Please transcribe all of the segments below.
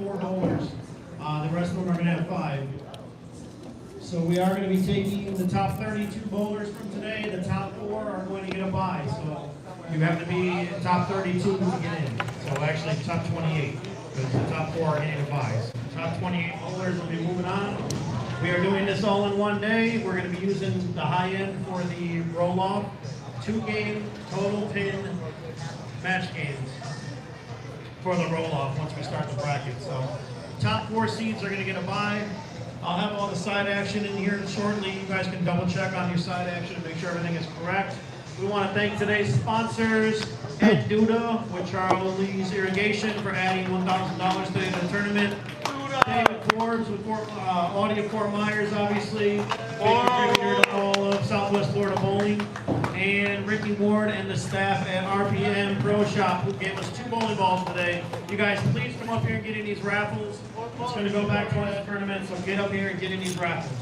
4 bowlers. The rest of them are going to have 5. So we are going to be taking the top 32 bowlers from today. The top 4 are going to get a bye. So you have to be top 32 to get in. So actually top 28, because the top 4 are getting a bye. So top 28 bowlers will be moving on. We are doing this all in one day. We're going to be using the high end for the roll-off. 2-game total pin match games for the roll-off once we start the bracket. So top 4 seeds are going to get a bye. I'll have all the side action in here shortly. You guys can double check on your side action to make sure everything is correct. We want to thank today's sponsors, Ed Duda with Charles Lee's Irrigation for adding $1,000 today to the tournament. David Forbes with Audio Fort Myers, obviously. Big contributor to all of Southwest Florida Bowling. And Ricky Ward and the staff at RPM Pro Shop who gave us 2 bowling balls today. You guys, please come up here and get in these raffles. It's going to go back towards the tournament, so get up here and get in these raffles.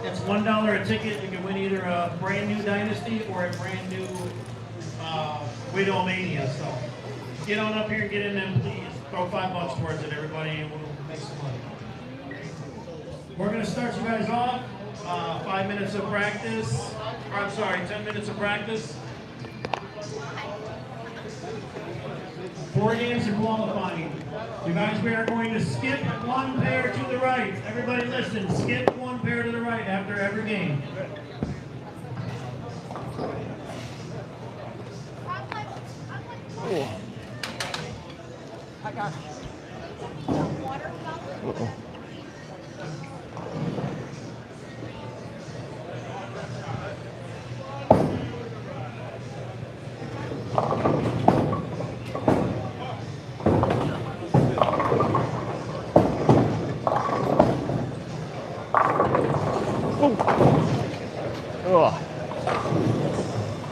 It's $1 a ticket. You can win either a brand new Dynasty or a brand new Widow Mania. So get on up here and get in them, please. Throw $5 towards it, everybody, and we'll make some money. We're going to start you guys off. 5 minutes of practice. Or, I'm sorry, 10 minutes of practice. 4 games of qualifying. You guys, we are going to skip 1 pair to the right. Everybody listen, skip 1 pair to the right after every game. Cool. I got water.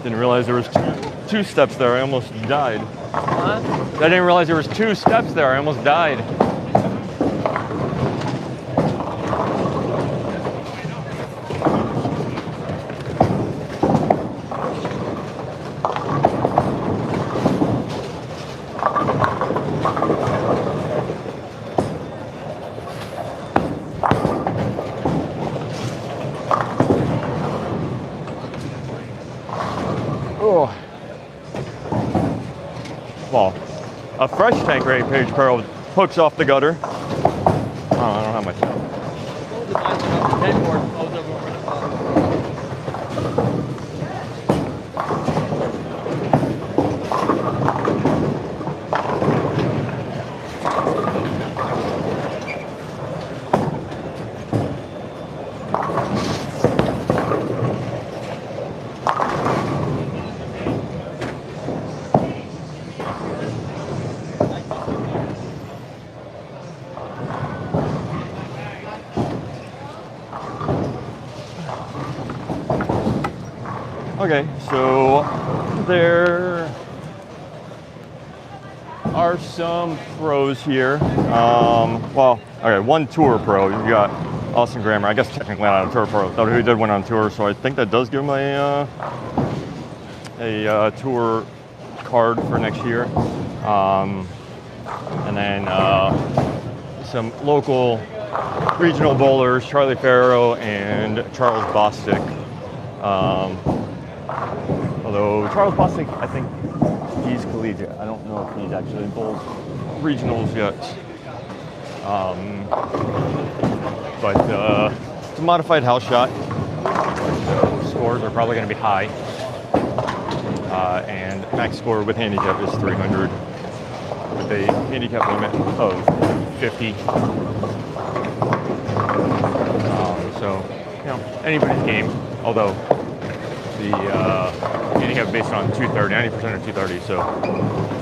Didn't realize there was two steps there. I almost died. Huh? I didn't realize there was 2 steps there. I almost died. Oh. Well, a fresh tank Rampage Pearl hooks off the gutter. Oh, I don't have my time. Okay, so there are some pros here. Okay, 1 tour pro. You got Austin Grammer. I guess technically not a tour pro, but he did win on tour, so I think that does give him a tour card for next year. And then some local regional bowlers, Charlie Farrow and Charles Bostic. Although Charles Bostic, I think he's collegiate. I don't know if he's actually bowled regionals yet. But it's a modified house shot. So scores are probably going to be high. And max score with handicap is 300 with a handicap limit of 50. So, you know, anybody's game, although the handicap is based on 230, 90% of 230, so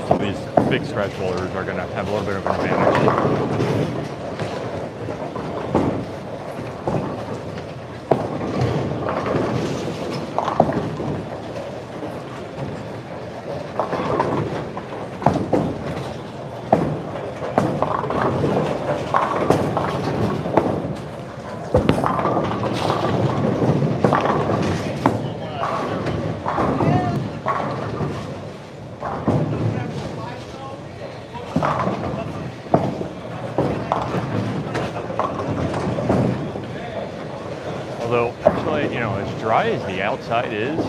some of these big scratch bowlers are going to have a little bit of an advantage. dry as the outside is,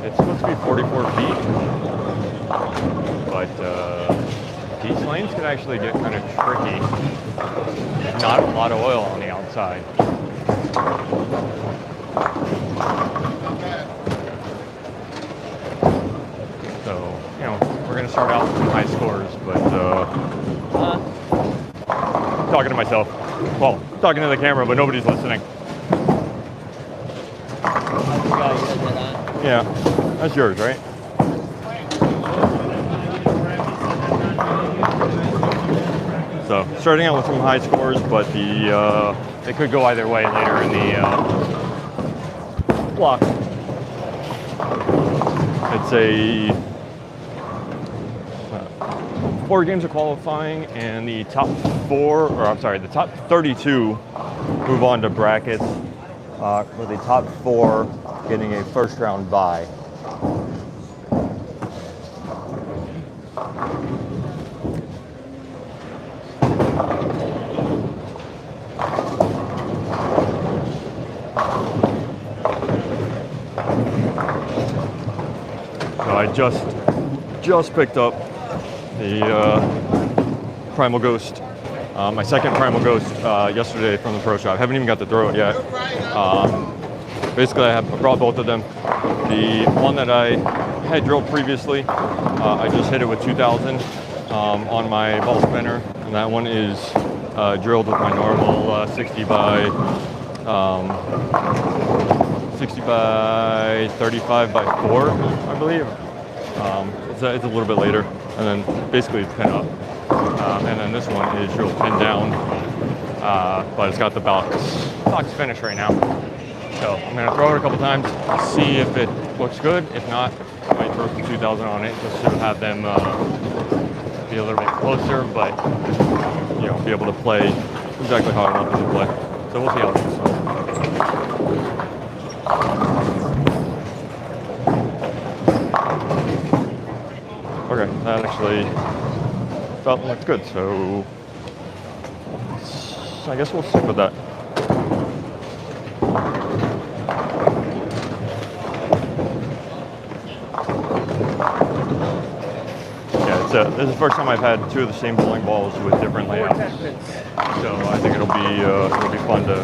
it's supposed to be 44 feet, but these lanes could actually get kind of tricky. Not a lot of oil on the outside. So, you know, we're going to start out with some high scores, but talking to myself. Well, talking to the camera, but nobody's listening. Yeah, that's yours, right? So, starting out with some high scores, but they could go either way later in the block. It's a 4 games of qualifying, and the top 32 move on to brackets, with the top 4 getting a first round bye. So I just picked up the Primal Ghost, my second Primal Ghost yesterday from the pro shop. I haven't even got to throw it yet. Basically, I brought both of them. The one that I had drilled previously, I just hit it with 2000 on my ball spinner, and that one is drilled with my normal 60 by 35 by 4, I believe. It's a little bit later, and then basically it's pin up. And then this one is drilled pin down, but it's got the box finish right now. So I'm gonna throw it a couple times, see if it looks good. If not, I might throw some 2000 on it just to have them be a little bit closer, but you know, be able to play exactly how I want them to play. So we'll see how it goes. Okay, that actually felt like good, so I guess we'll stick with that. Yeah, this is the first time I've had 2 of the same bowling balls with different layouts, so I think it'll be fun to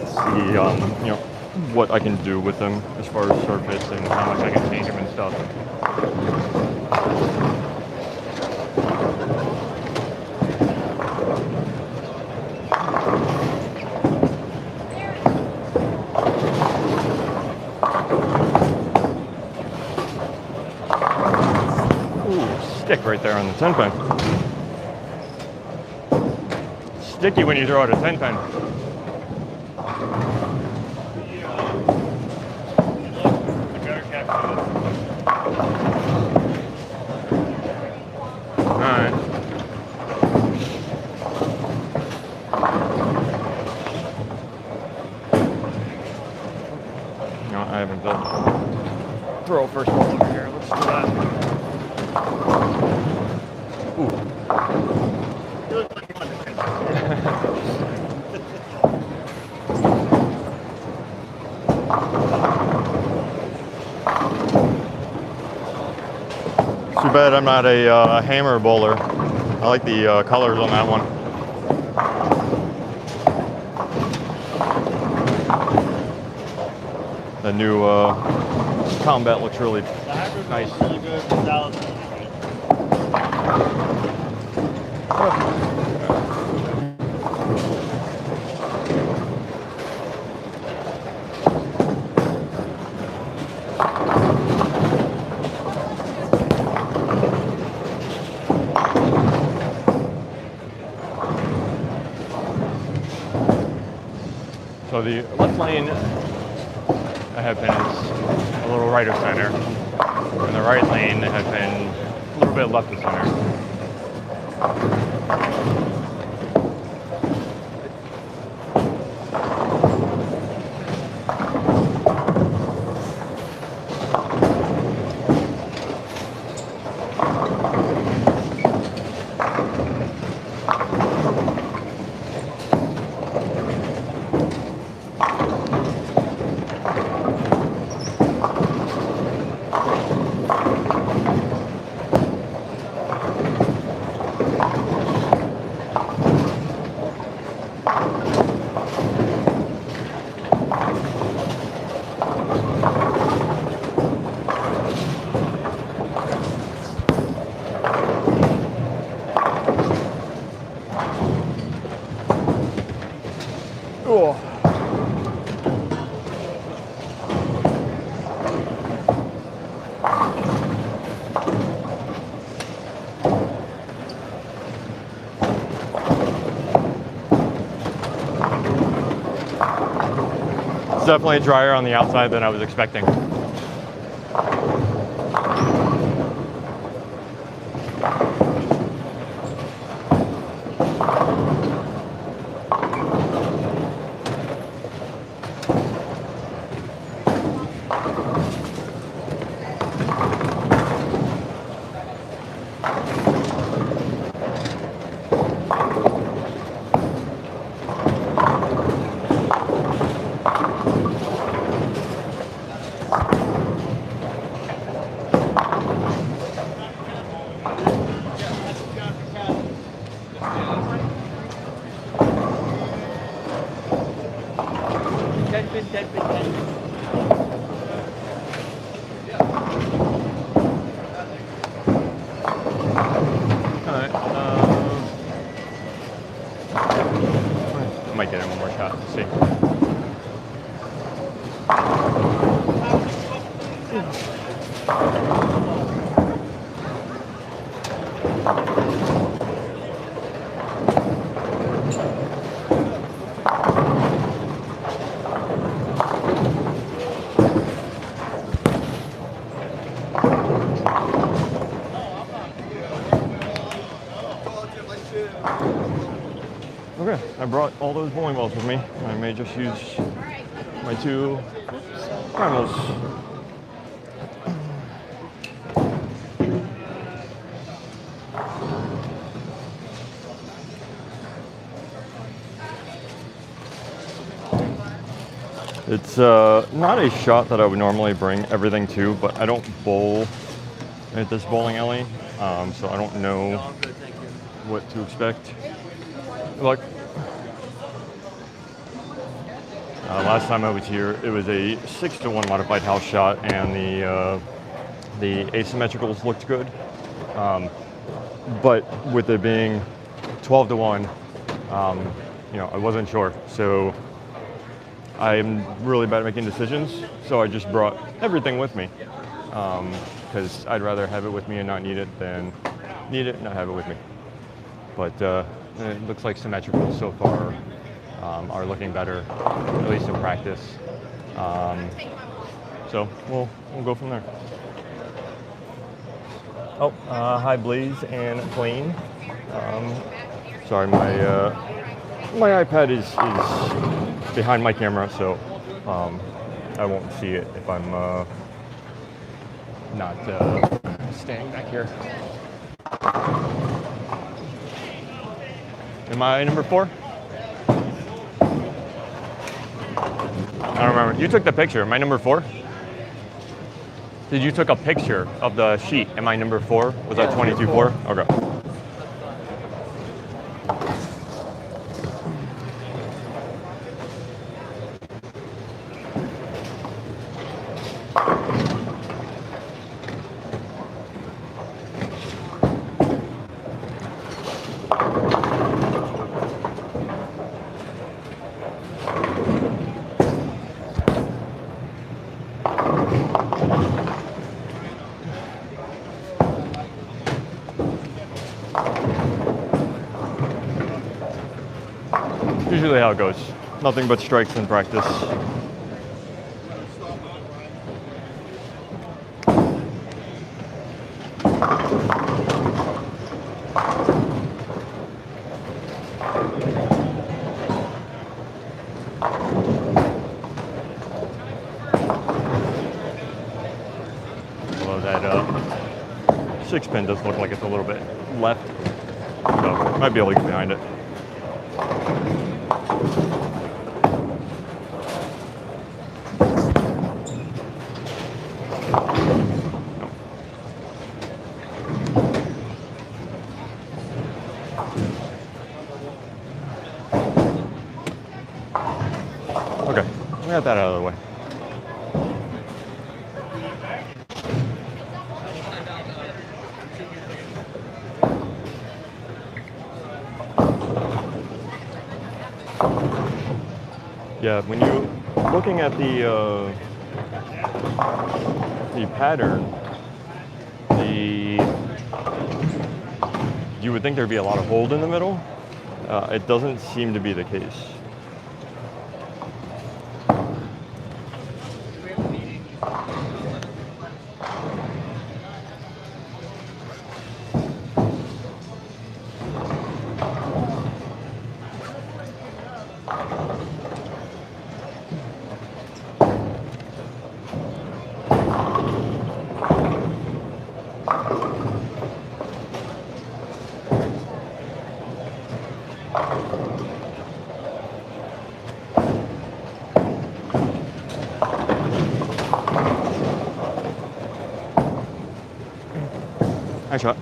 see you know, what I can do with them as far as surface and how much I can change them and stuff. Stick right there on the 10 pin. Sticky when you throw out a 10 pin. Alright. No, I haven't done throw first ball over here. Let's do that. Ooh. You look like you want to Too bad I'm not a hammer bowler. I like the colors on that one. The new combat looks really nice. really good. Salad. So the left lane I have been a little right of center, and the right lane has been a little bit left of center. definitely drier on the outside than I was expecting. Alright, I might get in one more shot, let's see. Okay, I brought all those bowling balls with me. I may just use my 2 primals. It's not a shot that I would normally bring everything to, but I don't bowl at this bowling alley, so I don't know what to expect. Good luck. Last time I was here, it was a 6-to-1 modified house shot, and the asymmetricals looked good. But with it being 12-to-1, you know, I wasn't sure. So I'm really bad at making decisions, so I just brought everything with me, because I'd rather have it with me and not need it than need it and not have it with me. But it looks like symmetricals so far are looking better, at least in practice. So we'll go from there. Oh, hi Blaze and Clean. Sorry, my iPad is behind my camera, so I won't see it if I'm not standing back here. Am I number 4? I don't remember. You took the picture. Am I number 4? Did you took a picture of the sheet? Am I number 4? Was that 22-4? Okay. Usually how it goes. Nothing but strikes in practice. Although that 6-pin does look like it's a little bit left, so might be able to get behind it. Okay, we got that out of the way. Yeah, when you're looking at the pattern, you would think there'd be a lot of hold in the middle. It doesn't seem to be the case. Nice shot.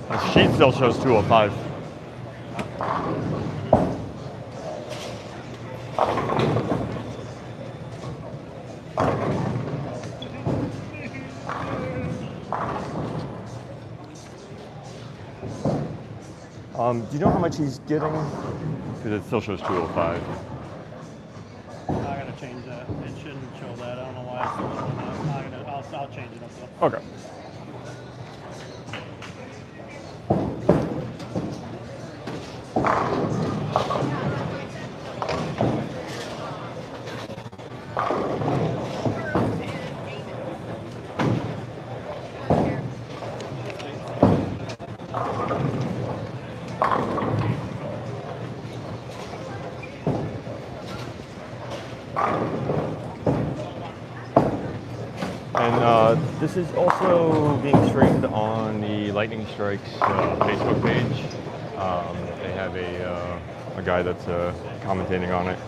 The sheet still shows 205. Do you know how much he's getting? Because it still shows 205. I gotta change that. It shouldn't show that. I don't know why it's still showing that. I'll change it up though. Okay. And this is also being streamed on the Lightning Strikes Facebook page. They have a guy that's commentating on it.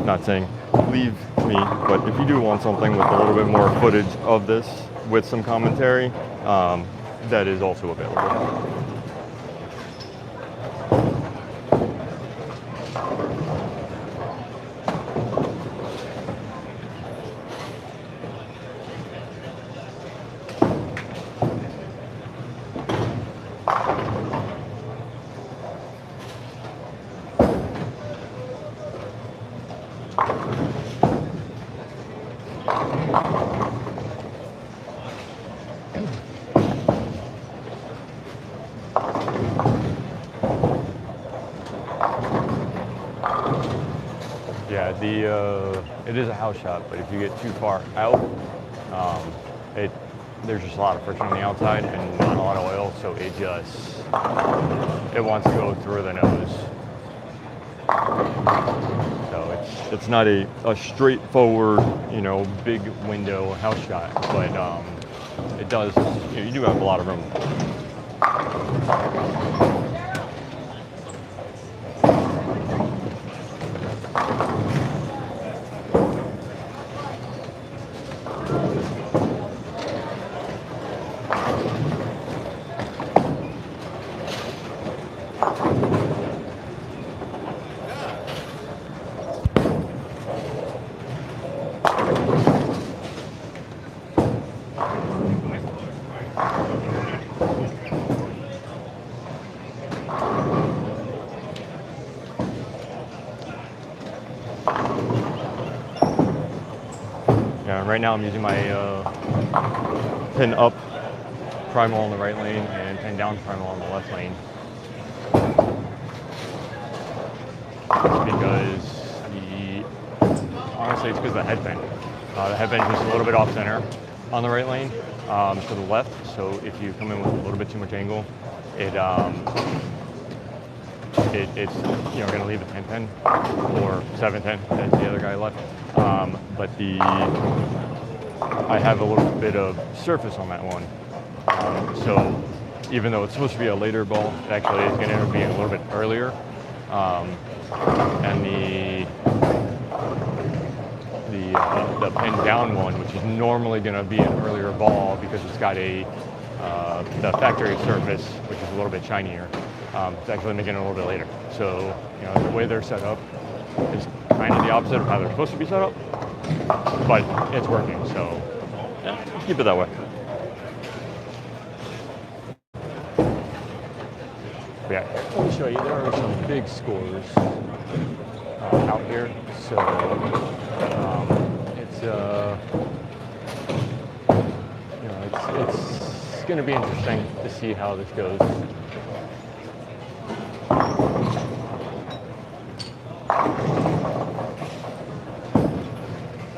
Not saying leave me, but if you do want something with a little bit more footage of this with some commentary, that is also available. Yeah, it is a house shot, but if you get too far out, there's just a lot of friction on the outside and not a lot of oil, so it wants to go through the nose. So it's not a straightforward, big window house shot, but it does, you do have a lot of room. Right now I'm using my pin up Primal on the right lane and pin down Primal on the left lane. Honestly it's because of the headband. The headband is just a little bit off center on the right lane to the left, so if you come in with a little bit too much angle, it's going to leave a 10-10 or 7-10 as the other guy left. But I have a little bit of surface on that one. So even though it's supposed to be a later ball, it actually is going to end up being a little bit earlier. And the pin down one, which is normally going to be an earlier ball because it's got the factory surface, which is a little bit shinier. It's actually making it a little bit later. So, the way they're set up is kind of the opposite of how they're supposed to be set up, but it's working, so yeah, keep it that way. But yeah, let me show you, there are some big scores out here, so it's going to be interesting to see how this goes.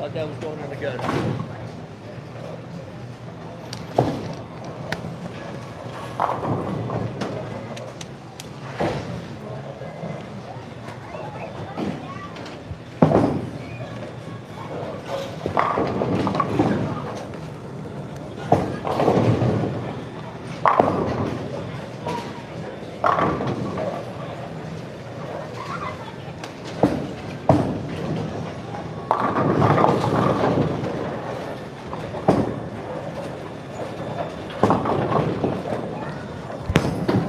Thought that was going in the gun.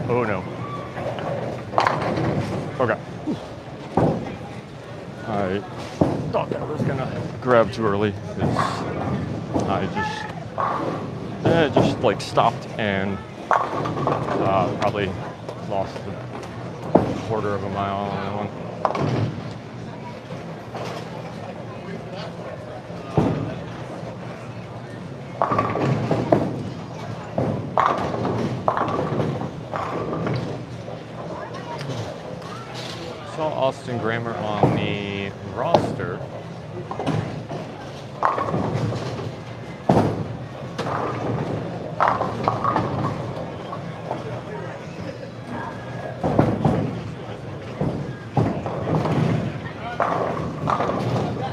Oh no. Okay. I thought that was gonna grab too early. I just like stopped and probably lost a quarter of a mile on that one. Saw Austin Grammer on the roster.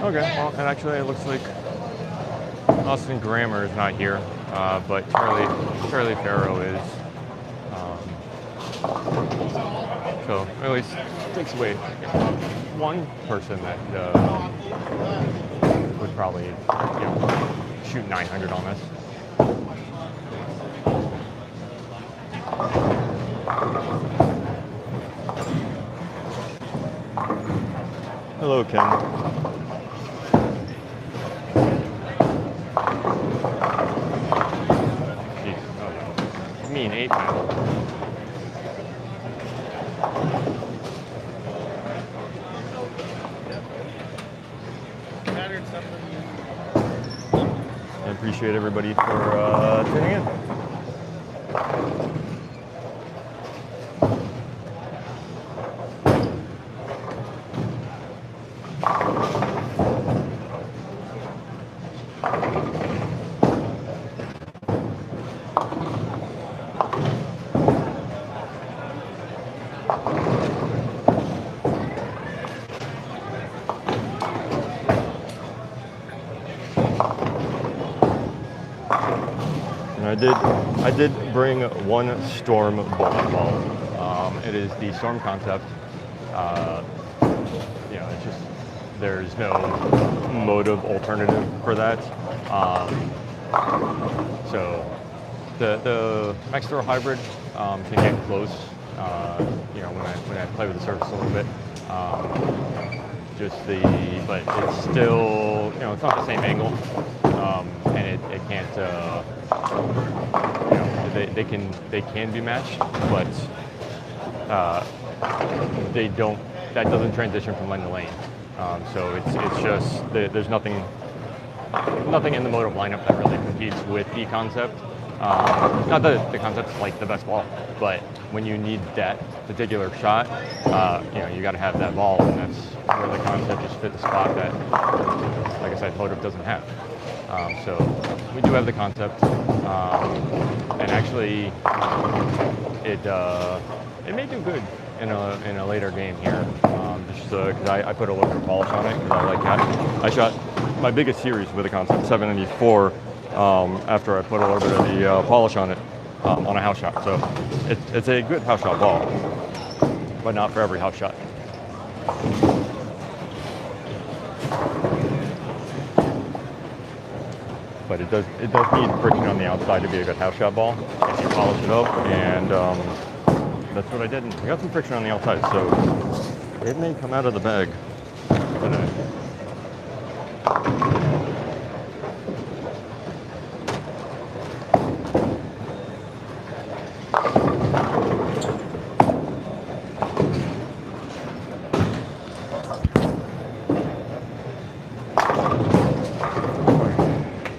Okay, well, and actually it looks like Austin Grammer is not here, but Charlie Farrow is. So at least takes away one person that would probably, shoot 900 on this. Hello, Ken. Jeez, oh, mean 8 man. I appreciate everybody for tuning in. I did bring one Storm bowling ball. It is the Storm concept. It's just there's no Motiv alternative for that. So the Max Throw Hybrid can get close. When I play with the surface a little bit. But it's still, it's not the same angle, and it can't. They can be matched, but they don't. That doesn't transition from lane to lane. So it's just there's nothing in the Motiv lineup that really competes with the concept. Not that the concept's like the best ball, but when you need that particular shot, you got to have that ball, and that's where the concept just fit the spot that, like I said, Motiv doesn't have. So we do have the concept, and actually, it may do good in a later game here. Just because I put a little bit of polish on it because I like that. I shot my biggest series with the concept 794 after I put a little bit of the polish on it on a house shot. So it's a good house shot ball, but not for every house shot. But it does need friction on the outside to be a good house shot ball if you polish it up, and that's what I did. I got some friction on the outside, so it may come out of the bag today.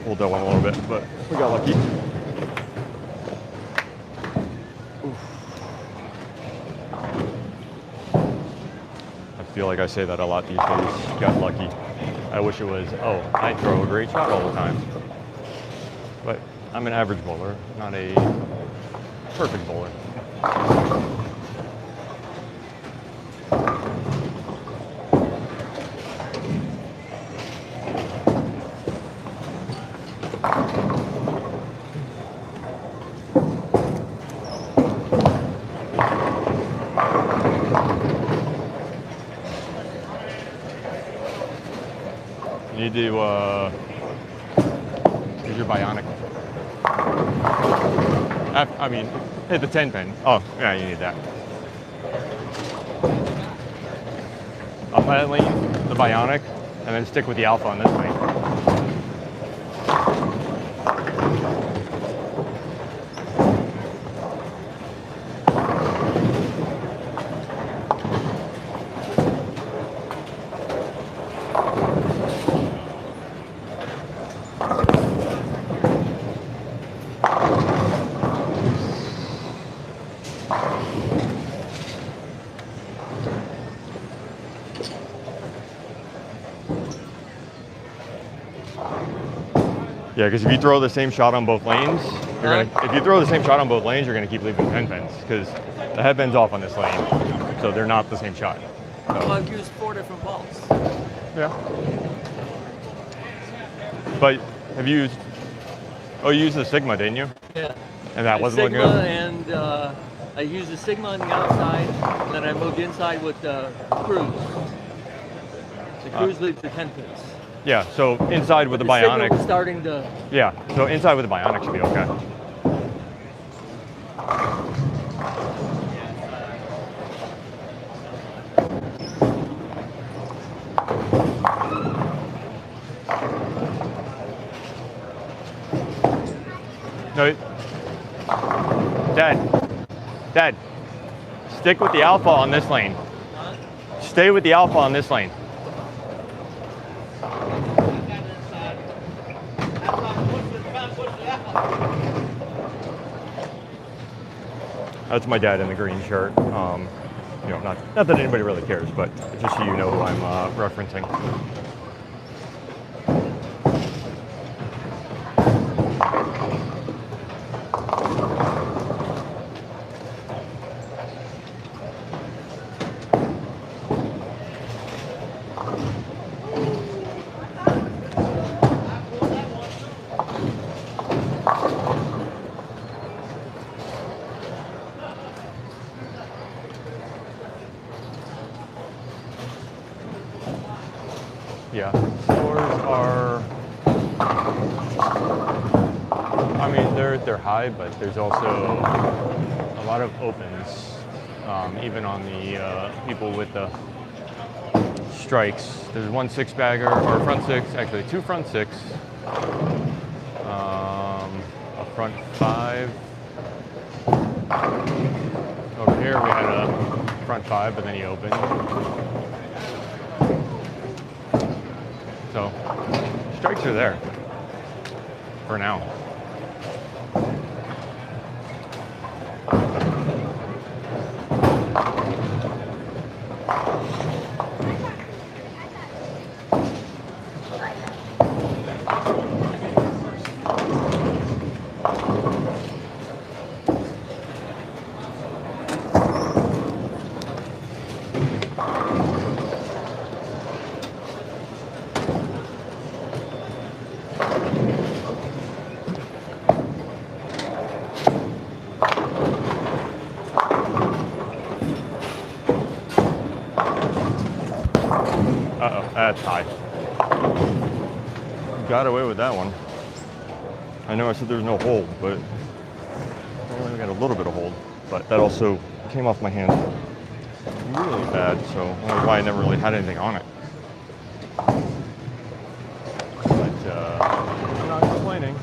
Pulled that one a little bit, but we got lucky. I feel like I say that a lot these days. Got lucky. I wish it was, oh, I throw a great shot all the time. But I'm an average bowler, not a perfect bowler. You need to use your bionic. I mean, hit the 10 pin. Oh, yeah, you need that. On that lane, the bionic, and then stick with the alpha on this lane. Yeah, because if you throw the same shot on both lanes, if you throw the same shot on both lanes, you're gonna keep leaving 10 pins because the headband's off on this lane, so they're not the same shot. So. Well, I've used 4 different balls. Yeah. But have you used? Oh, you used the Sigma, didn't you? Yeah. And that wasn't looking Sigma, good. and I used the Sigma on the outside, and then I moved inside with the Cruise. The Cruise leads to 10 pins. Yeah. So inside with the Sigma bionic. was starting to. Yeah. So inside with the bionic should be okay. No, Dad, stick with the alpha on this lane. Stay with the alpha on this lane. That's my dad in the green shirt. You know, not that anybody really cares, but just so you know who I'm referencing. Yeah, floors are, I mean, they're high, but there's also a lot of opens, even on the people with the strikes. There's one 6-bagger, or front 6, actually 2 front 6, a front 5. Over here we had a front 5, but then he opened. So, strikes are there for now. Uh-oh, that's high. Got away with that one. I know I said there's no hold, but I only got a little bit of hold. But that also came off my hand really bad, so I don't know why I never really had anything on it. But I'm not complaining.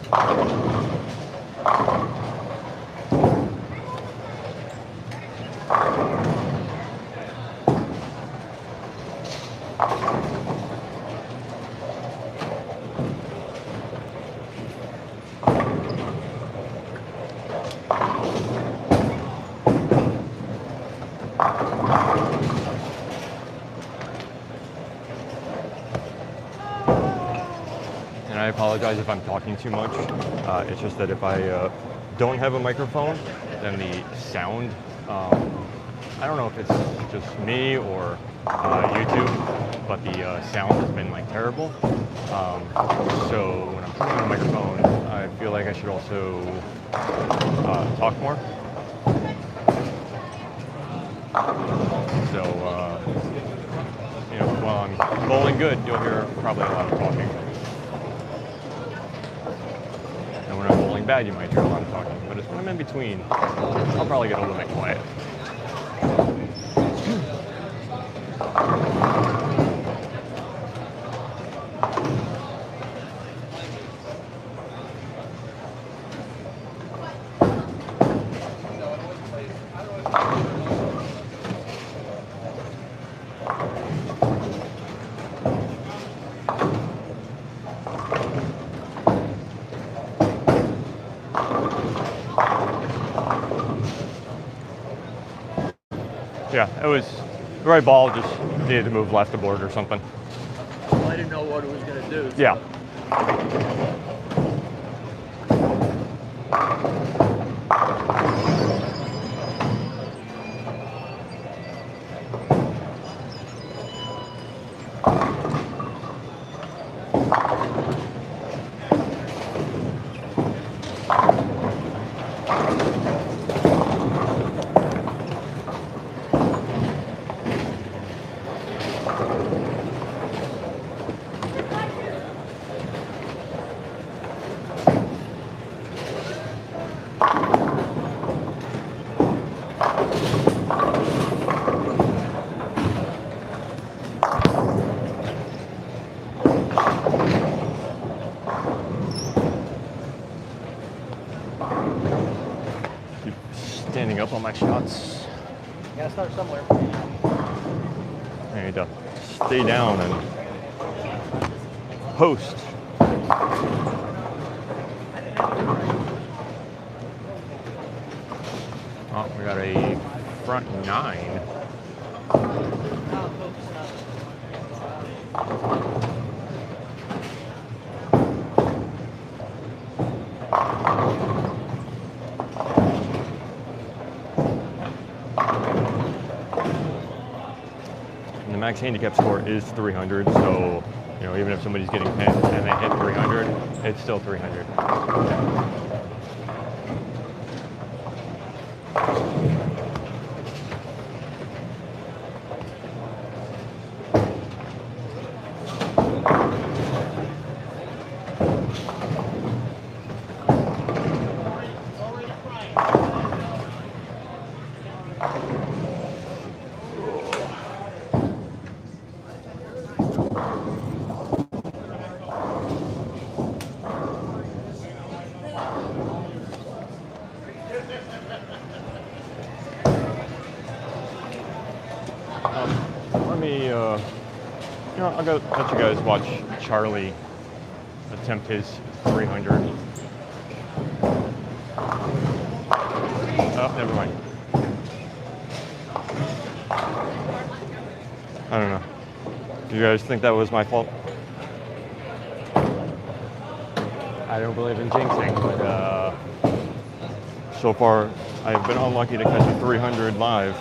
and I apologize if I'm talking too much. It's just that if I don't have a microphone, then the sound, I don't know if it's just me or YouTube, but the sound has been like terrible. So when I'm putting on a microphone, I feel like I should also talk more. So, you know, while I'm bowling good, you'll hear probably a lot of talking. And when I'm bowling bad, you might hear a lot of talking. But it's when I'm in between, I'll probably get a little bit quiet. Yeah, it was the right ball, just needed to move left the board or something. Well, I didn't know what it was going to do. So. Yeah. Standing up on my shots. You gotta start somewhere. I need to stay down and post. Oh, we got a front 9. And the max handicap score is 300, so you know, even if somebody's getting pinned and they hit 300, it's still 300. You know, I'll go let you guys watch Charlie attempt his 300. Oh, never mind. I don't know. Do you guys think that was my fault? I don't believe in jinxing, but so far I've been unlucky to catch a 300 live.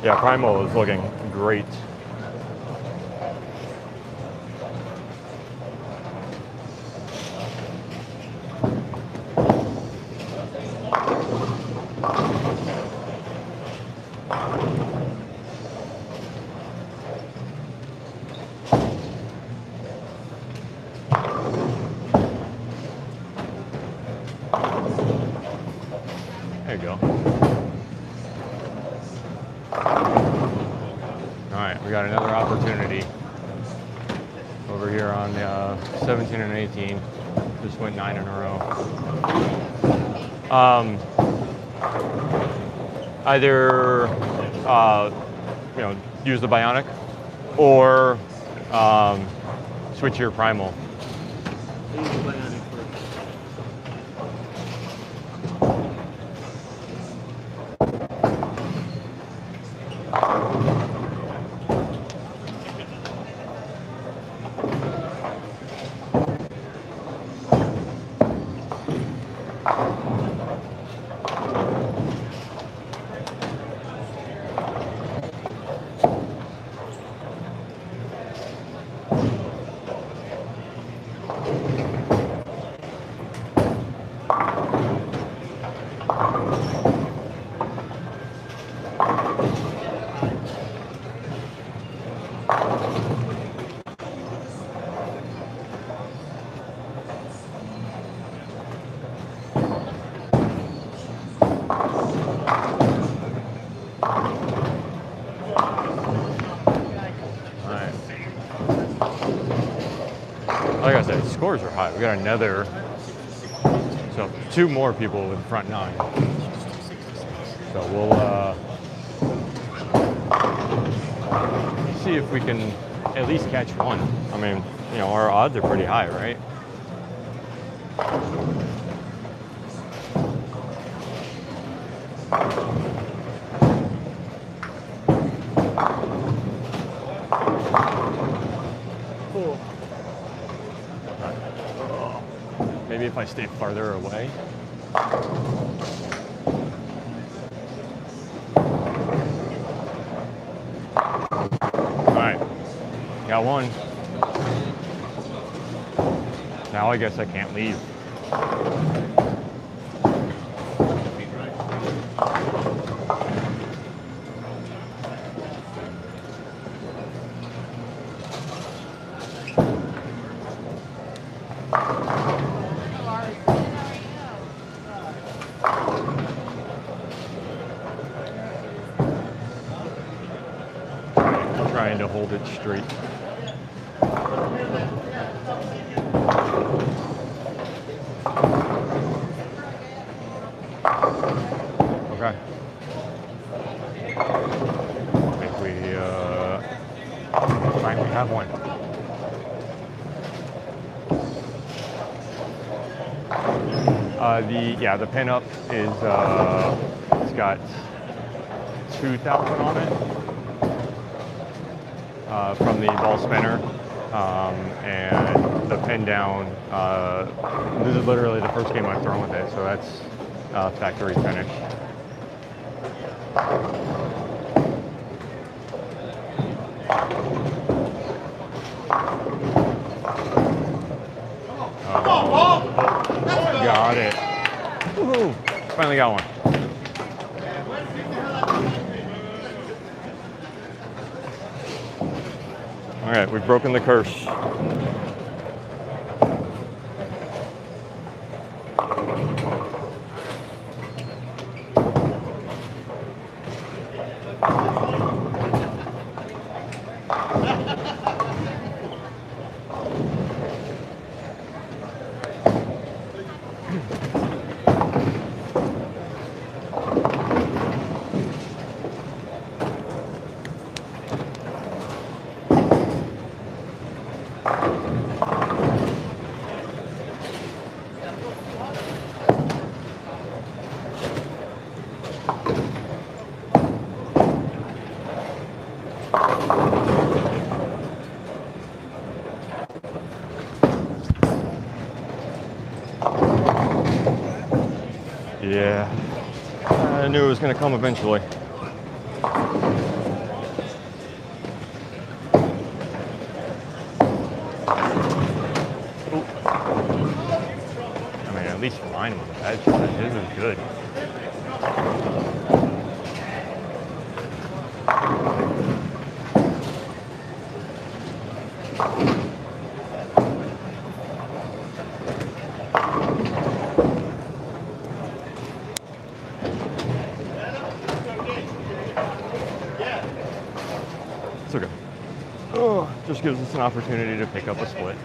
Yeah, Primal is looking great. right, we got another opportunity over here on 17 and 18. Just went 9 in a row. Either use the bionic or switch your primal. Use the bionic first. Like I said, scores are high. We got another, so 2 more people in front 9. So we'll see if we can at least catch one. I mean, our odds are pretty high, right? Cool. Maybe if I stay farther away. All right, got one. Now I guess I can't leave. Trying to hold it straight. Okay. I think we finally have one. The pin-up is it's got 2,000 on it. From the ball spinner, and the pin down. This is literally the first game I've thrown with it, so that's factory finish. Got it. Woohoo! Finally got one. All right, we've broken the curse. Yeah, I knew it was going to come eventually. Ooh. I mean, at least mine was a bad shot. His was good. It's okay. Oh, just gives us an opportunity to pick up a split.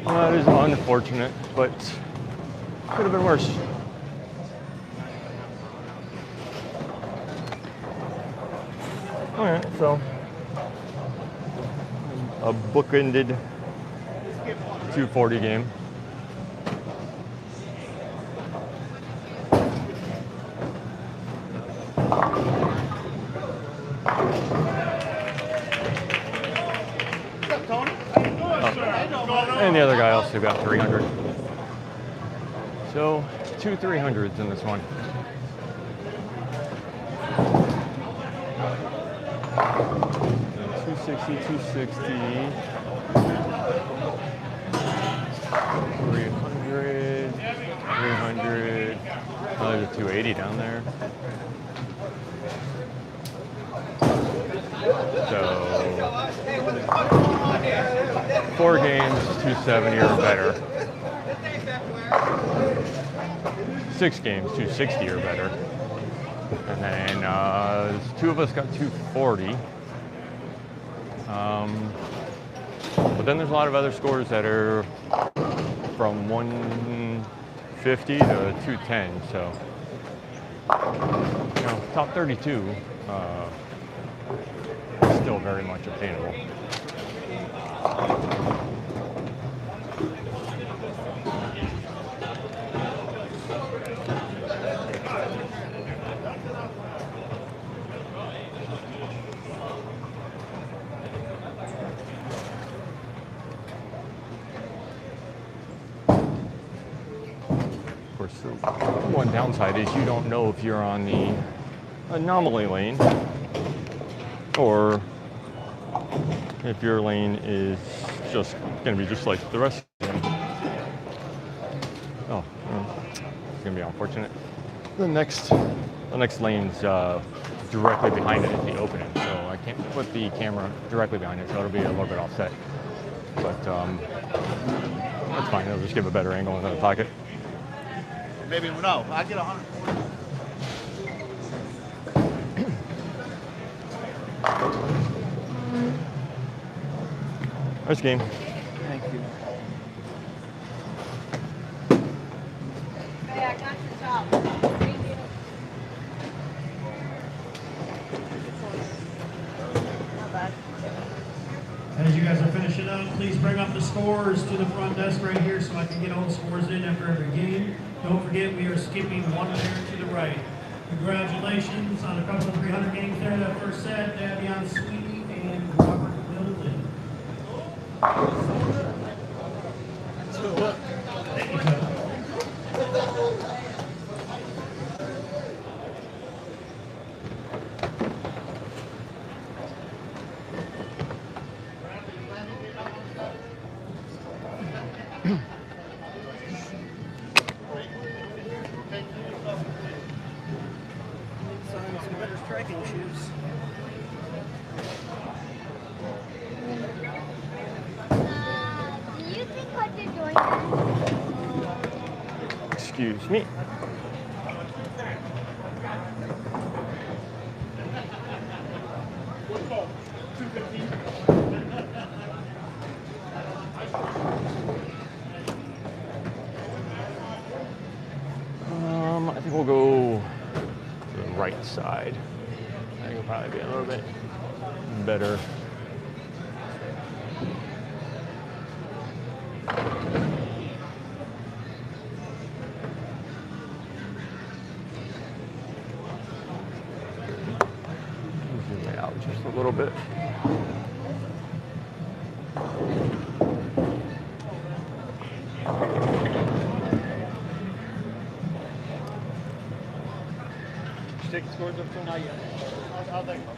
That is unfortunate, but could have been worse. All right, so a bookended 240 game. And the other guy also got 300. So 2 300s in this one. $260, $260, $300, $300. Oh, there's a 280 down there. So 4 games, 270 or better. 6 games, 260 or better. And then 2 of us got 240. But then there's a lot of other scores that are from 150 to 210. So, you know, top 32 is still very much obtainable. So one downside is you don't know if you're on the anomaly lane or if your lane is just going to be just like the rest of them. Oh, it's going to be unfortunate. The next lane's directly behind it at the opening, so I can't put the camera directly behind it, so it'll be a little bit offset. But that's fine. It'll just give a better angle into the pocket. Maybe no. I get 140. Nice game. Thank you. Hey, I got your top. Thank you. Not bad. As you guys are finishing up, please bring up the scores to the front desk right here so I can get all the scores in after every game. Don't forget, we are skipping 1 pair to the right. Congratulations on a couple of 300 games there. That first set, Davion Sweetie and Robert Middleton. Thank you, Kevin. Some better striking shoes. Do you think what they're doing is Excuse me. I think we'll go to the right side. I think it'll probably be a little bit better. Zoom it out just a little bit. Take the scores up to not yet. I'll take them.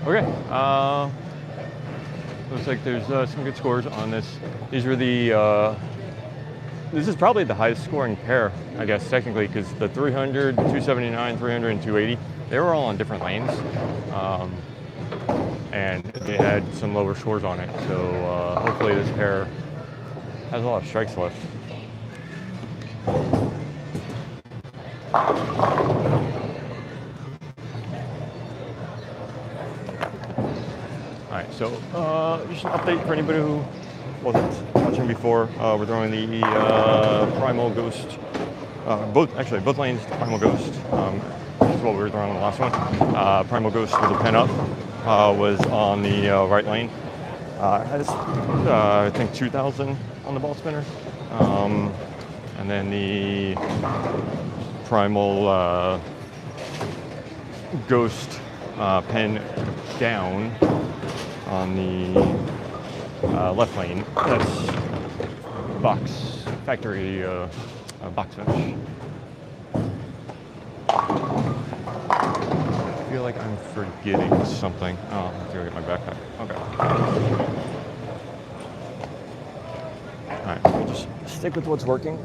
Okay. Looks like there's some good scores on this. These were the. This is probably the highest scoring pair, I guess, technically, because the 300, 279, 300, and 280, they were all on different lanes. And they had some lower scores on it. So hopefully this pair has a lot of strikes left. Alright, so just an update for anybody who wasn't watching before. We're throwing the Primal Ghost, both lanes Primal Ghost. This is what we were throwing on the last one. Primal Ghost with a pin up was on the right lane. Has I think 2,000 on the ball spinner. And then the Primal Ghost pin down on the left lane. That's box factory box finish. I feel like I'm forgetting something. Oh, I have to go get my backpack. Okay. Alright, we'll just stick with what's working.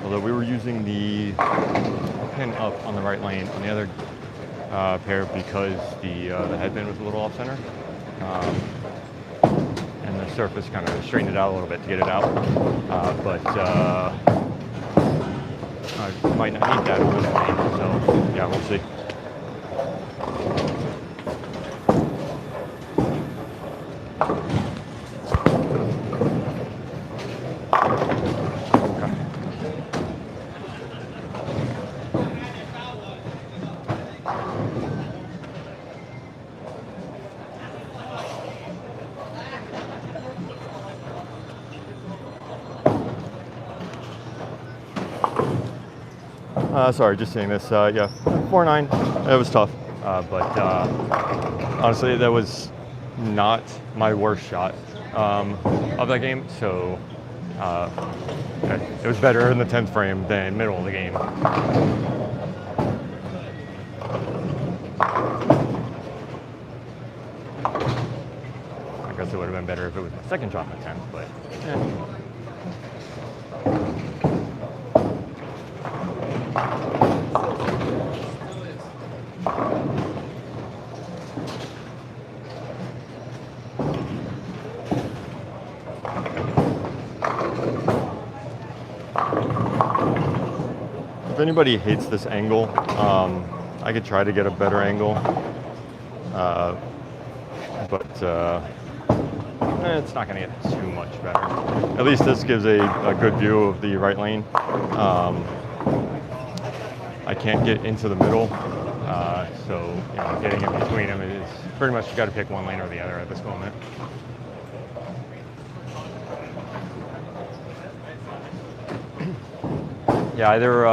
Although we were using the pin up on the right lane on the other pair because the headband was a little off center. And the surface kind of straightened it out a little bit to get it out. But I might not need that on this lane, so yeah, we'll see. Sorry, just saying this. Yeah, 4-9. It was tough, but honestly, that was not my worst shot of that game. So it was better in the 10th frame than middle of the game. I guess it would have been better if it was my second shot in the 10th, but yeah. If anybody hates this angle, I could try to get a better angle, but it's not going to get too much better. At least this gives a good view of the right lane. I can't get into the middle, so getting in between them is pretty much you got to pick one lane or the other at this moment. Yeah, either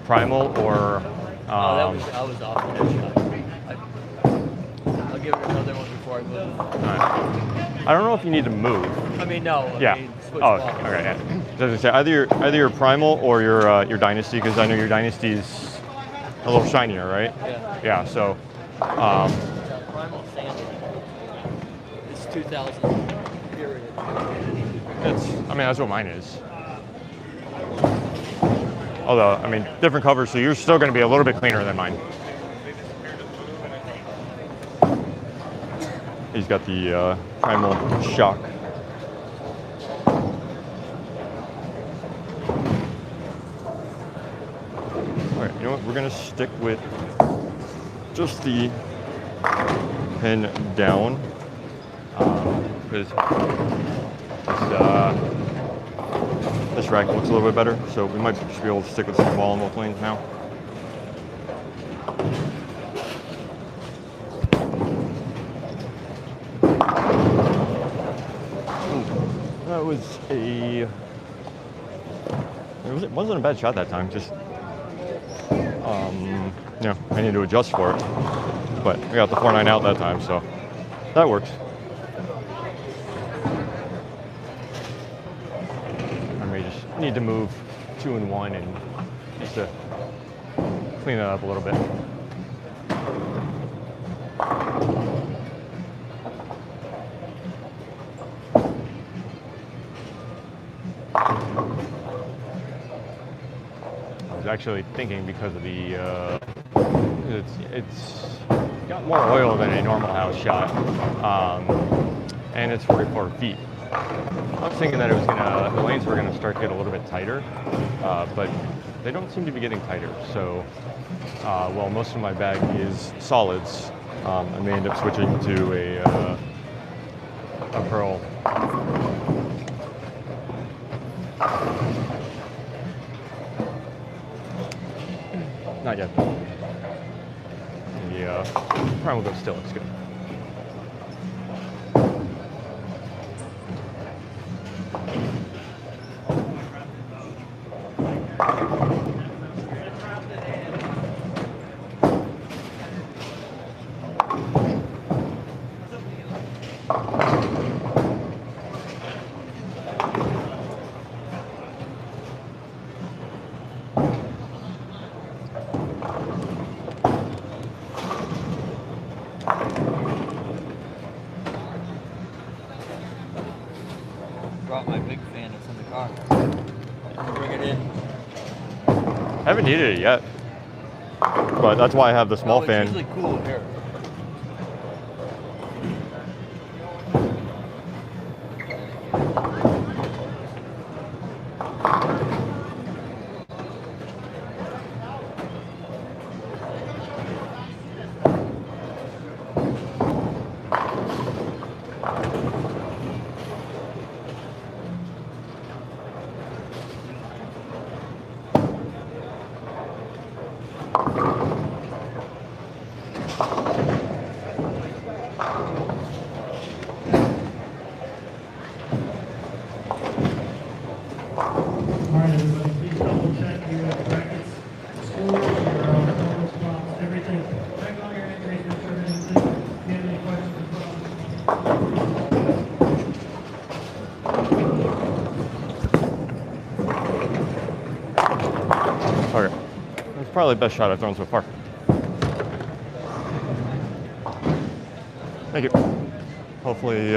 Primal or. I was off that shot. I'll give it another one before I move. All right. I don't know if you need to move. I mean, no. Yeah. I mean, switch Oh, balls. okay. Yeah. Does it say either your Primal or your Dynasty? Because I know your Dynasty's a little shinier, right? Yeah. Yeah. So. Primal Sandy. It's 2000. Period. That's what mine is. Although, I mean, different covers, so you're still going to be a little bit cleaner than mine. He's got the Primal Shock. All right, you know what? We're going to stick with just the pin down. Because this rack looks a little bit better, so we might just be able to stick with some ball on both lanes now. That was it wasn't a bad shot that time, just I need to adjust for it. But we got the 4-9 out that time, so that works. Need to move 2 and 1 and just to clean it up a little bit. I was actually thinking because of the it's got more oil than a normal house shot, and it's 44 feet. I was thinking that the lanes were gonna start to get a little bit tighter, but they don't seem to be getting tighter. So while most of my bag is solids, I may end up switching to a Pearl. Not yet. The Primal Ghost still looks good. Brought my big fan that's in the car. Bring it in. Haven't needed it yet, but that's why I have the small fan. It's usually cool here. All right, everybody, please double check your brackets, scores, your numbers, prompts, everything. Check all your entries, make sure anything. If you have any questions, Okay, that's probably the best shot I've thrown so far. Thank you. Hopefully,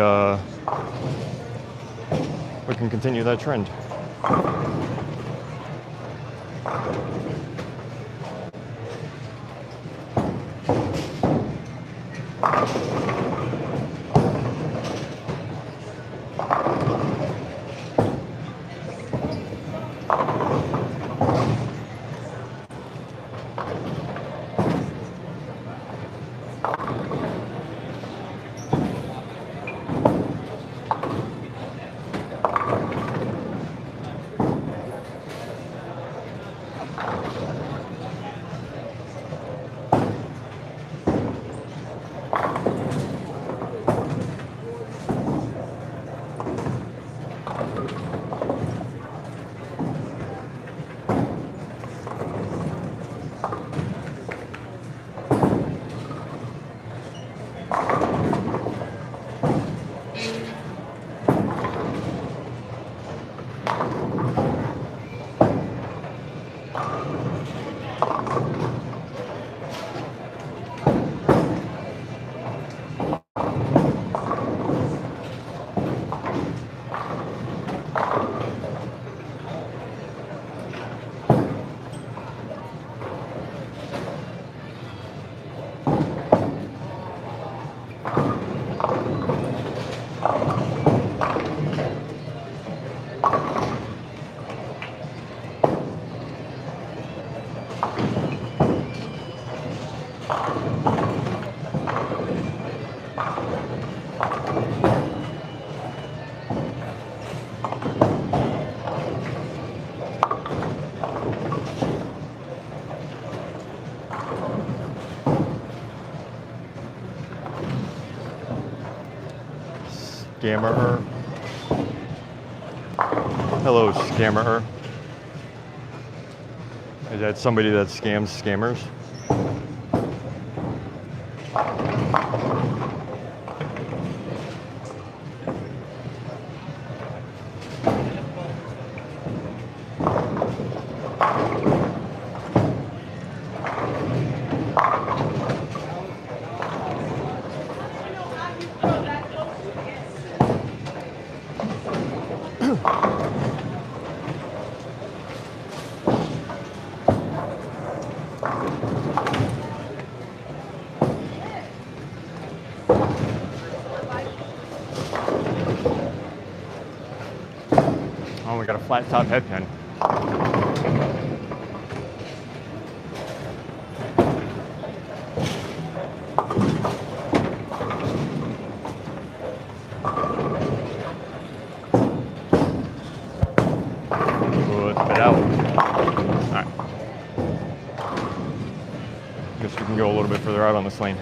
we can continue that trend. Scammer. Hello, scammer. Is that somebody that scams scammers? Oh, we got a flat top head pin. Ooh, let's spit out. Alright. Guess we can go a little bit further out on this lane.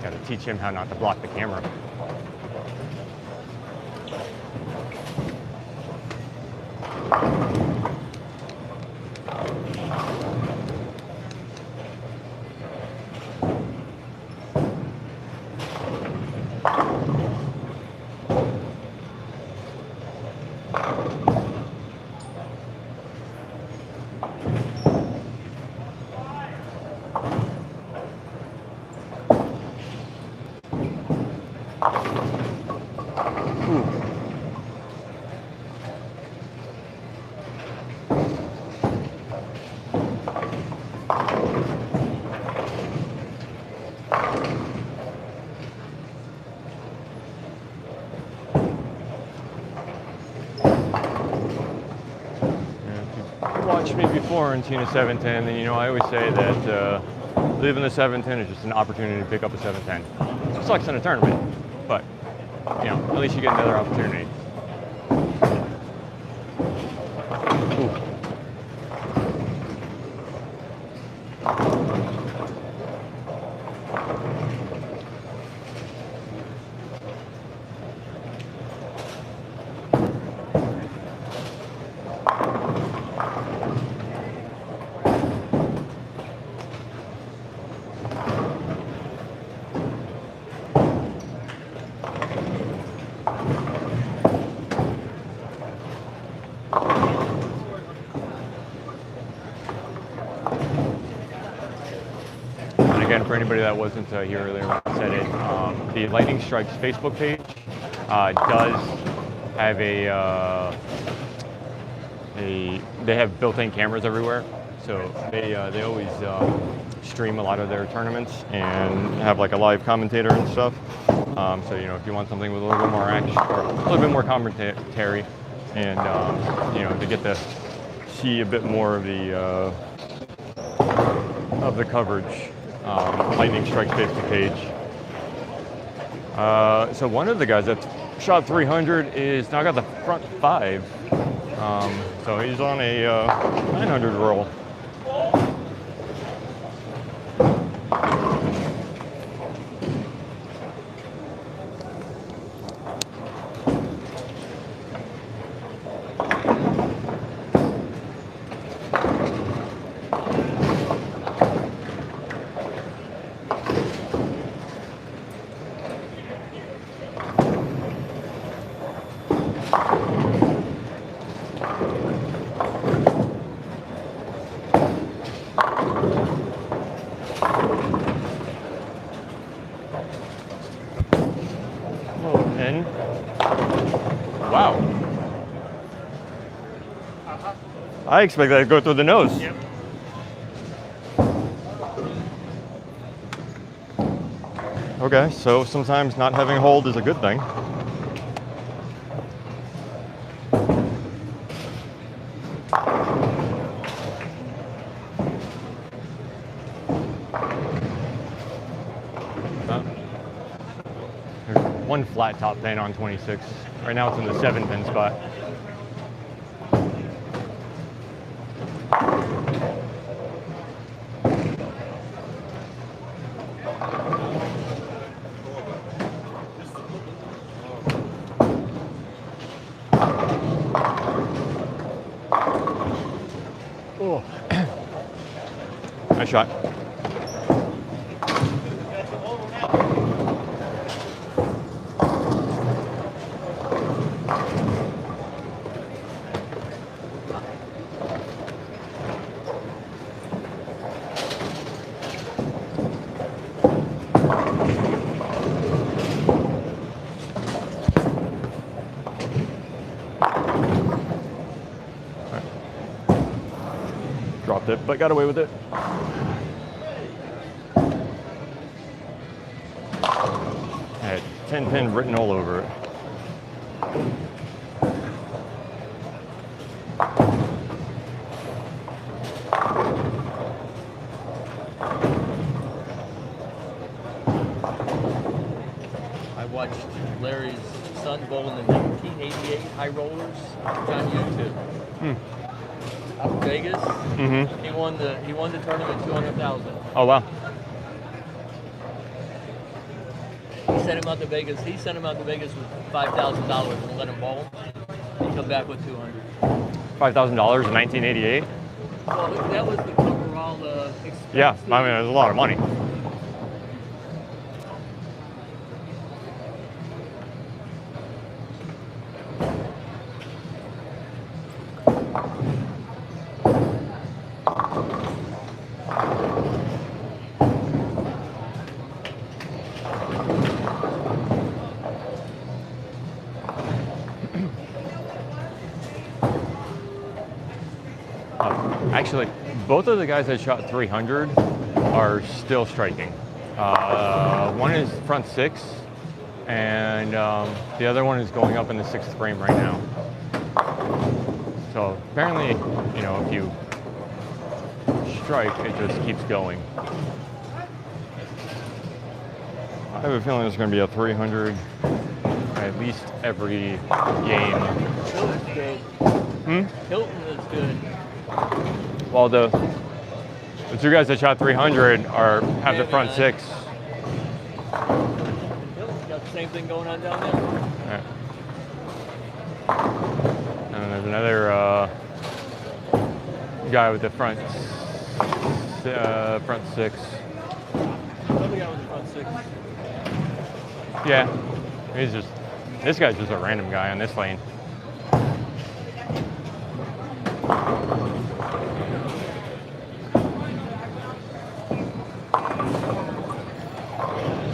Gotta teach him how not to block the camera. Watched me before in Tina 710, and you know I always say that leaving the 710 is just an opportunity to pick up a 710. It sucks in a tournament, but you know at least you get another opportunity. Ooh. Again, for anybody that wasn't here earlier when I said it, the Lightning Strikes Facebook page does have they have built-in cameras everywhere, so they always stream a lot of their tournaments and have like a live commentator and stuff. So you know, if you want something with a little bit more action or a little bit more commentary, and you know, to get to see a bit more of the coverage. Lightning Strikes Facebook page. So one of the guys that shot 300 is now got the front 5. So he's on a 900 roll. And wow. I expect that to go through the nose. Yep. Okay, so sometimes not having a hold is a good thing. There's one flat top pin on 26. Right now it's in the 7-pin spot. Oh. Nice shot. Dropped it, but got away with it. Had 10 pin written all over it. I watched Larry's son bowl in the 1988 high rollers on YouTube. Out in Vegas. Mm-hmm. He won the tournament 200,000. Oh, wow. He sent him out to Vegas. He sent him out to Vegas with $5,000 and let him bowl. He come back with 200. $5,000 in 1988? Well, that was the coverall expense. Yeah, I mean, it was a lot of money. Actually, both of the guys that shot 300 are still striking. One is front six, and the other one is going up in the 6th frame right now. So apparently, you know, if you strike, it just keeps going. I have a feeling there's going to be a 300 at least every game. Hilton's good. Hilton is good. Well, the two guys that shot 300 have the front six. Hilton's got the same thing going on down there. And then there's another guy with the front six. Another guy with the front six. Yeah, this guy's just a random guy on this lane.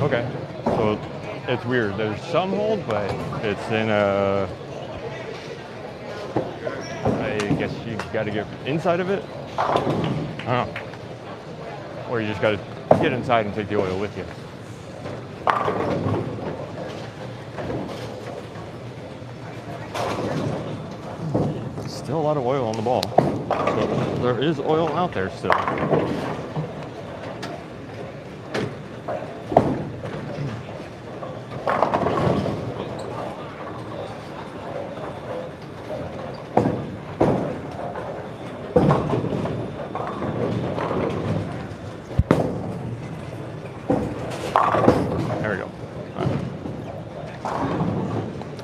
Okay, so it's weird. There's some hold, but it's in a, I guess you got to get inside of it. I don't know. Or you just got to get inside and take the oil with you. Still a lot of oil on the ball. So there is oil out there still. There we go.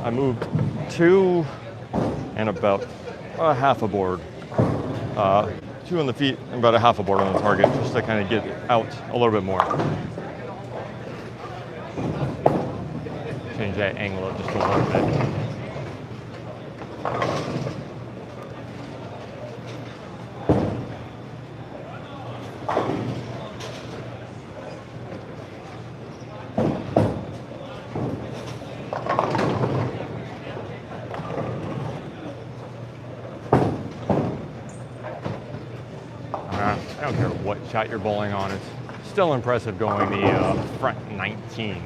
I moved 2 and about a half a board. 2 on the feet and about a half a board on the target, just to kind of get out a little bit more. Change that angle up just a little bit. I don't care what shot you're bowling on, it's still impressive going the front 19.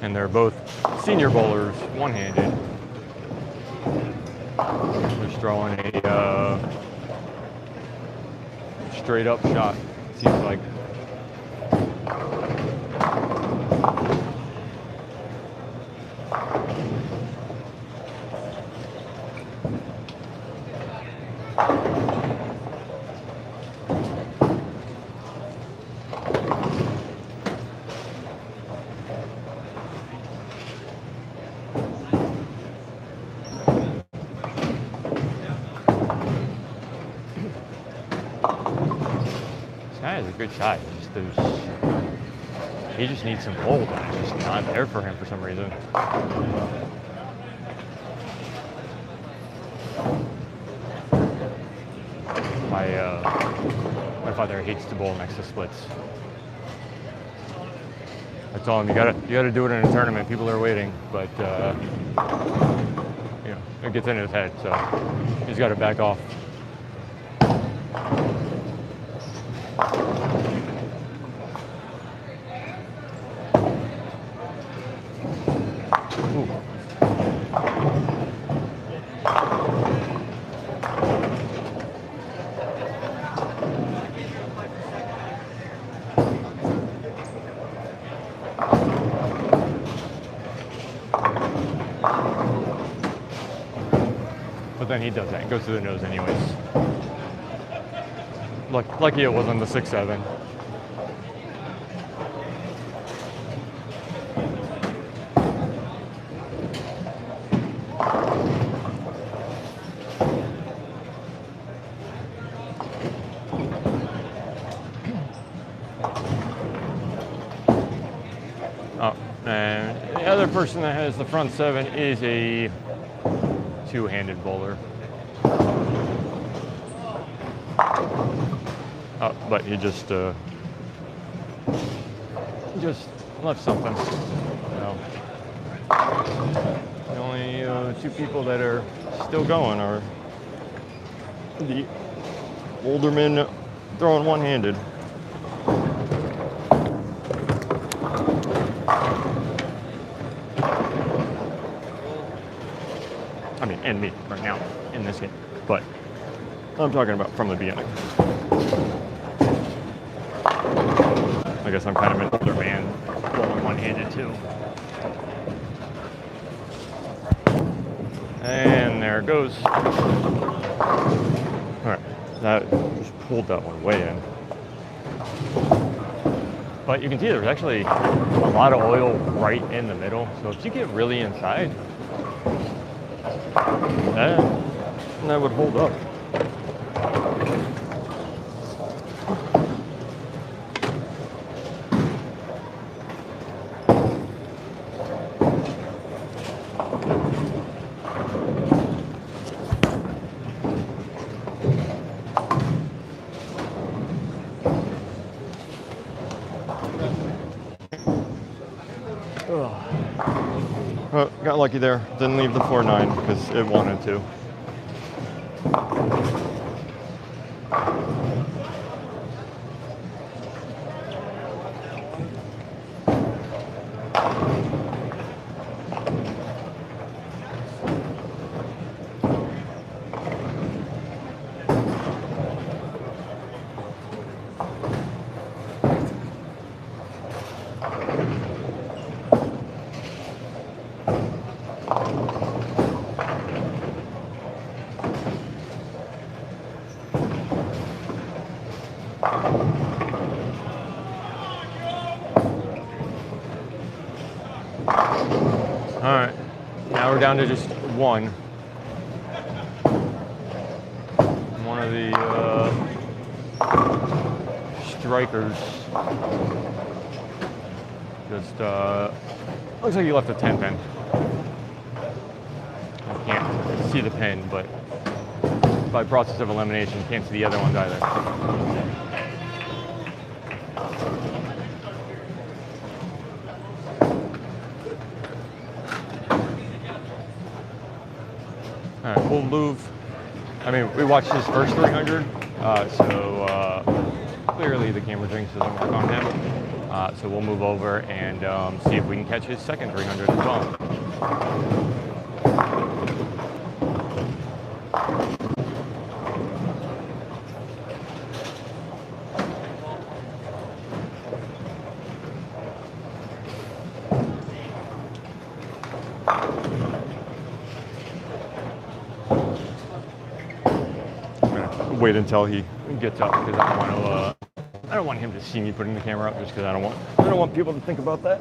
And they're both senior bowlers, one-handed. Just throwing a straight up shot, seems like. guy has a good shot. He just needs some hold, and it's just not there for him for some reason. My father hates to bowl next to splits. I told him you gotta do it in a tournament. People are waiting, but it gets in his head, so he's got to back off. But then he does that and goes to the nose anyways. Lucky it wasn't the 6-7. Oh, and the other person that has the front 7 is a two-handed bowler. Oh, but he just left something. So, the only two people that are still going are the older men throwing one-handed. I mean, and me right now in this game, but I'm talking about from the beginning. I guess I'm kind of an older man, bowling one-handed too. And there it goes. All right, that just pulled that one way in. But you can see there's actually a lot of oil right in the middle, so if you get really inside, that would hold up. Well, got lucky there. Didn't leave the 4-9 because it wanted to. All right, now we're down to just one. One of the strikers just looks like he left a 10 pin. I can't see the pin, but by process of elimination, can't see the other ones either. All right, we'll move. I mean, we watched his first 300, so clearly the camera drinks doesn't work on him. So we'll move over and see if we can catch his second 300 as well. Wait until he gets up because I don't want him to see me putting the camera up just because I don't want people to think about that.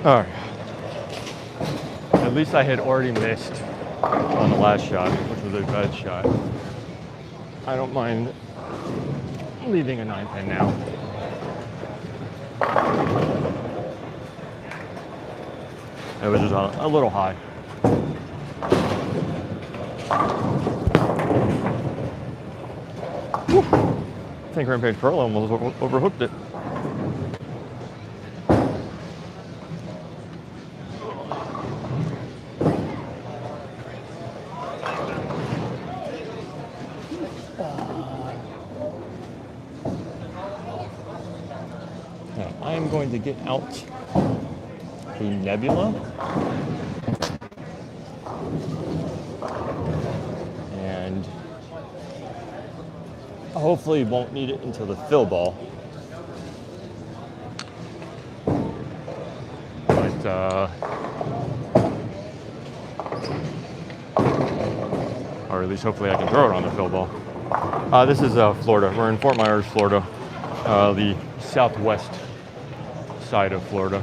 All right. At least I had already missed on the last shot, which was a bad shot. I don't mind leaving a 9 pin now. It was just a little high. Whew. I think Rampage Pearl almost overhooked it. Okay, I'm going to get out the Nebula. And hopefully won't need it until the fill ball. But or at least hopefully I can throw it on the fill ball. This is Florida. We're in Fort Myers, Florida, the southwest side of Florida.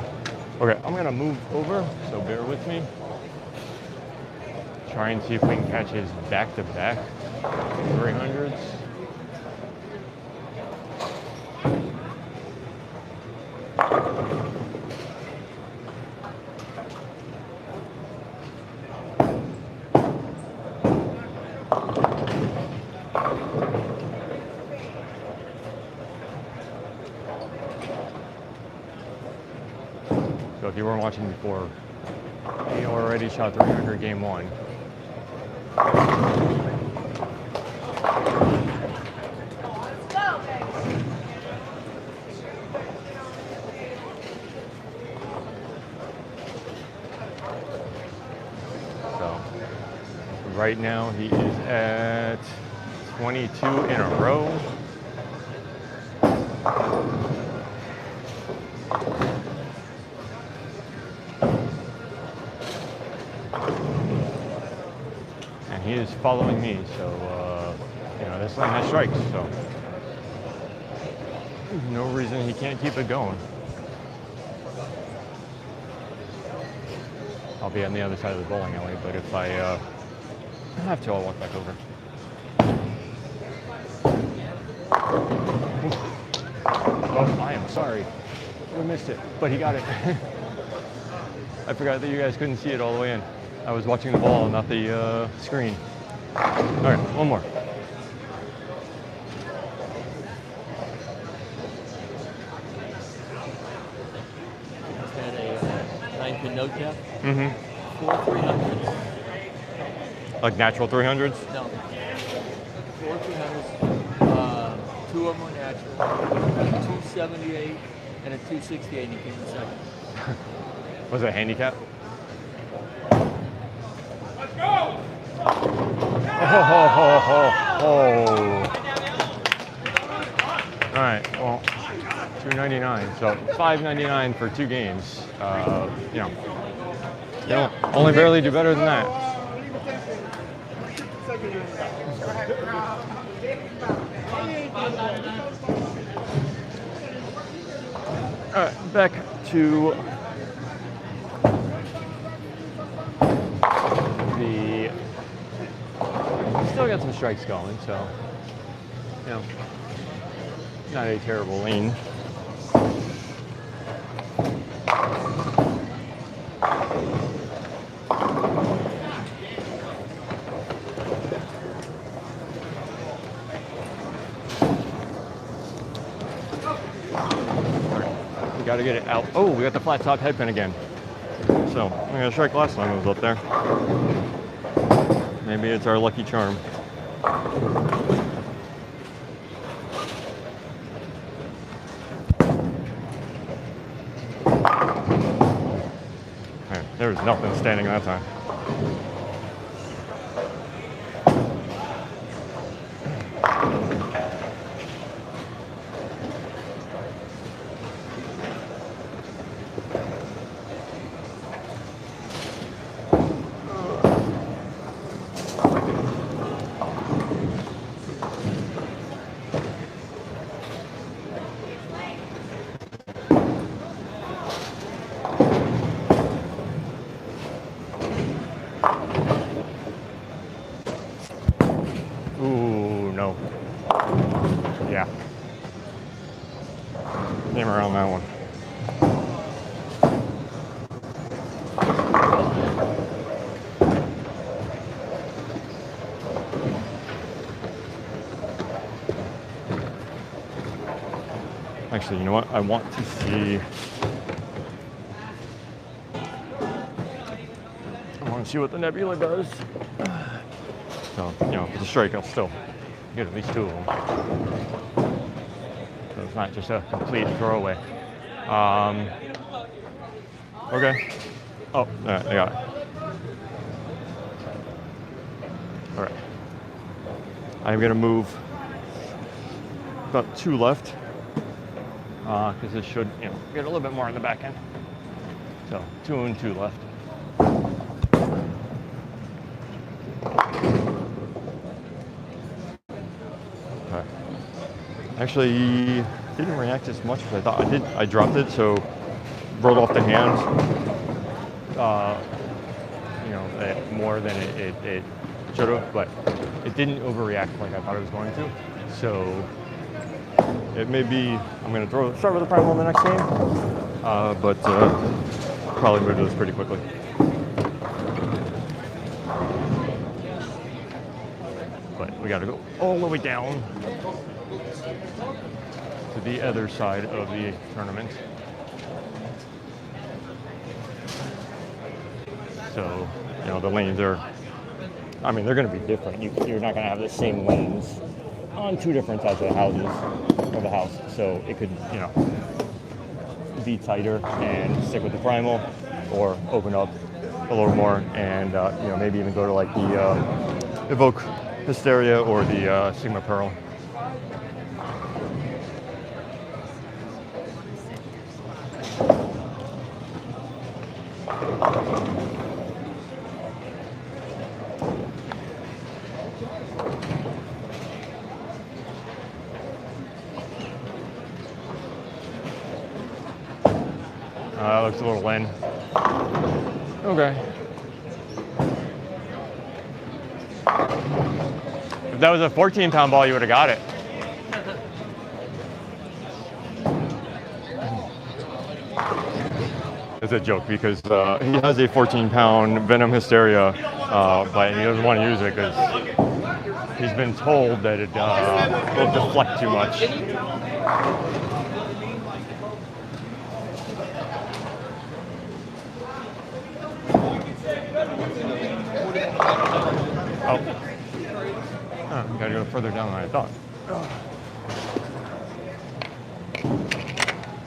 Okay, I'm gonna move over, so bear with me. Try and see if we can catch his back-to-back 300s. So if you weren't watching before, he already shot 300 game 1. So right now he is at 22 in a row. And he is following me, so you know, this lane has strikes, so there's no reason he can't keep it going. I'll be on the other side of the bowling alley, but if I have to, I'll walk back over. Oh, I am sorry. We missed it, but he got it. I forgot that you guys couldn't see it all the way in. I was watching the ball, not the screen. All right, one more. Is that a 9-pin no cap? Mm-hmm. 4 300s. Like natural 300s? No. 4 300s. 2 of them were natural. 278 and a 268, and he came in second. Was it handicap? Oh. All right, well, $2.99, so $5.99 for 2 games. You know, only barely do better than that. All right, back to the. Still got some strikes going, so you know, not a terrible lane. We got to get it out. Oh, we got the flat top head pin again. So I got a strike last time it was up there. Maybe it's our lucky charm. Right, there was nothing standing that time. Actually, you know what? I want to see. I want to see what the Nebula does. So, you know, with the strike, I'll still get at least 2 of them. So it's not just a complete throwaway. Okay. Oh, all right, I got it. All right. I'm gonna move about 2 left. Because this should, you know, get a little bit more on the back end. So 2 and 2 left. Okay. Actually, didn't react as much as I thought. I did. I dropped it, so rolled off the hand. You know, more than it should have, but it didn't overreact like I thought it was going to. So. It may be, I'm going to start with the Primal in the next game, but probably move to this pretty quickly. But we got to go all the way down to the other side of the tournament. So, you know, the lanes are, I mean, they're going to be different. You're not going to have the same lanes on 2 different sides of the house, so it could, you know, be tighter and stick with the Primal, or open up a little more and you know, maybe even go to like the Evoke Hysteria or the Sigma Pearl. Looks a little in. Okay. If that was a 14-pound ball, you would have got it. It's a joke because he has a 14-pound Venom Hysteria, but he doesn't want to use it because he's been told that it will deflect too much. Oh, gotta go further down than I thought.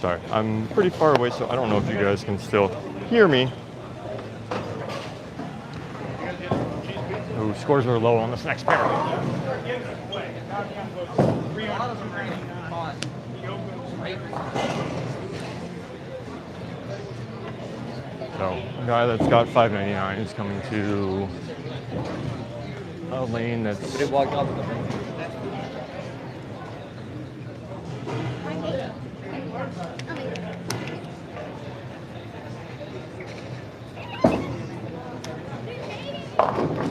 Sorry, I'm pretty far away, so I don't know if you guys can still hear me. Ooh, scores are low on this next pair. So, a guy that's got 599 is coming to a lane that's. Did it walk off the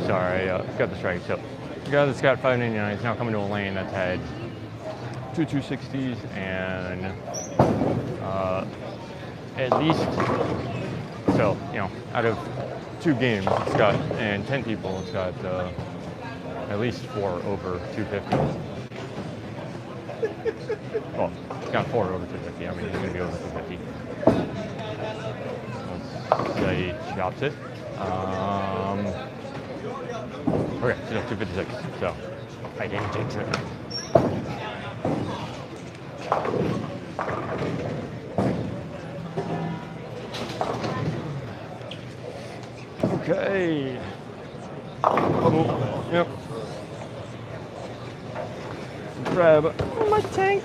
Sorry, got the strike. So, the guy that's got 599 is now coming to a lane that's had 2 260s and at least, so, you know, out of 2 games, it's got, and 10 people, it's got at least 4 over 250. Well, it's got 4 over 250. I mean, he's going to be over 250. Let's say he chops it. Okay, so 256. So I didn't jinx it. Okay. Oh, yep. Grab my tank.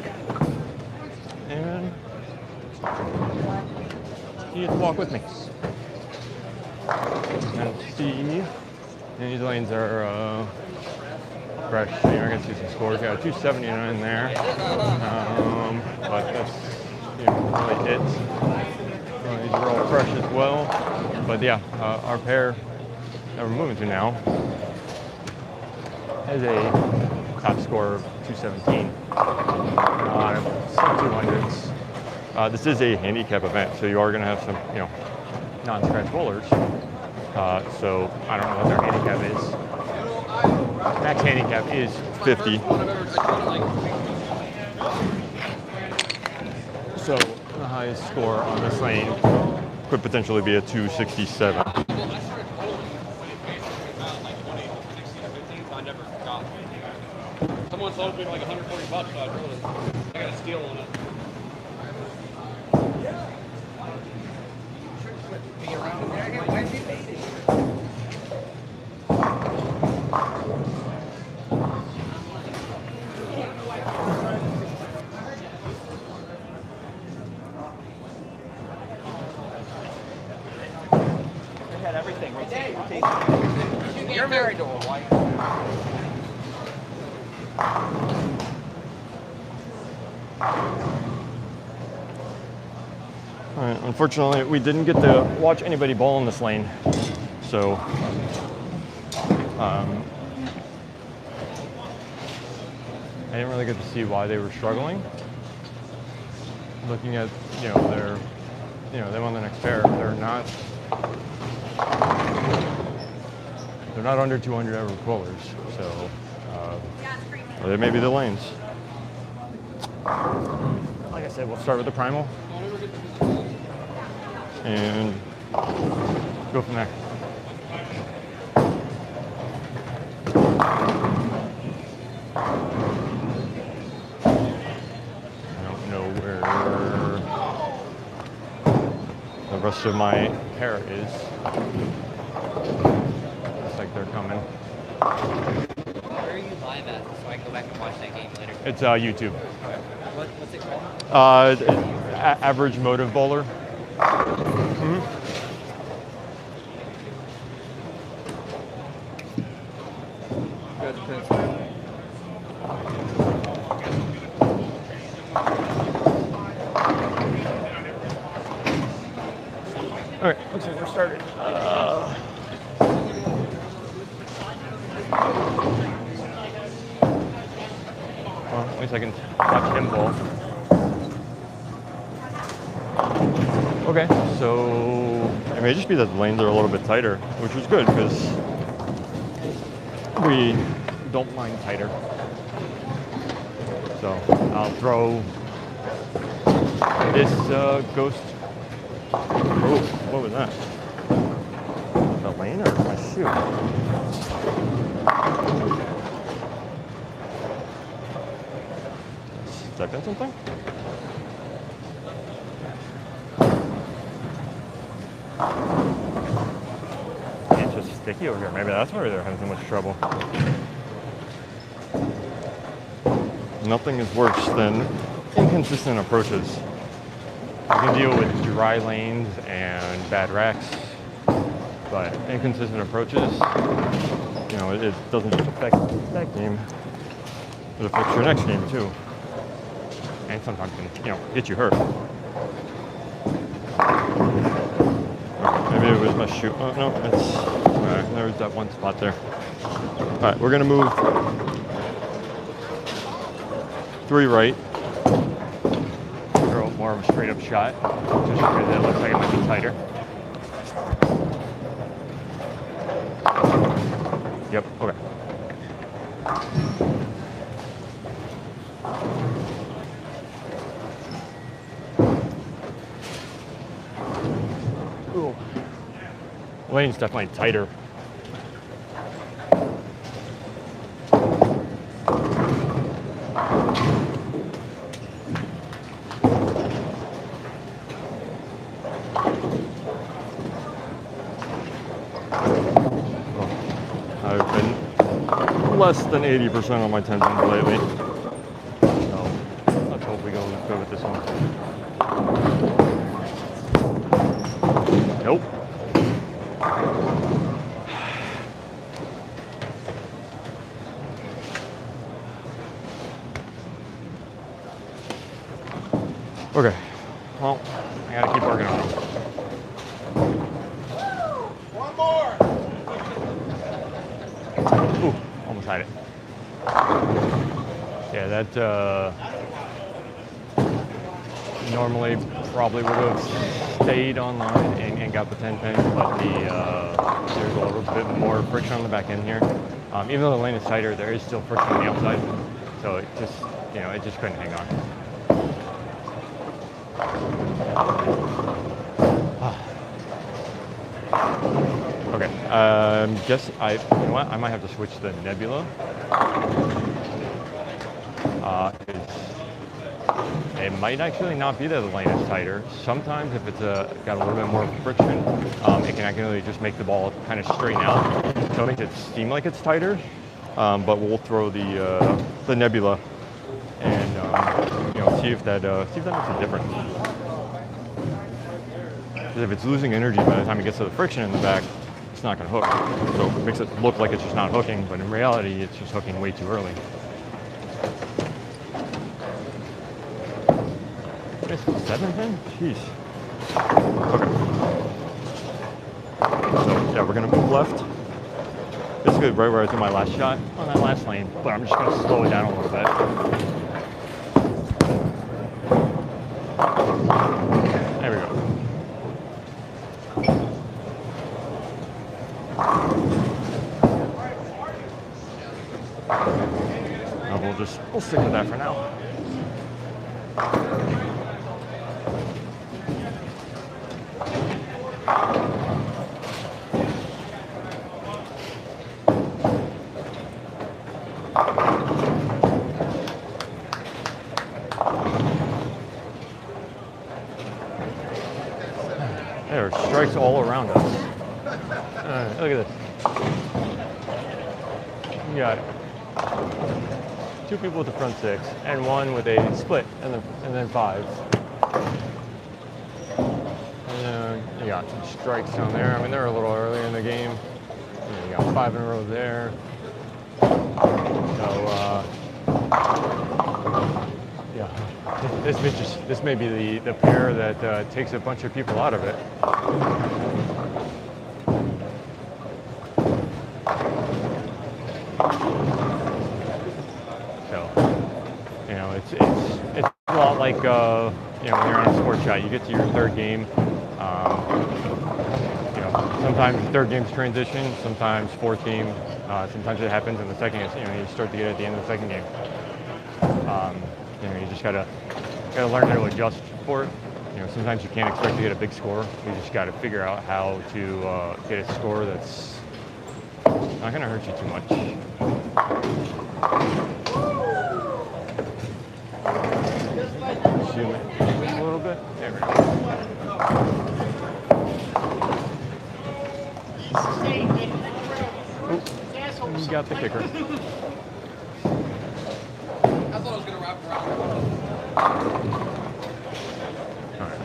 And you get to walk with me. And see. And these lanes are fresh. So you're going to see some scores. Got a 279 there. But that's, you know, really hits. These are all fresh as well. But yeah, our pair that we're moving to now has a top score of 217 on 200s. This is a handicap event, so you are going to have some, you know, non-scratch bowlers So I don't know what their handicap is. Max handicap is 50. So the highest score on this lane could potentially be a 267. Someone sold me like $140, so I got a steal on it. They had everything. Rotate. You're married to a wife. All right, unfortunately, we didn't get to watch anybody bowl in this lane, so I didn't really get to see why they were struggling. Looking at, they won the next pair. They're not under 200 average bowlers, so or they may be the lanes. Like I said, we'll start with the Primal and go from there. I don't know where the rest of my pair is. Looks like they're coming. Where are you live at so I can go back and watch that game later? It's YouTube. What's it called? Average Motiv bowler. All right, looks like we're started. Well, at least I can watch him bowl. Okay, so it may just be that the lanes are a little bit tighter, which is good because we don't mind tighter. So I'll throw this Ghost. Oh, what was that? The lane or my shoe? Step in something? It's just sticky over here. Maybe that's where they're having so much trouble. Nothing is worse than inconsistent approaches. You can deal with dry lanes and bad racks, but inconsistent approaches, it doesn't just affect that game, it affects your next game too. And sometimes can, get you hurt. Okay, maybe it was my shoe. Oh, no, it's, all right, there's that one spot there. All right, we're gonna move 3 right. Throw more of a straight up shot, just because it looks like it might be tighter. Yep, okay. Ooh. Lane's definitely tighter. I've been less than 80% on my 10 pins lately. So let's hope we go with this one. Nope. Okay. Well, I gotta keep working on it. One more. Ooh, almost had it. Yeah, that normally probably would have stayed online and got the 10 pin, but there's a little bit more friction on the back end here. Even though the lane is tighter, there is still friction on the outside, so it just, it just couldn't hang on. Okay, you know what? I might have to switch to Nebula. It might actually not be that the lane is tighter. Sometimes if it's got a little bit more friction, it can actually just make the ball kind of straighten out. So it makes it seem like it's tighter, but we'll throw the Nebula and see if that makes a difference. Because if it's losing energy by the time it gets to the friction in the back, it's not going to hook. So it makes it look like it's just not hooking, but in reality, it's just hooking way too early. Missed the 7 pin? Jeez. Okay. So yeah, we're going to move left. This is right where I threw my last shot on that last lane, but I'm just going to slow it down a little bit. There we go. We'll stick with that for now. There are strikes all around us. Look at this. You got 2 people with the front 6 and 1 with a split and then 5. And then you got some strikes down there. I mean, they're a little earlier in the game. And then you got 5 in a row there. So yeah, this may be the pair that takes a bunch of people out of it. It's a lot like when you're on a sports shot, you get to your 3rd game. Sometimes 3rd game's transition, sometimes 4th game. Sometimes it happens in the 2nd. You start to get at the end of the 2nd game. You just gotta learn how to adjust for it. Sometimes you can't expect to get a big score. You just got to figure out how to get a score that's not gonna hurt you too much. Zoom in a little bit. There we go. Oop, you got the kicker. I thought I was going to wrap around. Alright,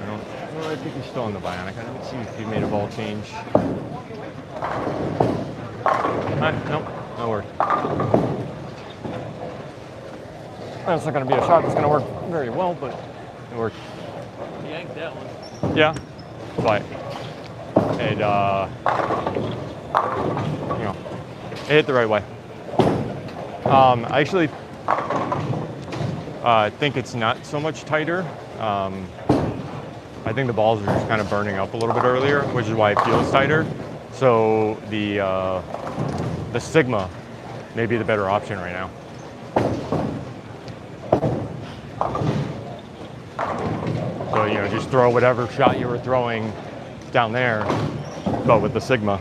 I think he's still on the Bionic. I didn't see if he made a ball change. Alright, nope, no work. That's not going to be a shot that's going to work very well, but it worked. Yanked that one. Yeah, but it, it hit the right way. I actually think it's not so much tighter. I think the balls are just kind of burning up a little bit earlier, which is why it feels tighter. So the Sigma may be the better option right now. So, just throw whatever shot you were throwing down there, but with the Sigma.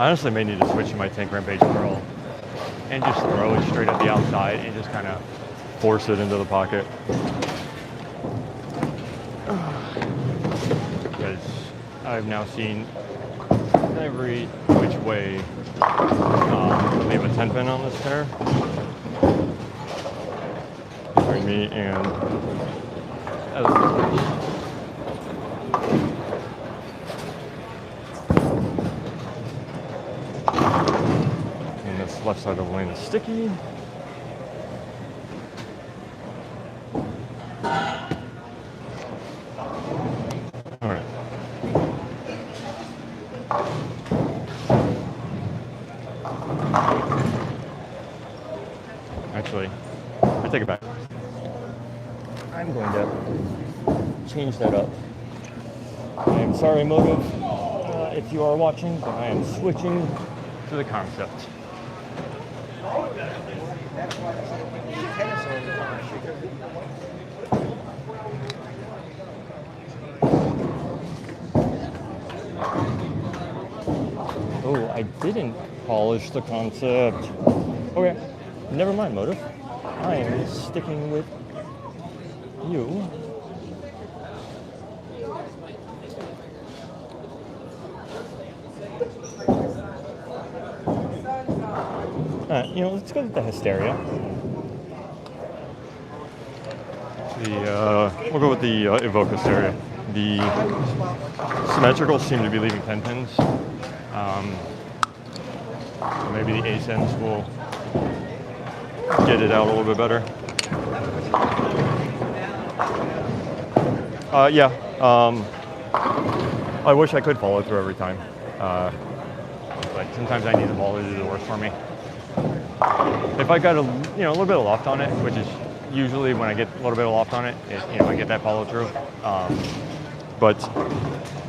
I honestly may need to switch to my tank Rampage Pearl and just throw it straight at the outside and just kind of force it into the pocket. Because I've now seen every which way leave a 10 pin on this pair. Between me and and this left side of the lane is sticky. Alright. Actually, I take it back. I'm going to change that up. I'm sorry, Motiv, if you are watching, but I am switching to the concept. Oh, I didn't polish the concept. Okay, never mind, Motiv. I am sticking with you. Let's go with the Hysteria. We'll go with the Evoke Hysteria. The symmetricals seem to be leaving 10 pins. Maybe the ascents will get it out a little bit better. Yeah. I wish I could follow through every time. But sometimes I need the ball to do the work for me. If I got a little bit of loft on it, which is usually when I get a little bit of loft on it, I get that follow through. But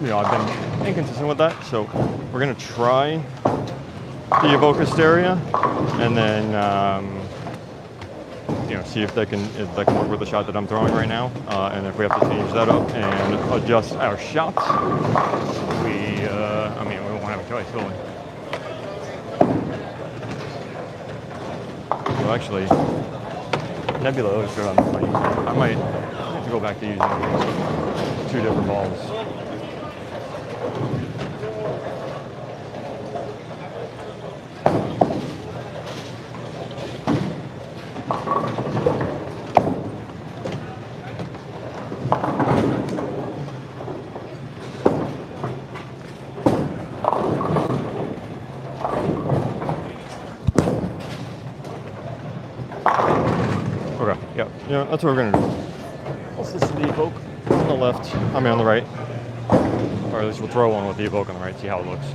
I've been inconsistent with that, so we're gonna try the Evoke Hysteria, and then see if that can work with the shot that I'm throwing right now. And if we have to change that up and adjust our shots, we won't have a choice, will we? Well, actually, Nebula looks good on the plane. I might have to go back to using 2 different balls. Okay, yeah, that's what we're gonna do. I'll switch to the Evoke on the left, on the right. Or at least we'll throw one with the Evoke on the right, see how it looks.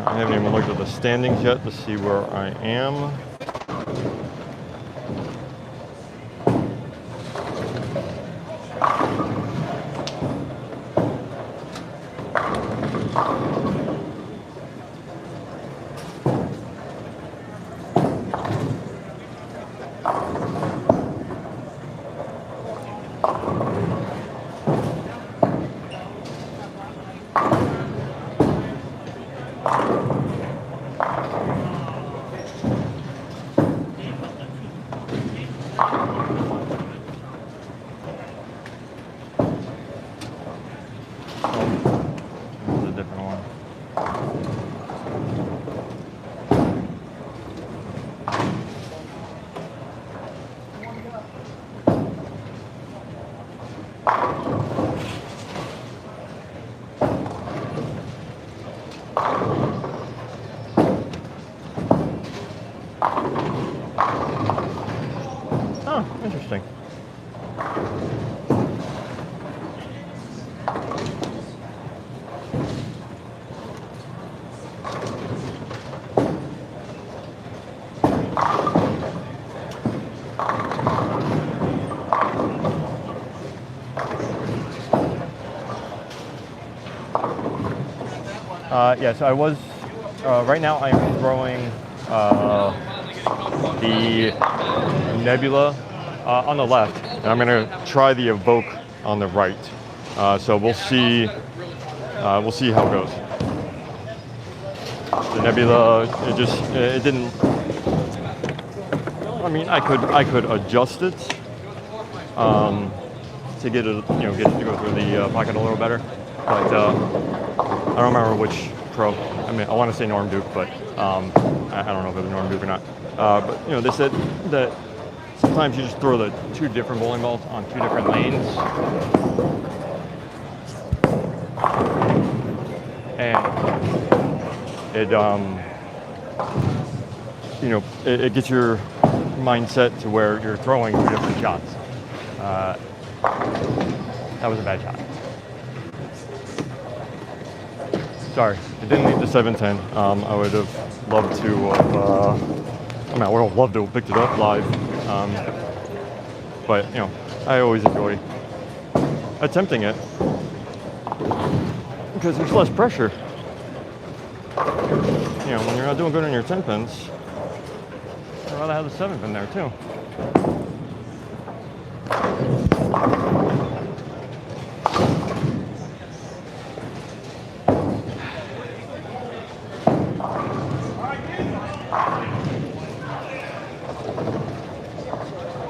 I haven't even looked at the standings yet to see where I am. Oh, interesting. Yeah, so I was, right now I'm throwing the Nebula on the left, and I'm gonna try the Evoke on the right. So we'll see how it goes. The Nebula, it didn't, I mean, I could adjust it to get it, get it to go through the pocket a little better, but I don't remember which pro. I mean, I want to say Norm Duke, but I don't know if it was Norm Duke or not. But they said that sometimes you just throw the two different bowling balls on two different lanes, and it gets your mindset to where you're throwing two different shots. That was a bad shot. Sorry, it didn't lead to 7-10. I would have loved to I would have loved to have picked it up live. But, I always enjoy attempting it because there's less pressure. When you're not doing good on your 10 pins, I'd rather have the 7 pin there too.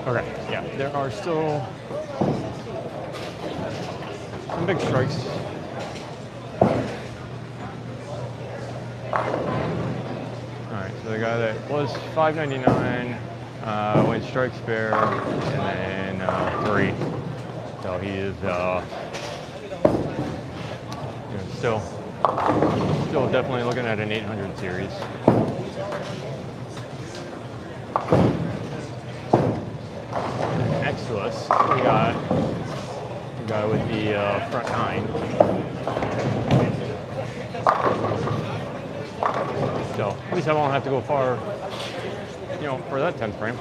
Okay, yeah, there are still some big strikes. Alright, so the guy that was $5.99 went strike spare and then 3. So he is still definitely looking at an 800 series. Next to us, we got the guy with the front 9. So at least I won't have to go far, for that 10th frame.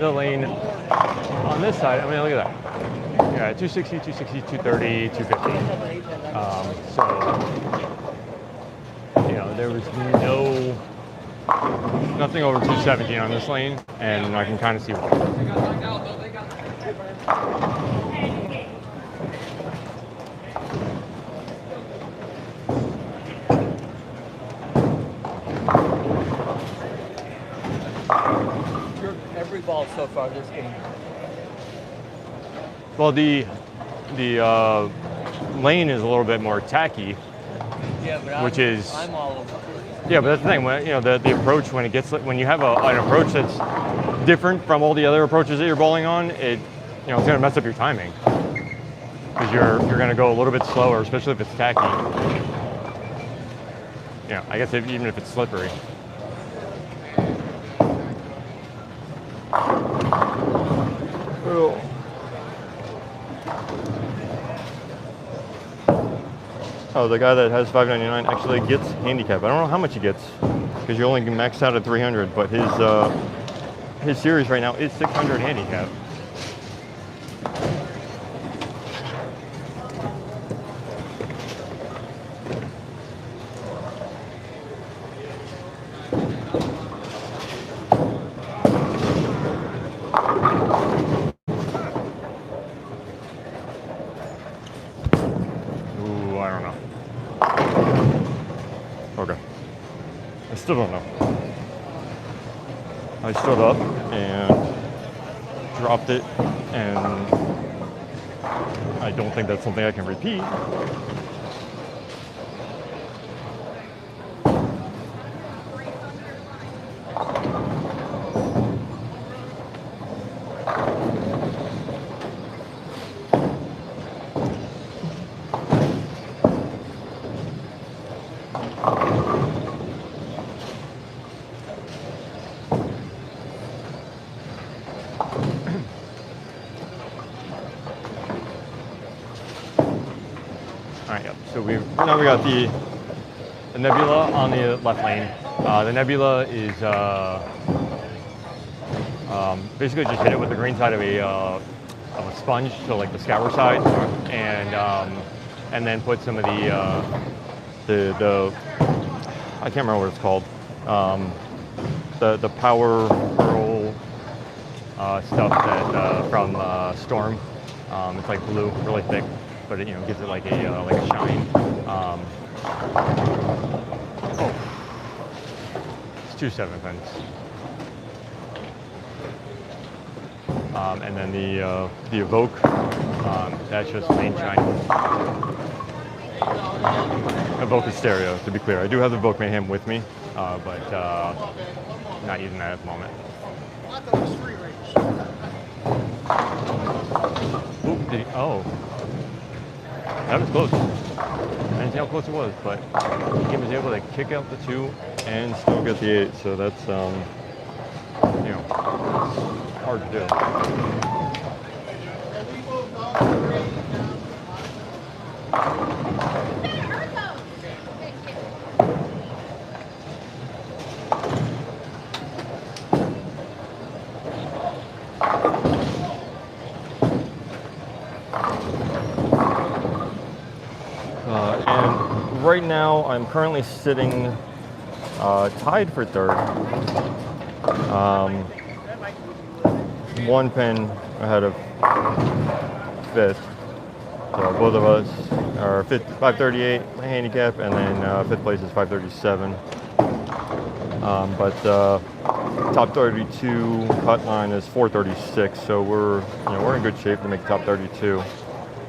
The lane on this side, look at that. Yeah, 260, 260, 230, 250. There was nothing over 217 on this lane, and I can kind of see why. Every ball so far this game. Well, the lane is a little bit more tacky. Yeah, but I'm all over. Yeah, but that's the thing. When the approach, when you have an approach that's different from all the other approaches that you're bowling on, it's going to mess up your timing because you're going to go a little bit slower, especially if it's tacky. I guess even if it's slippery. Oh, the guy that has $5.99 actually gets handicap. I don't know how much he gets because you only can max out at 300, but his series right now is 600 handicap. Ooh, I don't know. Okay. I still don't know. I stood up and dropped it, and I don't think that's something I can repeat. Alright, yep. So now we got the Nebula on the left lane. The Nebula is basically just hit it with the green side of a sponge, so like the scour side, and and then put some of the I can't remember what it's called. The Power Pearl stuff that from Storm. It's like blue, really thick, but it gives it like a shine. It's 2 7 pins. And then the Evoke, that's just plain shine. Evoke Hysteria, to be clear. I do have the Evoke Mayhem with me, but not using that at the moment. Ooh, did he? Oh. That was close. I didn't see how close it was, but he was able to kick out the 2 and still get the 8, so that's, hard to do. And right now, I'm currently sitting tied for 3rd. 1 pin ahead of 5th. So both of us are 538 handicap, and then 5th place is 537. But top 32 cut line is 436, so we're in good shape to make top 32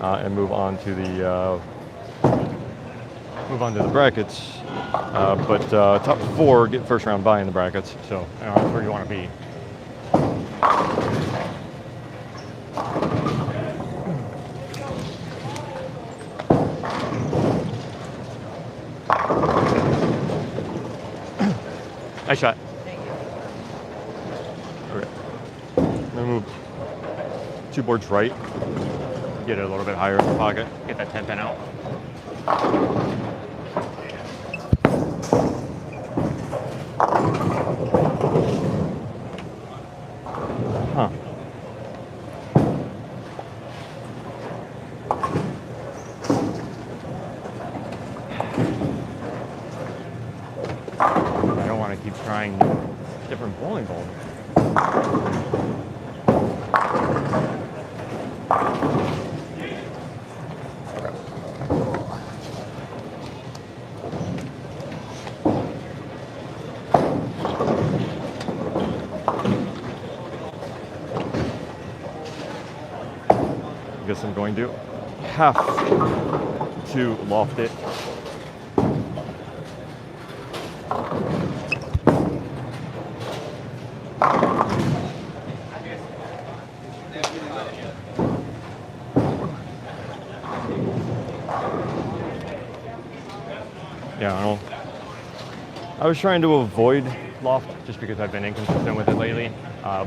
and move on to the brackets. But top 4 get first round bye in the brackets, so that's where you want to be. Nice shot. Thank you. Okay. I'm gonna move 2 boards right. Get it a little bit higher in the pocket. Get that 10 pin out. Huh. I don't want to keep trying different bowling balls. I guess I'm going to have to loft it. Yeah, I was trying to avoid loft just because I've been inconsistent with it lately, but I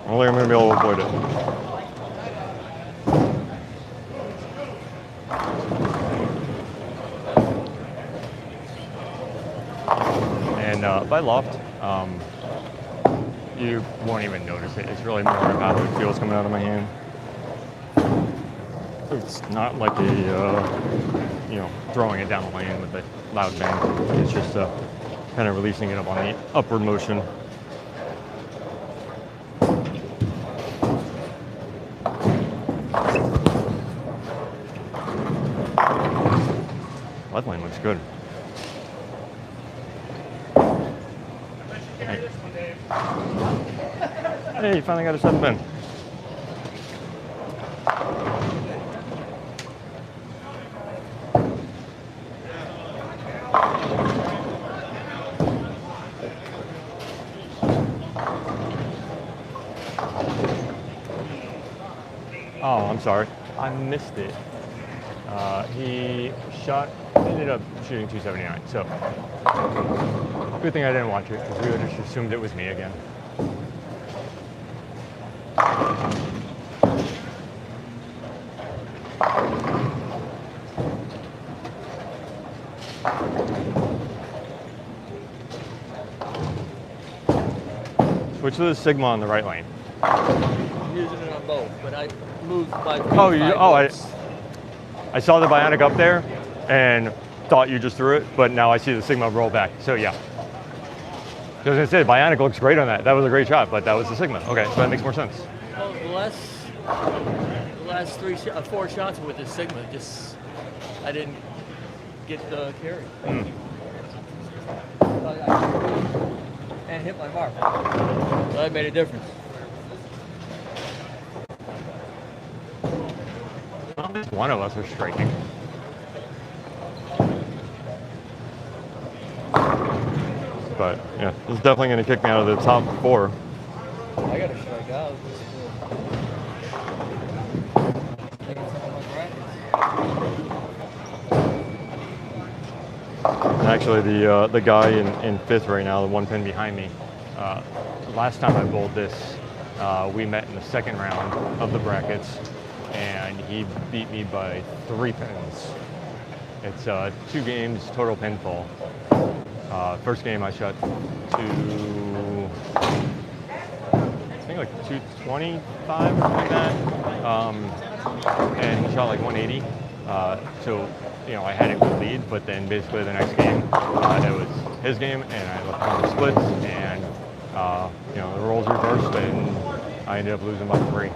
don't think I'm going to be able to avoid it. And by loft, you won't even notice it. It's really more about how it feels coming out of my hand. It's not like throwing it down the lane with a loud bang. It's just kind of releasing it up on the upward motion. Left lane looks good. Hey, you finally got a 7 pin. Oh, I'm sorry. I missed it. He ended up shooting 279. So, good thing I didn't watch it because we would have just assumed it was me again. Switch to the Sigma on the right lane. I'm using it on both, but I moved by. I saw the Bionic up there and thought you just threw it, but now I see the Sigma roll back. So yeah. I was gonna say, Bionic looks great on that. That was a great shot, but that was the Sigma. Okay, so that makes more sense. Well, the last 4 shots with the Sigma, just I didn't get the carry. And hit my mark. So that made a difference. At least one of us are striking. But yeah, it's definitely going to kick me out of the top 4. I got to strike out. Actually, the guy in 5th right now, the 1 pin behind me, last time I bowled this, we met in the 2nd round of the brackets, and he beat me by 3 pins. It's 2 games total pinfall. First game I shot I think like 225 or something like that, and he shot like 180. So you know, I had it with lead, but then basically the next game, it was his game, and I left on the splits, and you know, the roles reversed, and I ended up losing by 3.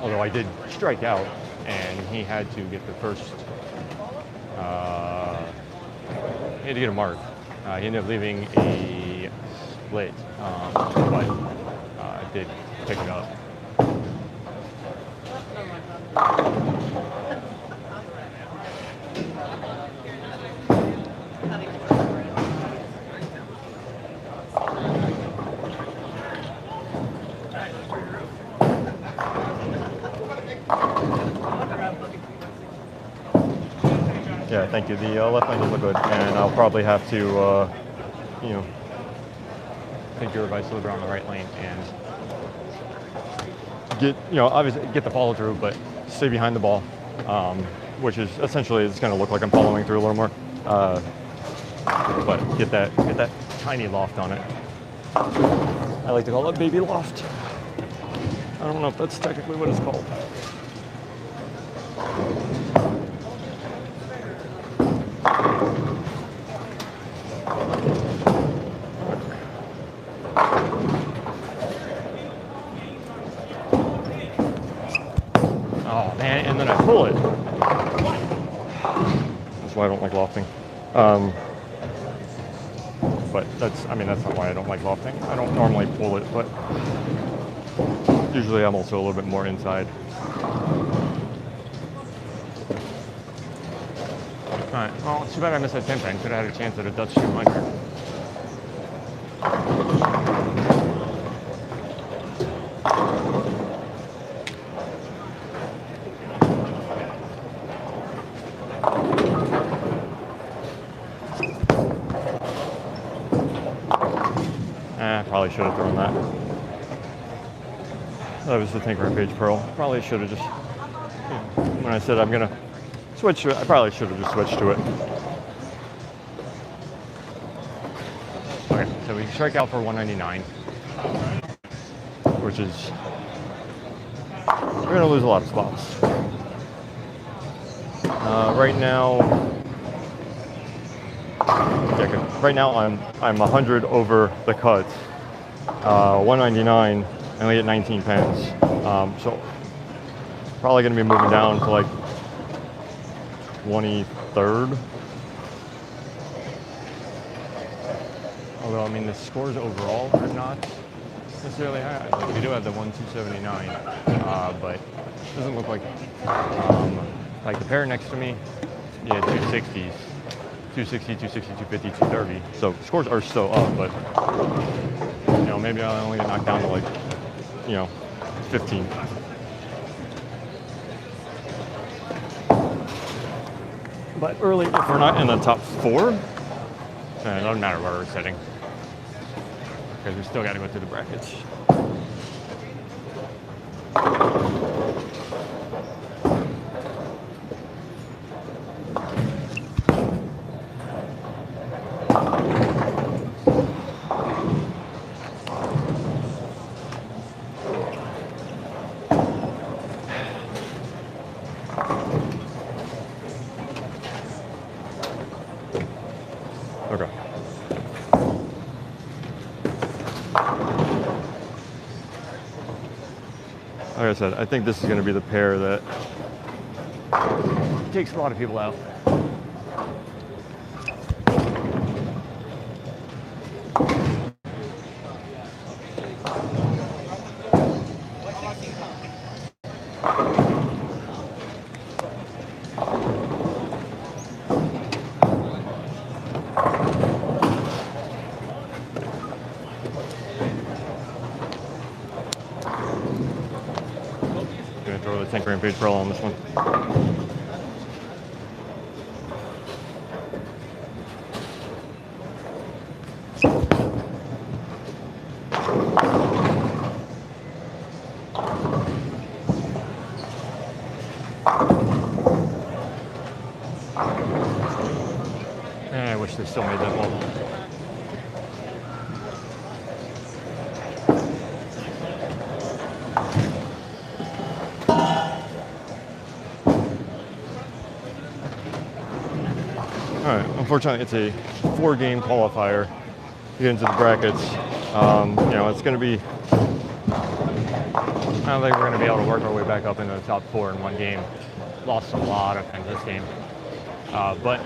Although I did strike out, and he had to get the first, he had to get a mark. He ended up leaving a split, but I did pick it up. Yeah, thank you. The left line does look good, and I'll probably have to, you know, take your advice a little bit on the right lane and get, you know, obviously get the follow through, but stay behind the ball, which is essentially it's going to look like I'm following through a little more, but get that tiny loft on it. I like to call it baby loft. I don't know if that's technically what it's called. Oh man, and then I pull it. That's why I don't like lofting. But that's not why I don't like lofting. I don't normally pull it, but usually I'm also a little bit more inside. Alright, well, it's too bad I missed that 10 pin. Could have had a chance at a Dutch 200. Probably should have thrown that. That was the Rampage Pearl. Probably should have just, you know, when I said I'm gonna switch to it, I probably should have just switched to it. Okay, so we strike out for 199, which is, we're gonna lose a lot of spots. Right now, I'm 100 over the cuts. 199, and only get 19 pins. So probably going to be moving down to like 23rd. Although, I mean, the scores overall are not necessarily high. Like, we do have the 279, but it doesn't look like the pair next to me, yeah, 260s. 260, 260, 250, 230. So scores are still up, but you know, maybe I'll only get knocked down to like, you know, 15. But early, if we're not in the top 4, it doesn't matter where we're sitting, because we still got to go through the brackets. Okay. Like I said, I think this is going to be the pair that takes a lot of people out. Gonna throw the tank Rampage Pearl on this one. I wish they still made that ball. All right, unfortunately, it's a 4-game qualifier to get into the brackets. You know, it's going to be, I don't think we're going to be able to work our way back up into the top 4 in one game. Lost a lot of times this game. But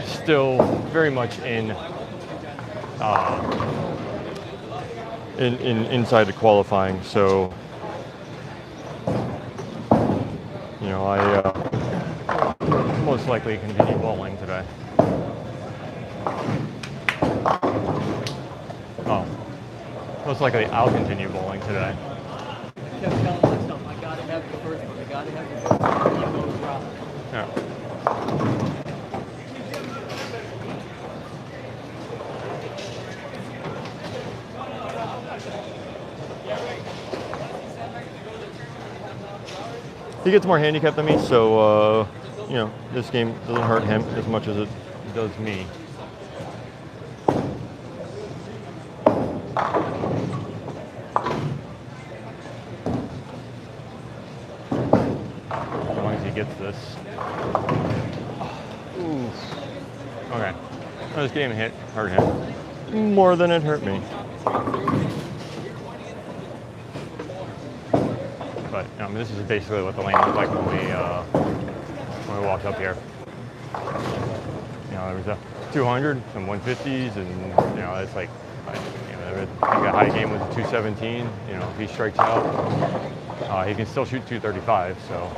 still very much inside the qualifying. So, you know, I most likely continue bowling today. Oh, most likely I'll continue bowling today. I kept telling myself, I gotta have the first one, I gotta have the first one. You go drop. Yeah. He gets more handicap than me, so you know, this game doesn't hurt him as much as it does me. As long as he gets this. Ooh. Okay. Well, this game hurt him more than it hurt me. But this is basically what the lane looked like when we walked up here. You know, there was a 200, some 150s, and you know, it's like, you know, I think a high game was a 217. You know, if he strikes out, he can still shoot 235. So.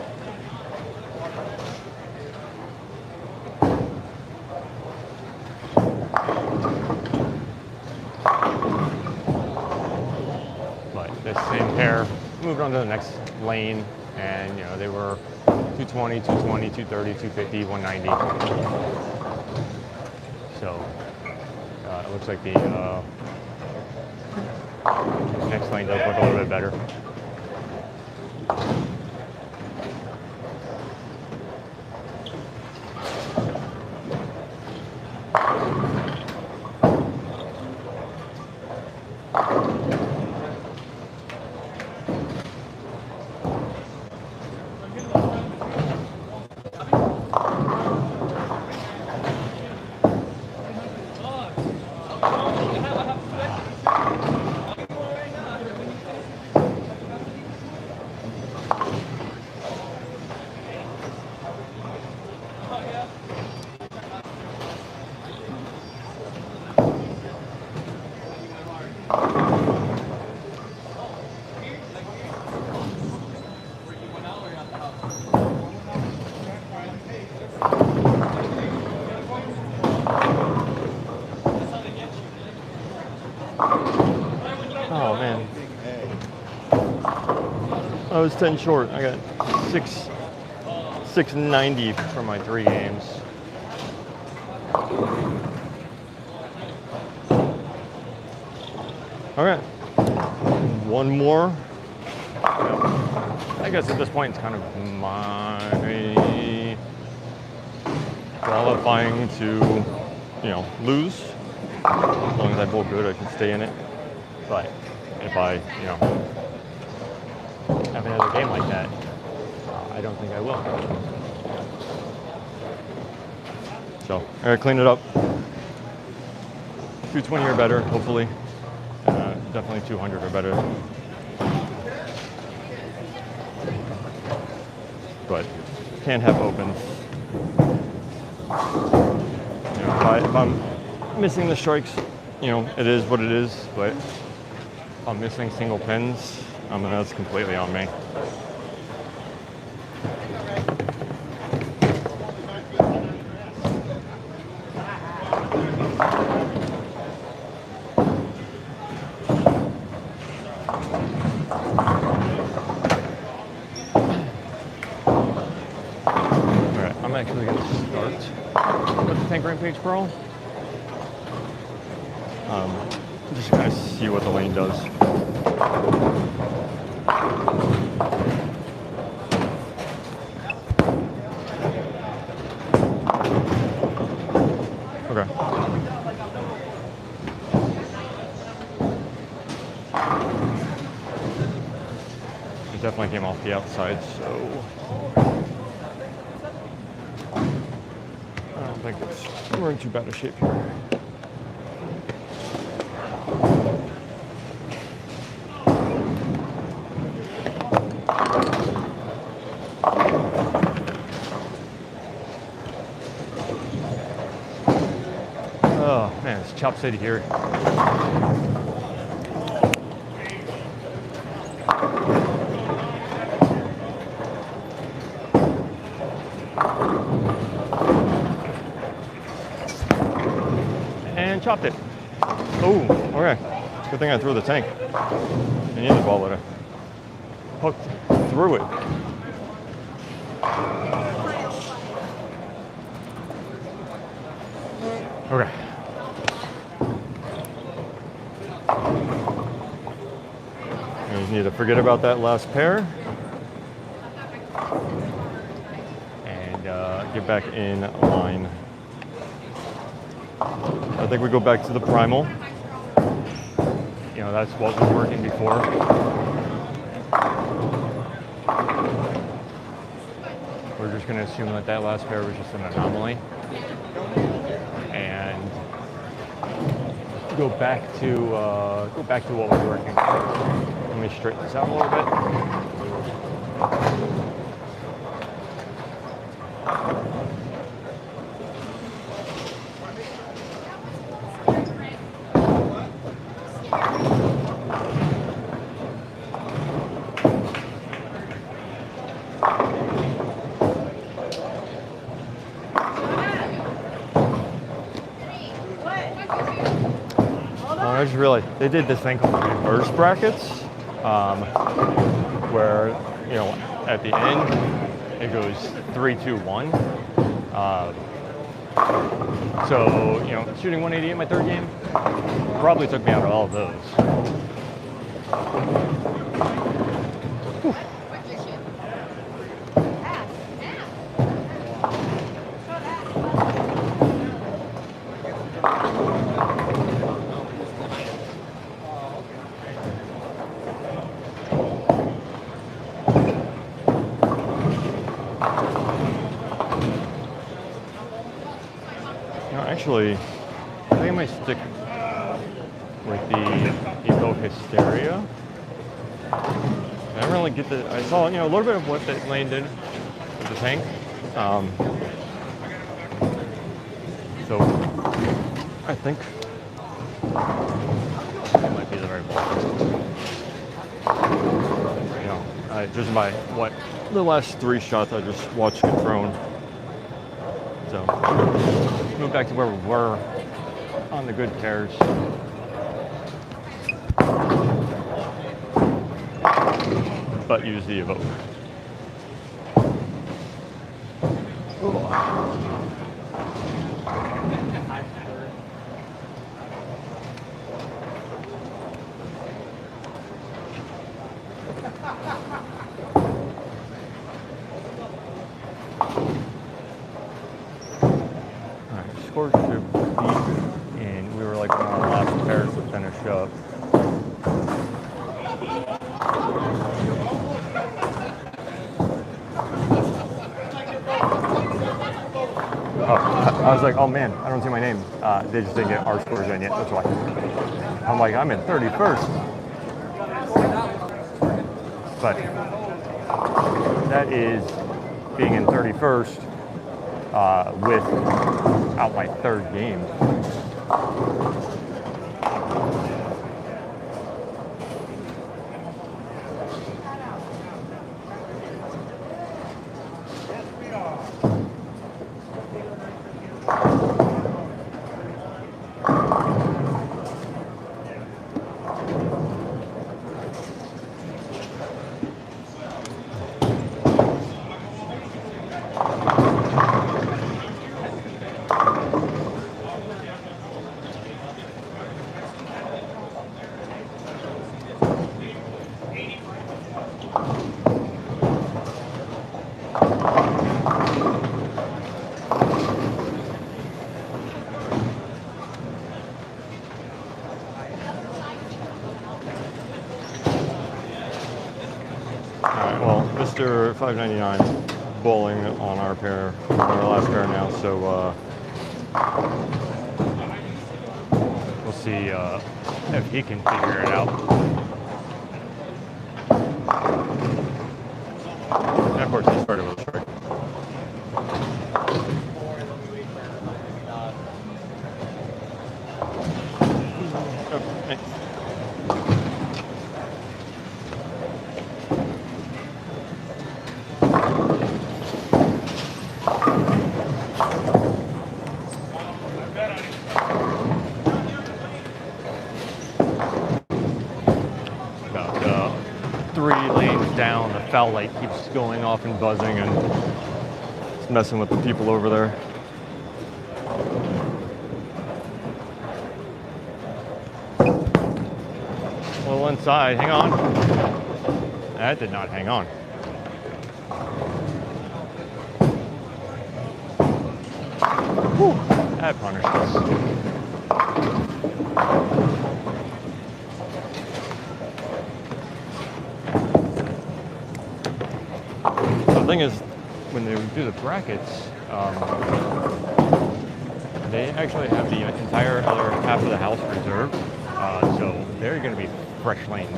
But this same pair moved on to the next lane, and you know, they were 220, 220, 230, 250, 190. So it looks like the next lane does look a little bit better. Oh man, I was 10 short. I got 690 for my 3 games. All right, one more. I guess at this point it's kind of my qualifying to, you know, lose. As long as I bowl good, I can stay in it. But if I, you know, have another game like that, I I don't think I will. So I gotta clean it up. 220 or better, hopefully. Definitely 200 or better. But can't have opens. You know, if I'm missing the strikes, you know, it is what it is. But if I'm missing single pins, I mean, that's completely on me. I'm actually going to start with the tank Rampage Pearl. Just kind of see what the lane does. Okay. It definitely came off the outside, so I don't think we're in too bad a shape here. Oh man, it's Chop City here. And chopped it. Oh, okay. Good thing I threw the tank. I need the ball letter. Hooked through it. Okay. I just need to forget about that last pair. And get back in line. I think we go back to the Primal. You know, that's what was working before. We're just going to assume that that last pair was just an anomaly. And go back to what was working. Let me straighten this out a little bit. I just realized they did this thing called reverse brackets, where, you know, at the end it goes 3, 2, 1. So, you know, shooting 180 in my third game probably took me out of all of those. Whew. Actually, I think I might stick with the Evoke Hysteria. I didn't really get the. I saw, you know, a little bit of what that lane did with the tank. So I think it might be the right ball. You know, just by what the last 3 shots I just watched get thrown. So move back to where we were on the good pairs. But use the Evoke. Scores to beat, and we were like one of the last pairs to finish up. I was like, oh man, I don't see my name. They just didn't get our scores in yet. That's why. I'm like, I'm in 31st. But that is being in 31st without my third game. Mr. 599 bowling on our pair, on our last pair now, so we'll see if he can figure it out. And of course, he started with a strike. Down, the foul light keeps going off and buzzing, and it's messing with the people over there. A little inside, hang on. That did not hang on. Whew, that punished us. The thing is, when they do the brackets, they actually have the entire other half of the house reserved, so they're going to be fresh lanes.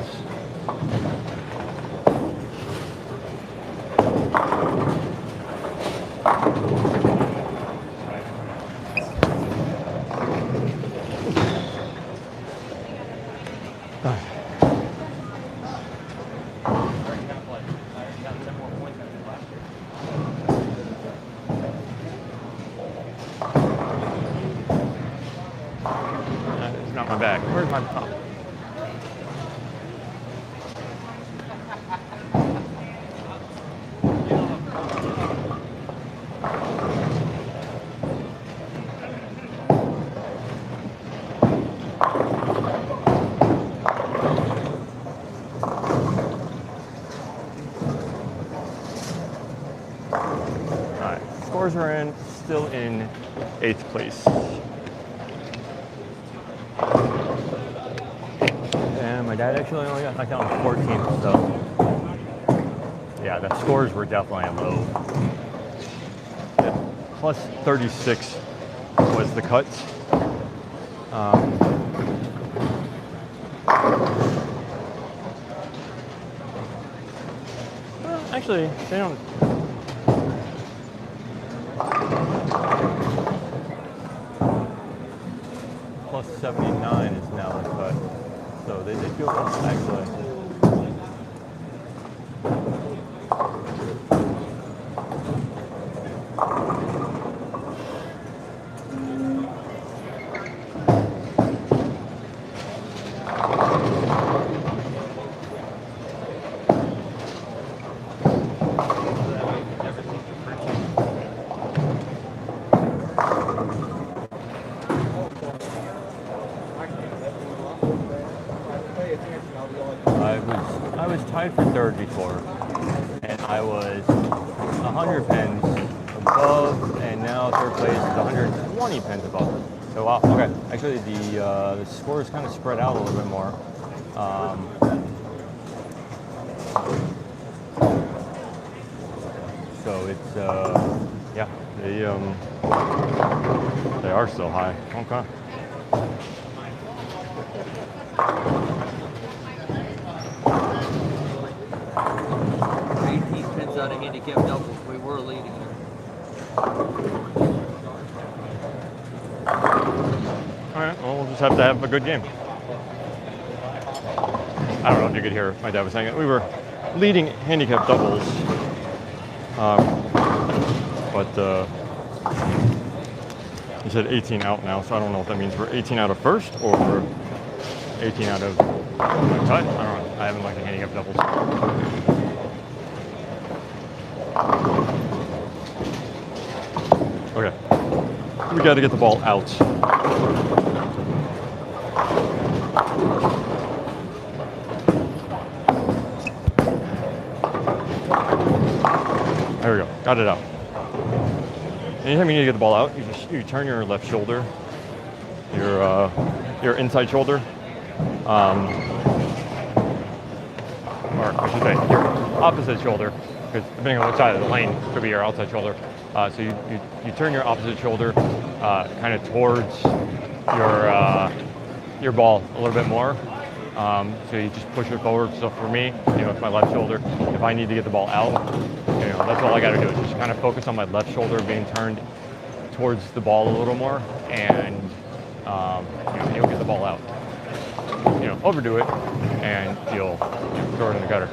Where's my pump? Alright, scores are in, still in 8th place. My dad actually only got knocked out on 14th, so yeah, the scores were definitely low. Yeah, plus 36 was the cut. Actually, they don't. Plus 79 is now the cut. So they did go up, actually. I was tied for third before, and I was 100 pens above, and now third place is 120 pens above. So wow, okay. Actually, the scores kind of spread out a little bit more. So it's yeah, they are still high. Okay. 18 pins out of handicap doubles. We were leading there. All right. Well, we'll just have to have a good game. I don't know if you could hear my dad was saying it. We were leading handicap doubles, but he said 18 out now, so I don't know if that means we're 18 out of first or 18 out of cut. I don't know. I haven't looked at handicap doubles. Okay. We got to get the ball out. There we go. Got it out. Anytime you need to get the ball out, you turn your left shoulder, your inside shoulder, or I should say your opposite shoulder, because depending on which side of the lane, it could be your outside shoulder. So you turn your opposite shoulder kind of towards your ball a little bit more. So you just push it forward. So for me, it's my left shoulder. If I need to get the ball out, that's all I got to do is just kind of focus on my left shoulder being turned towards the ball a little more, and you'll get the ball out. Overdo it, and you'll throw it in the gutter.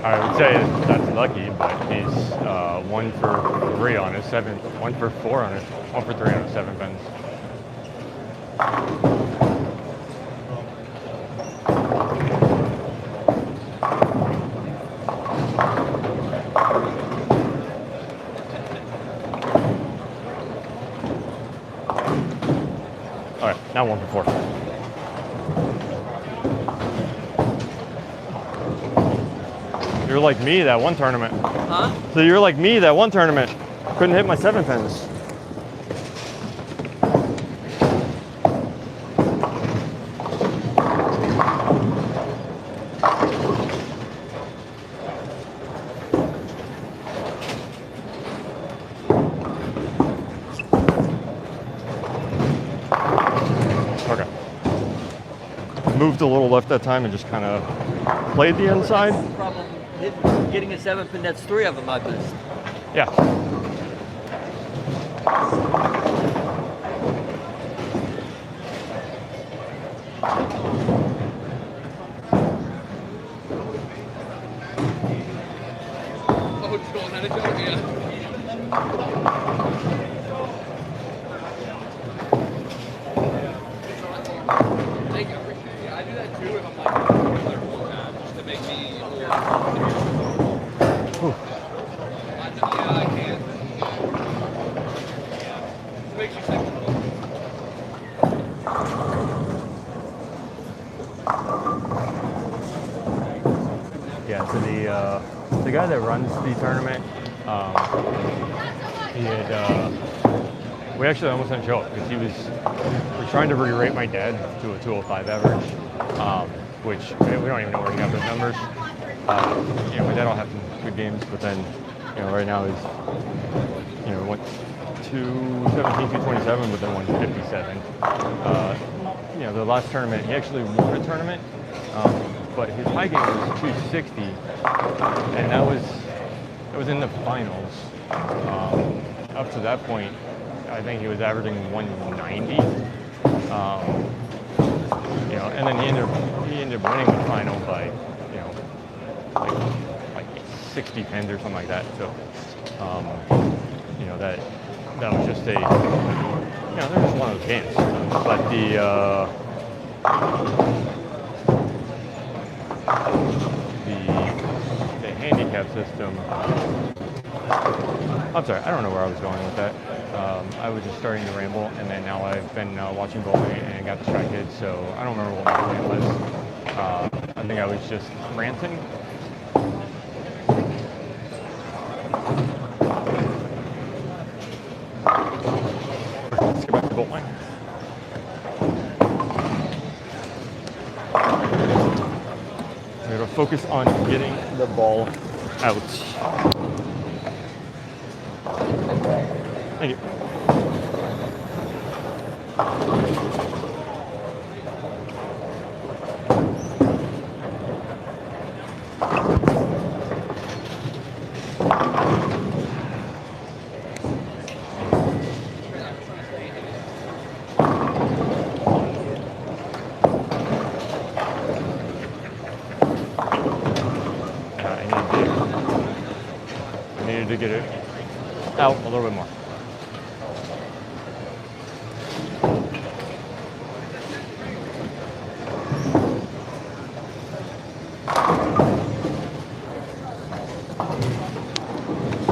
I would say that's lucky, but he's 1 for 3 on his 7, 1 for 4 on his, 1 for 3 on his 7 pins. All right, now 1 for 4. You're like me that one tournament. Huh? So you're like me that one tournament. Couldn't hit my 7 pins. Okay. Moved a little left that time and just kind of played the inside. Problem getting a 7 pin, that's 3 of them I missed. Yeah. Oh, Joel, how did you do it? Thank you, I appreciate it. Yeah, I do that too if I'm like, just to make me yeah, I can. It makes you sick. Yeah, so the guy that runs the tournament, he had, we actually almost didn't show up because we're trying to re-rate my dad to a 205 average, which we don't even know where he got those numbers. My dad will have some good games, but then, right now he's, went 217, 227, but then 157. The last tournament, he actually won a tournament, but his high game was 260, and that was in the finals. Up to that point, I think he was averaging 190. And then he ended up winning the final by, like 60 pins or something like that. So, that was just that was just one of those games. But the handicap system. I'm sorry, I don't know where I was going with that. I was just starting to ramble, and then now I've been watching bowling and got distracted, so I don't remember what my plan was. think I was just ranting. Let's get back to goal line. We're going to focus on getting the ball out. Thank you. I needed to get it out a little bit more.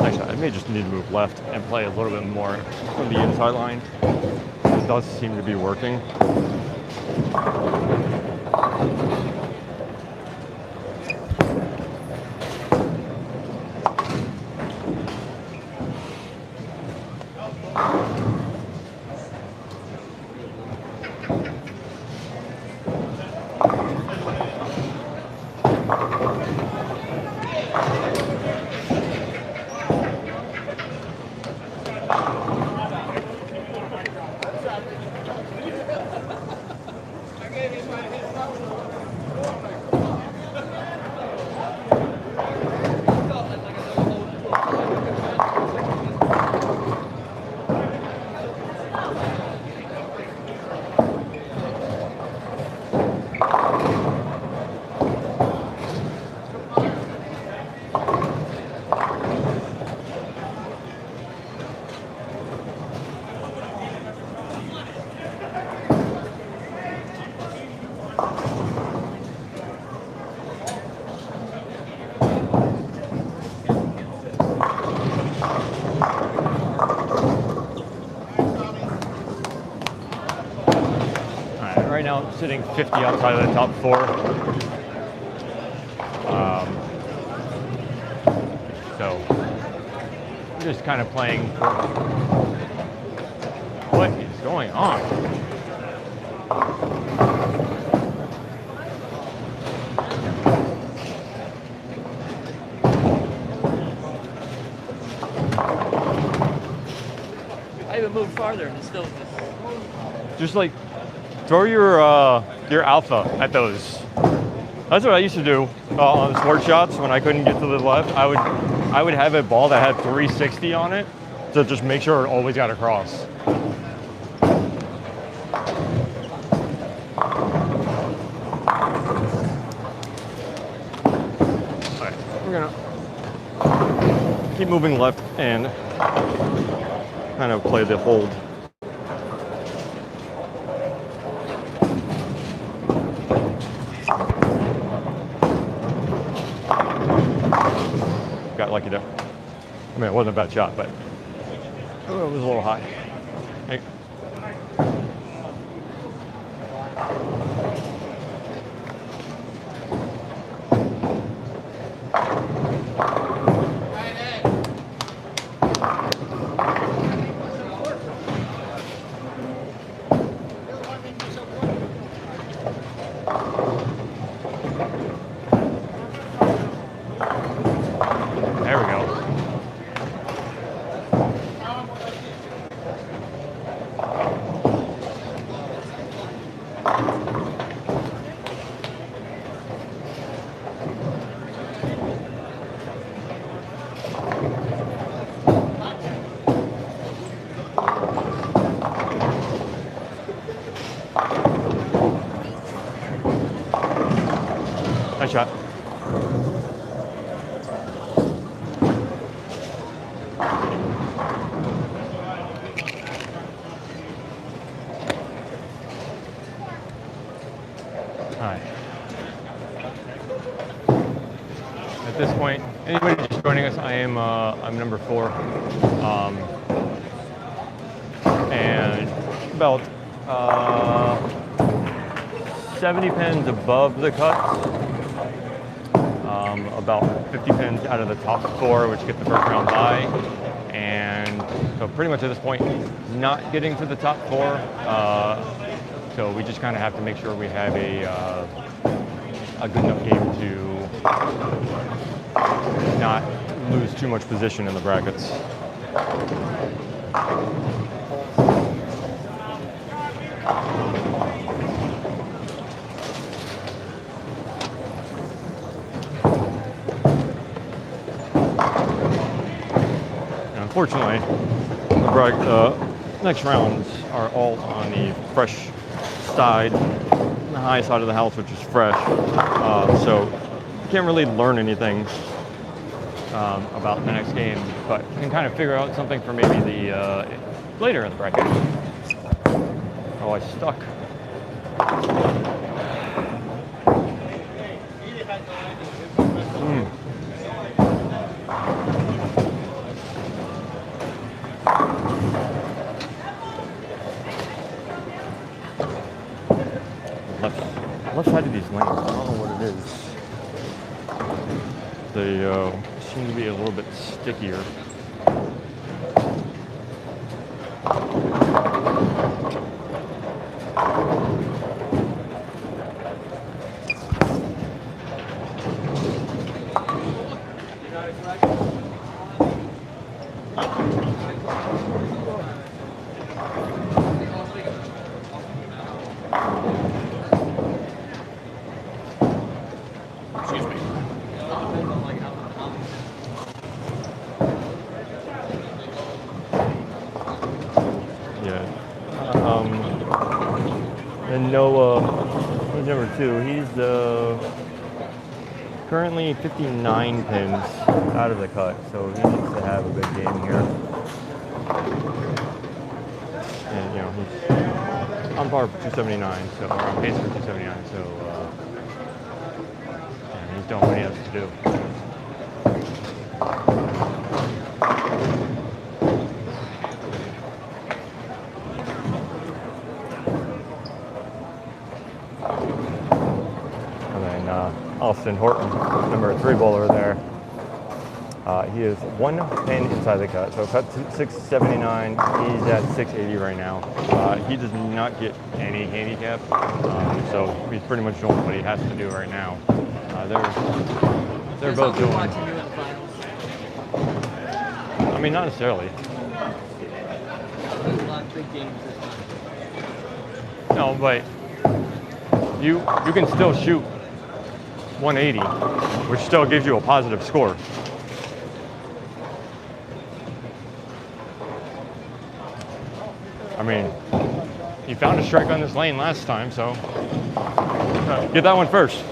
Actually, I may just need to move left and play a little bit more from the inside line. It does seem to be working. Right now, I'm sitting 50 outside of the top 4. So, I'm just kind of playing for what is going on. I even moved farther and it's still Just like throw your alpha at those. That's what I used to do on sport shots when I couldn't get to the left. I would have a ball that had 360 on it to just make sure it always got across. All right, we're gonna keep moving left and kind of play the hold. Got lucky there. I mean, it wasn't a bad shot, but it was a little high. Hey. There we go. Nice shot. Hi. At this point, anybody just joining us, I'm number 4, and about 70 pins above the cuts. about 50 pins out of the top 4, which get the first round bye. And so pretty much at this point, not getting to the top 4. So we just kind of have to make sure we have a good enough game to not lose too much position in the brackets. Unfortunately, the next rounds are all on the fresh side, the high side of the house, which is fresh. So you can't really learn anything about the next game, but you can kind of figure out something for maybe the later in the bracket. Oh, I stuck. Left side of these lanes, I don't know what it is. They seem to be a little bit stickier. And Noah, he's number 2. He's currently 59 pins out of the cut, so he needs to have a good game here. And he's on par for 279, so or on pace for 279. So he's doing what he has to do. Austin Horton, number 3 bowler there. He is 1 pin inside the cut, so cut 679. He's at 680 right now. He does not get any handicap, so he's pretty much doing what he has to do right now. They're both doing. I mean, not necessarily. No, but you can still shoot 180, which still gives you a positive score. I mean, you found a strike on this lane last time, so get that one first.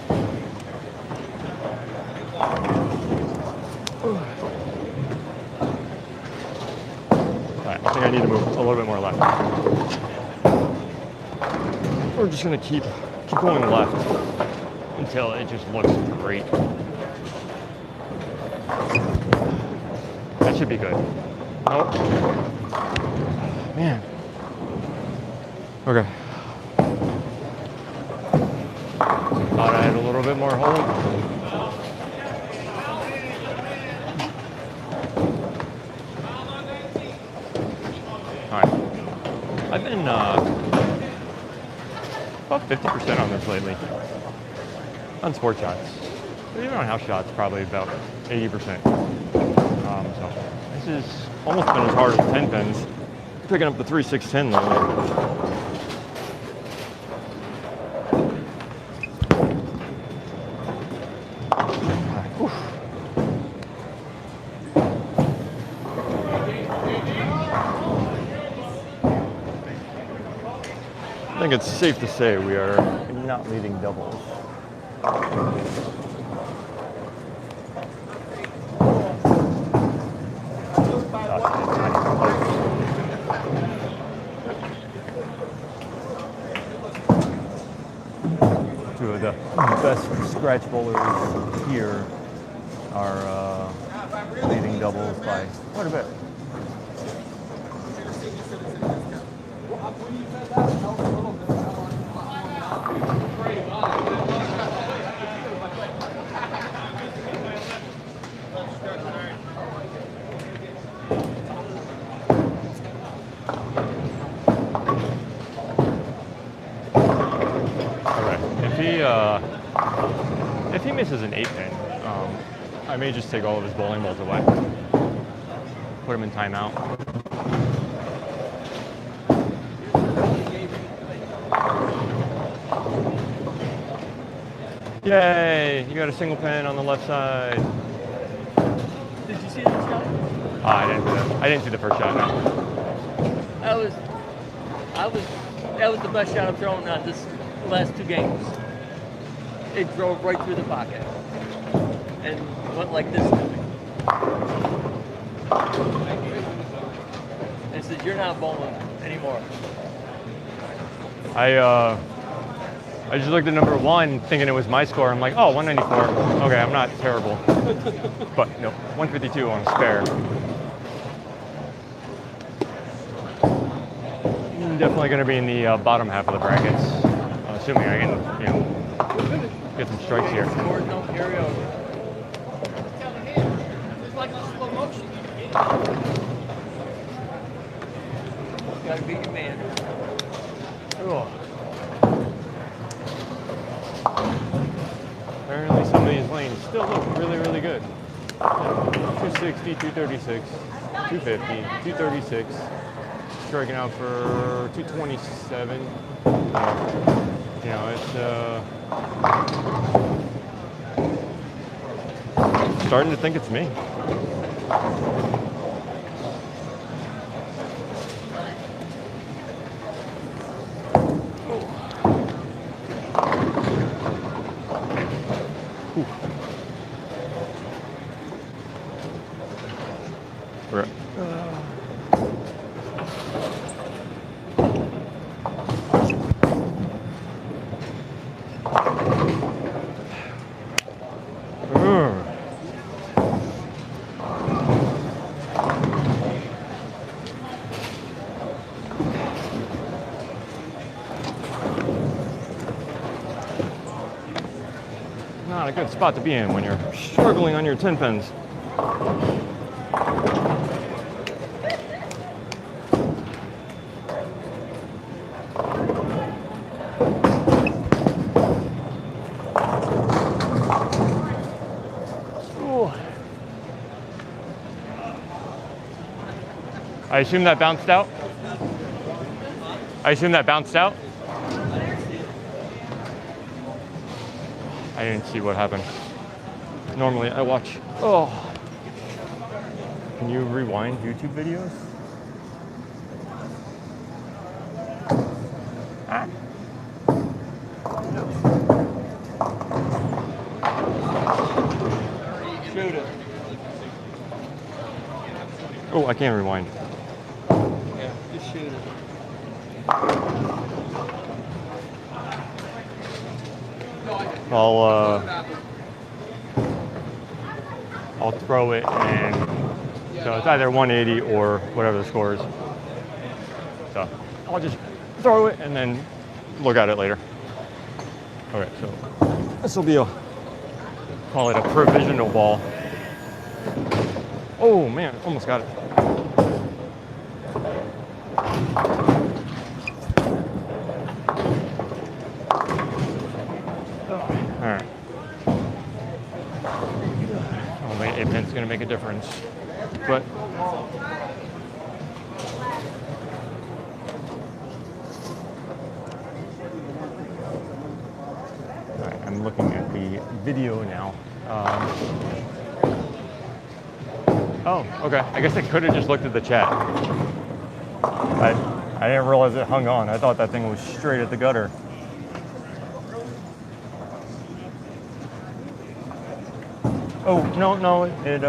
All right, I think I need to move a little bit more left. We're just gonna keep going left until it just looks great. That should be good. Oh, man. Okay. Thought I had a little bit more hold. All right. I've been about 50% on this lately. On sport shots. But even on house shots, probably about 80%. So this has almost been as hard as 10 pins. Picking up the 3-6-10 lately. I think it's safe to say we are not leading doubles. Two of the best scratch bowlers here are leading doubles by quite a bit. if he misses an 8-pin, I may just take all of his bowling balls away. Put him in timeout. Yay! You got a single pin on the left side. Did you see that shot? I didn't see the first shot. No. That was the best shot I've thrown on this last 2 games. It drove right through the pocket and went like this to me. And said, "You're not bowling anymore." I just looked at number 1 thinking it was my score. I'm like, oh, 194. Okay, I'm not terrible. But no, 152 on a spare. Definitely going to be in the bottom half of the brackets. Assuming I can, get some strikes here. Scores don't carry over. It's like a slow motion. Gotta beat your man. Oh. Apparently some of these lanes still look really, really good. 260, 236, 250, 236. Striking out for 227. It's starting to think it's me. We're not a good spot to be in when you're struggling on your 10 pins. I assume that bounced out? I didn't see what happened. Normally I watch. Oh. Can you rewind YouTube videos? Ah. Shoot it. Oh, I can't rewind. Yeah, just shoot it. I'll throw it, and so it's either 180 or whatever the score is. So I'll just throw it and then look at it later. Okay, so this will be call it a provisional ball. Oh man, almost got it. Alright. Only 8 pins is going to make a difference. But alright, I'm looking at the video now. Oh, okay. I guess I could have just looked at the chat. I didn't realize it hung on. I thought that thing was straight at the gutter. Oh, no, it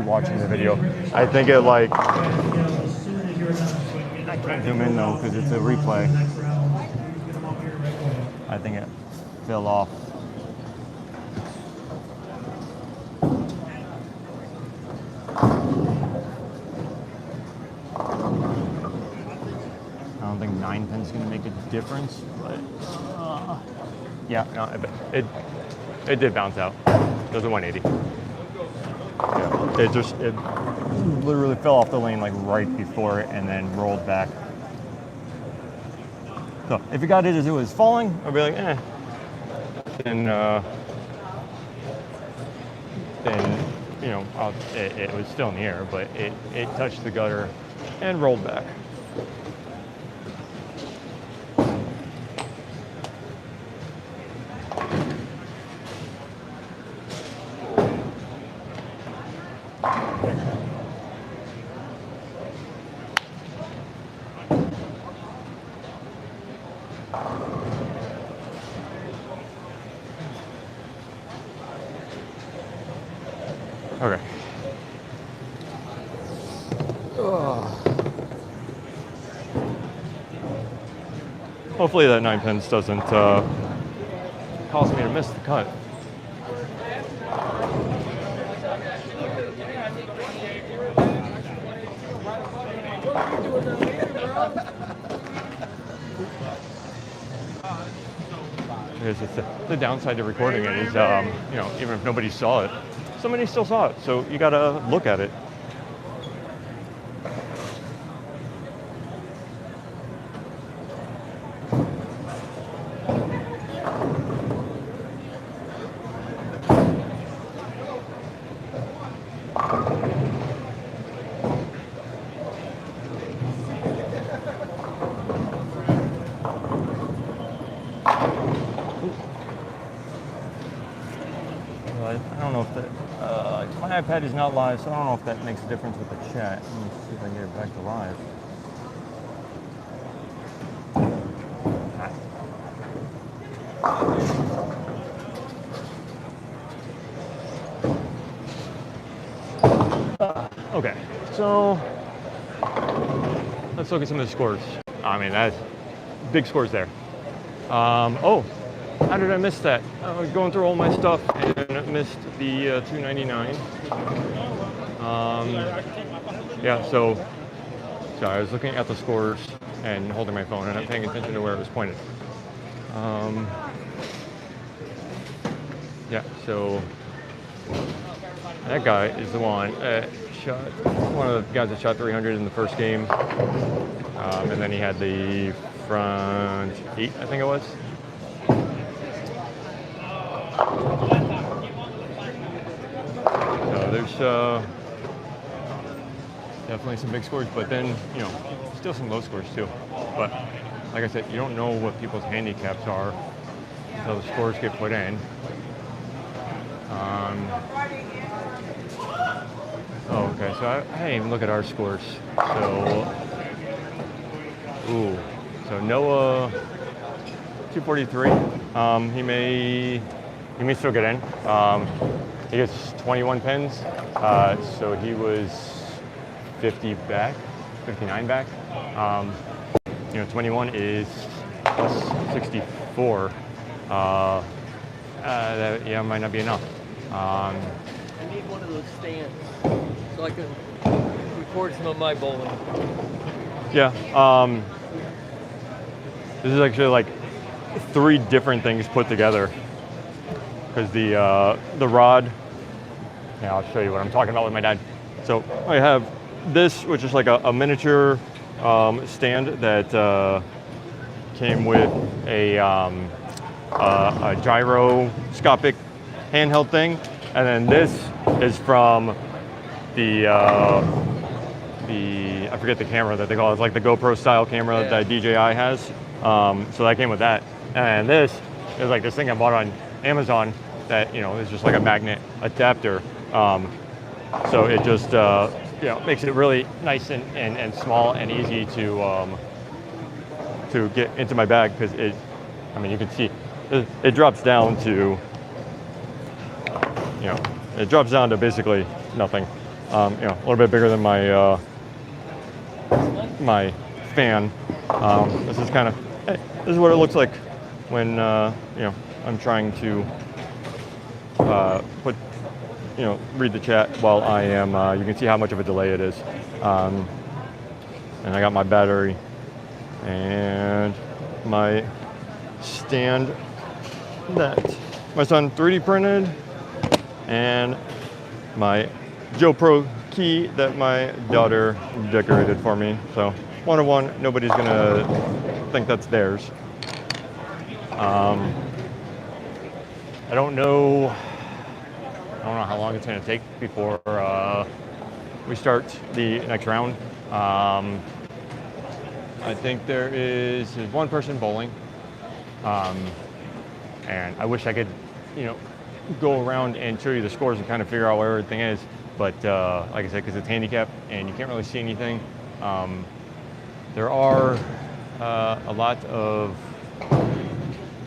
watching the video. I think it like, As soon as you're done. I can't zoom in though because it's a replay. Next round, you can get them up here right away. I think it fell off. I don't think 9 pins is going to make a difference, but yeah, no, it did bounce out. It was a 180. Yeah, it literally fell off the lane like right before it and then rolled back. So if you got it as it was falling, I'd be like, eh. Then you know, it was still in the air, but it touched the gutter and rolled back. Okay. Hopefully that 9 pins doesn't cause me to miss the cut. Because it's the downside to recording it is, you know, even if nobody saw it, somebody still saw it. So you gotta look at it. I don't know if that, my iPad is not live, so I don't know if that makes a difference with the chat. Let me see if I can get it back to live. Okay, so let's look at some of the scores. I mean, that's big scores there. Oh, how did I miss that? I was going through all my stuff and missed the 299. Yeah, so sorry, I was looking at the scores and holding my phone and not paying attention to where it was pointed. Yeah, so that guy is the one that shot, one of the guys that shot 300 in the first game. And then he had the front 8, I think it was. So there's definitely some big scores, but then, you know, still some low scores too. But like I said, you don't know what people's handicaps are until the scores get put in. Oh, okay, so I didn't even look at our scores. So, so Noah, 243. He may still get in. He gets 21 pins, so he was 50 back, 59 back. You know, 21 is plus 64. That, yeah, might not be enough. I need one of those stands so I can record some of my bowling. Yeah. This is actually like 3 different things put together. Because the rod, yeah, I'll show you what I'm talking about with my dad. So I have this, which is like a miniature stand that came with a gyroscopic handheld thing, and then this is from the I forget the camera that they call it. It's like the GoPro style camera that DJI has. So that came with that, and this is like this thing I bought on Amazon that, you know, is just like a magnet adapter. So it just you know, makes it really nice and small and easy to get into my bag, because it, I mean, you can see it drops down to, you know, it drops down to basically nothing. a little bit bigger than my my fan. This is kind of, this is what it looks like when I'm trying to read the chat while I am. You can see how much of a delay it is, and I got my battery and my stand that my son 3D printed, and my Joe Pro key that my daughter decorated for me. So 101, nobody's gonna think that's theirs. I don't know how long it's gonna take before we start the next round. I think there's one person bowling, and I wish I could, go around and show you the scores and kind of figure out where everything is. But like I said, because it's handicapped and you can't really see anything, there are a lot of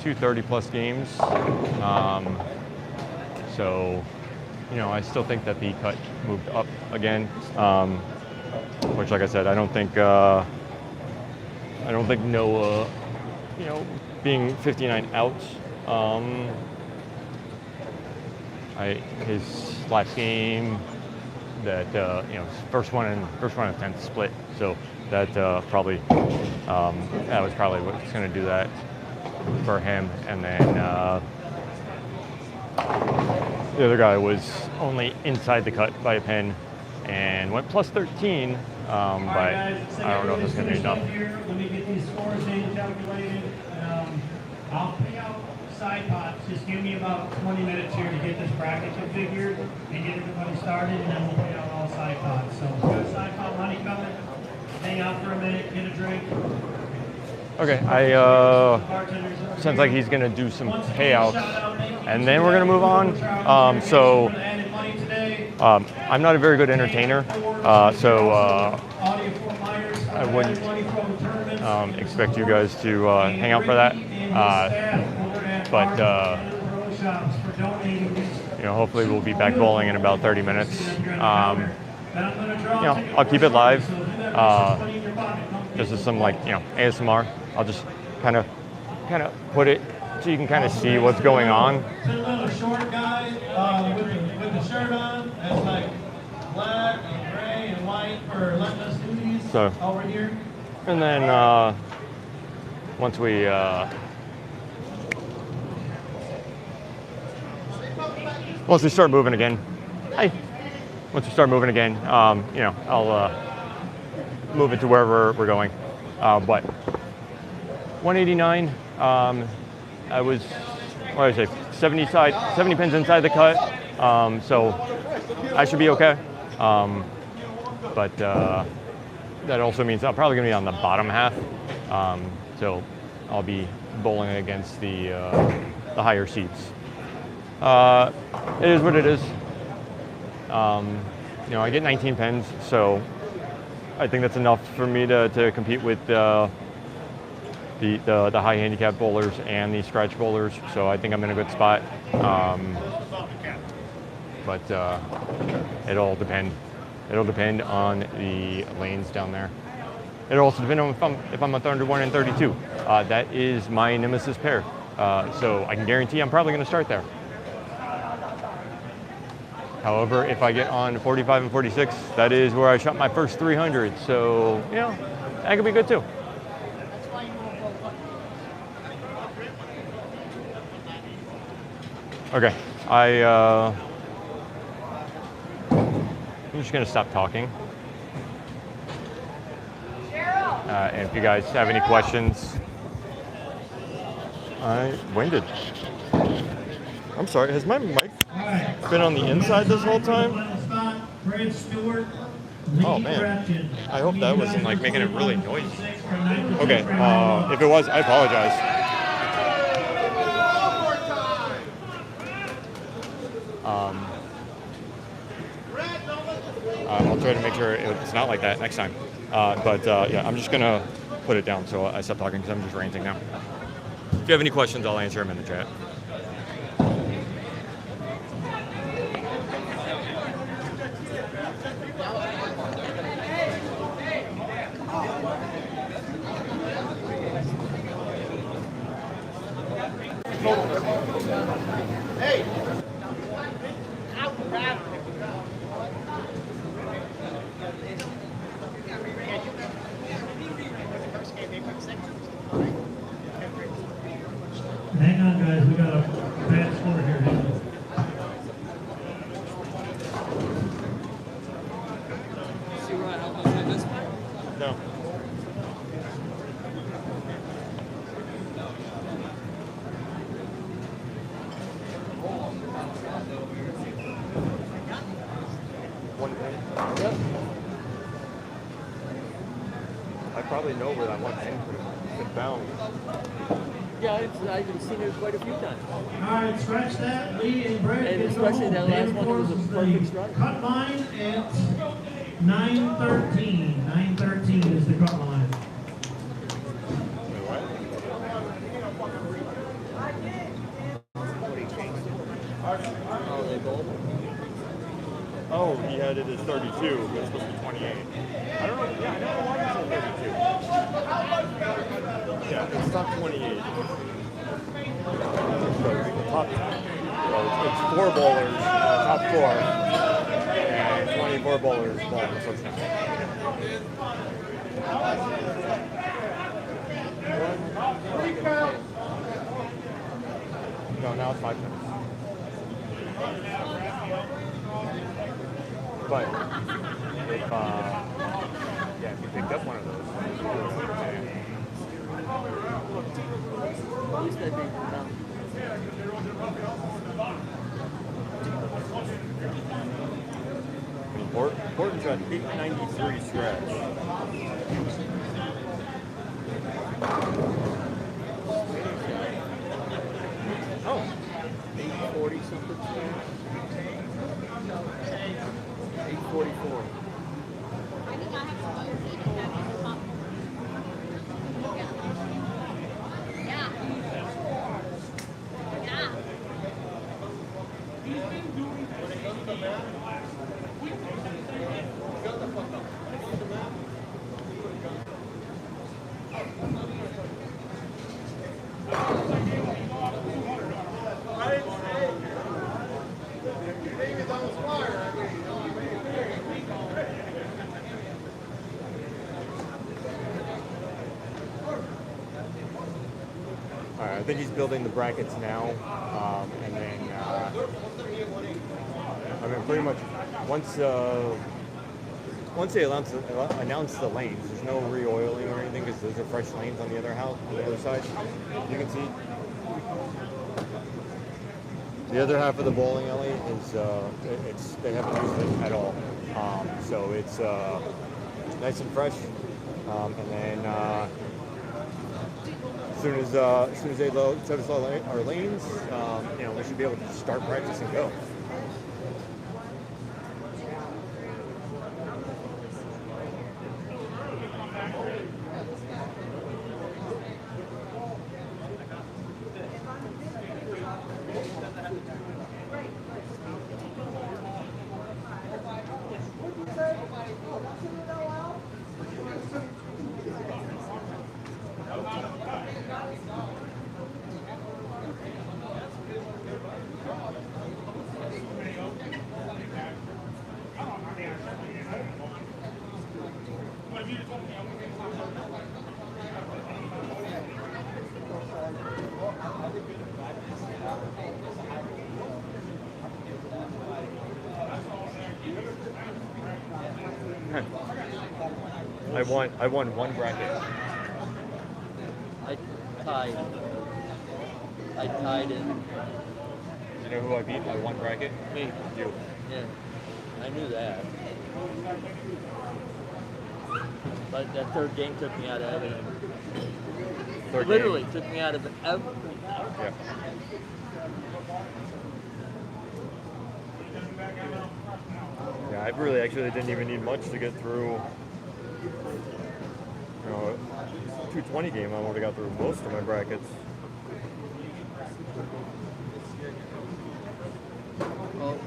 230 plus games. So, I still think that the cut moved up again, which, like I said, I don't think Noah, being 59 out, his last game, that first one and 10th split, so that probably that was probably what's going to do that for him. And then the other guy was only inside the cut by a pin and went plus 13, but I don't know if that's going to be enough. Let me get these scores in, calculated. I'll pay out side pots. Just give me about 20 minutes here to get this bracket configured and get everybody started, and then we'll pay out all side pots. So we've got side pot money coming. Hang out for a minute, get a drink. Okay, sounds like he's going to do some payouts, and then we're going to move on. I'm not a very good entertainer, so I wouldn't expect you guys to hang out for that. But hopefully we'll be back bowling in about 30 minutes. I'll keep it live. This is some ASMR. I'll just kind of put it so you can kind of see what's going on. A little short guy with the shirt on, that's like black and gray and white for letting us do these over here. And then once we start moving again, I'll move it to wherever we're going. But 189, I was, 70 pins inside the cut, so I should be okay. But that also means I'm probably going to be on the bottom half, so I'll be bowling against the higher seats. It is what it is. I get 19 pins, so I think that's enough for me to compete with the high handicap bowlers and the scratch bowlers. So I think I'm in a good spot. But it'll depend. It'll depend on the lanes down there. It'll also depend on if I'm a 31 and 32. That is my nemesis pair. So I can guarantee I'm probably going to start there. However, if I get on 45 and 46, that is where I shot my first 300. So, that could be good too. Okay, I'm just gonna stop talking. And if you guys have any questions, I'm sorry, has my mic been on the inside this whole time? Oh man, I hope that wasn't making it really noisy. Okay, if it was, I apologize. I'll try to make sure it's not like that next time. But I'm just gonna put it down so I stop talking because I'm just ranting now. If you have any questions, I'll answer them in the chat. Hang on, guys. We got a bad score here. Hang on. See Ryan how much I missed? No. One thing. Yep. I probably know where that one thing been found. Yeah, I've seen it quite a few times. All right, scratch that. Lee and Brett. And get especially home. that last David one, it was a forces perfect the strike. Cut line at 9:13. 9:13 is the cut line. Oh, they both. Oh, he had it as 32, but it's supposed to be 28. I don't know. Yeah, I don't know why he said 32. Yeah, it's not 28. So top, it's 4 bowlers, top 4, and 24 bowlers bowling. So it's not. No, now it's 5 minutes. But if if you picked up one of those, At least I think Horton's got 893 scratch. Oh, 840 something. 844. I think he's building the brackets now, and then I mean pretty much once they announce the lanes, there's no re-oiling or anything because those are fresh lanes on the other house, on the other side. You can see the other half of the bowling alley is they haven't used it at all, so it's nice and fresh, and then. As soon as they set us all our lanes, we should be able to start practice and go. I won one bracket. I tied in. You know who I beat by one bracket? Me. You. Yeah, I knew that. But that third game took me out of everything. Literally took me out of everything. Yeah. Yeah, I really actually didn't even need much to get through. A 220 game, I would have got through most of my brackets. Well,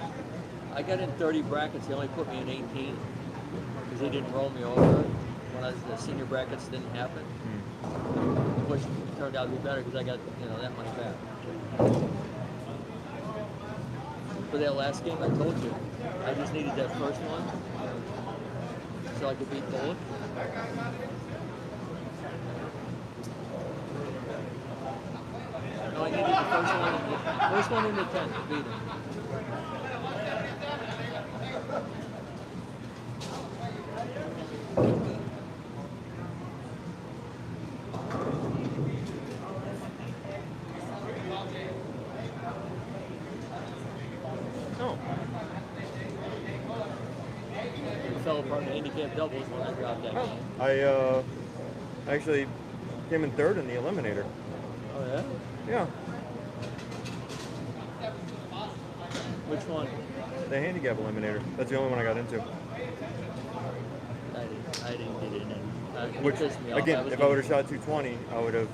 I got in 30 brackets. They only put me in 18 because they didn't roll me over when the senior brackets didn't happen. Which turned out to be better because I got that money back. For that last game, I told you, I just needed that first one so I could beat Bullock. No, I needed the first one in the 10th to beat him. Oh. It fell apart in the handicap doubles when I dropped that game. I actually came in third in the eliminator. Oh yeah? Yeah. Which one? The handicap eliminator. That's the only one I got into. I didn't get in. It Which, pissed me off. again, if I would have shot 220, I would have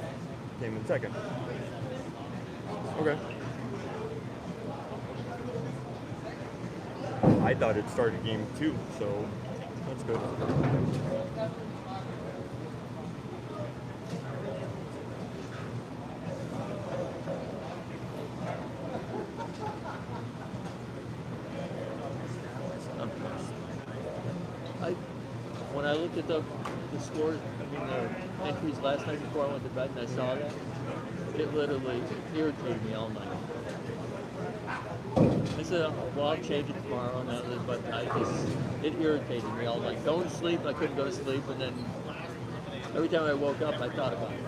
came in second. Okay. I thought it started game 2, so that's good. When I looked at the scores, the entries last night before I went to bed and I saw that, it literally irritated me all night. I said, well, I'll change it tomorrow, but it irritated me all night. Going to sleep, I couldn't go to sleep, and then every time I woke up, I thought about it.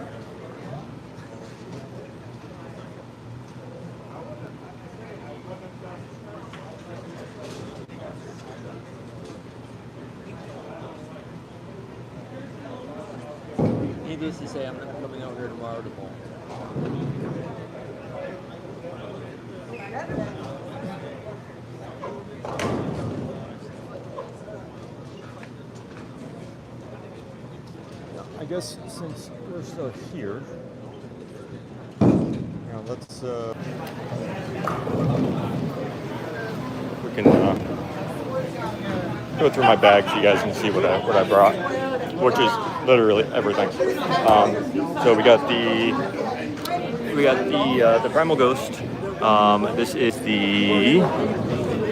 Needless to say, I'm not coming over here tomorrow to bowl. I guess since we're still here, let's we can go through my bag so you guys can see what I brought, which is literally everything. So we got the Primal Ghost. This is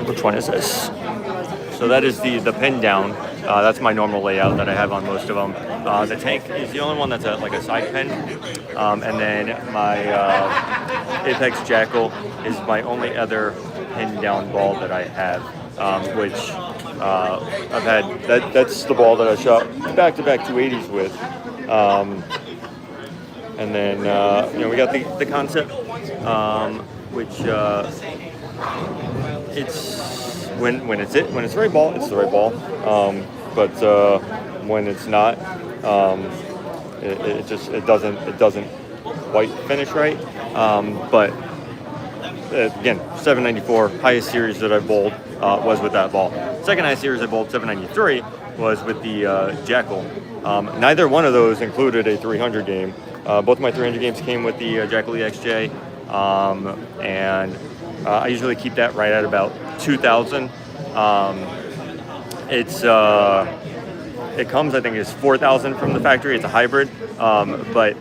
which one is this? So that is the pin down. That's my normal layout that I have on most of them. The tank is the only one that's like a side pin. And then my Apex Jackal is my only other pin down ball that I have, which I've had. That's the ball that I shot back-to-back 280s with. And then we got the concept, which it's when it's the right ball, it's the right ball. But when it's not, it doesn't quite finish right. But again, 794, highest series that I bowled was with that ball. Second highest series I bowled, 793, was with the Jackal. Neither one of those included a 300 game. Both my 300 games came with the Jackal EXJ, and I usually keep that right at about 2,000. It comes, I think, it's 4,000 from the factory. It's a hybrid, but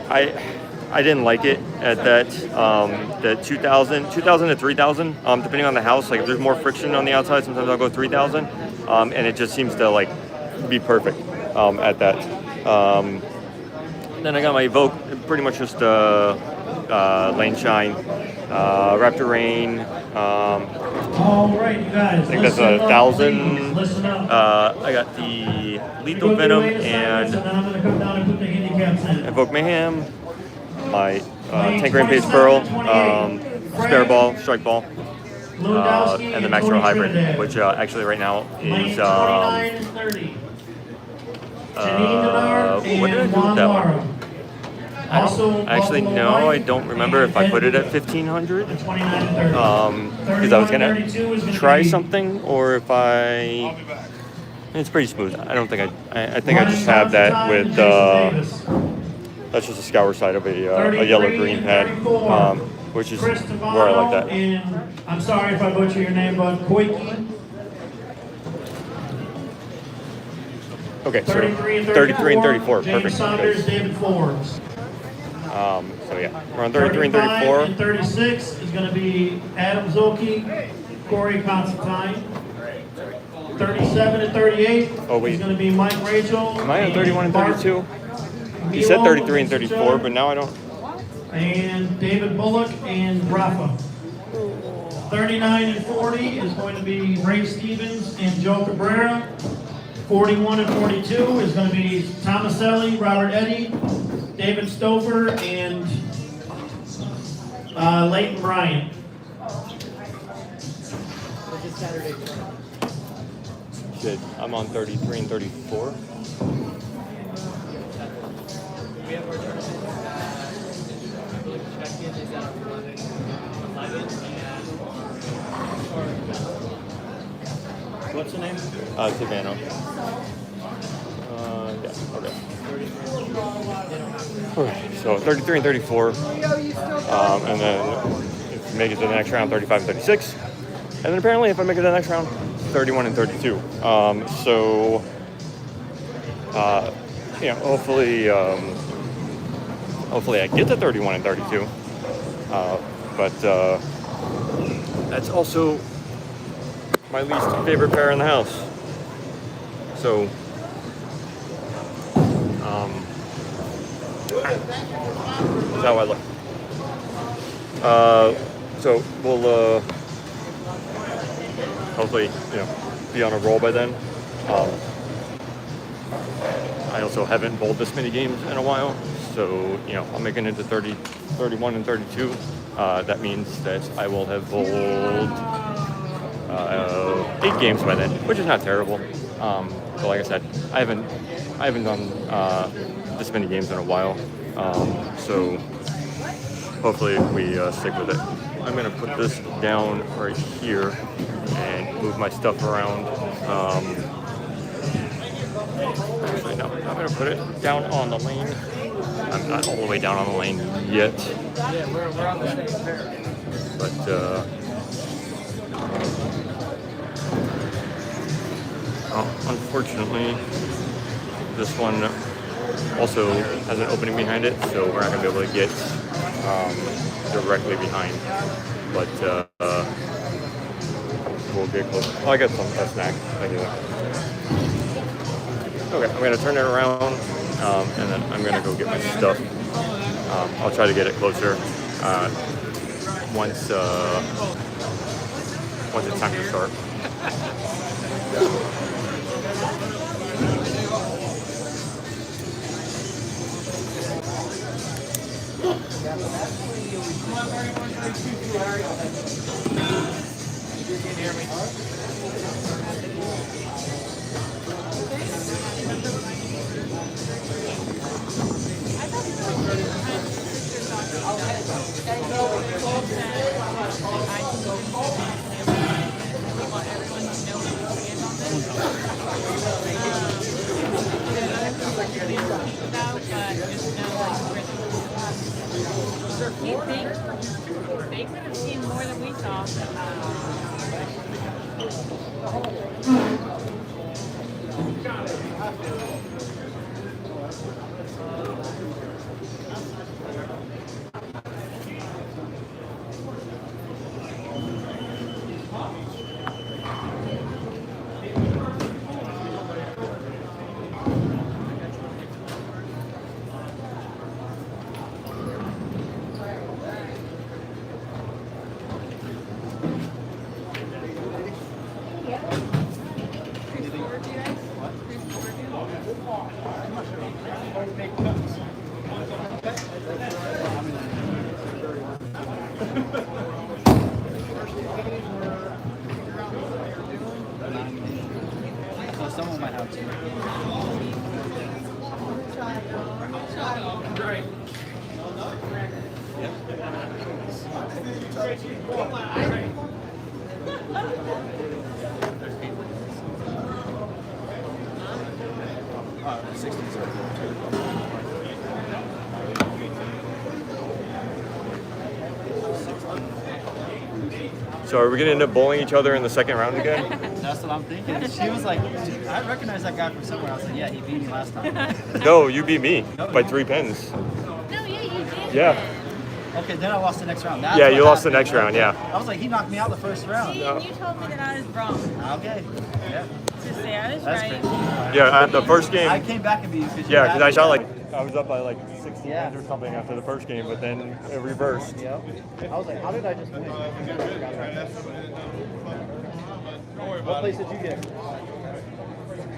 I didn't like it at that 2,000 to 3,000, depending on the house. Like if there's more friction on the outside, sometimes I'll go 3,000, and it just seems to like be perfect at that. Then I got my Evoke, pretty much just Lane Shine, Raptor Rain. All right, you guys. I think that's 1,000. I got the Lethal Venom and Evoke Mayhem. My Tank Rampage Pearl, spare ball, strike ball, and the Max Row Hybrid, which actually right now is what did I do with that one? Actually, no, I don't remember if I put it at 1,500, because I was gonna try something, or if it's pretty smooth. I don't think I think I just have that with that's just a scour side of a yellow green pad, which is where I like that. I'm sorry if I butcher your name, but Koiki. Okay, so 33 and 33 and 34, James perfect. Saunders, David Forbes. So yeah, we're on 33 and 34. And 36 is going to be Adam Zolke, Corey Constantine. 37 and 38 Oh, wait. is going to be Mike Rachel. Am I on 31 and Mark 32? You said Milo 33 and 34, but now I don't. And David Bullock and Rafa. 39 and 40 is going to be Ray Stevens and Joe Cabrera. 41 and 42 is going to be Tomaselli, Robert Eddy, David Stover, and Leighton Bryant. Shit, I'm on 33 and 34. What's the name? Savannah. Yeah, okay. Okay, so 33 and 34. And then if you make it to the next round, 35 and 36. And then apparently if I make it to the next round, 31 and 32. So, you know, hopefully I get to 31 and 32. But that's also my least favorite pair in the house. So, that's how I look. So we'll hopefully, you know, be on a roll by then. I also haven't bowled this many games in a while, so you know, I'm making it to 30, 31 and 32. That means that I will have bowled 8 games by then, which is not terrible. But like I said, I haven't done this many games in a while, so hopefully we stick with it. I'm gonna put this down right here and move my stuff around. Actually, no, I'm gonna put it down on the lane. I'm not all the way down on the lane yet. Yeah, we're on the same pair. But unfortunately, this one also has an opening behind it, so we're not gonna be able to get directly behind. But we'll get close. Oh, I got some snack. Thank you. Okay, I'm gonna turn it around, and then I'm gonna go get my stuff. I'll try to get it closer once it's time to start. You think they could have seen more than we saw. So someone might have to. So are we gonna end up bowling each other in the second round again? That's what I'm thinking. She was like, I recognize that guy from somewhere. I was like, yeah, he beat me last time. No, you beat me by 3 pens. No, yeah, you did. Yeah. Okay, then I lost the next round. That's Yeah, what you lost the happened. next round, yeah. I was like, he knocked me out the first round. See, and you told me that I was wrong. Okay. Yeah. To say I was That's right. crazy. Yeah, at the first game. I came back and beat you because Yeah, because I shot like, I was up by like 60 Yeah. wins or something after the first game, but then it reversed. Yep. I was like, how did I just win? What place did you get?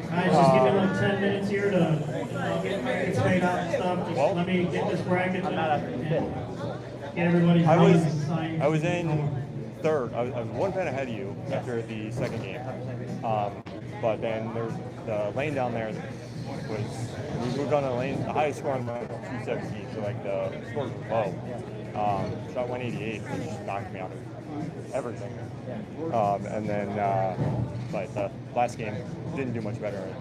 Guys, just give me like 10 minutes here to get brackets made out and stuff. Just let me get this bracket done and get everybody's names signed. I was in third. I was one pin ahead of you after the second game. But then there's the lane down there was, we moved on to the lane, the highest score on the 217, so like the score was low. Shot 188, which knocked me out of everything. And then, but the last game didn't do much better at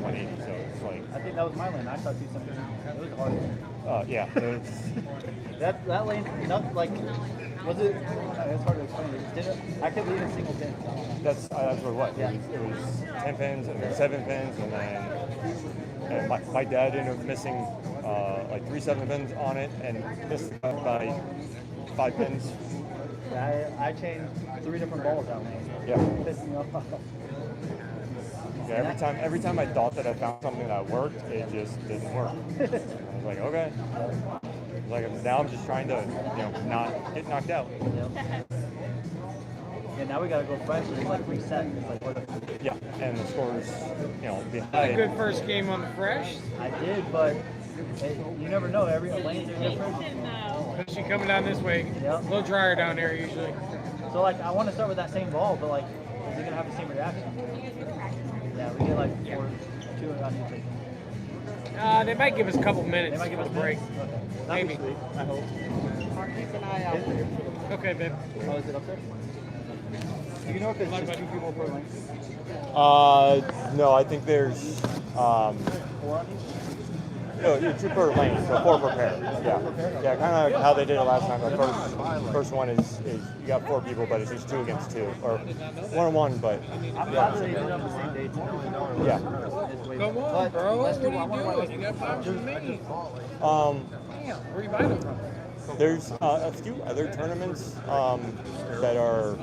180, so it's like. I think that was my lane. I shot 217. It was hard. Yeah. That lane, not like, was it? It's hard to explain. I kept leaving single pins. That's what it was. Yeah. It was 10 pins and then 7 pins, and then my dad ended up missing like 3 7 pins on it and missed by 5 pins. I changed 3 different balls that lane. Yeah. Pissed me off. Yeah, every time I thought that I found something that worked, it just didn't work. I was like, okay. Like now I'm just trying to, not get knocked out. Yeah, now we gotta go fresh. It's like reset. It's like what? Yeah, and the scores, behind. Had a good first game on the fresh. I did, but you never know. Every lanes are different. Especially coming down this way. Yep. A little drier down there usually. So like, I want to start with that same ball, but like, is it gonna have the same reaction? Yeah, we get like 2 on each. They might give us a couple minutes. They might give us a break. Okay. Maybe. Sweet, I hope. Keep an eye out. Okay, babe. Oh, is it up there? Do you know if it's just 2 people per lane? No, I think there's 4 on each? No, 2 per lane, so 4 per pair. Yeah, kind of like how they did it last time. The first one is you got 4 people, but it's just 2 against 2, or 1-on-1. But I'm glad they did it on the same day too. yeah. Come on, bro. What are you doing? You got 5 from me. Damn, where you buying them from? There's a few other tournaments that are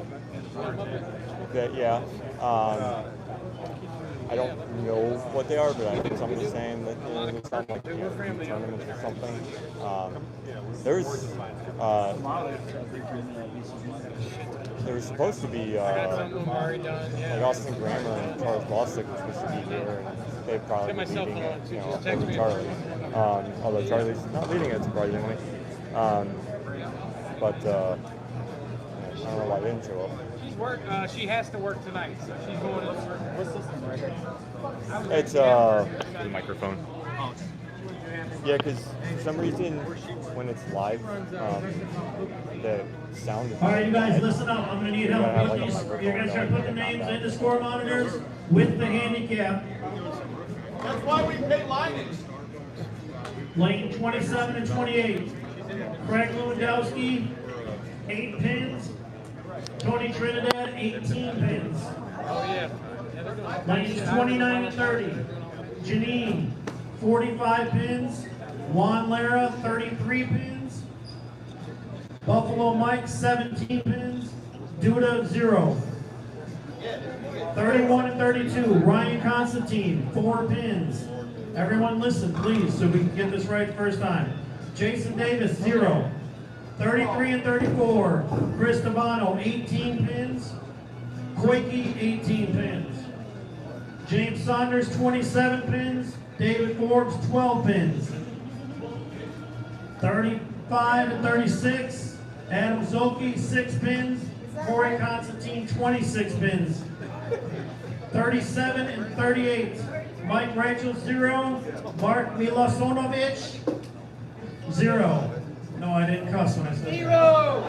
I don't know what they are, but I think somebody's saying that there's some like tournaments or something. There's supposed to be like Austin Grammer and Charles Bostic was supposed to be here, and they've probably been leading it, over Charlie. Although Charlie's not leading it surprisingly. But I don't know why they didn't show up. She has to work tonight, so she's going to work. What's this thing right here? It's the microphone. Yeah, because for some reason when it's live, the sound. All right, you guys, listen up. I'm going to need help. You're going to start putting the names in the score monitors with the handicap. That's why we pay lineage. Lane 27 and 28. Craig Lewandowski, 8 pins. Tony Trinidad, 18 pins. Oh, yeah. Lanes 29 and 30. Janine, 45 pins. Juan Lara, 33 pins. Buffalo Mike, 17 pins. Duda, 0. 31 and 32. Ryan Constantine, 4 pins. Everyone listen, please, so we can get this right first time. Jason Davis, 0. 33 and 34. Chris Tabano, 18 pins. Quakey, 18 pins. James Saunders, 27 pins. David Forbes, 12 pins. 35 and 36. Adam Zolke, 6 pins. Corey Constantine, 26 pins. 37 and 38. Mike Rachel, 0. Mark Milosonovic, 0. No, I didn't cuss when I said Hero!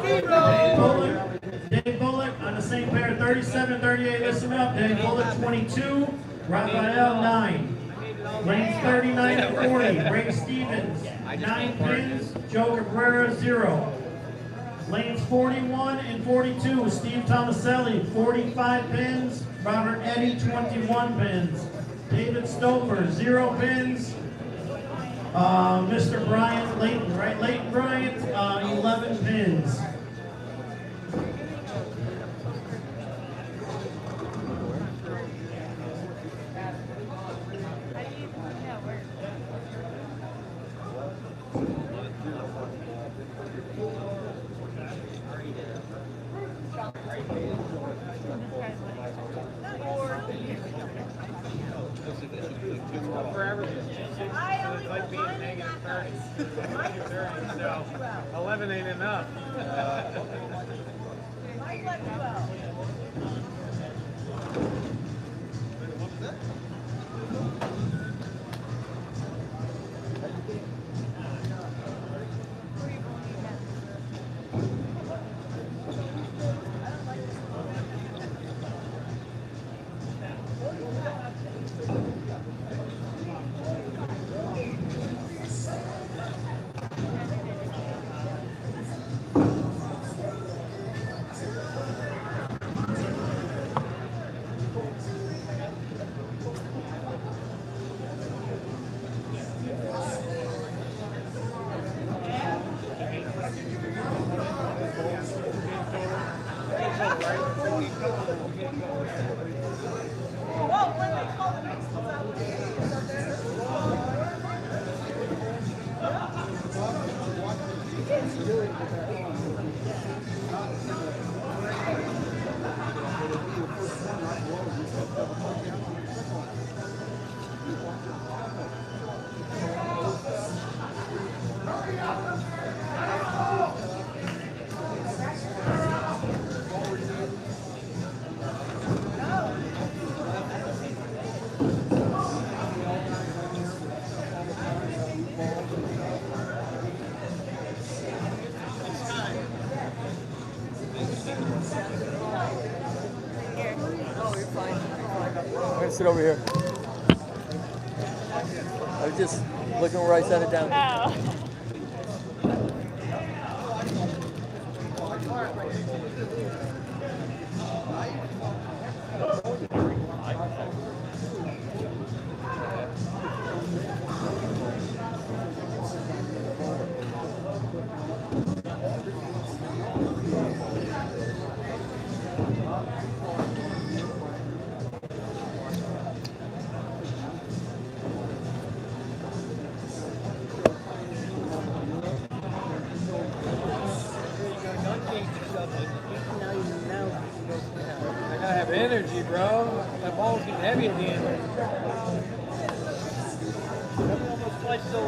Dave Bullock on the same pair, 37 and 38. Listen up. Dave Bullock, 22. Raphael, 9. Lanes 39 and 40. Ray Stevens, 9 pins. Joe Cabrera, 0. Lanes 41 and 42. Steve Tomaselli, 45 pins. Robert Eddy, 21 pins. David Stouffer, 0 pins. Mr. Bryant Layton, right? Layton Bryant, 11 pins. Forever, it's like being negative 30. So 11 ain't enough. I'm gonna sit over here. I was just looking where I set it down. Oh. I gotta have energy, bro. That ball's getting heavy at the end. Almost twice so.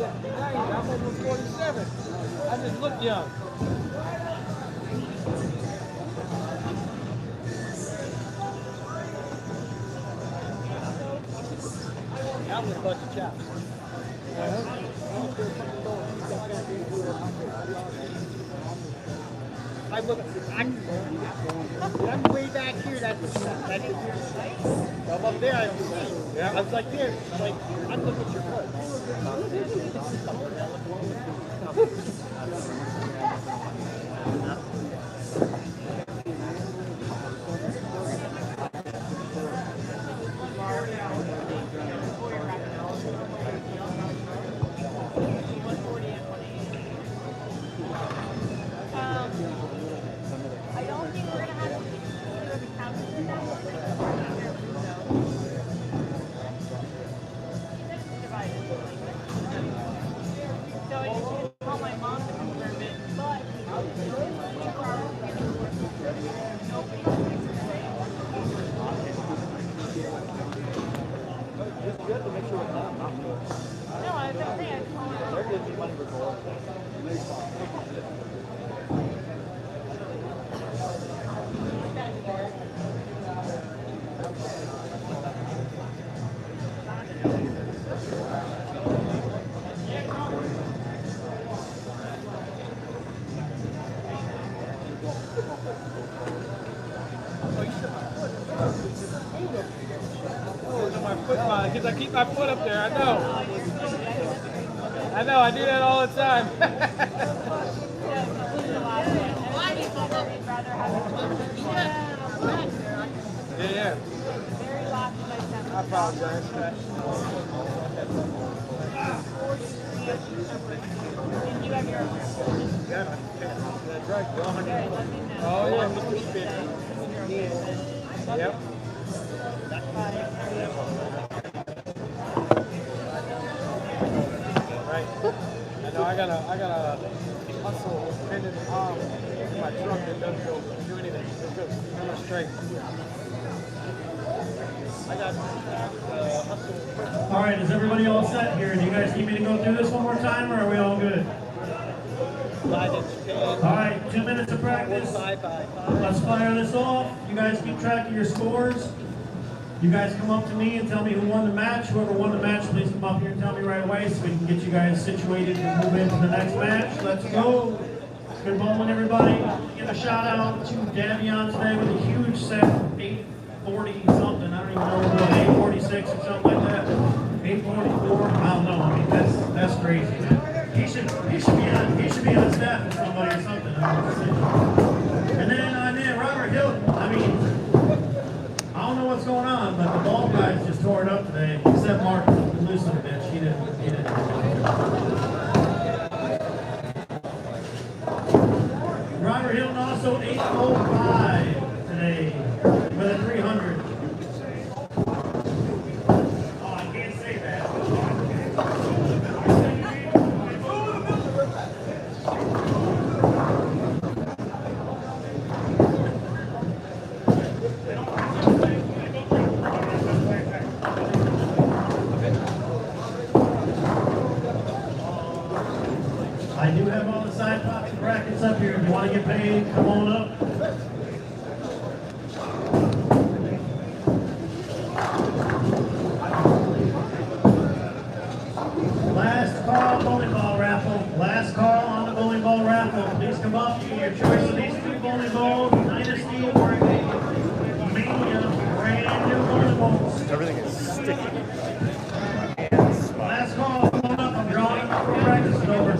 I'm almost 47. I just look young. That was a bunch of chops. I'm way back here. I'm up there. I don't see. Yeah. I was like this. Like I'm looking at your foot. I don't think we're gonna have to do the couches in that one. So I just need to call my mom to confirm it, but no, I was gonna say I call her. Because I keep my foot up there. I know. I do that all the time. Yeah. I apologize for that. Yeah, that's right. Go 100. Oh, yeah. Yep. Right. I know I gotta hustle pendant arm in my truck that doesn't go do anything. It goes kind of straight. I got hustle. All right, is everybody all set here? Do you guys need me to go through this one more time, or are we all good? All right, 2 minutes of practice. Let's fire this off. You guys keep track of your scores. You guys come up to me and tell me who won the match. Whoever won the match, please come up here and tell me right away so we can get you guys situated and move into the next match. Let's go. Good bowling, everybody. Give a shout out to Davion today with a huge set, 840 something. I don't even know what, 846 or something like that. 844. I don't know. I mean, that's crazy, man. He should be on staff with somebody or something. And then Robert Hill. I mean, I don't know what's going on, but the ball guys just tore it up today. Except Mark loose a bitch. He didn't. Robert Hilton also 805 today with a 300. Oh, I can't say that. I do have all the side pops and brackets up here. If you want to get paid, come on up. Last call bowling ball raffle. Last call on the bowling ball raffle. Please come up. You get your choice of these two bowling balls, Dynasty or Mania, brand new bowling balls. Everything is sticky. Last call. Come on up. I'm drawing before practice is over.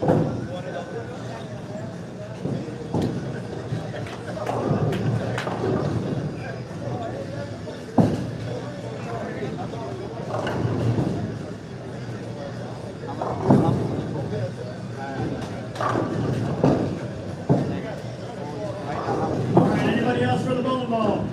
All right, anybody else for the bowling ball?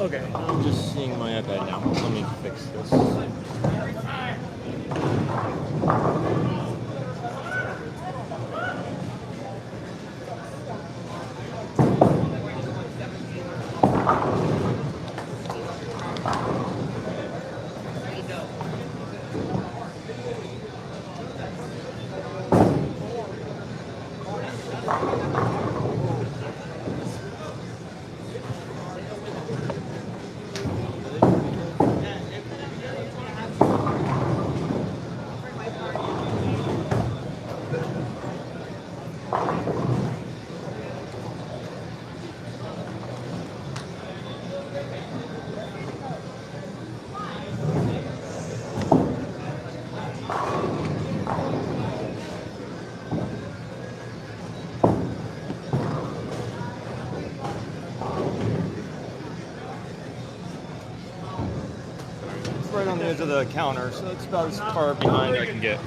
Okay, I'm just seeing my iPad now. Let me fix this. Right on the edge of the counter, so it's about as far behind I can get.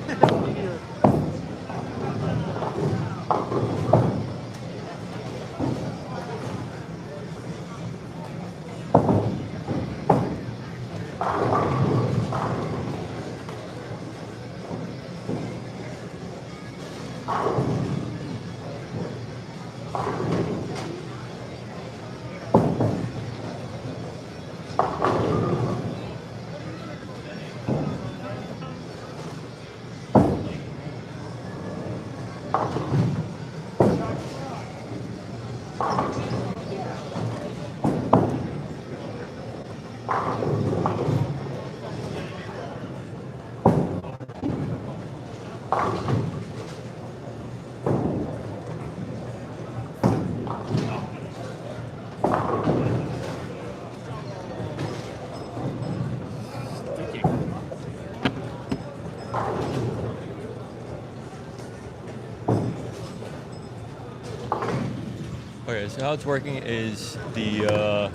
Okay, so how it's working is the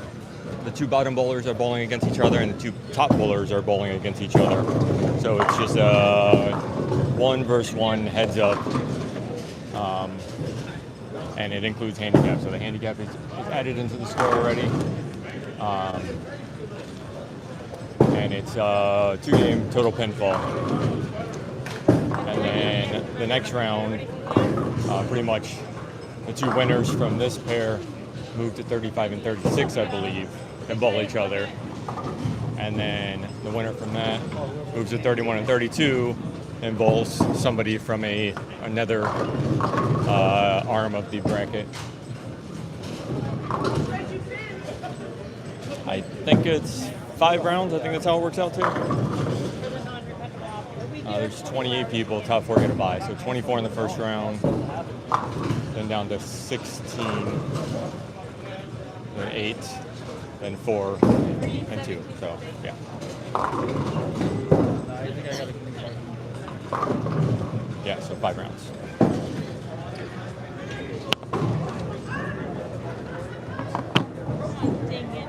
two bottom bowlers are bowling against each other, and the two top bowlers are bowling against each other. So it's just 1 versus 1 heads up, and it includes handicap. So the handicap is added into the score already, and it's 2-game total pinfall. And then the next round, pretty much. The two winners from this pair move to 35 and 36, I believe, and bowl each other. And then the winner from that moves to 31 and 32 and bowls somebody from another arm of the bracket. I think it's 5 rounds. I think that's how it works out too. There's 28 people, top 4 get a bye. So 24 in the first round, then down to 16, then 8, then 4, and 2. So, yeah. Yeah, so 5 rounds. Dang it.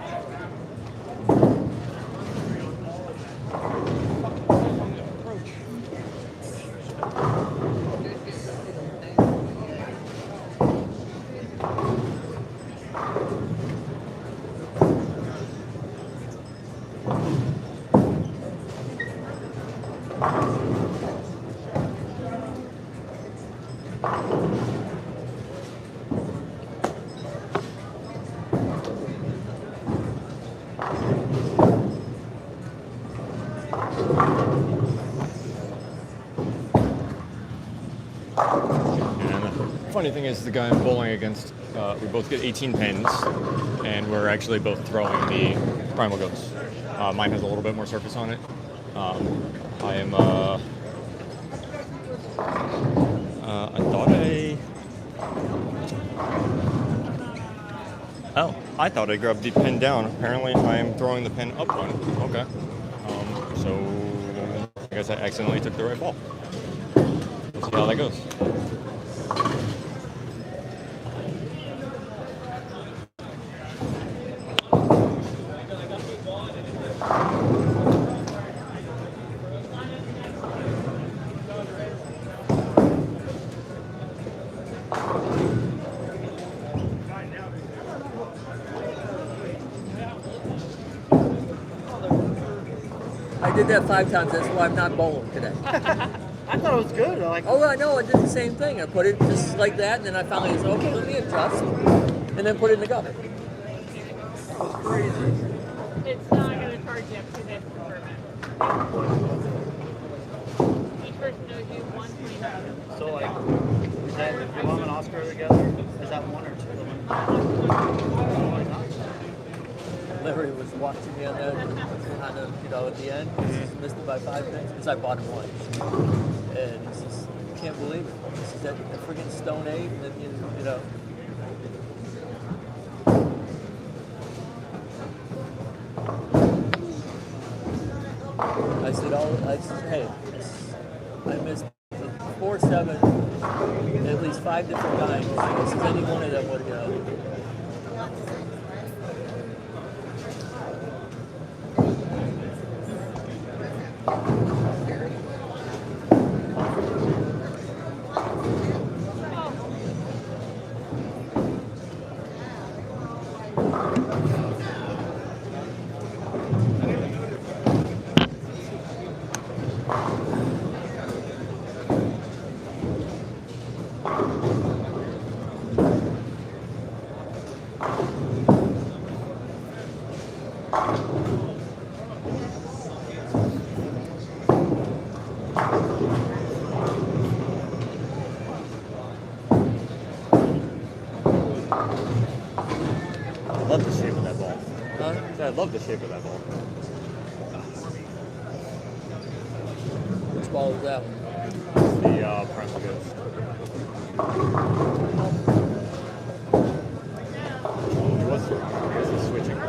Funny thing is, the guy I'm bowling against, we both get 18 pins, and we're actually both throwing the Primal Ghost. Mine has a little bit more surface on it. I am Oh, I thought I grabbed the pin down. Apparently, I am throwing the pin up one. Okay. So I guess I accidentally took the right ball. We'll see how that goes. I did that 5 times. That's why I'm not bowling today. I thought it was good. Like, Oh, I know. I did the same thing. I put it just like that, and then I finally said, okay, let me adjust, and then put it in the gutter. It's not going to charge you up to this permit. Each person knows you one $20. so like, is that if your mom and Oscar are together? Is that 1 or 2? Larry was watching me on that, kind of, at the end. He missed it by 5 minutes because I bought him one. And he says, I can't believe it. He says, that freaking Stone 8, and then, I said, hey, I missed 4, 7, at least 5 different times. He says, any one of them would, I love the shape of that ball. I love the shape of that ball. Which ball is that one? The Primal Ghost. I guess he's switching.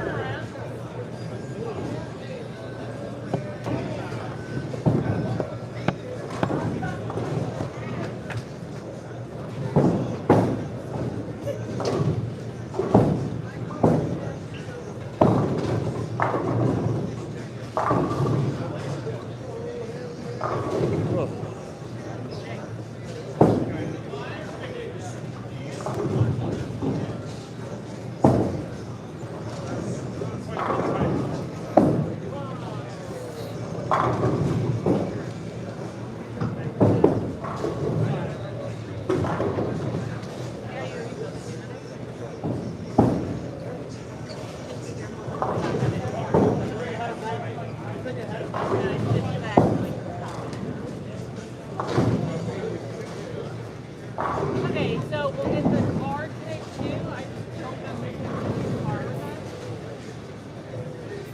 Okay, so we'll get the card picked too. I just don't know if the card is on.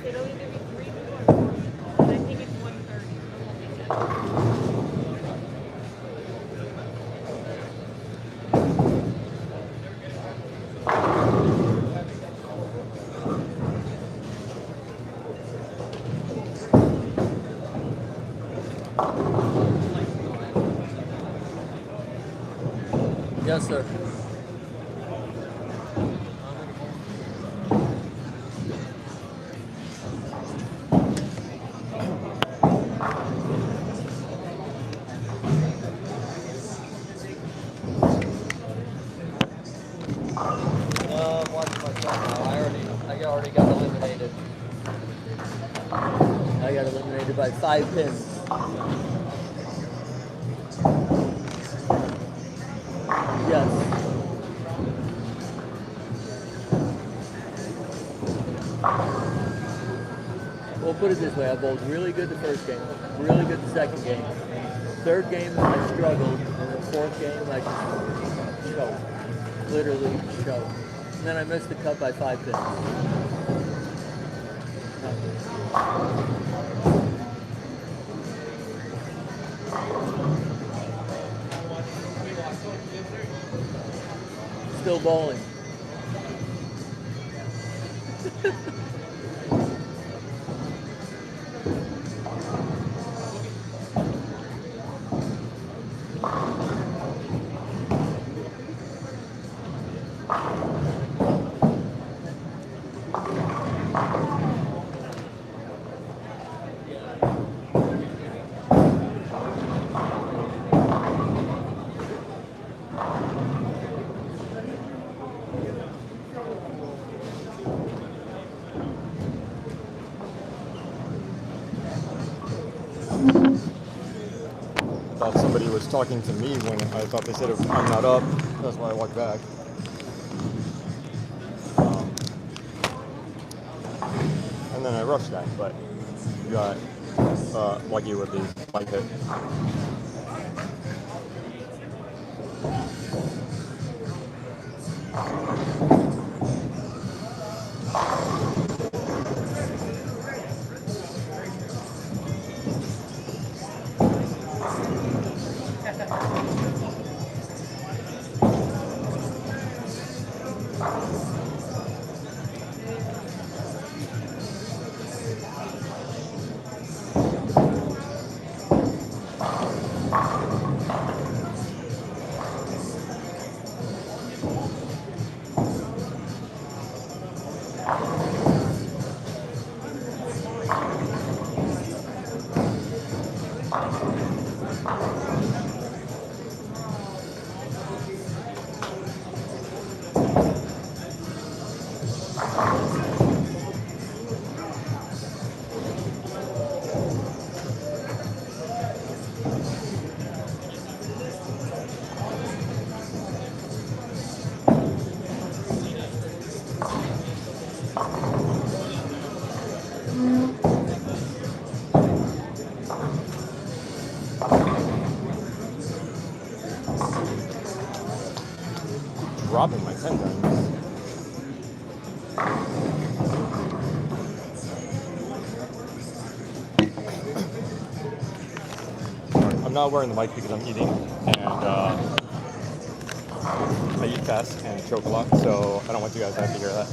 It'll either be 3 or 4. And I think it's 130. It won't be that. Yes, sir. I'm watching my son now. I already got eliminated. I got eliminated by 5 pins. Yes. Well, put it this way, I bowled really good the first game, really good the second game. Third game, I struggled, and the fourth game, I just choked. Literally choked. And then I missed the cut by 5 pins. Still bowling. Thought somebody was talking to me when I thought they said I'm not up. That's why I walked back. And then I rushed that, but got lucky with the spike hit. Dropping my 10 guns. I'm not wearing the mic because I'm eating, and I eat fast and choke a lot, so I don't want you guys to have to hear that.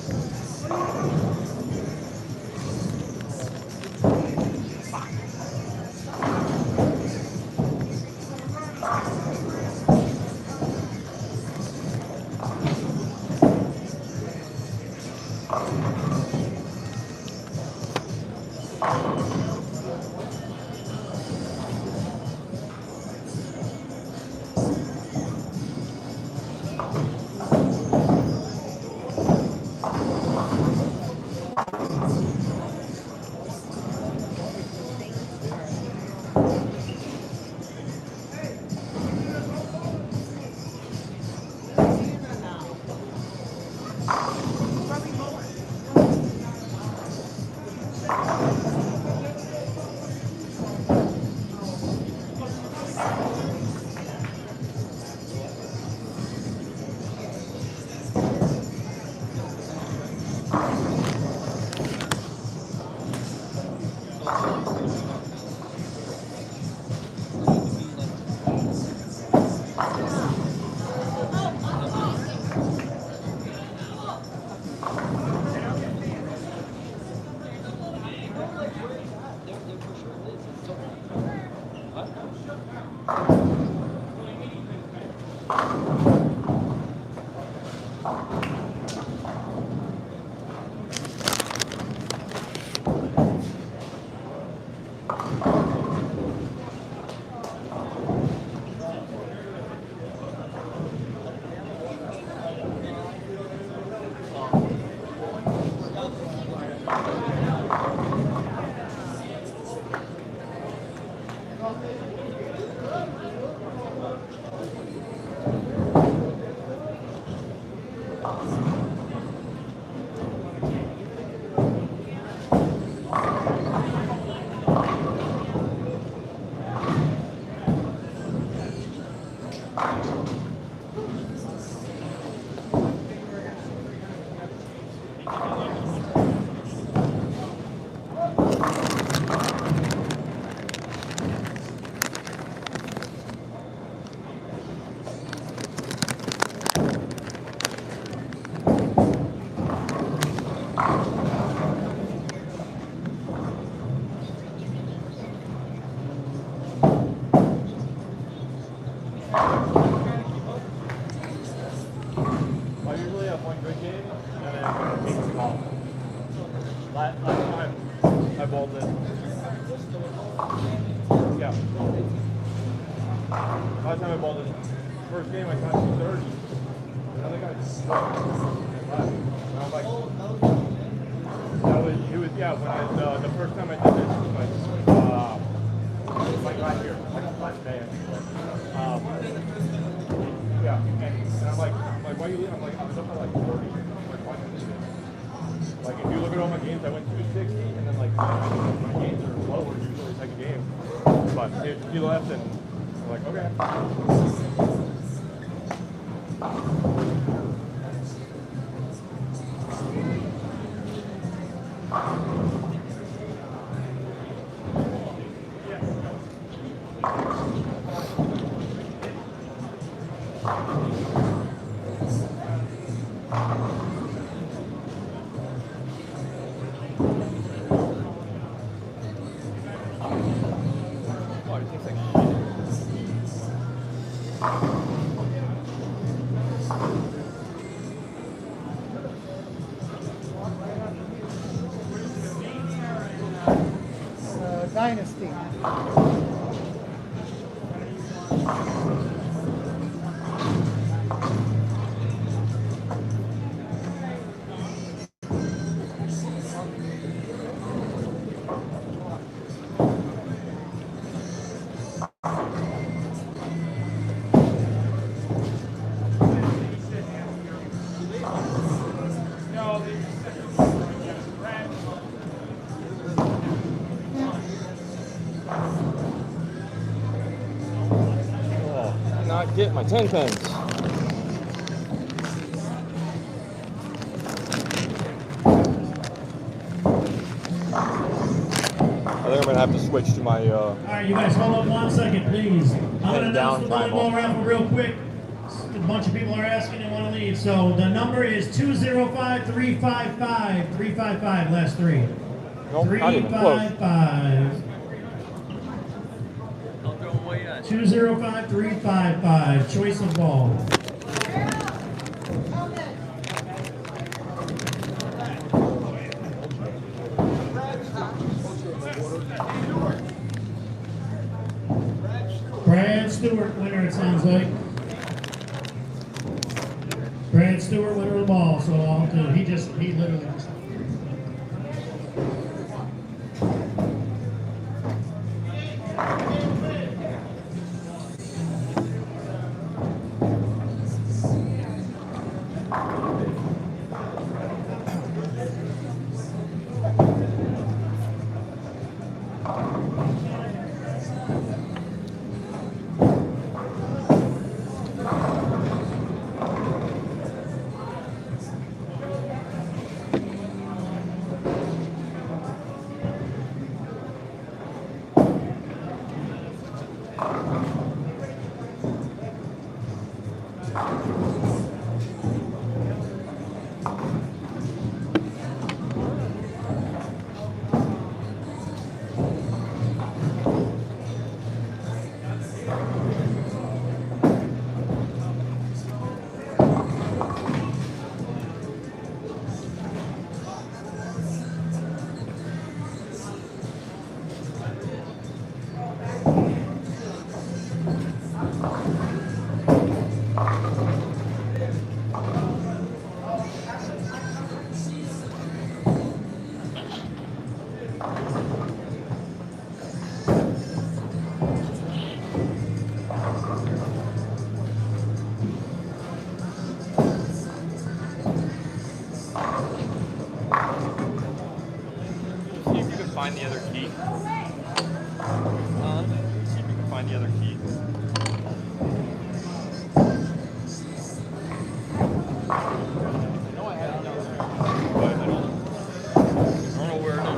Last time I balled this first game, I shot 230. I think I just and I'm like, it was yeah, when the first time I did this, like right here, like last day. Yeah, and I'm like, why you leave? I'm like, I was up at like 40. I'm like, why did I do this? Like, if you look at all my games, I went 260, and then like my games are lower usually second game. But he left, and I'm like, okay. Dynasty. Not get my 10 pence. I think I'm gonna have to switch to my. All right, you guys hold up 1 second, please. I'm gonna announce the down volleyball raffle real quick. A bunch of people are asking and want to leave. So the number is 205-355. 355, last three. Nope, not even close. 355. 205-355. Choice of ball. Brad Stewart, winner, it sounds like. Brad Stewart, winner of the ball. So I'll do. He literally just. Find the other key. See if you can find the other key. I had it down there, but I don't know where it is now.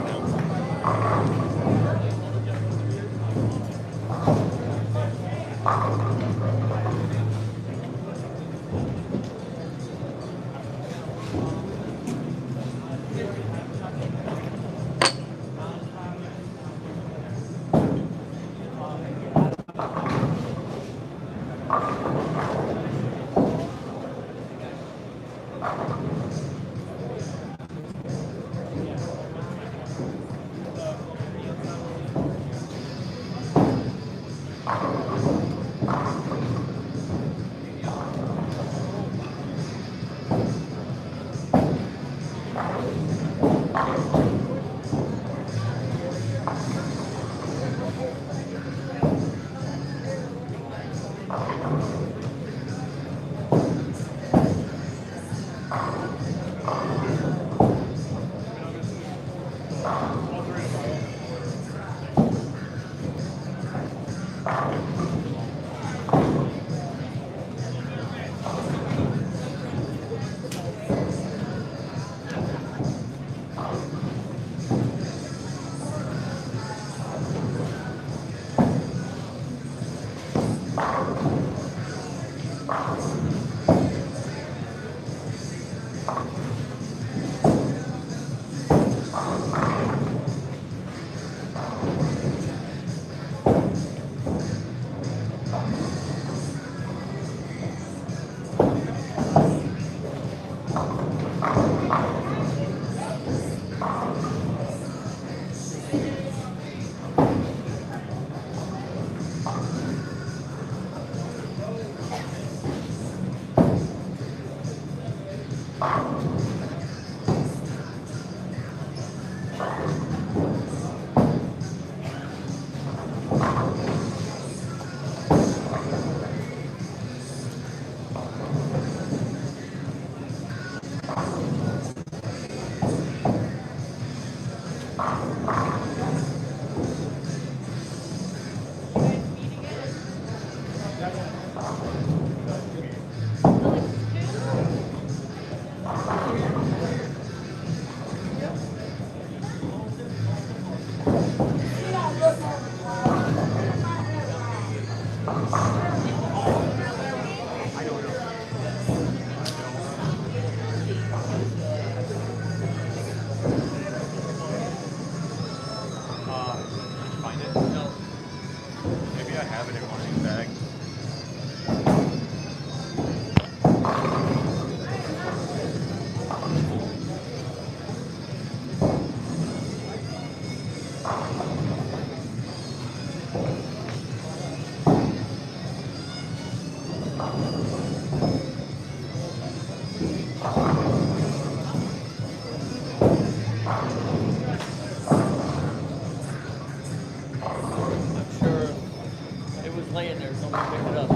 laying there, someone picked it up.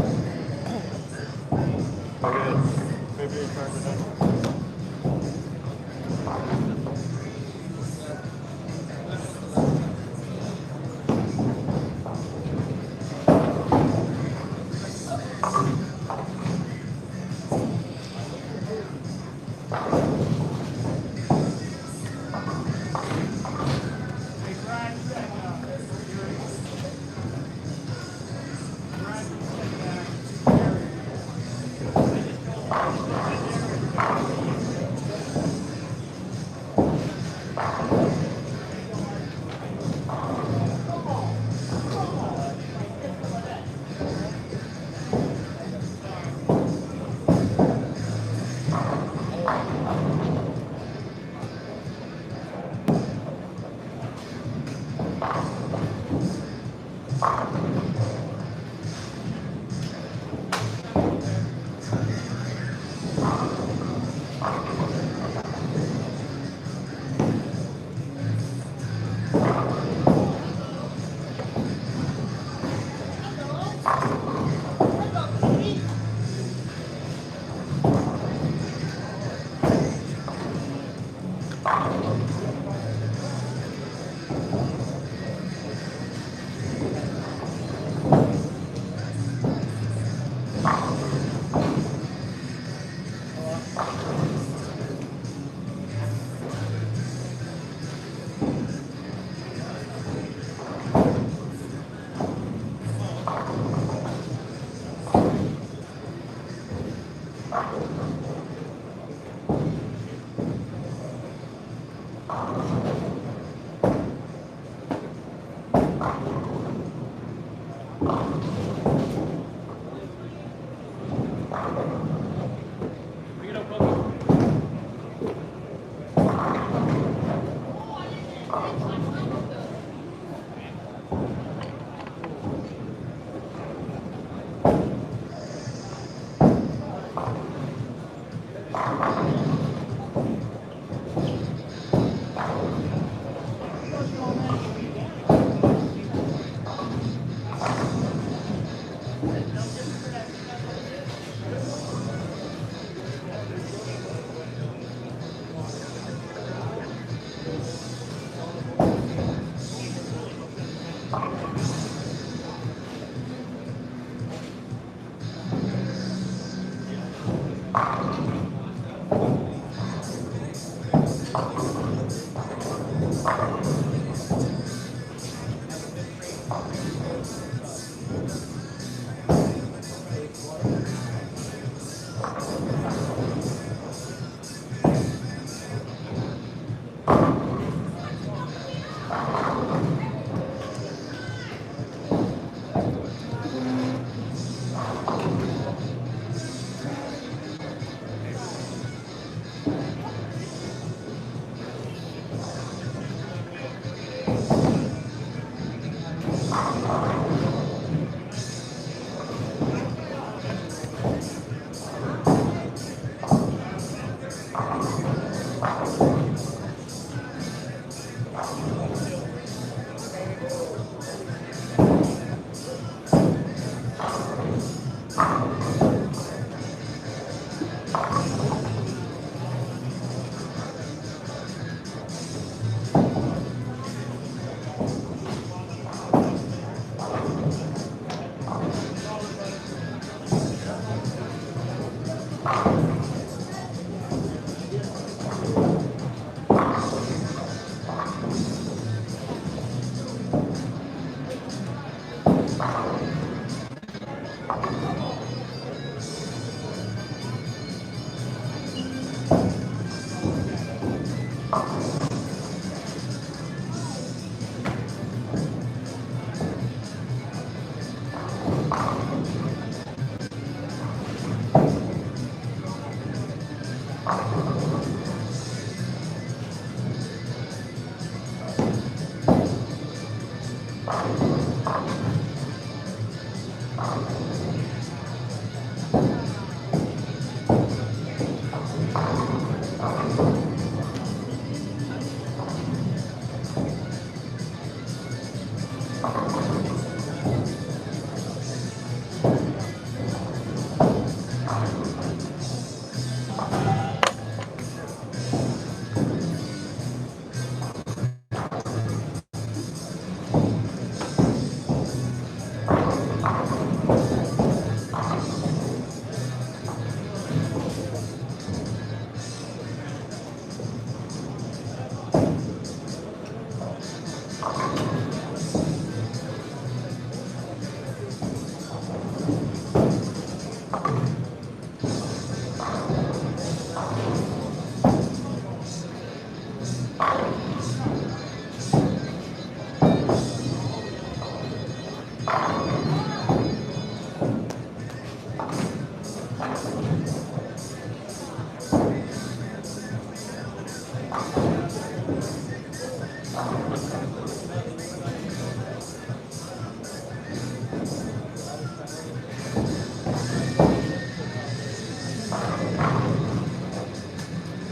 Maybe they turned it in.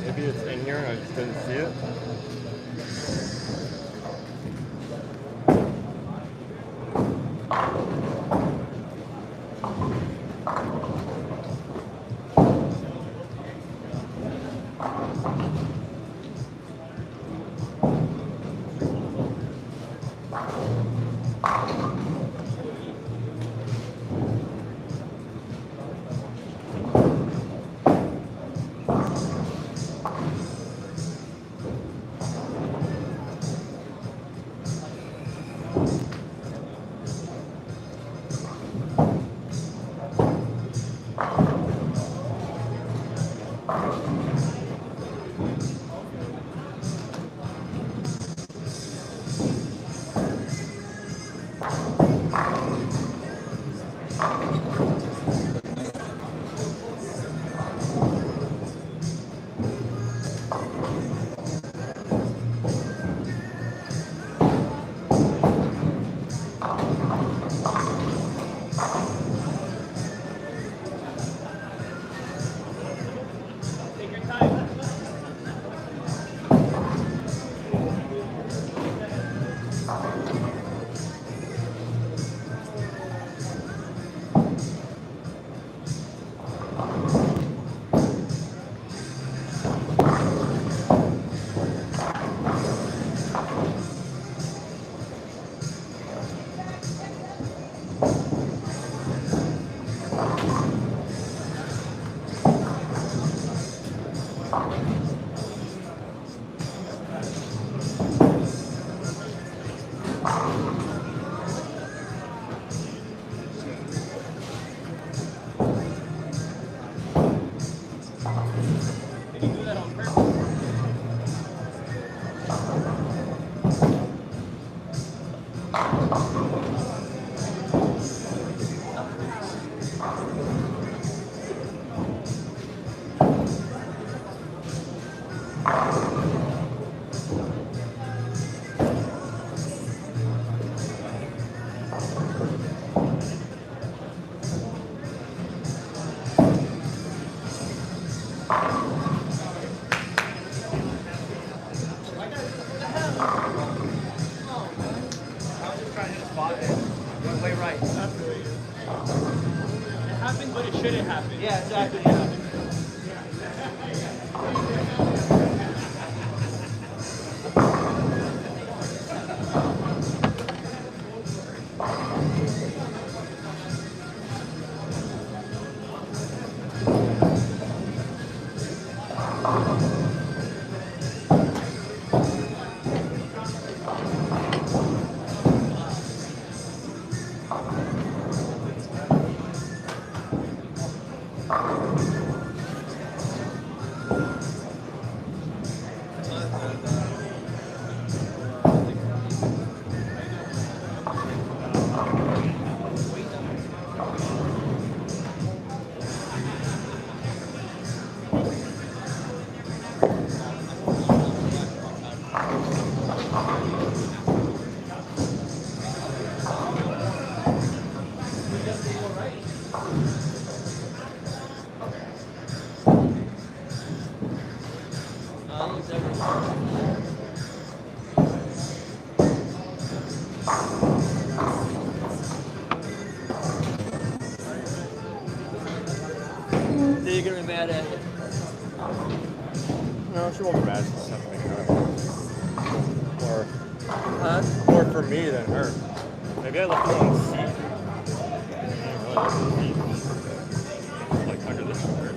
Maybe it's in here and I just didn't see it. happen, but it shouldn't happen. Yeah, exactly. Yeah. So you're gonna be mad at it? No, she won't be mad. It's something Huh? more for me than her. Maybe I left it on the seat. Like under this shirt.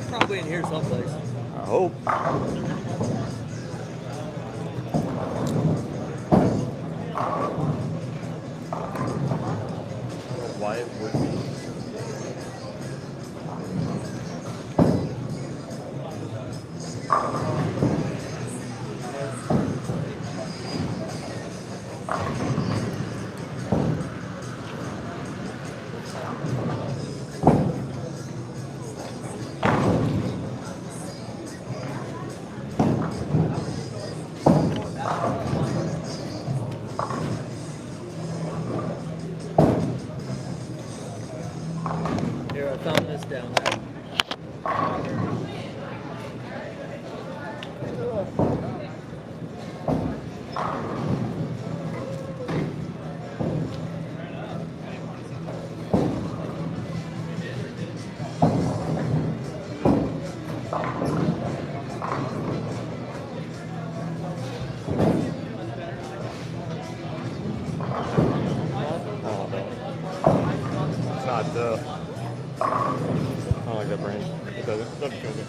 Probably in here someplace. I hope. Why it would be. calm this down there. It's not, I don't like that brand. It doesn't feel good.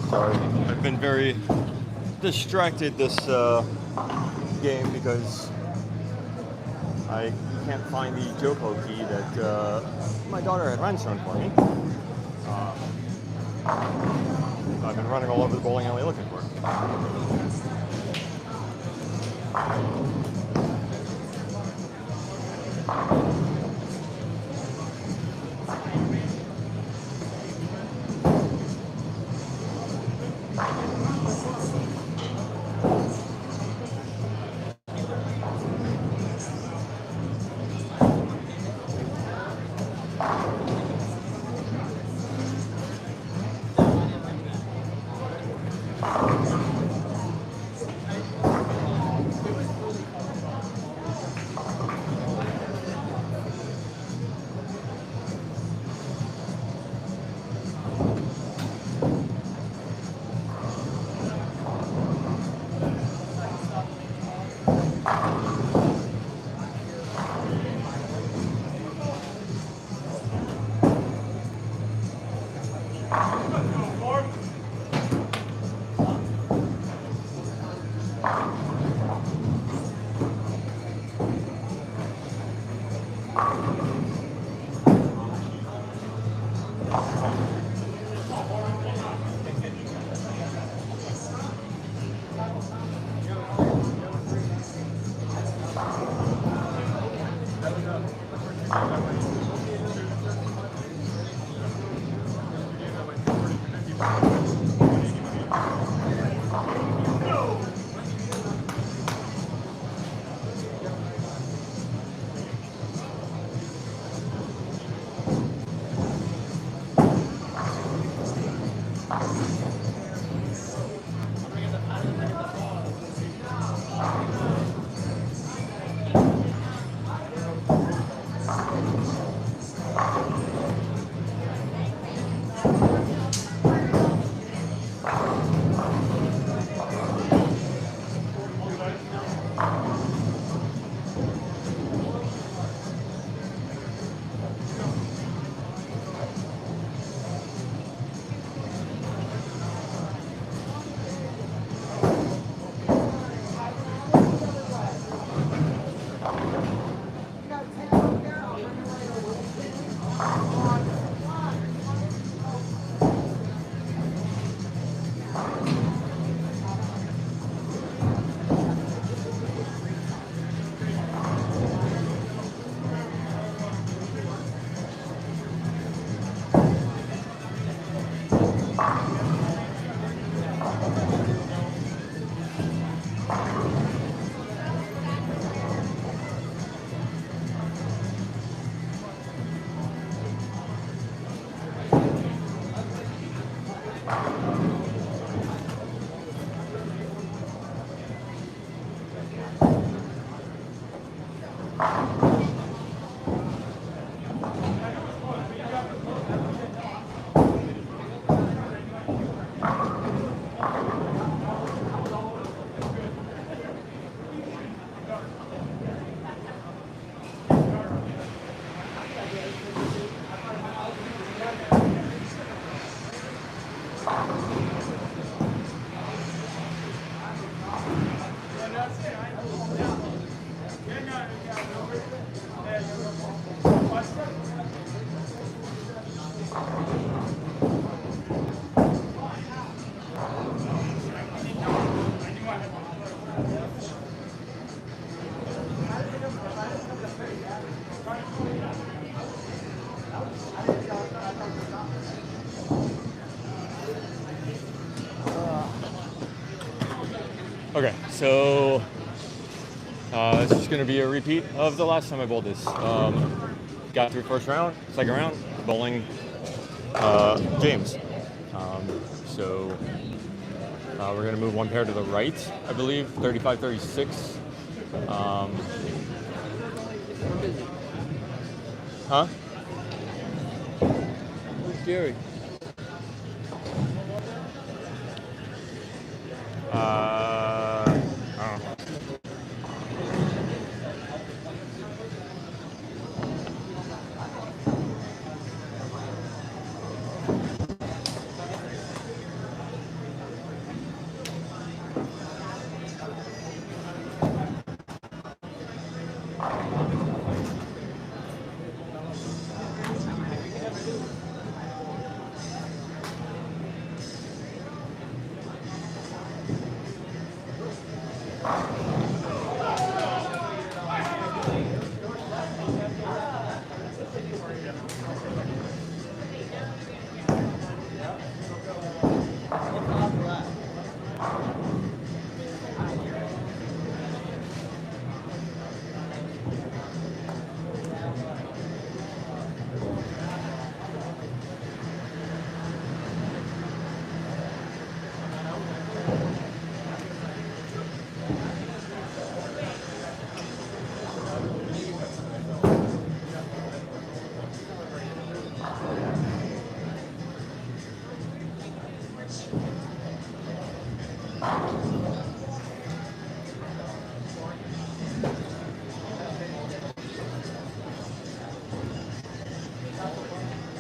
Sorry, I've been very distracted this game because I can't find the Joko key that my daughter had ransomed for me. I've been running all over the bowling alley looking for it. Okay, so it's just going to be a repeat of the last time I bowled this. Got through first round, second round, bowling James. So we're going to move one pair to the right, I believe, 35-36. Huh? Who's Jerry? I don't know.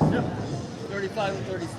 Yep. 35 and 36.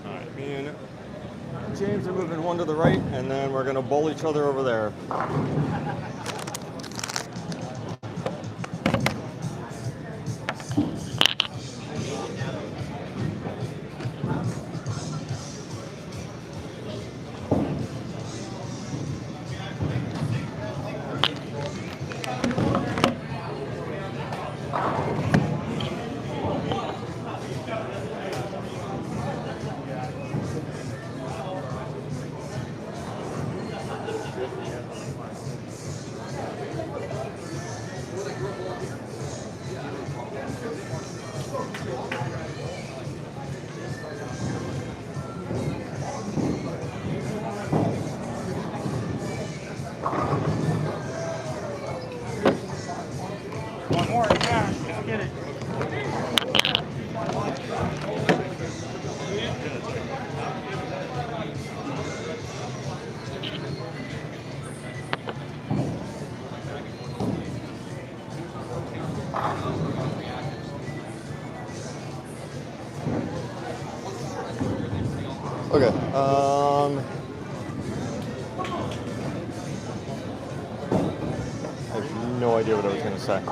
Alright, me and James are moving one to the right, and then we're going to bowl each other over there. One more, yeah, let's get it. Okay, I have no idea what I was going to say.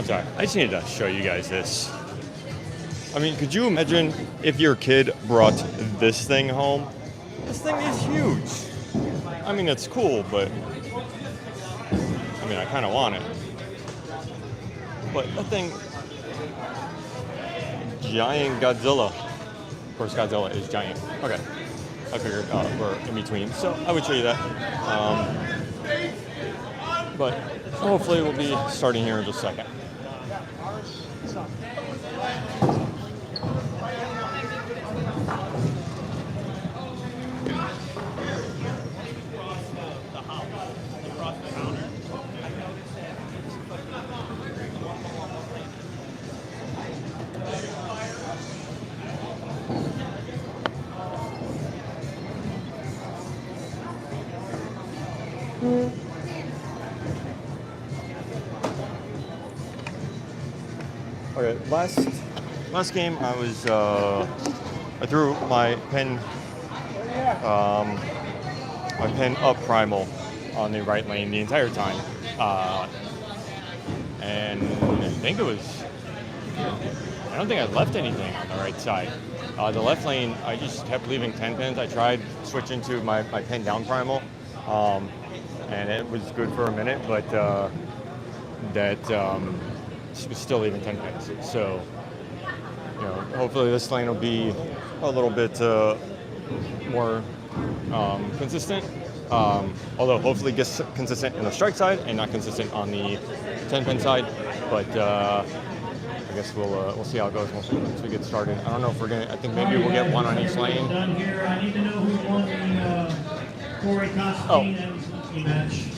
Sorry, I just needed to show you guys this. I mean, could you imagine if your kid brought this thing home? This thing is huge. I mean, it's cool, but I mean, I kind of want it. But that thing, giant Godzilla. Of course, Godzilla is giant. Okay, I figured we're in between, so I would show you that. But hopefully we'll be starting here in just a second. Okay, last game I was I threw my pen up Primal on the right lane the entire time, and I don't think I left anything on the right side. The left lane I just kept leaving 10 pins. I tried switching to my pen down Primal, and it was good for a minute, but was still leaving 10 pins. So, you know, hopefully this lane will be a little bit more consistent. Although hopefully gets consistent in the strike side and not consistent on the 10 pin side. But I guess we'll see how it goes once we get started. I don't know if we're gonna. I think maybe we'll get one on each lane. Done here. I need to know who won the Corey Constantine MVP match.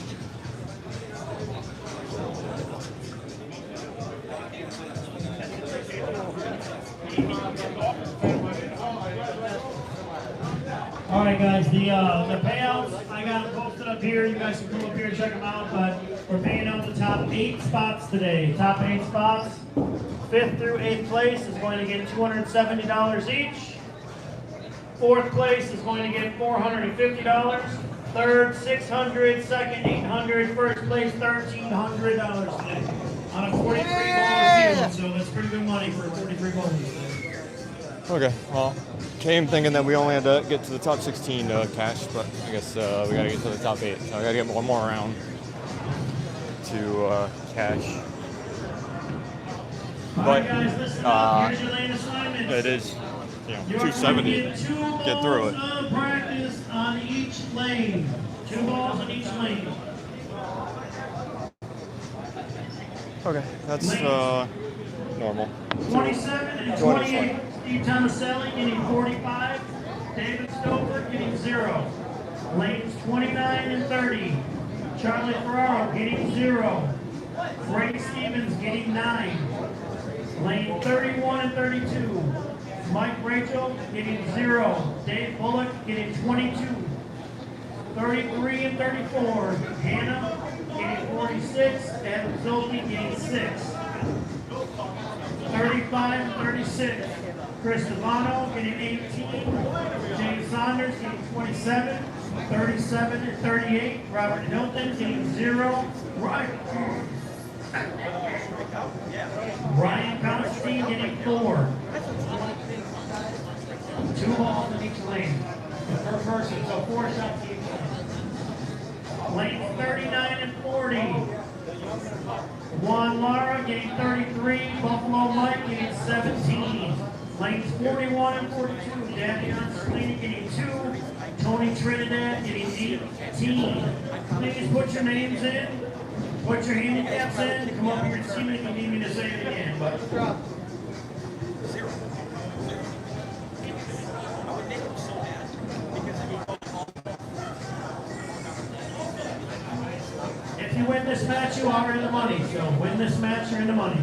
All right, guys, the payouts, I got them posted up here. You guys can come up here and check them out, but we're paying out the top 8 spots today. Top 8 spots, 5th through 8th place is going to get $270 each. 4th place is going to get $450. 3rd, $600. 2nd, $800. 1st place, $1,300 today on a 43-ball field, so that's pretty good money for 43 balls. Okay, well, came thinking that we only had to get to the top 16 cash, but I guess we got to get to the top 8. So I got to get one more round to cash. But it is, you know, 270. Get through it. Practice on each lane. 2 balls on each lane. Okay, that's normal. 27 and 28. Steve Tomaselli getting 45. David Stover getting 0. Lanes 29 and 30. Charlie Ferraro getting 0. Ray Stevens getting 9. Lane 31 and 32. Mike Rachel getting 0. Dave Bullock getting 22. 33 and 34. Hannah getting 46. Evan Zolke getting 6. 35 and 36. Chris Devano getting 18. James Saunders getting 27. 37 and 38. Robert Hilton getting 0. Ryan Constantine getting 4. 2 balls in each lane per person, so 4 shots each lane. Lane 39 and 40. Juan Lara getting 33. Buffalo Mike getting 17. Lanes 41 and 42. Davion Sweeney getting 2. Tony Trinidad getting 18. Please put your names in. Put your handicaps in. Come up here and see me if you need me to say it again. But if you win this match, you are in the money. So win this match, you're in the money.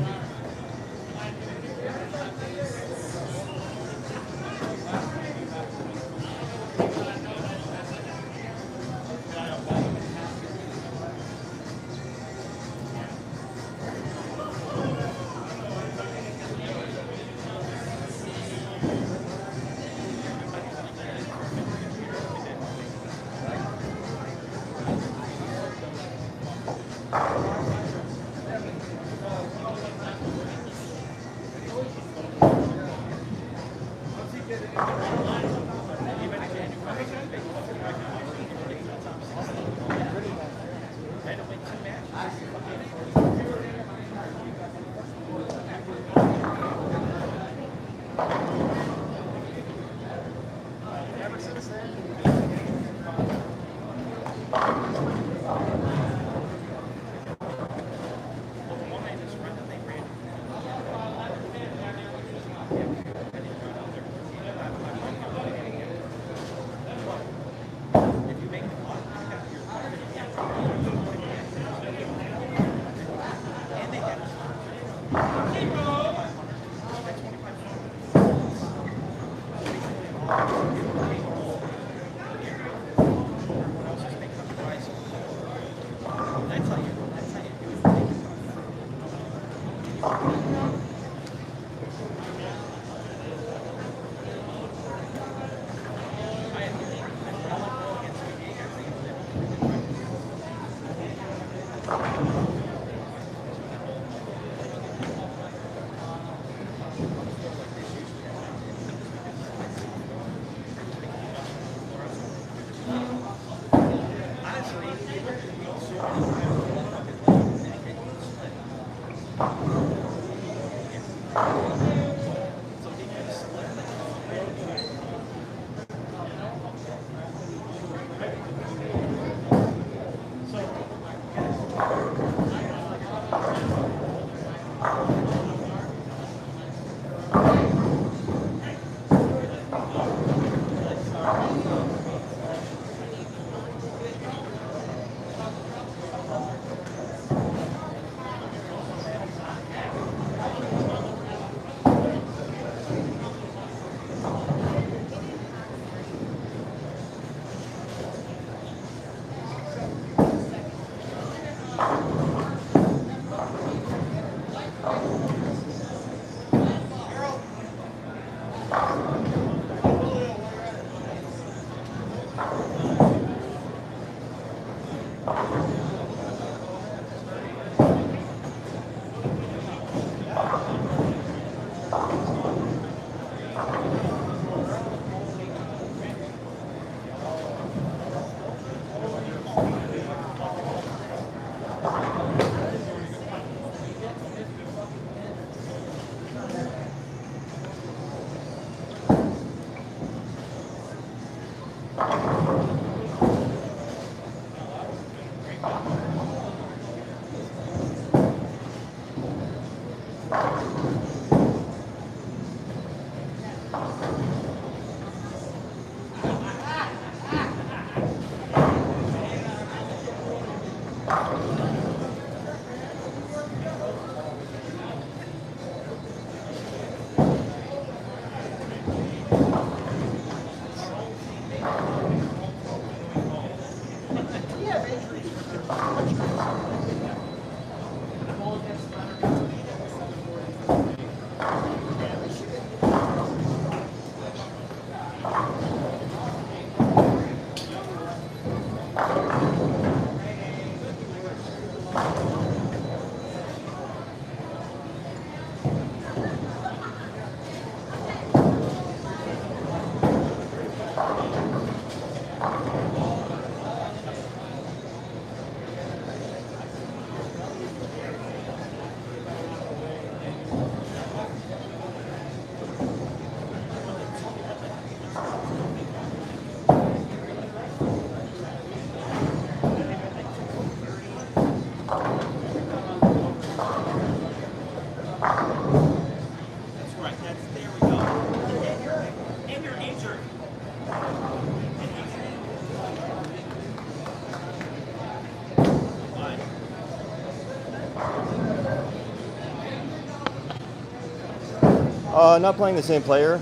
Not playing the same player.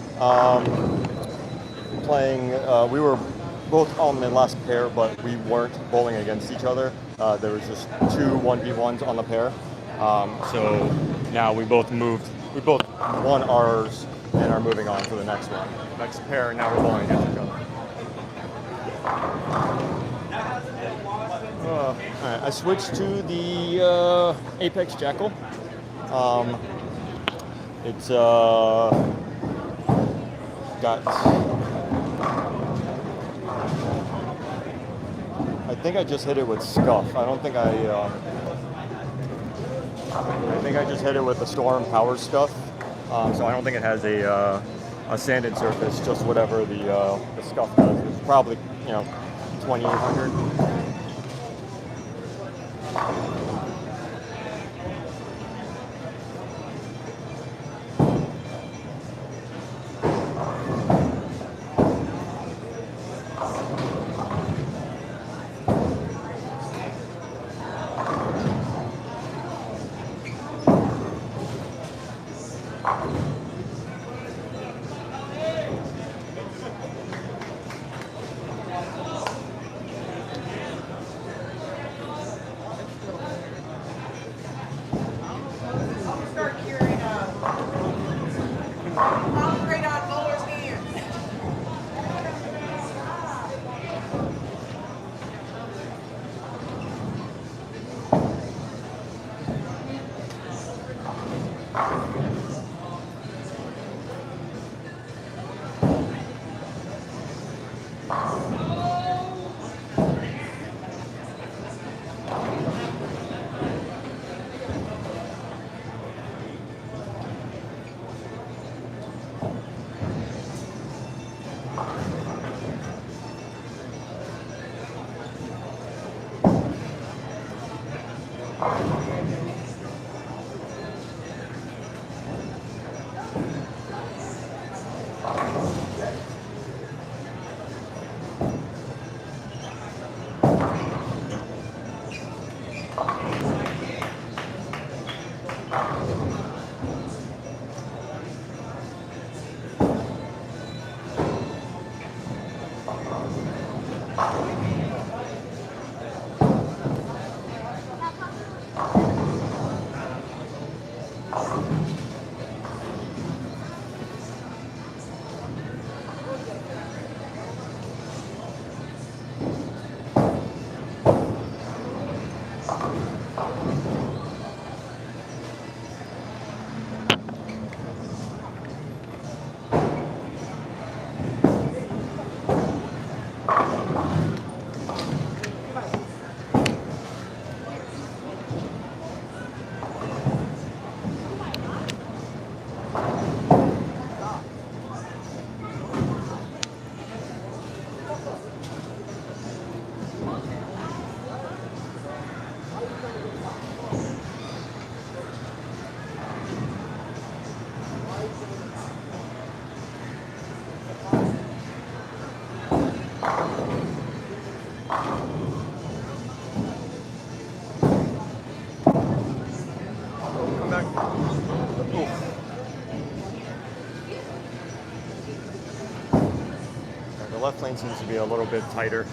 We were both on the last pair, but we weren't bowling against each other. There was just two 1v1s on the pair. So now we both won ours and are moving on to the next one. Next pair, now we're bowling against each other. All right, I switched to the Apex Jackal. It's got. I think I just hit it with Scuff. I don't think I think I just hit it with the Storm Power Scuff. So I don't think it has a sanded surface. Just whatever the Scuff does. It's probably 2800. The left lane seems to be a little bit tighter.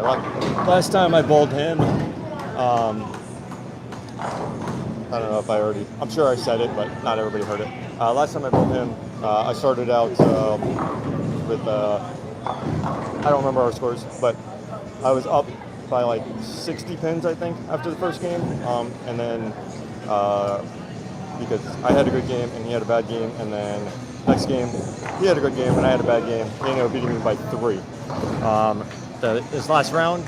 Last time I bowled him, I don't know if I already, I'm sure I said it, but not everybody heard it. Last time I bowled him, I started out with, I don't remember our scores, but I was up by like 60 pins, I think, after the first game. And then, because I had a good game and he had a bad game, and then next game, he had a good game and I had a bad game. He ended up beating me by 3. This last round,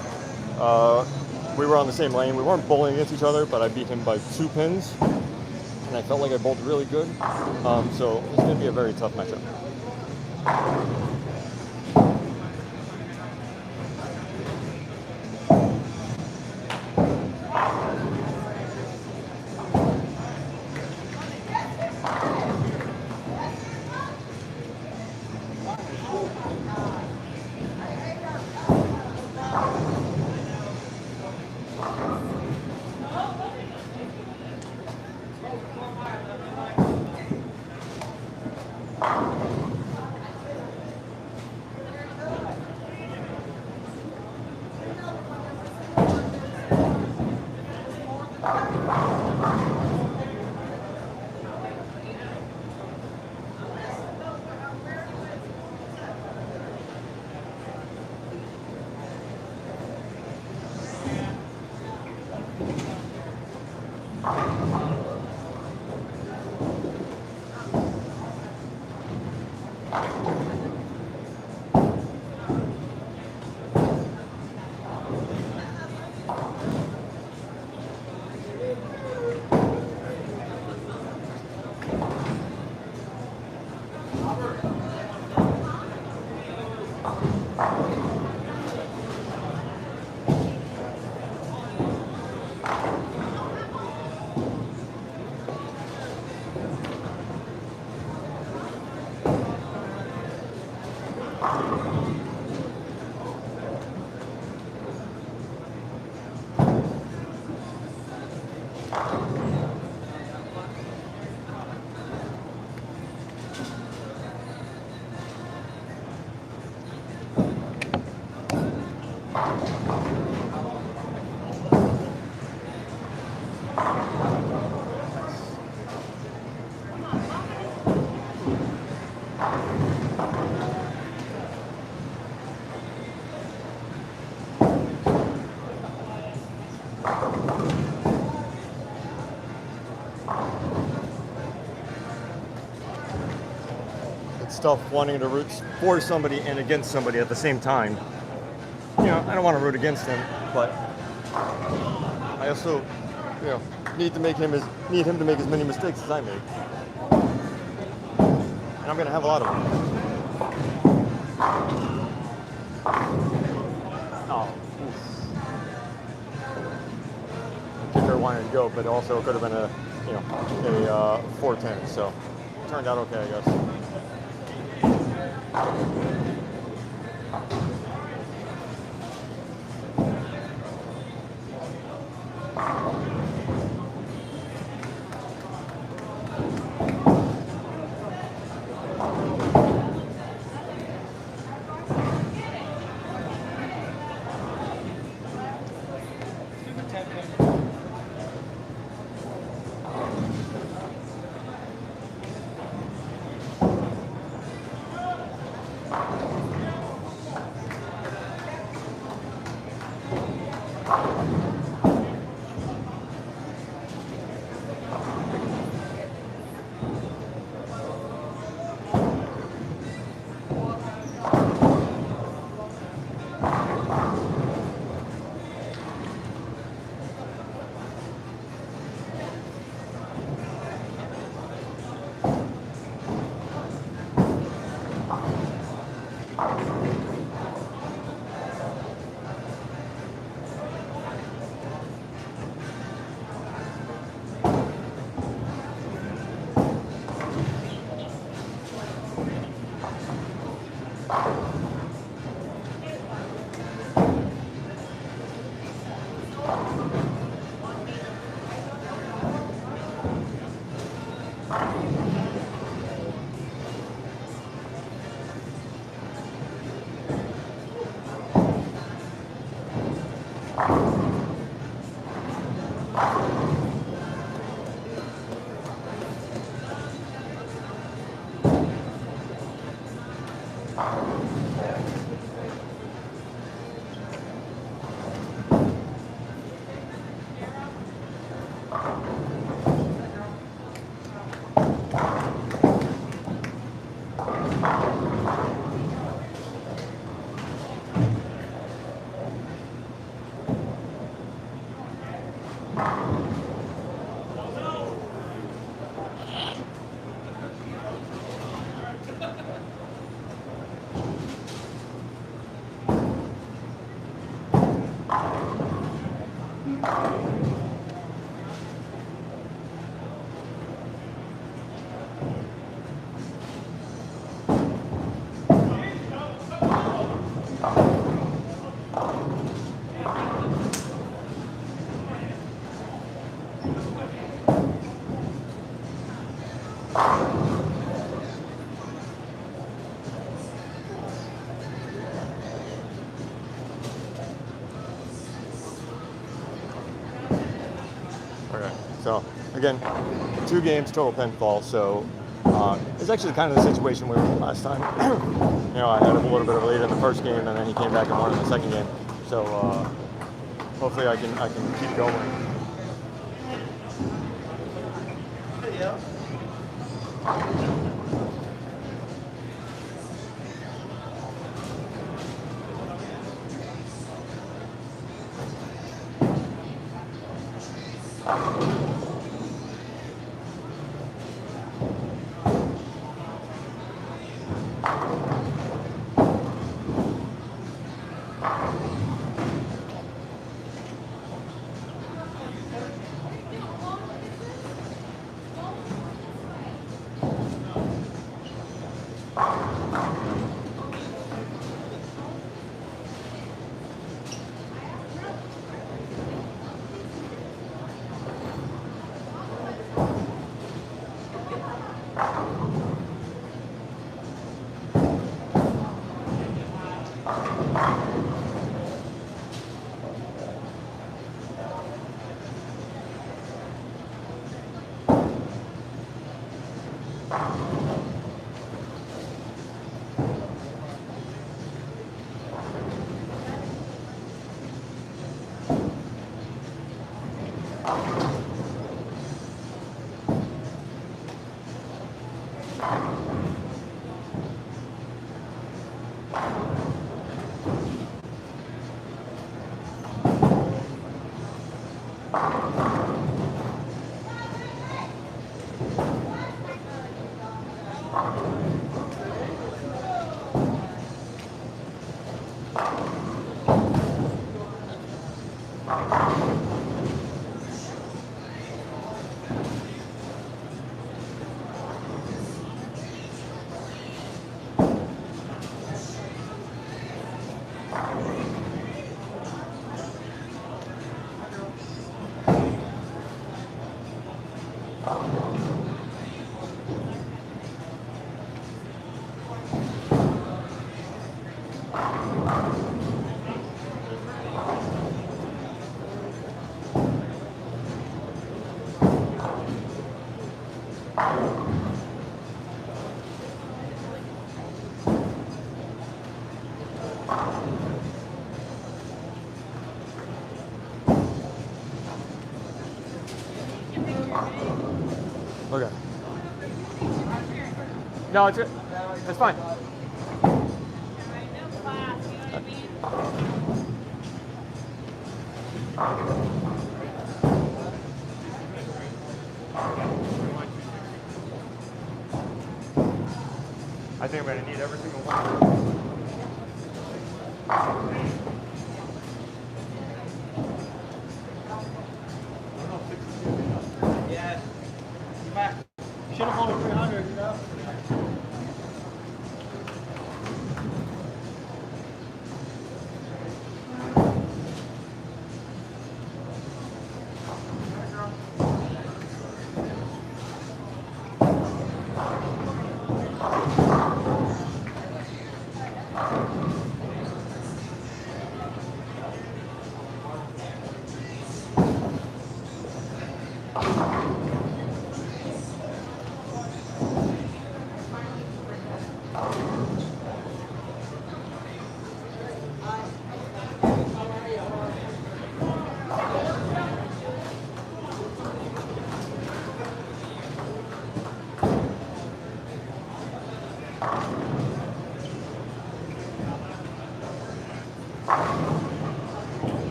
we were on the same lane. We weren't bowling against each other, but I beat him by 2 pins, and I felt like I bowled really good. So it's going to be a very tough matchup. It's tough wanting to root for somebody and against somebody at the same time. You know, I don't want to root against him, but I also, you know, need him to make as many mistakes as I make. And I'm going to have a lot of them. Oh. The kicker wanted to go, but also it could have been a 4-10, so it turned out okay, I guess. Okay, so again, 2 games total pinfall. So it's actually kind of the situation we were in last time. You know, I had a little bit of a lead in the first game, and then he came back and won in the second game. So hopefully I can keep going. Yeah. Okay. No, it's good. It's fine. I think I'm going to need every single one. Yeah. Should have won 300, you know?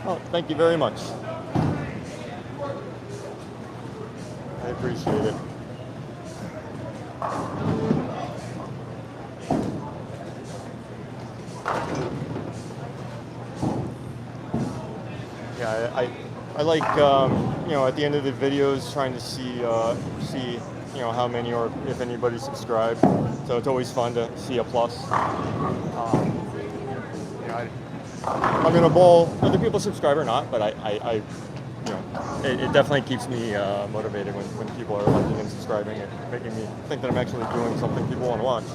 Oh, thank you very much. I appreciate it. Yeah, I like you know, at the end of the videos trying to see you know how many or if anybody subscribed. So it's always fun to see a plus. You know, I'm gonna bowl whether people subscribe or not, but I you know, it definitely keeps me motivated when people are liking and subscribing and making me think that I'm actually doing something people want to watch.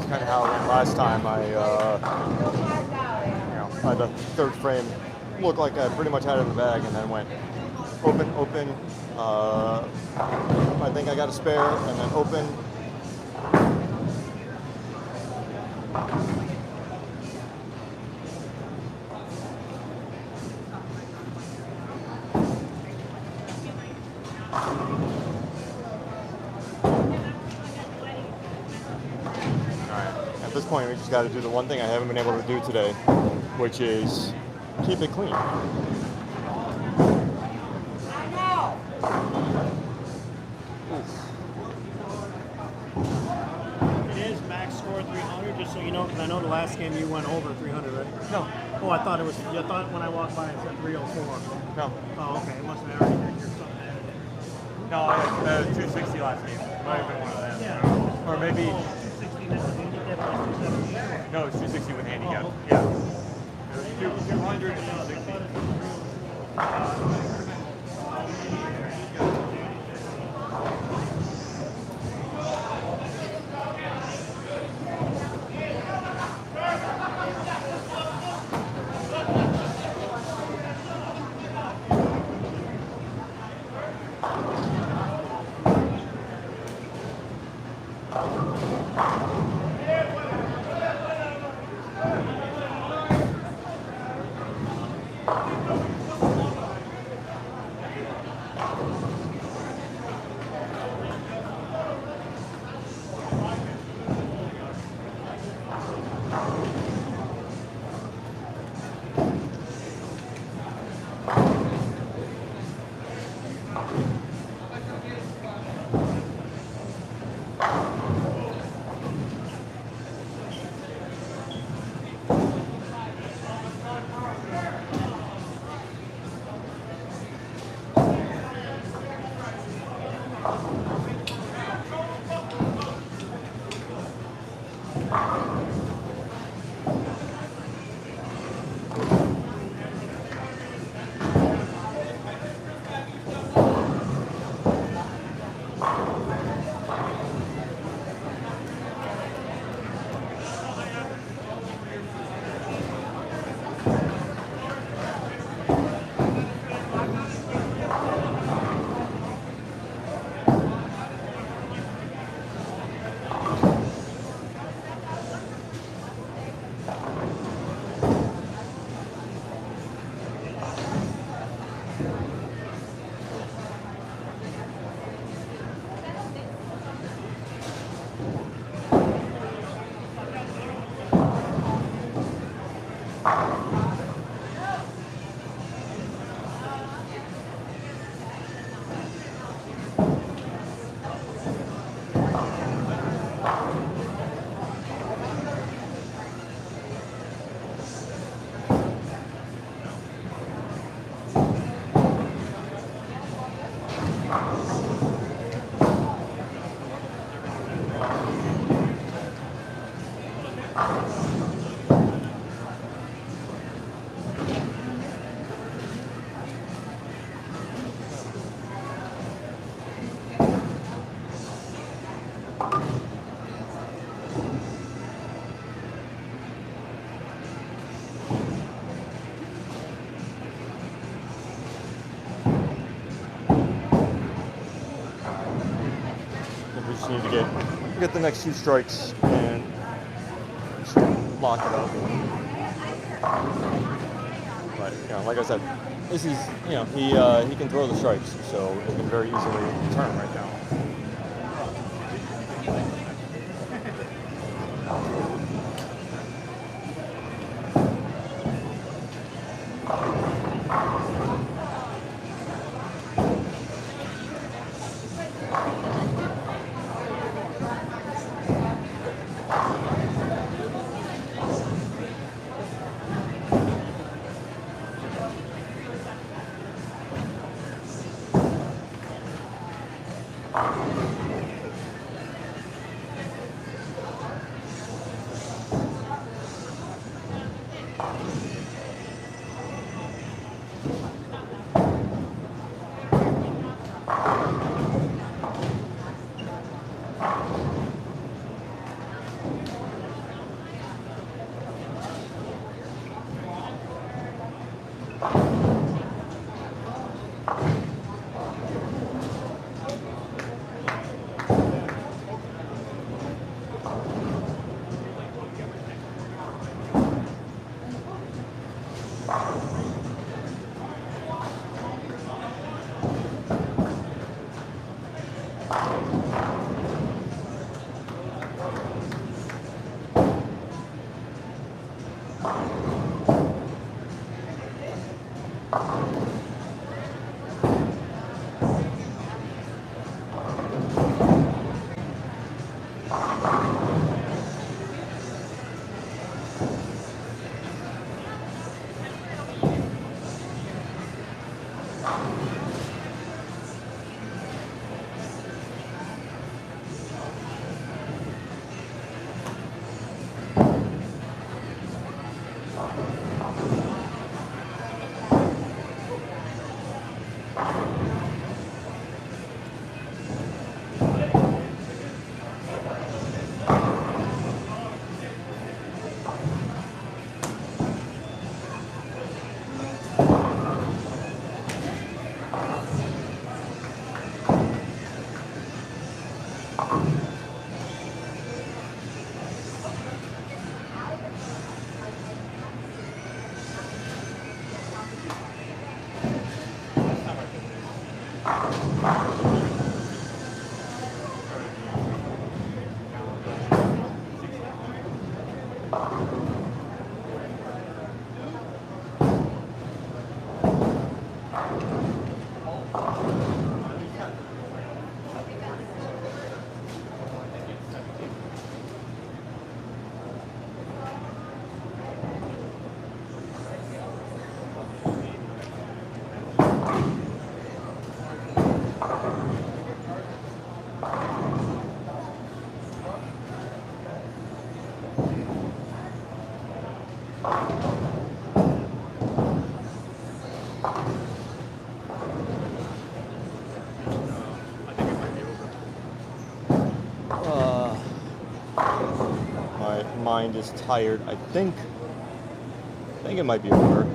Kind of how it went last time. You know, by the third frame, looked like I pretty much had it in the bag, and then went open. I think I got a spare, and then open. At this point, we just got to do the one thing I haven't been able to do today, which is keep it clean. It is max score 300, just so you know, because I know the last game you went over 300, right? No. Oh, I thought it was. I thought when I walked by it said 304. No. Oh, okay. It must have already been your something added in. No, I had 260 last game. Might have been one of them. Yeah. Or maybe. Oh, 260 this is handicap plus 270. No, it's 260 with handicap. Oh, Yeah. It was 200 and 260. We just need to get the next 2 strikes and lock it up. But like I said, this is he can throw the strikes, so it can very easily turn right now. My mind is tired. I think it might be over.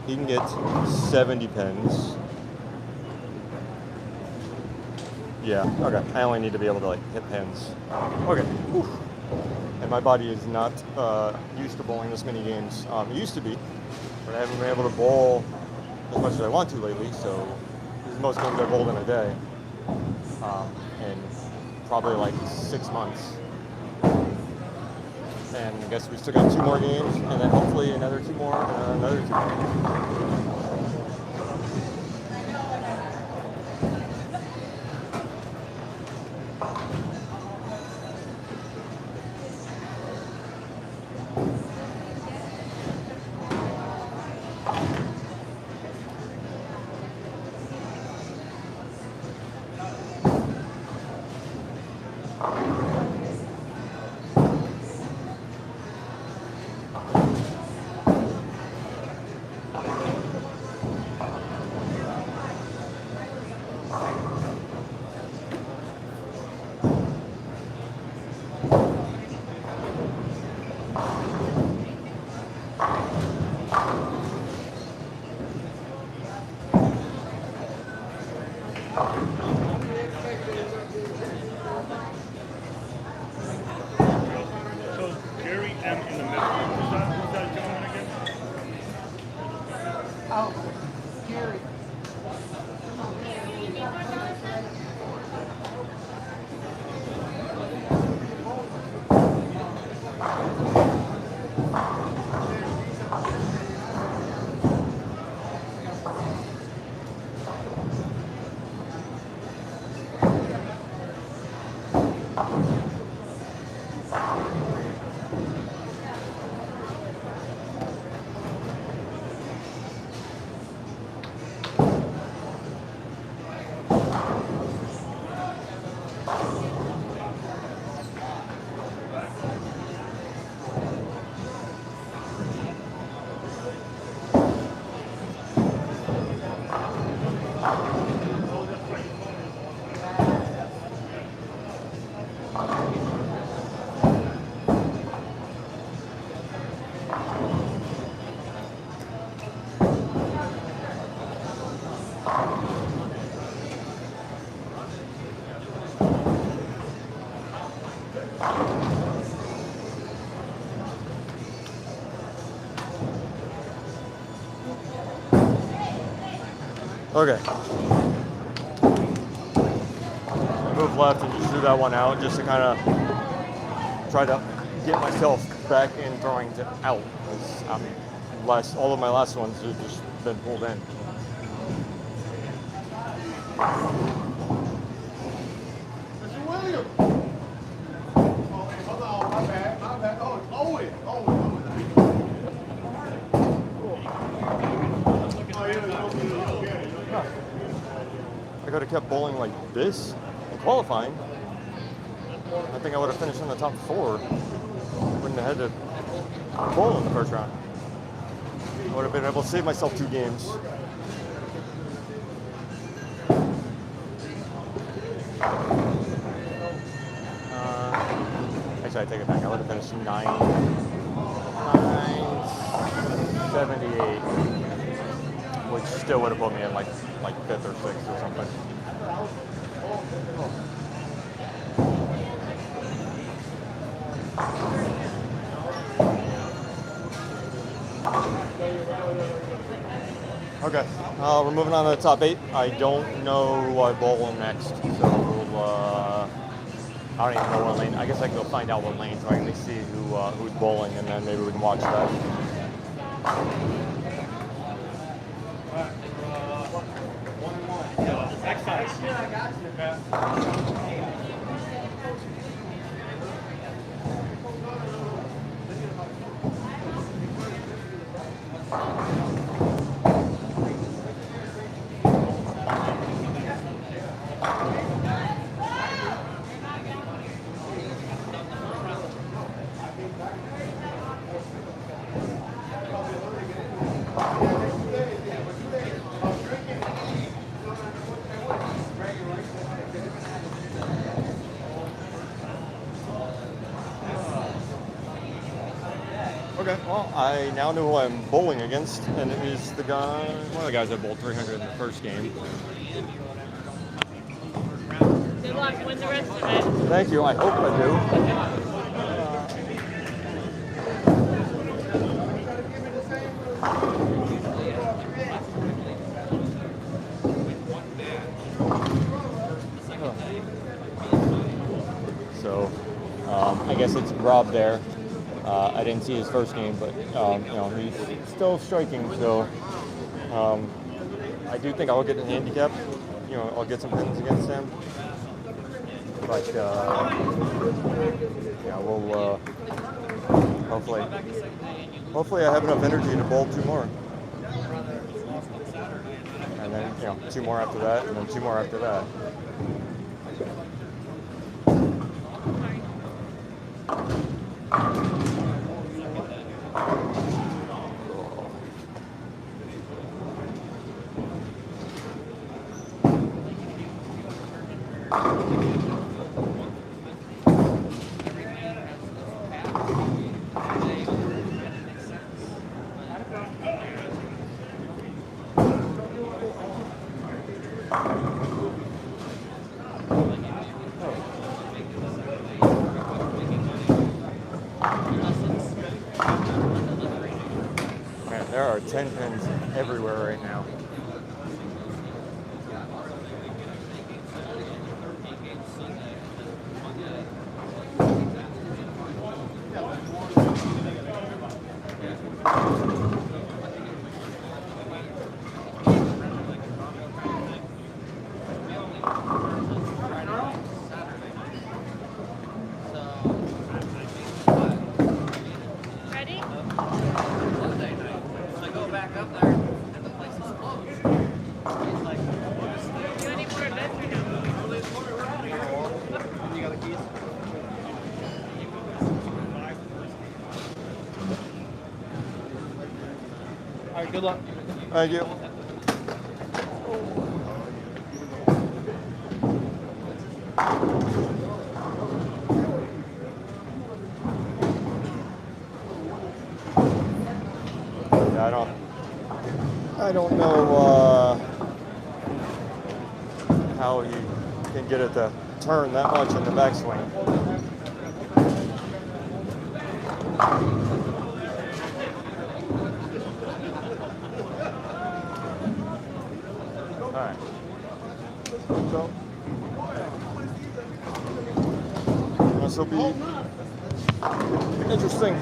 He can get 70 pins. Yeah, okay. I only need to be able to hit pins. Okay. Whew. And my body is not used to bowling this many games. It used to be, but I haven't been able to bowl as much as I want to lately, so this is most games I bowled in a day. In probably 6 months. And I guess we still got 2 more games, and then hopefully another 2 more, and another 2 more. So Jerry M in the middle. Who's that gentleman again? Oh, Gary. Okay. Move left and just do that one out just to kind of try to get myself back in throwing out. All of my last ones have just been pulled in. Mr. Williams. Oh, hold on, my bad. Oh, it's Owen. I could have kept bowling like this in qualifying. I think I would have finished in the top 4. Wouldn't have had to bowl in the first round. I would have been able to save myself 2 games. Actually, I take it back. I would have finished 978, which still would have put me in like 5th or 6th or something. Okay, we're moving on to the top 8. I don't know who I bowl in next, so I don't even know what lane. I guess I can go find out what lane so I can at least see who's bowling, and then maybe we can watch that. Okay, well, I now know who I'm bowling against, and it is the guy, one of the guys that bowled 300 in the first game. Good luck. Win the rest of it. Thank you, I hope I do. So, I guess it's Rob there. I didn't see his first game, but he's still striking. So I do think I'll get a handicap. I'll get some pins against him. But we'll hopefully I have enough energy to bowl 2 more, and then 2 more after that, and then 2 more after that. There are 10 pins everywhere right now. Ready? So I go back up there, and the place is closed. It's like, Do any more events or no? You got the keys? All right, good luck. Thank you. Yeah, I don't know how he can get it to turn that much in the backswing. All right. So this will be interesting.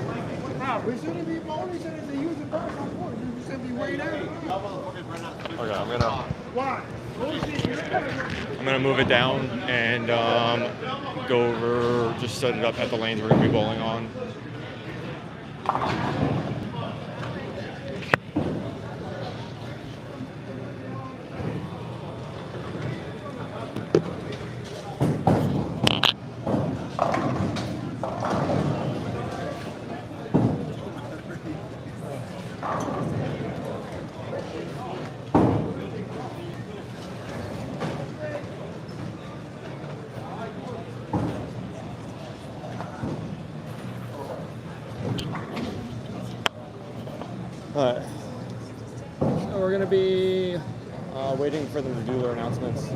We shouldn't be bowling, shouldn't be using birds on board. You should be way down. Okay, Why? I'm gonna move it down and go over, just set it up at the lanes we're gonna be bowling on. All right. So we're gonna be waiting for them to do their announcements.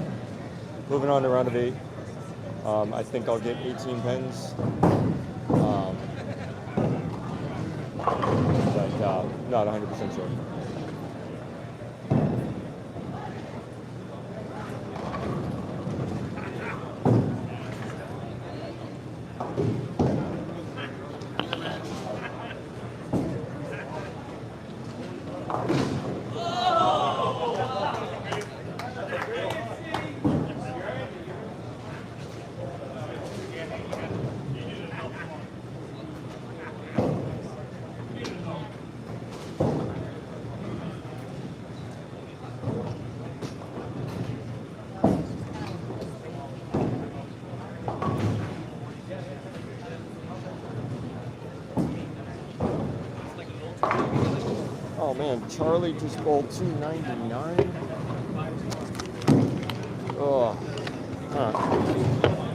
Moving on to round of 8. I think I'll get 18 pins. But not 100% sure. Oh man, Charlie just bowled 299. Oh,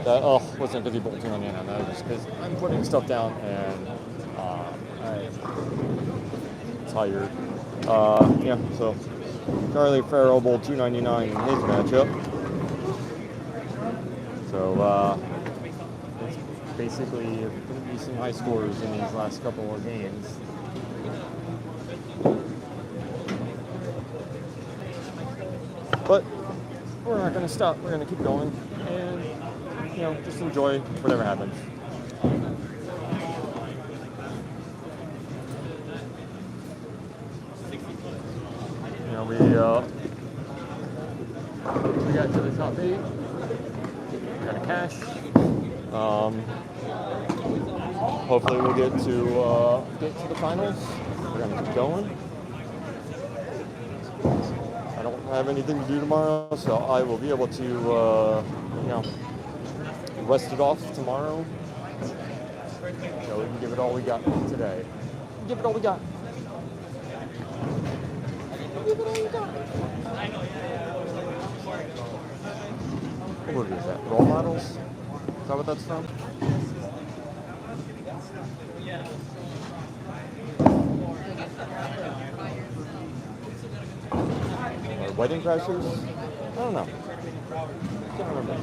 that wasn't because he bowled 299. That was just because I'm putting stuff down and I'm tired. Yeah, so Charlie Farrell bowled 299 in his matchup. So it's basically going to be some high scores in these last couple of games. But we're not going to stop. We're going to keep going and, just enjoy whatever happens. We got to the top 8. Got a cash. Hopefully we'll get to the finals. We're going to keep going. I don't have anything to do tomorrow, so I will be able to, rest it off tomorrow. So we can give it all we got today. Give it all we got. Give it all we got. What movie is that? Role Models? Is that what that's from? Or Wedding Crashers? I don't know. Can't remember.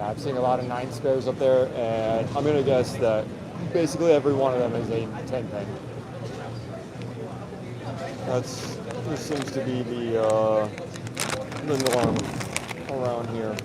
Yeah, I'm seeing a lot of 9 spares up there, and I'm going to guess that basically every one of them is a 10 pin. This seems to be the norm around here.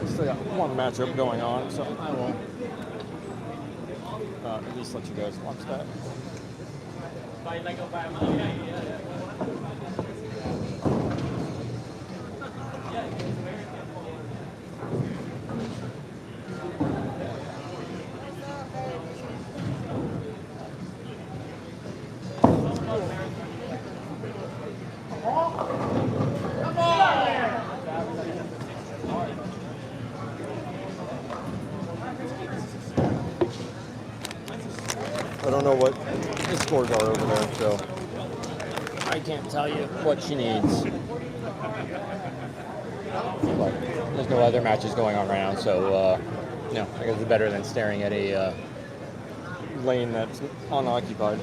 Still got one matchup going on, so I will at least let you guys watch that. I don't know what the scores are over there, so I can't tell you what she needs. But there's no other matches going on right now, so no, I guess it's better than staring at a lane that's unoccupied.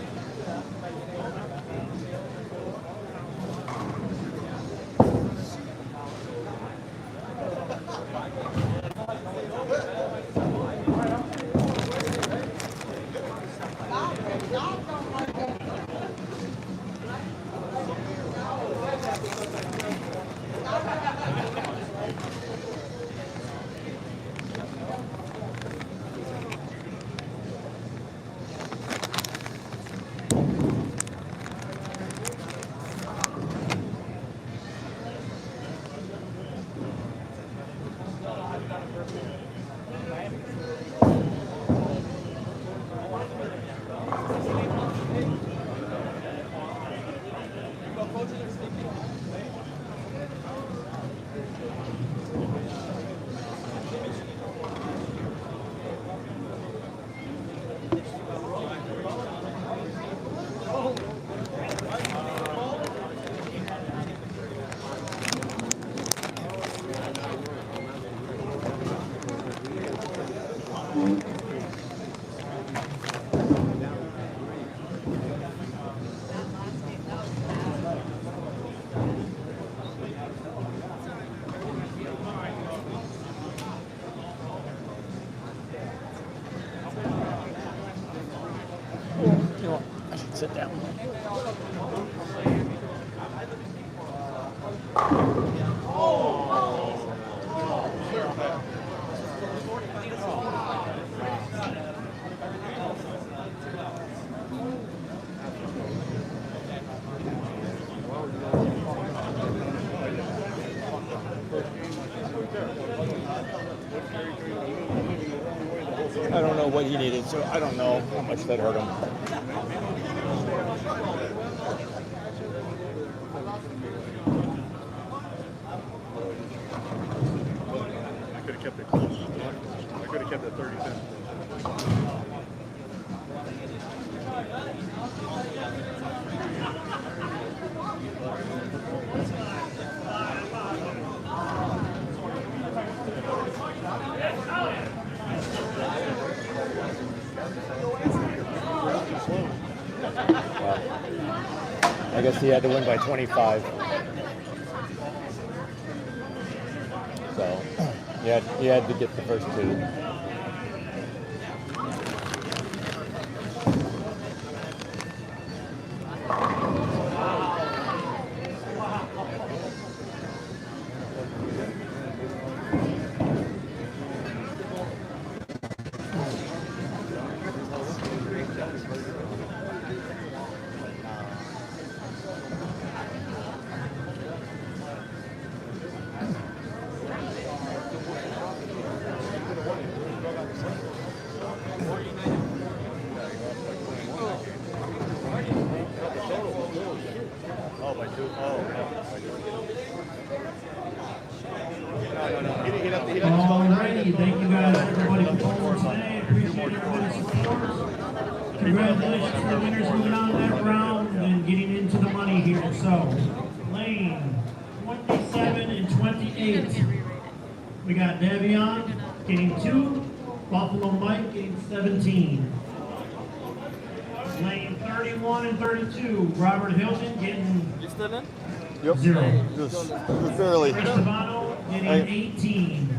You know what? I should sit down. I don't know what he needed, so I don't know how much that hurt him. I could have kept it close. I could have kept it 30 cents. I guess he had to win by 25. So he had to get the first two. Alrighty, thank you guys, everybody, for calling today. Appreciate everybody's support. Congratulations to the winners moving on that round and getting into the money here. So, lane 27 and 28. We got Devion getting 2, Buffalo Mike getting 17. Lane 31 and 32, Robert Hilton getting You still in? Yep. 0. Just barely. Chris Savano getting 18.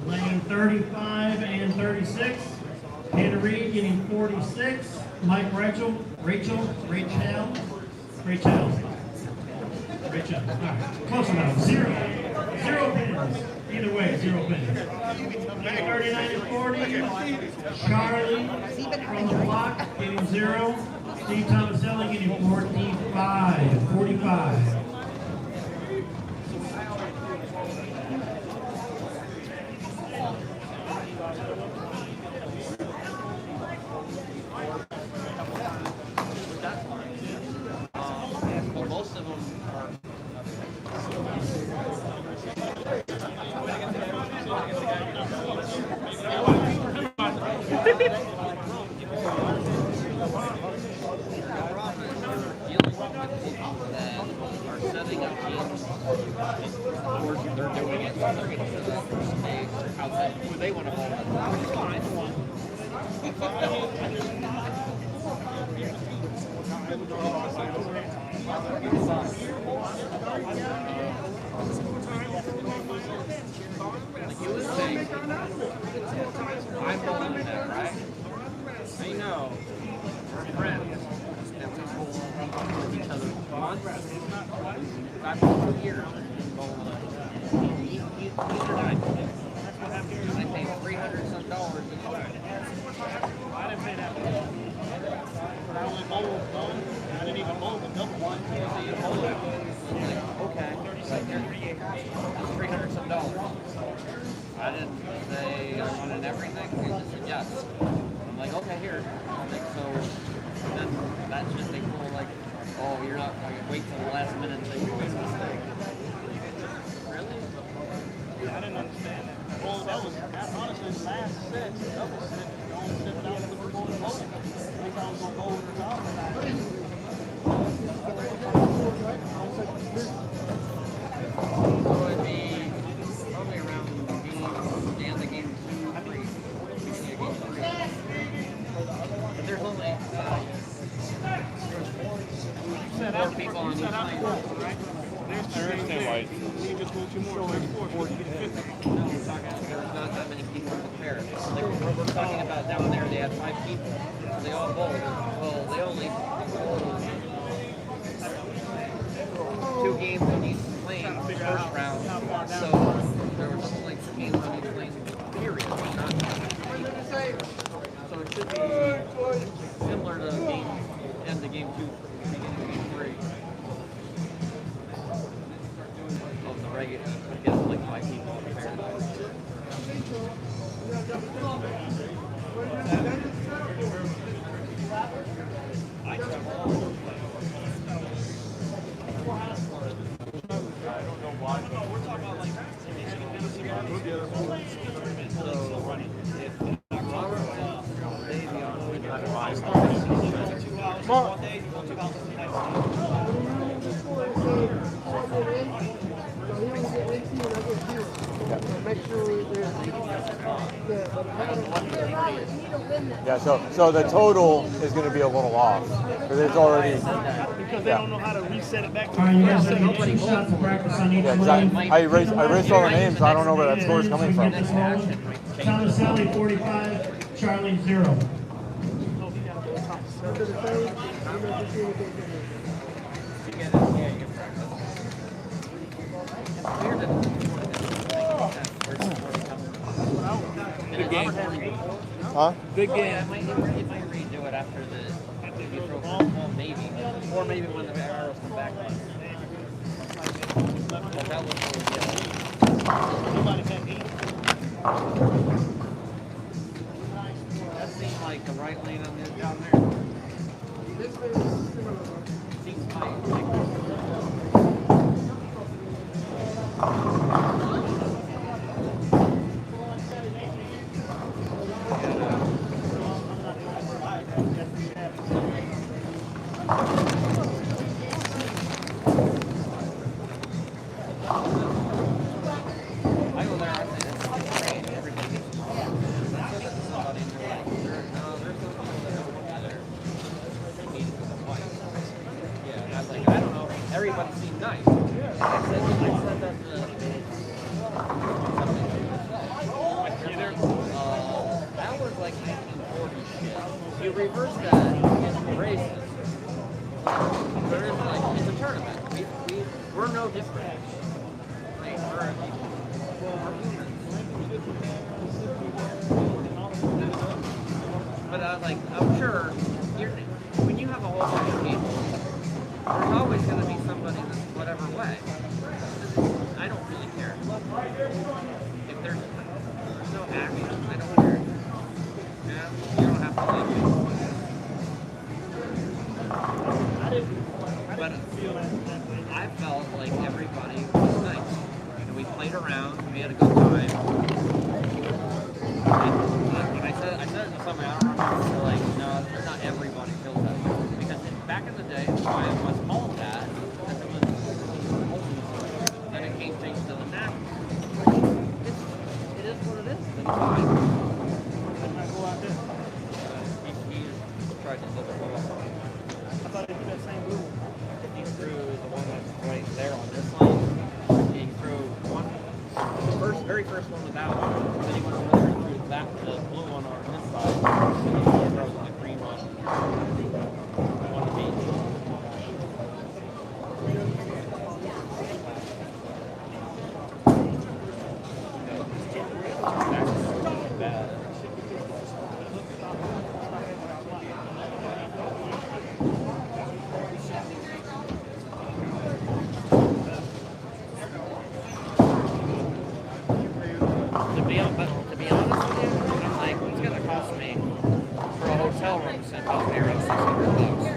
Lane 35 and 36. Hannah Reed getting 46. Mike Rachel. All right, close enough. 0 pins. Either way, 0 pins. Lane 39 and 40. Charlie from the block getting 0. Steve Tomaselli getting 45. Most of them are. Setting up teams, or they're doing it, so they're getting to the first stage outside who they want to hold. It's fine. Like you would say, I'm going with that, right? I know. We're friends. And we will with each other once. I've been 2 years. These are nice. I paid $300 some dollars to go. I didn't pay that much. But I only bowled one. I didn't even bowl the double one. So you bowl it. Okay. Like that's $300 some dollars. I didn't say I wanted everything. They just said yes. I'm like, okay, here. Like, so then that's just a cool, like, oh, you're not going to wait till the last minute to do this mistake. Really? Yeah, I didn't understand that. Well, that was honestly the last set, the double set. The only set that I was looking for was bowling. I think I was going to bowl the top. So it'd be probably around the end of game 2, 3. Beginning of game 3. But there's only 4 people on each lane. Right? There's Thursday white. You just go 2 more. No, we're talking, there's not that many people in the pair. Like we're talking about down there, they had 5 people. So they all bowled. Well, they only bowled 2 games on each lane first round. So there was only 2 games on each lane, period. Not so it should be similar to end of game 2, beginning of game 3. Of the regular, I guess like 5 people in the pair. 2 hours in 1 day, you go 2 hours the next Make sure yeah, so the total is going to be a little off because it's already because they don't know how to reset it back to All right, you guys the are getting 2 shots of practice on each yeah, lane. I erased all the names. I don't know where that score is coming from. Thomas Sally 45, Charlie 0. Good game. Huh? Good game. Yeah, it might redo it after you throw well, maybe. Or maybe when the arrows come back. But that was really good. Nobody can eat. That seemed like the right lane on this down there. Seems I go there, I say, that's great, everybody gets I said that to somebody, and they're like, there's some people that don't want you there. They need to go twice. Yeah, and I was like, I don't know, everybody seemed nice. I said that to that was like 1940 shit. You reverse that, it's racist. There is like, it's a tournament. We're no different. Like, we're humans. But I was like, I'm sure, when you have a whole bunch of people, there's always going to be somebody that's whatever way. I don't really care. If there's no action, I don't care. Yeah, you don't have to like me. But I felt like everybody was nice. And we played around, we had a good time. And when I said it to somebody, I don't remember, like, no, not everybody feels that way. Because back in the day, why it was called that, because it was then it came changed to the national. It is what it is. It's fine. Go out there. He tried to look at what I thought they did that same rule. he threw the one that's right there on this line. He threw one, the very first one was out. Then he went over there and threw the blue one on this side. And he threw the green one on the beach. That's bad. To be honest with you, I'm like, it's gonna cost me for a hotel room to cost me around $600.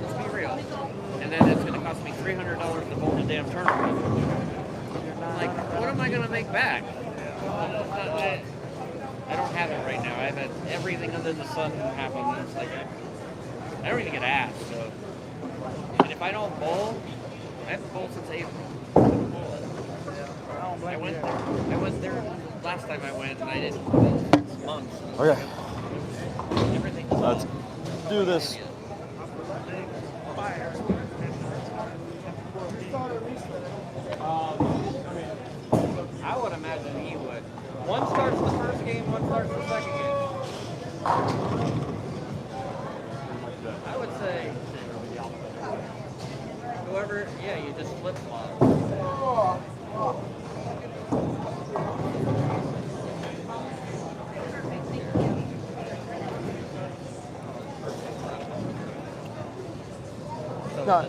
Let's be real. And then it's gonna cost me $300 to bowl the damn tournament. I'm like, what am I gonna make back? I don't have it right now. I have everything under the sun happen. It's like I don't even get asked. So, and if I don't bowl, I haven't bowled since April. I went there last time I went, and I didn't bowl for 6 months. Okay. Everything. Let's do this. I would imagine he would. One starts the first game, one starts the second game. I would say whoever, yeah, you just flip flop.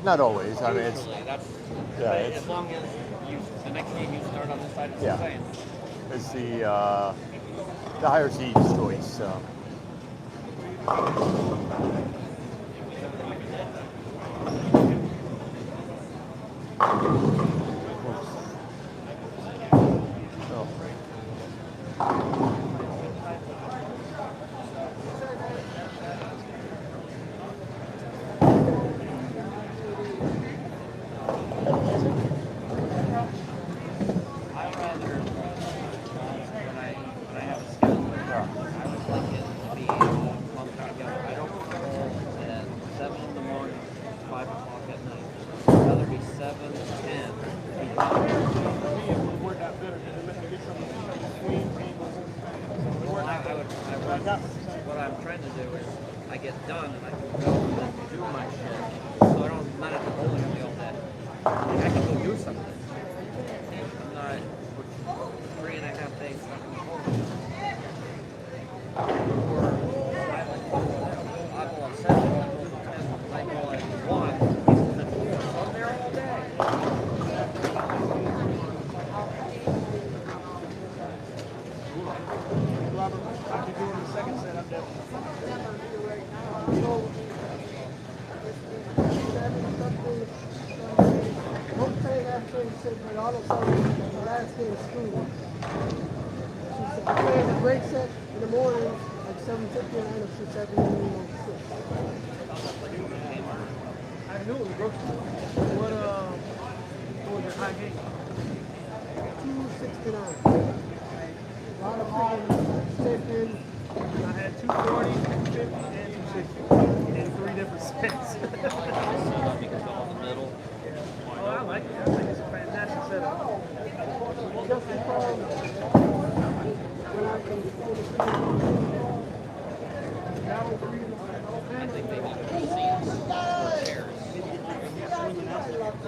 Not always. I mean, it's That's, yeah, it's as long as the next game you start on this side, it's Yeah. the same. it's the higher seed's choice. So. 10. Worked out better because it let me get some swing angles. Well, what I'm trying to do is I get done and I can go and do my shit. So I don't, I'm not at the bowling alley all day. I can go do something. I'm not for 3.5 days stuck in the bowling. Or I bowl at 7, I bowl at 10, I bowl at 1. I'm there all day. Robert, how'd you do in the second set up there? But all of a sudden, the last day of school, she said, I played a break set in the morning at 7:50 and I know she said, I knew it was a grocery store. What was your high game? 269. A lot of people taking in. I had 240, 250, and 260 in 3 different sets. Oh, I like it. I think it's a fantastic setup. Just because when I can before the school, that was the reason why I think they need more seats or chairs. Not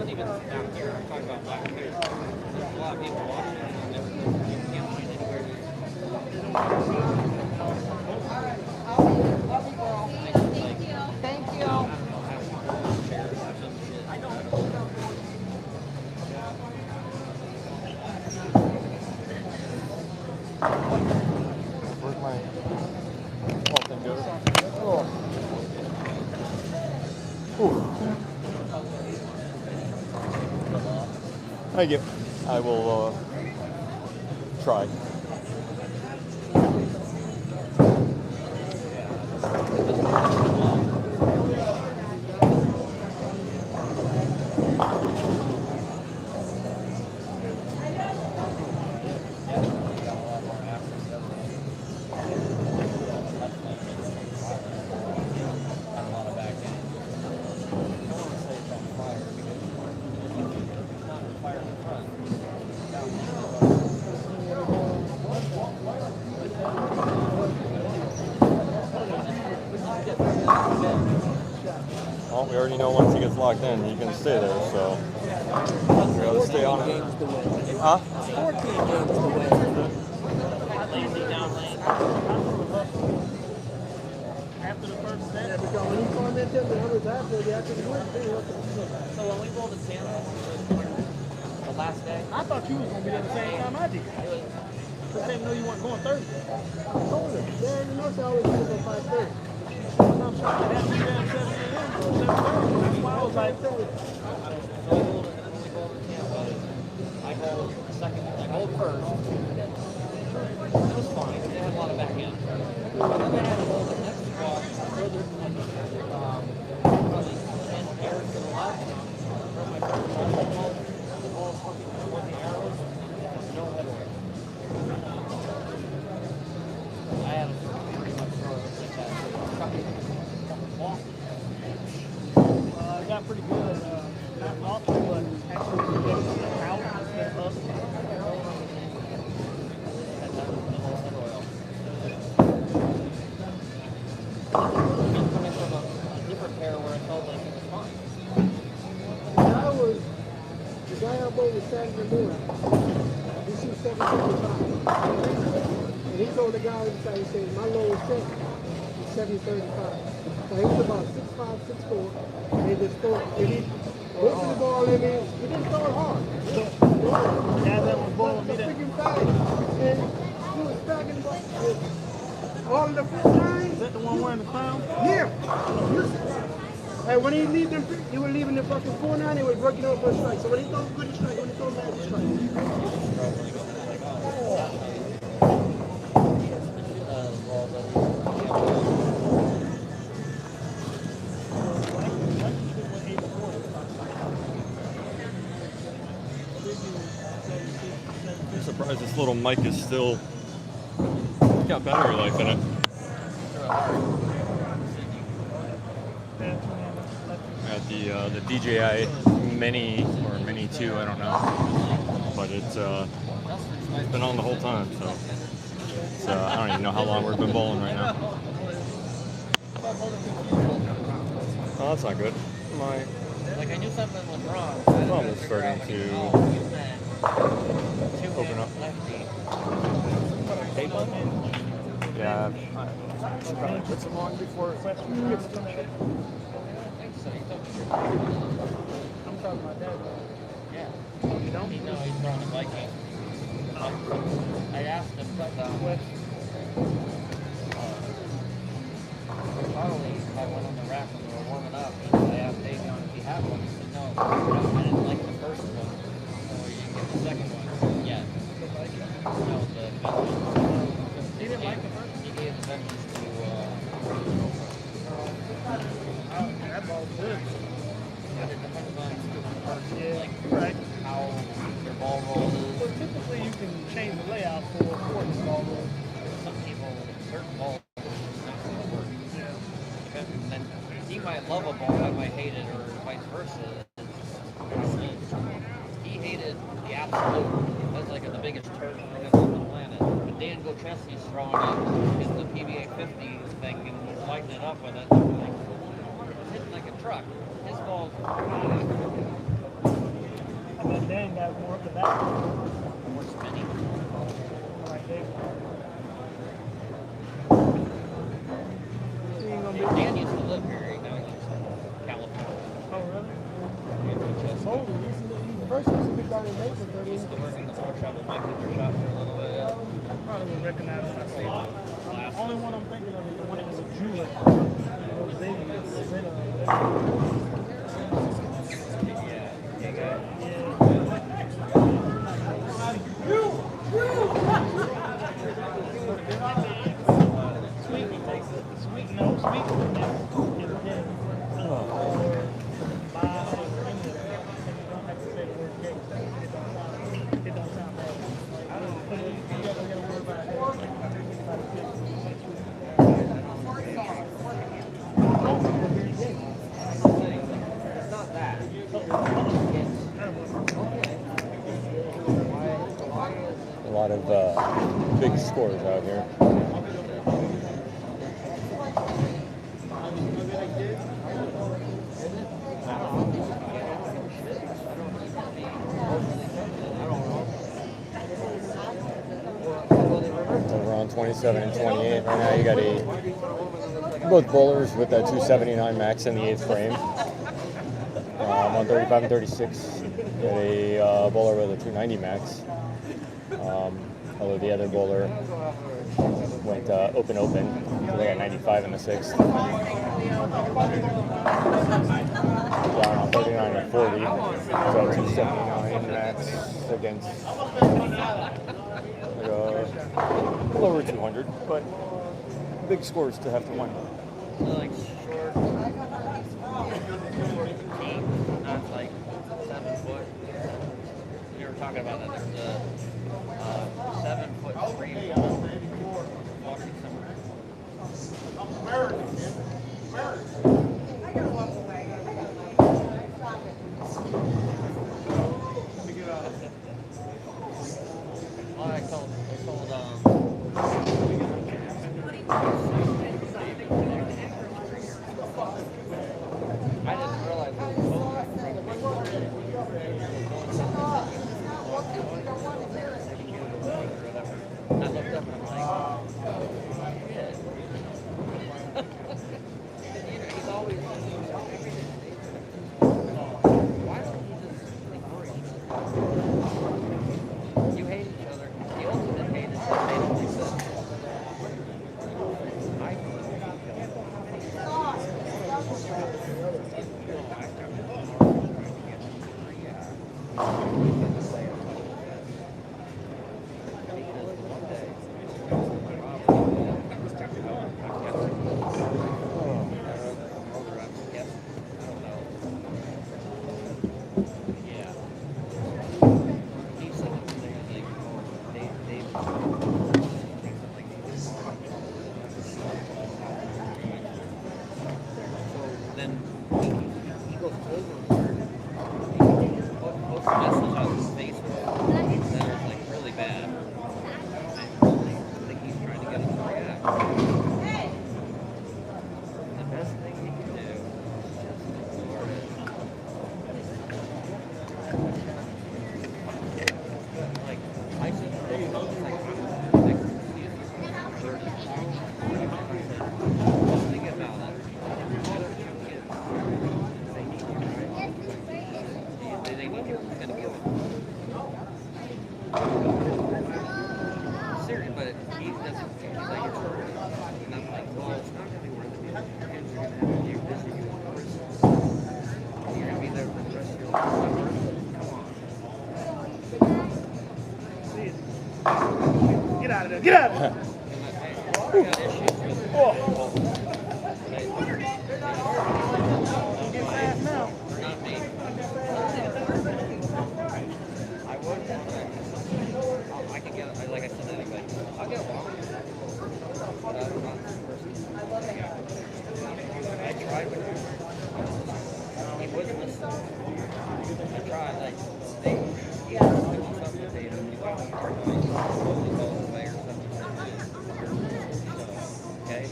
even down here. I'm talking about back here. There's a lot of people watching and you can't find anywhere to. Thank you. I don't know how to chairs or some shit. I don't. Where's my thing go? Oh. Whew. Thank you. I will try. Well, we already know once he gets locked in, he can stay there, so we gotta stay on it. Huh? 14 games to win. After the first set, Yeah, because when he commented the others after the win, they were So when we bowled at San the last day, I thought you was going to be there the same time I did. Because they know you weren't going Thursday. I told him, man, you know I always leave at 5:30. I'm shocked they had to be there at 7 a.m. or 7:30. That's why I was like, so we bowled at Tampa. I bowled second, I bowled first. It was fine. They had a lot of back end. Then they had to bowl the next ball further, probably 10 pairs to the left. From my first ball, the ball was fucking 20 arrows. No headway. I had a pretty much throw it like that. I got pretty good. Not often, but actually getting out instead of up. Coming from a different pair where I felt like it was fine. The guy I bowled with Saturday morning, he shoots 7:55. And he told the guy inside, he said, my lowest set is 7:35. So he was about 6'5", 6'4". And he just threw it. Most of the ball in there, he didn't throw it hard. Yeah, that was bowling me that. Freaking fast. And he was stacking the ball. All of the 4-9. Is that the one wearing the crown? Yeah. Hey, when he leave them, he was leaving the fucking 4-9, he was working over a strike. So when he throws good, he strike. When he throws bad, he strike. I'm surprised this little mic is still got battery life in it. Got the DJI Mini or Mini 2, I don't know. But it's been on the whole time, so it's, I don't even know how long we've been bowling right now. Oh, that's not good. Like I knew something was wrong. Thumb is starting to open up. Yeah. Probably put some on before it gets too much. I'm talking about that. Yeah. You don't? No, he's throwing a Viking. I asked him, but probably I went on the rack when we were warming up, and I asked Davion if he had one. He said no. I didn't like the first one, so he didn't get the second one yet. No, the Vengeance. He didn't like the first one? He gave the Vengeance to that ball's good. it depends on Yeah, like right. how your ball roll is. Well, typically you can change the layout for the ball roll. Some people, certain balls, it's not going to work. Yeah. And then he might love a ball, I might hate it, or vice versa. He hated the absolute. That's like the biggest turd on the planet. But Dan Gocheski's throwing it in the PBA 50 thing and lighting it up with it. Like, it's hitting like a truck. His ball's And then Dan got more up to that. more spinning. Right there. Dan used to live here. Now he lives in California. Oh, really? Dan Gocheski. Oh, the first one was a big guy in Naples, He used to work in the floor shop with Mike Shot for a little bit. I probably would recognize it if I see it. Last Only one I'm thinking of is the one that was a jeweler. Those babies, it don't sound bad. But you gotta worry about It's not that. A lot of big scores out here. We're on 27 and 28 right now. You got both bowlers with that 279 max in the 8th frame. On 35 and 36, got a bowler with a 290 max. Although the other bowler went open, so they got 95 in the 6th. Down on 39 and 40, so 279 max against lower 200, but big scores to have to win. Like short team, not like 7 foot. We were talking about that. There's a 7 foot stream walking somewhere. Well, I told I didn't realize it was I looked up and I'm like, shit. He's always why don't you just ignore each other? You hate each other. The ultimate hate is that they don't exist. I then he goes over almost message on his Facebook that was like really bad. I really think he's trying to get us to react. The best thing he can do is just ignore it. Like, I said, think about it. They need you to get it. Serious, but he doesn't. He's like, and I'm like, well, it's not going to be worth it. Your kids are going to have to do this, and you're going to Christmas. You're going to be there for the rest of your life. Come on. Get out of there. Get out of there. I got issues with Get fast now. not me. I would, I can get, like I said to anybody, I'll get along with it. But I'm not this person. I tried with him. He wouldn't listen. I tried, like, they doing something with David. He went to hard night. He goes away or something. Okay?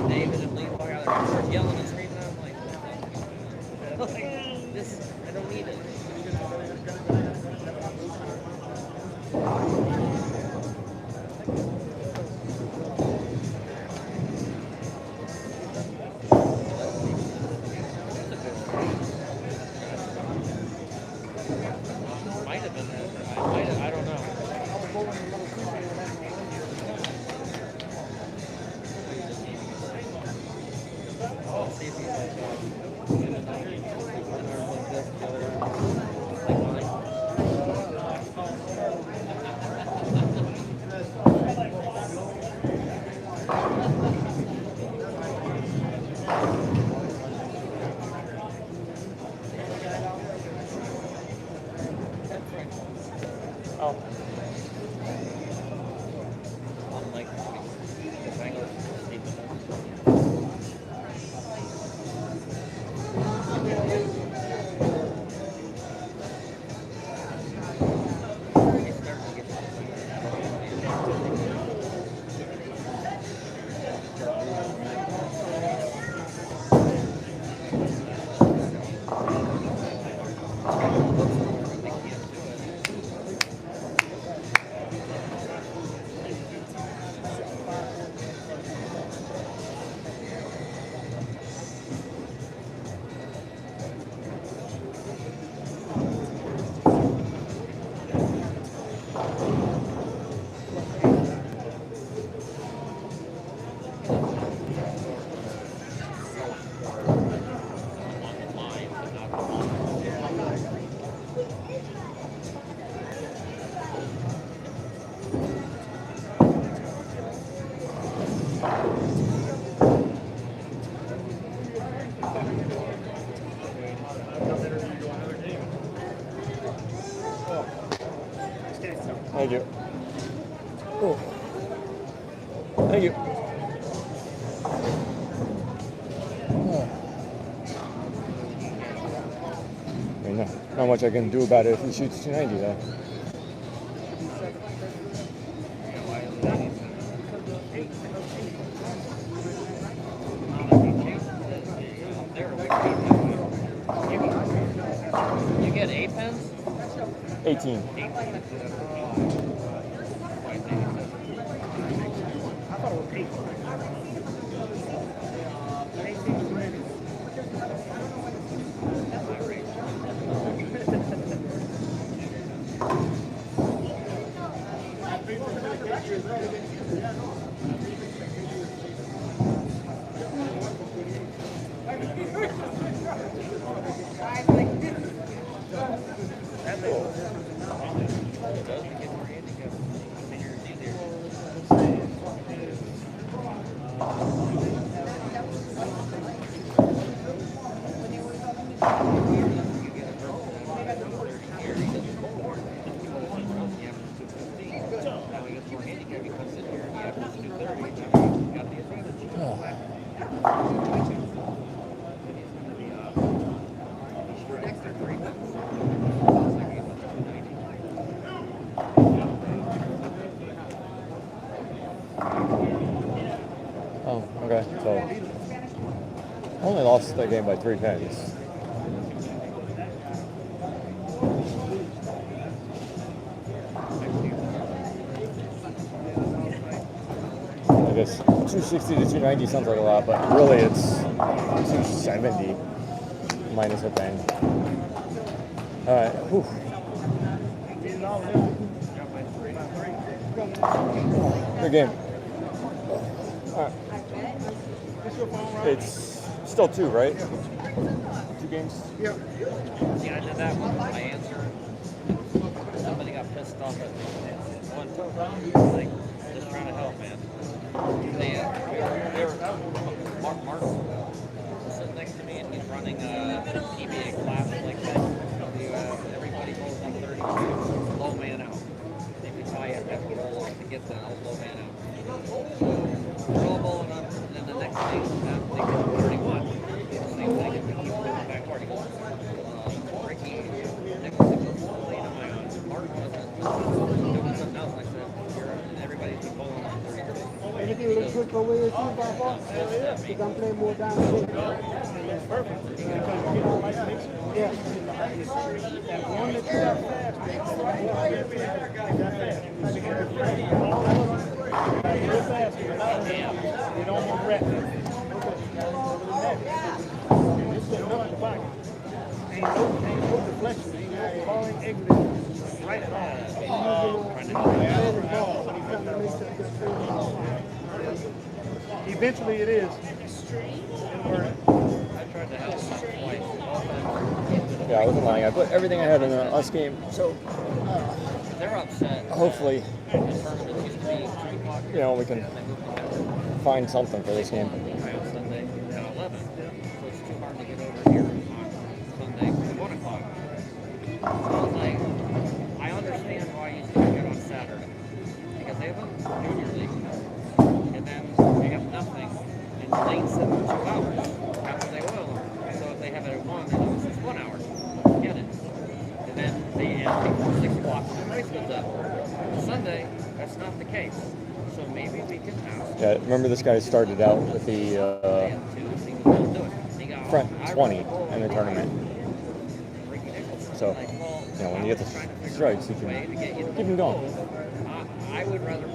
David and Lee walk out there and start yelling and screaming. I'm like, this, I don't need it. Might have been that. I don't know. I'll see if he's like this, the other like mine. Oh. Unlike the Bengals, Thank you. Oh. Thank you. Oh. I mean, not much I can do about it if he shoots 290 though. You get 8 pens? 18. Only lost that game by 3 pins. I guess 260 to 290 sounds like a lot, but really it's 270 minus a pin. All right. Whew. Good game. All right. It's still 2, right? 2 games? Yeah. See, I did that one. I answered. Somebody got pissed off at me. Like, just trying to help, man. Mark was sitting next to me, and he's running a PBA class like that. Everybody goes on 32, low man out. If you tie it, that roll to get the low man out. They're all bowling up, and then the next thing, they go 31. Same thing, if we keep moving back hard. Ricky, Nicholas, Mark wasn't doing something else. I said, everybody's been bowling on 32. Everything looks good for Williams too, by far. Because I'm playing more down the That's perfect. Because you get all like mixed. Yeah. That one that you got fast, real fast. They don't move rapid. It's good enough in the pocket. Ain't no deflection. Ain't no falling exit right at all. Eventually it is. It'll work. I tried to help him twice. Yeah, I wasn't lying. I put everything I had in the us game, so They're upset. hopefully, The tournament used to be 2 o'clock. you know, we can They moved it find something for this game. back on Sunday at 11. So it's too hard to get over here on Sunday at 1 o'clock. So I was like, I understand why you still get on Saturday. Because they have a junior league. And then they have nothing. And late 7 for 2 hours after they oil them. So if they have it at 1, then it's just 1 hour. Get it. And then they end before 6 o'clock when the race goes up. Sunday, that's not the case. So maybe we can ask. Yeah, remember this guy started out with the front 20 in the tournament. So, you know, when you get the strikes, you can keep them going. I would rather,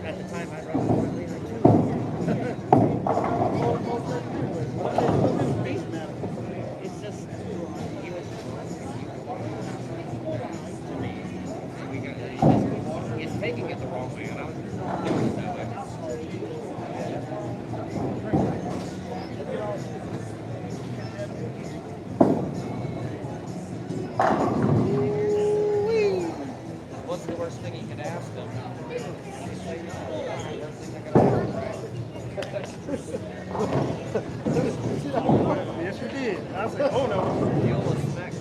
at the time, I'd rather go leader too. It's just, he was to me. He's taking it the wrong way, and I was doing it that way. What's the worst thing you could ask them? Say no. That's the worst thing they could ask, right? Yes, you did. I said, oh no. You almost smacked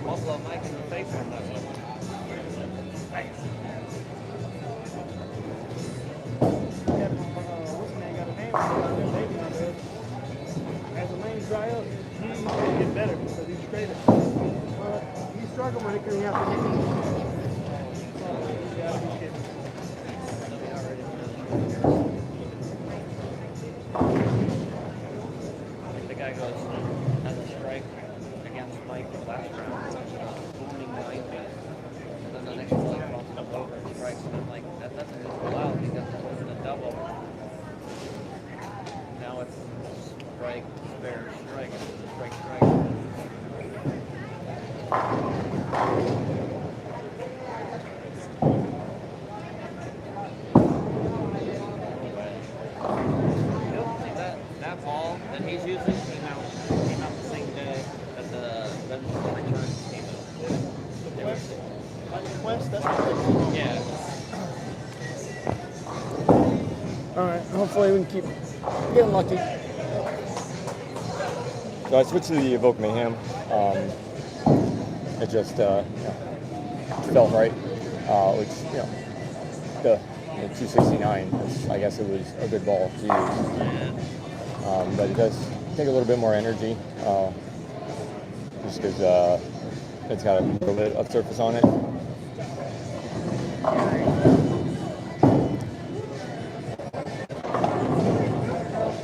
Buffalo Mike in the face on that one. Thanks. What's his name? Got a name? As the lanes dry up, he's going to get better because he's straighter. He struggled when he couldn't have to The guy goes, has a strike against Mike the last round, booming 9 pin. And then the next one calls him over and strikes. And I'm like, that doesn't just go out because it wasn't a double. Now it's strike, spare, strike, and it's a strike, strike. That ball that he's using came out the same day that the return came out. Quest, that's Yeah. All right, hopefully we can keep getting lucky. So I switched to the Evoke Mayhem. It just felt right, which, you know, the 269, I guess it was a good ball to use. But it does take a little bit more energy, just because it's got a little bit of surface on it.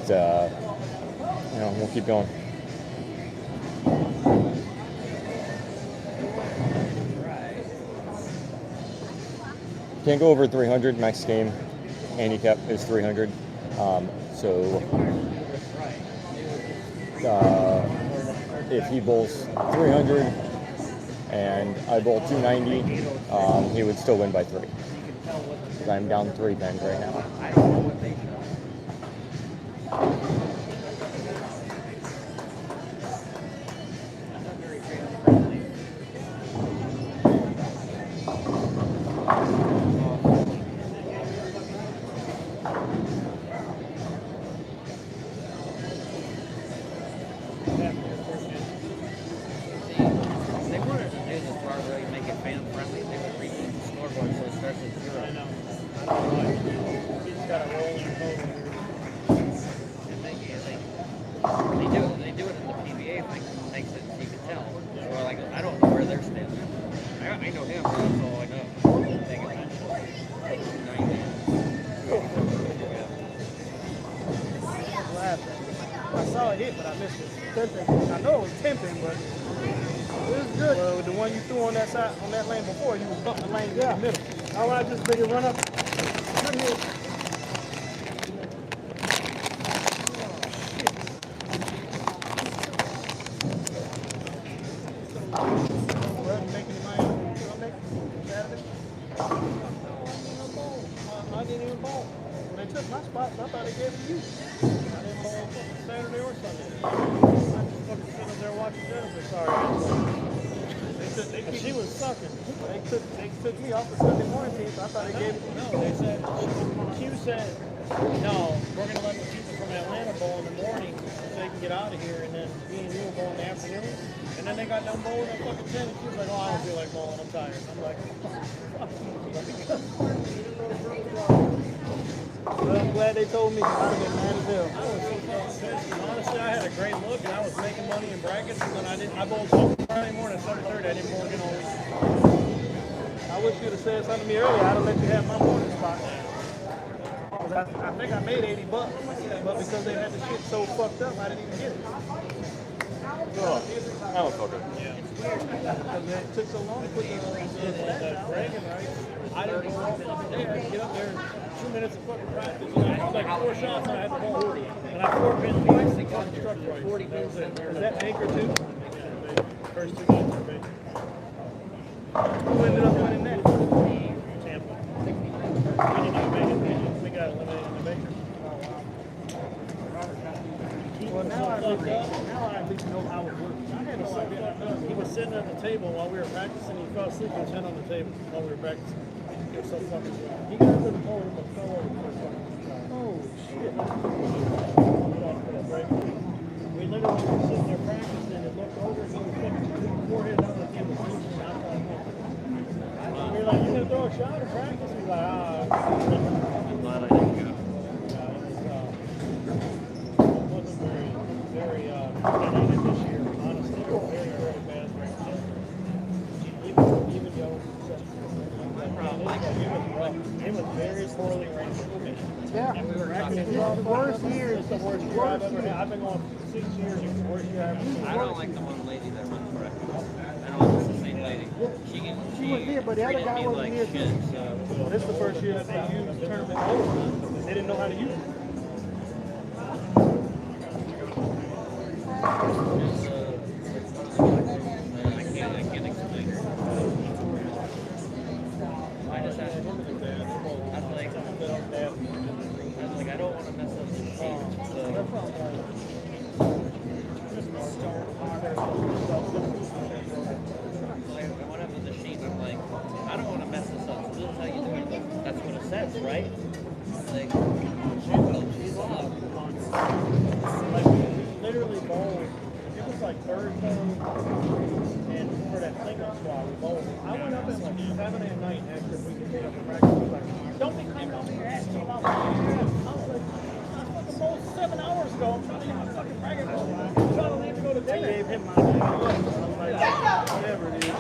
It's, you know, we'll keep going. Can't go over 300. Max game handicap is 300. If he bowls 300 and I bowl 290, he would still win by 3. Because I'm down 3 pens right now. I saw it hit, but I missed it. I know it was tempting, but it was good. Well, the one you threw on that side, on that lane before, you was bumping the lane in the middle. All I just figured run up. Good hit. I didn't even bowl. When they took my spot, I thought they gave it to you. I didn't bowl Saturday or Sunday. I just fucking sitting up there watching Jennifer. Sorry. She was sucking. They took me off the Sunday morning team, so I thought they gave it to you. No, they said, Q said, no, we're going to let the people from Atlanta bowl in the morning so they can get out of here, and then me and you will bowl in the afternoon. And then they got done bowling at fucking 10, and she was like, oh, I don't feel like bowling, I'm tired. I'm like, fuck you. Well, I'm glad they told me, because I'd have been mad as hell. I was so fucking pissed. Honestly, I had a great look, and I was making money in brackets, and then I bowled Friday morning at 7:30. I didn't bowl again all week. I wish you'd have said something to me earlier. I'd have let you have my morning spot. I think I made $80, but because they had the shit so fucked up, I didn't even get it. That was so good. Yeah. Because it took so long to put the bragging rights. I didn't go off the day. I had to get up there 2 minutes of fucking practice. And I was like 4 shots and I had to bowl. And I 4 pins twice and got struck twice. 40 pins in there. Is that Baker too? First 2 games for Baker. Who ended up winning that? Tampa. We didn't even make it. We got eliminated in the Baker. Well, now I at least know how it works. He was sitting at the table while we were practicing. He fell asleep with his head on the table while we were practicing. It was so fucking good. He got to the podium and fell over for a second. Oh, shit. We literally were sitting there practicing and looked over and he was fucking forehead down the table. We were like, you going to throw a shot or practice? He was like, I'm glad I didn't go. Very dynamic this year, honestly. Very, very bad right now. Even Joe said it was very poorly ranked. Yeah. And we were The worst year. It's the worst year I've ever had. I've been going 6 years. It's the worst year I've ever seen. I don't like the one lady that runs practice. I don't know if it's the same lady. She was here, but the other treated guy me wasn't like here. shit. Well, this is the first year that they used the tournament mode. They didn't know how to use it. I can't explain it. I just had to, I was like, I don't want to mess up the sheet. So I went up to the sheet and I'm like, I don't want to mess this up. So this is how you do it. That's what it says, right? Like, she's off. Like, we literally bowled. It was like Thursday, and for that single squad, we bowled. I went up at like 7 at night and asked if we could get up and practice. He was like, don't be coming over here asking me about my I was like, I fucking bowled 7 hours ago. I'm trying to get my fucking bracket ball. I'm trying to leave to go to dinner. They gave him my name. I was like, whatever, dude.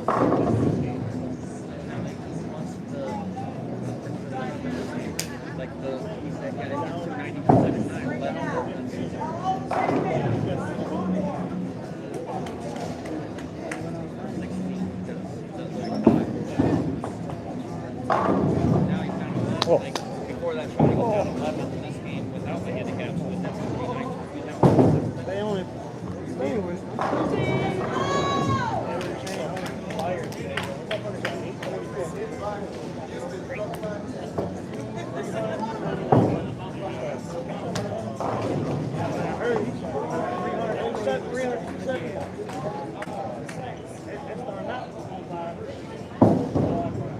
Like the that guy down 90% of the time Oh. like before that shot he was down 11 in this game without the handicap, so that's pretty nice. They only.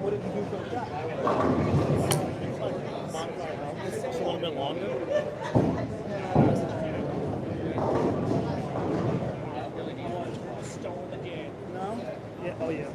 What did you do for the shot? Just a little bit longer. No? Yeah. Oh yeah.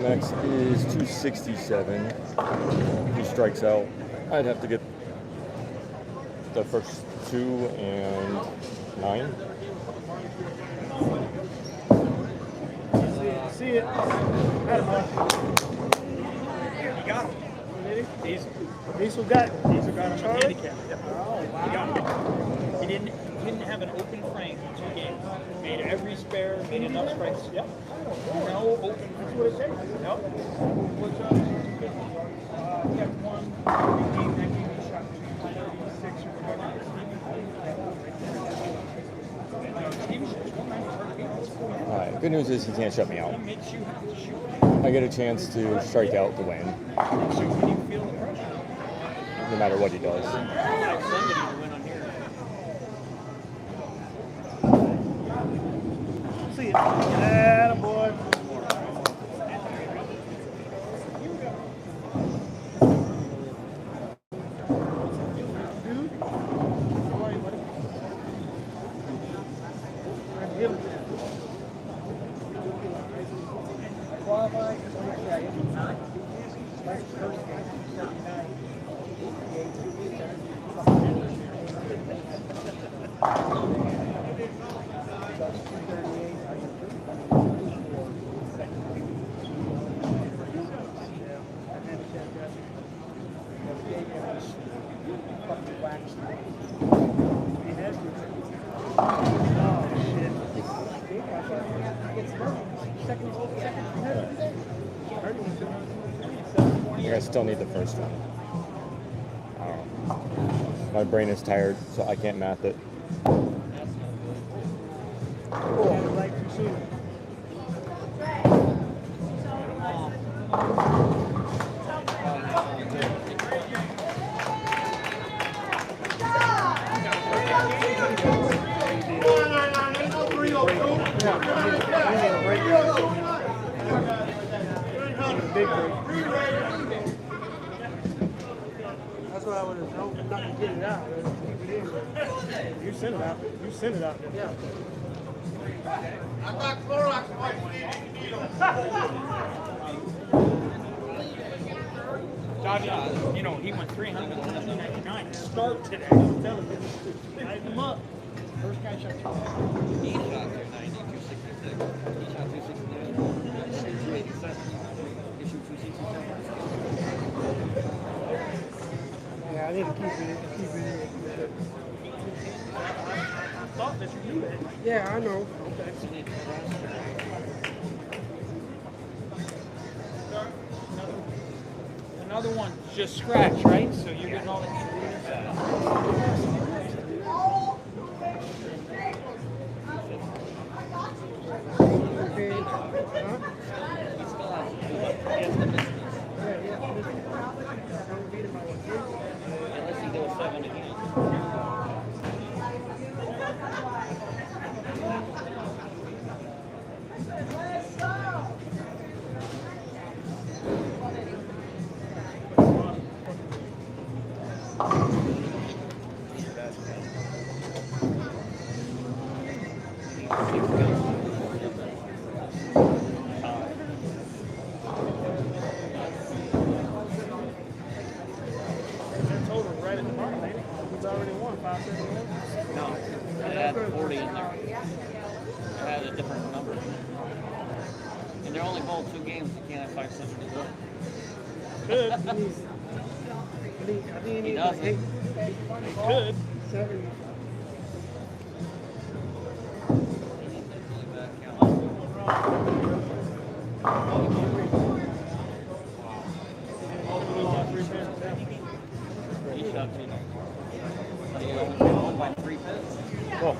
Next is 267. He strikes out. I'd have to get the first 2 and 9. See it. He got him. Diesel got him. Diesel got him on handicap. Yep. Oh, wow. He got him. He didn't have an open frame in 2 games. Made every spare, made enough strikes. Yep. No open. That's what it takes. Yep. What's up? He had one game that game he shot 236 or whatever. Alright, good news is he can't shut me out. He makes you have to shoot. I get a chance to strike out to win, So when you feel the pressure, no matter what he does. like somebody to win on here. See it. Atta boy. I still need the first one. My brain is tired, so I can't math it. That's what I would have hoped not to get it out. You send it out. You send it out there. Yeah. I got Clorox wipes Johnny, you know, he went 300 to 299 to start today. I'm telling you. Light him up. First guy shot 290. He shot 290, 266. He shot 269. 287. He shoot 267. Yeah, I need to keep it. I thought that you knew that. Yeah, I know. Another one just scratch, right? So you're getting all the heat. Okay. Huh? He still has to do it. He has to miss this. Unless he goes 7 again. That total right at the bottom, ain't it? He's already won 571. No, it had 40 in there. It had a different number. And they're only hold 2 games. You can't have 571. Could. I think he He needs doesn't. like 8, Could. 7. He needs a really bad count. He shot 2. He only won by 3 pins. Oh,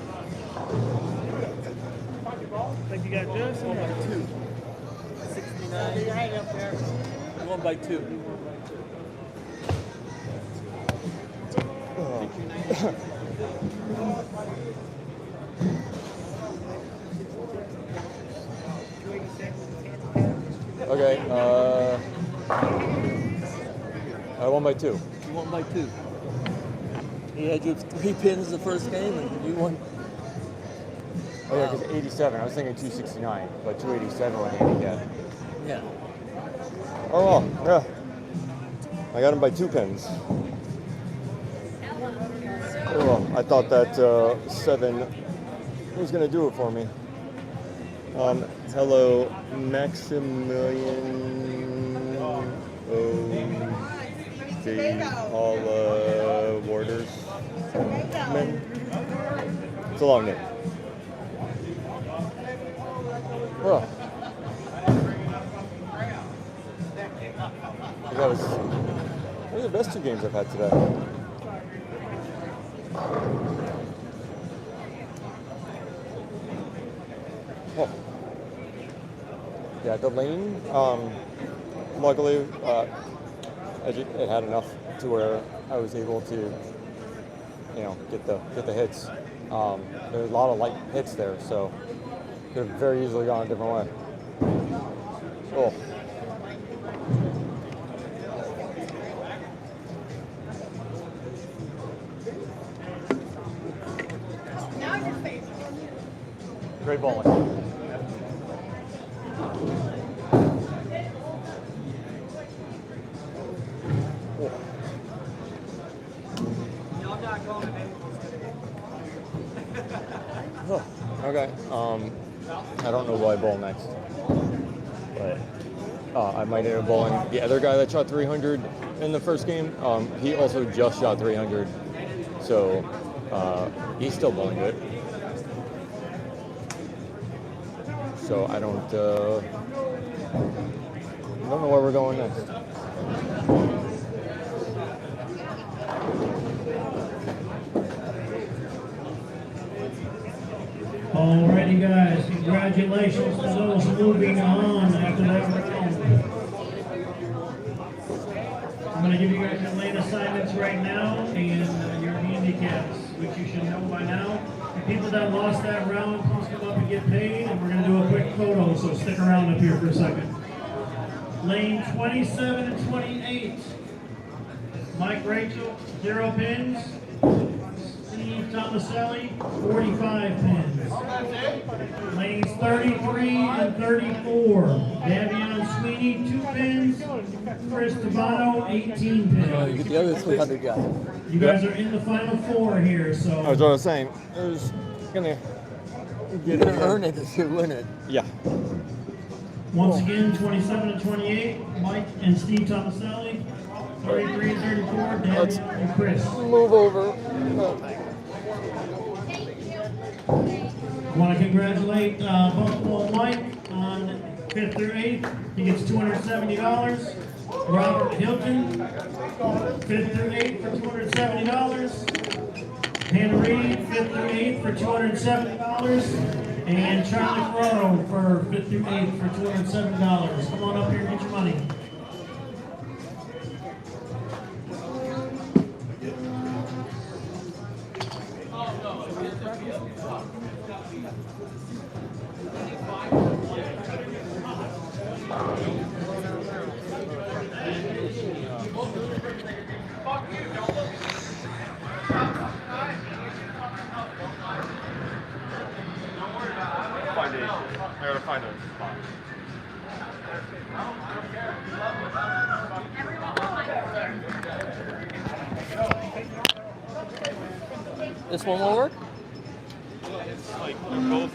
I think you got Justin. One by 2. 69. One by 2. Okay, I won by 2. You won by 2. He had you 3 pins the first game, and you won. Oh yeah, because 87. I was thinking 269, but 287 on handicap. Yeah. Oh well, yeah. I got him by 2 pins. Oh well, I thought that 7 was gonna do it for me. Hello, Maximilian. All Warders. Men. It's a long name. Well, that was one of the best 2 games I've had today. Oh. Yeah, the lane, luckily, it had enough to where I was able to, get the hits. There's a lot of light hits there, so could have very easily gone a different way. Oh. Great bowling. Okay. I don't know who I bowl next, but I might end up bowling the other guy that shot 300 in the first game. He also just shot 300, so he's still bowling good. So I don't know where we're going next. Alrighty, guys, congratulations to those moving on after that round. I'm going to give you guys your lane assignments right now and your handicaps, which you should know by now. The people that lost that round, please come up and get paid, and we're going to do a quick photo, so stick around up here for a second. Lane 27 and 28. Mike Rachel, 0 pins. Steve Tomaselli, 45 pins. Lanes 33 and 34. Davion Sweeney, 2 pins. Chris Tabano, 18 pins. You get the other 300 guys. You guys are in the final 4 here, so. That's what I was saying. There's Gonna You're gonna earn it if you win it. Yeah. Once again, 27 and 28, Mike and Steve Tomaselli. 33 and 34, Let's Daniel and Chris. move over. I want to congratulate Buffalo Mike on 5th through 8th. He gets $270. Robert Hilton, 5th through 8th for $270. Hannah Reed, 5th through 8th for $270. And Charlie Ferraro for 5th through 8th for $270. Come on up here and get your money. I gotta find a spot. This one will work? It's like they're both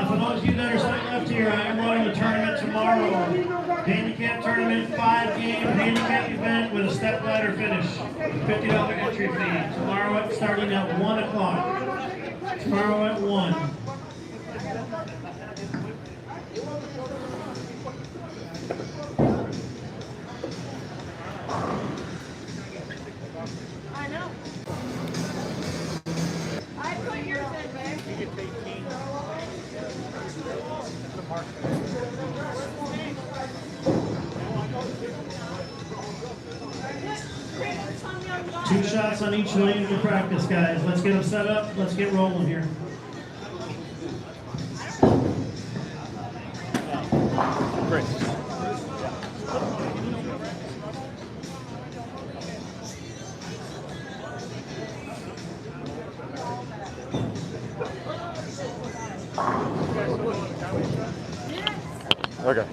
For those of you that are sitting up here, I am running a tournament tomorrow. Handicap tournament, 5-game handicap event with a step ladder finish. $50 entry fee. Tomorrow starting at 1 o'clock. Tomorrow at 1. I know. I put yours in there. You get 18. That's the mark. 2 shots on each lane to practice, guys. Let's get them set up. Let's get rolling here. great. Okay.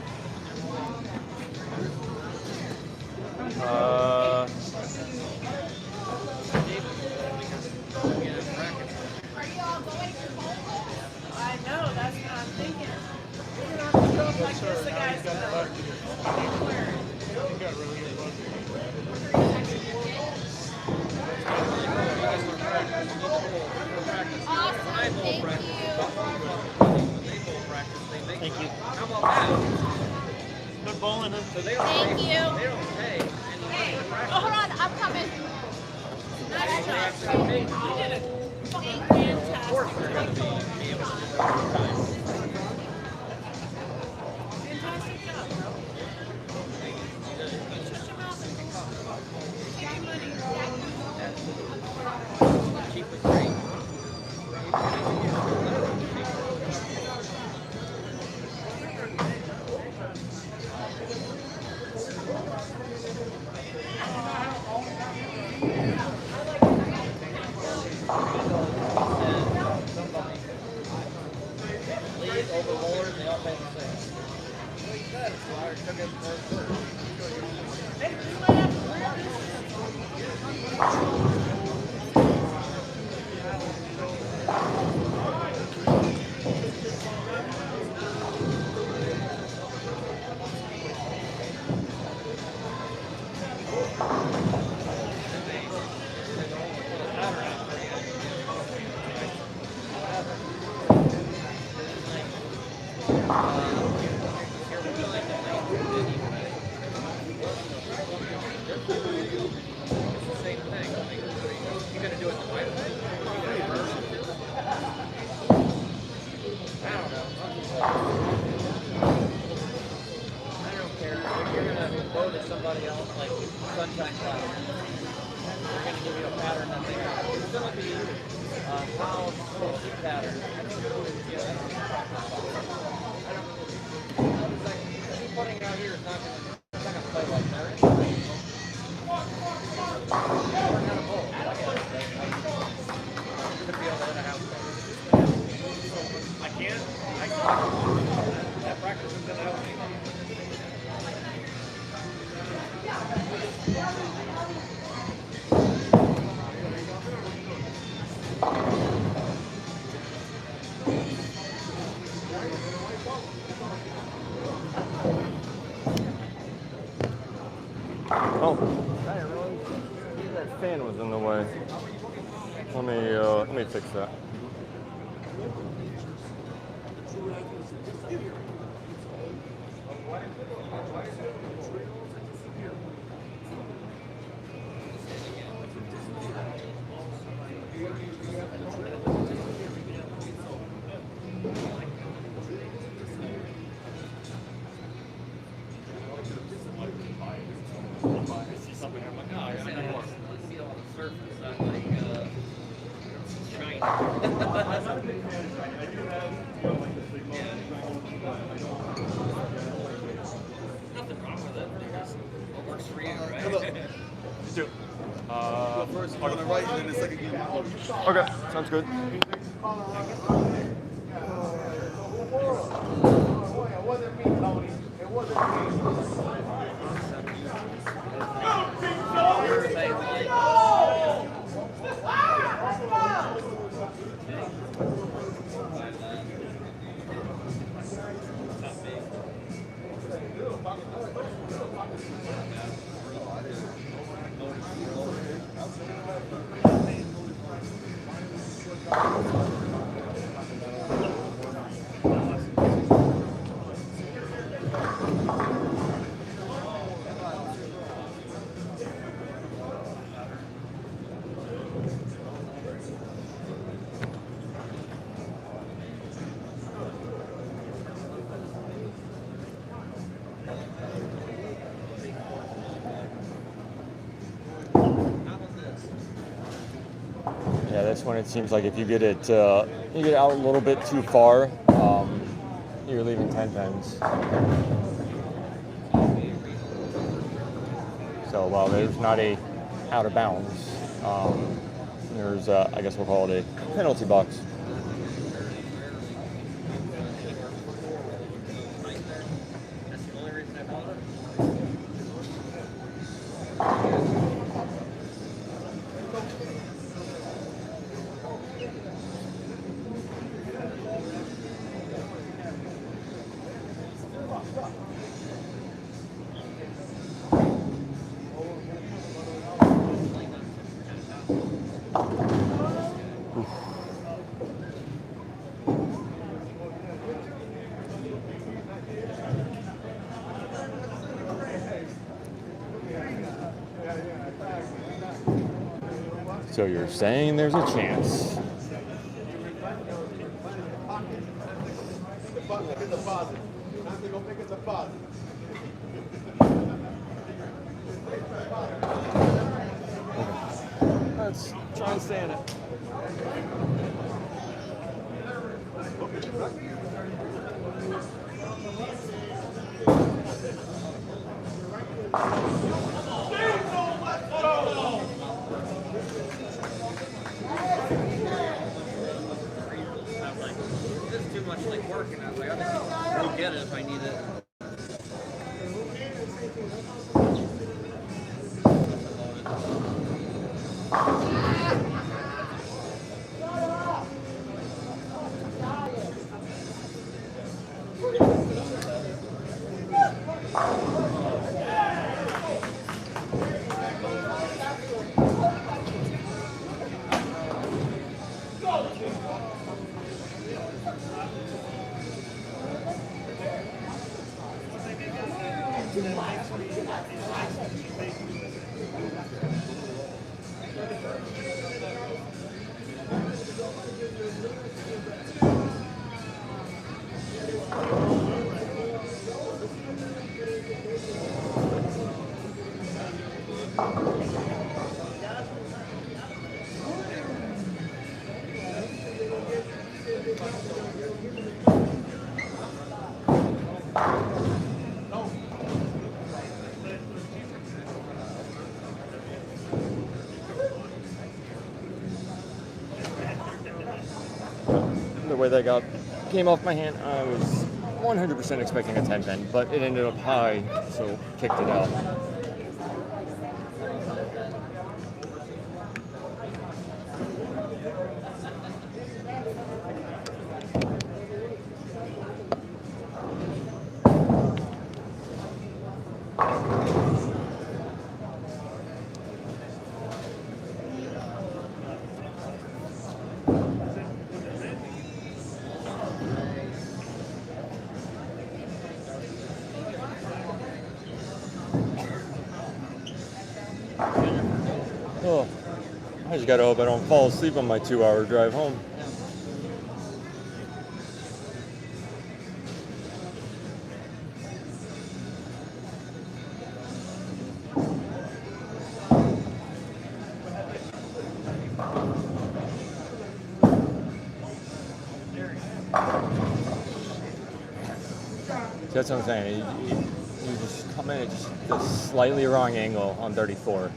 I know, that's what I'm thinking. We're gonna have to show up like this, the guys. Awesome, thank you. Thank you. How about that? Good bowling. So they Thank you. They don't pay. Hey, oh, hold on, I'm coming. Nice job. You did it. Fucking fantastic. Of course they're going to be able to do that overtime. Fantastic job, bro. Shut your mouth and take your money. Cheap and great. Lead over bowlers, they all pay the same. Well, you said it's why I took it first. Hey, you might have to wear this. It's the same thing. You're going to do it the right way. I don't know. I don't care. If you're going to go to somebody else, like Sunshine Cloud, they're going to give you a pattern that they have. It's going to be a foul pattern. I think you're going to get it. Putting out here is not going to play like that. Oh, I didn't realize that fan was in the way. Let me fix that. Nothing wrong with it. What works for you, right? You too. First, you're gonna write, and then the second game. Okay, sounds good. It wasn't me, Tony. It wasn't me. Yeah, that's when it seems like if you get it out a little bit too far, you're leaving 10 pins. So while there's not a out of bounds, there's I guess we'll call it a penalty box. So you're saying there's a chance. Let's try and stay in it. This is too much like work, and I was like, I'll get it if I need it. The way that came off my hand, I was 100% expecting a 10 pin, but it ended up high, so kicked it out. Oh, I just gotta hope I don't fall asleep on my 2-hour drive home. That's what I'm saying. You just come in at just the slightly wrong angle on 34.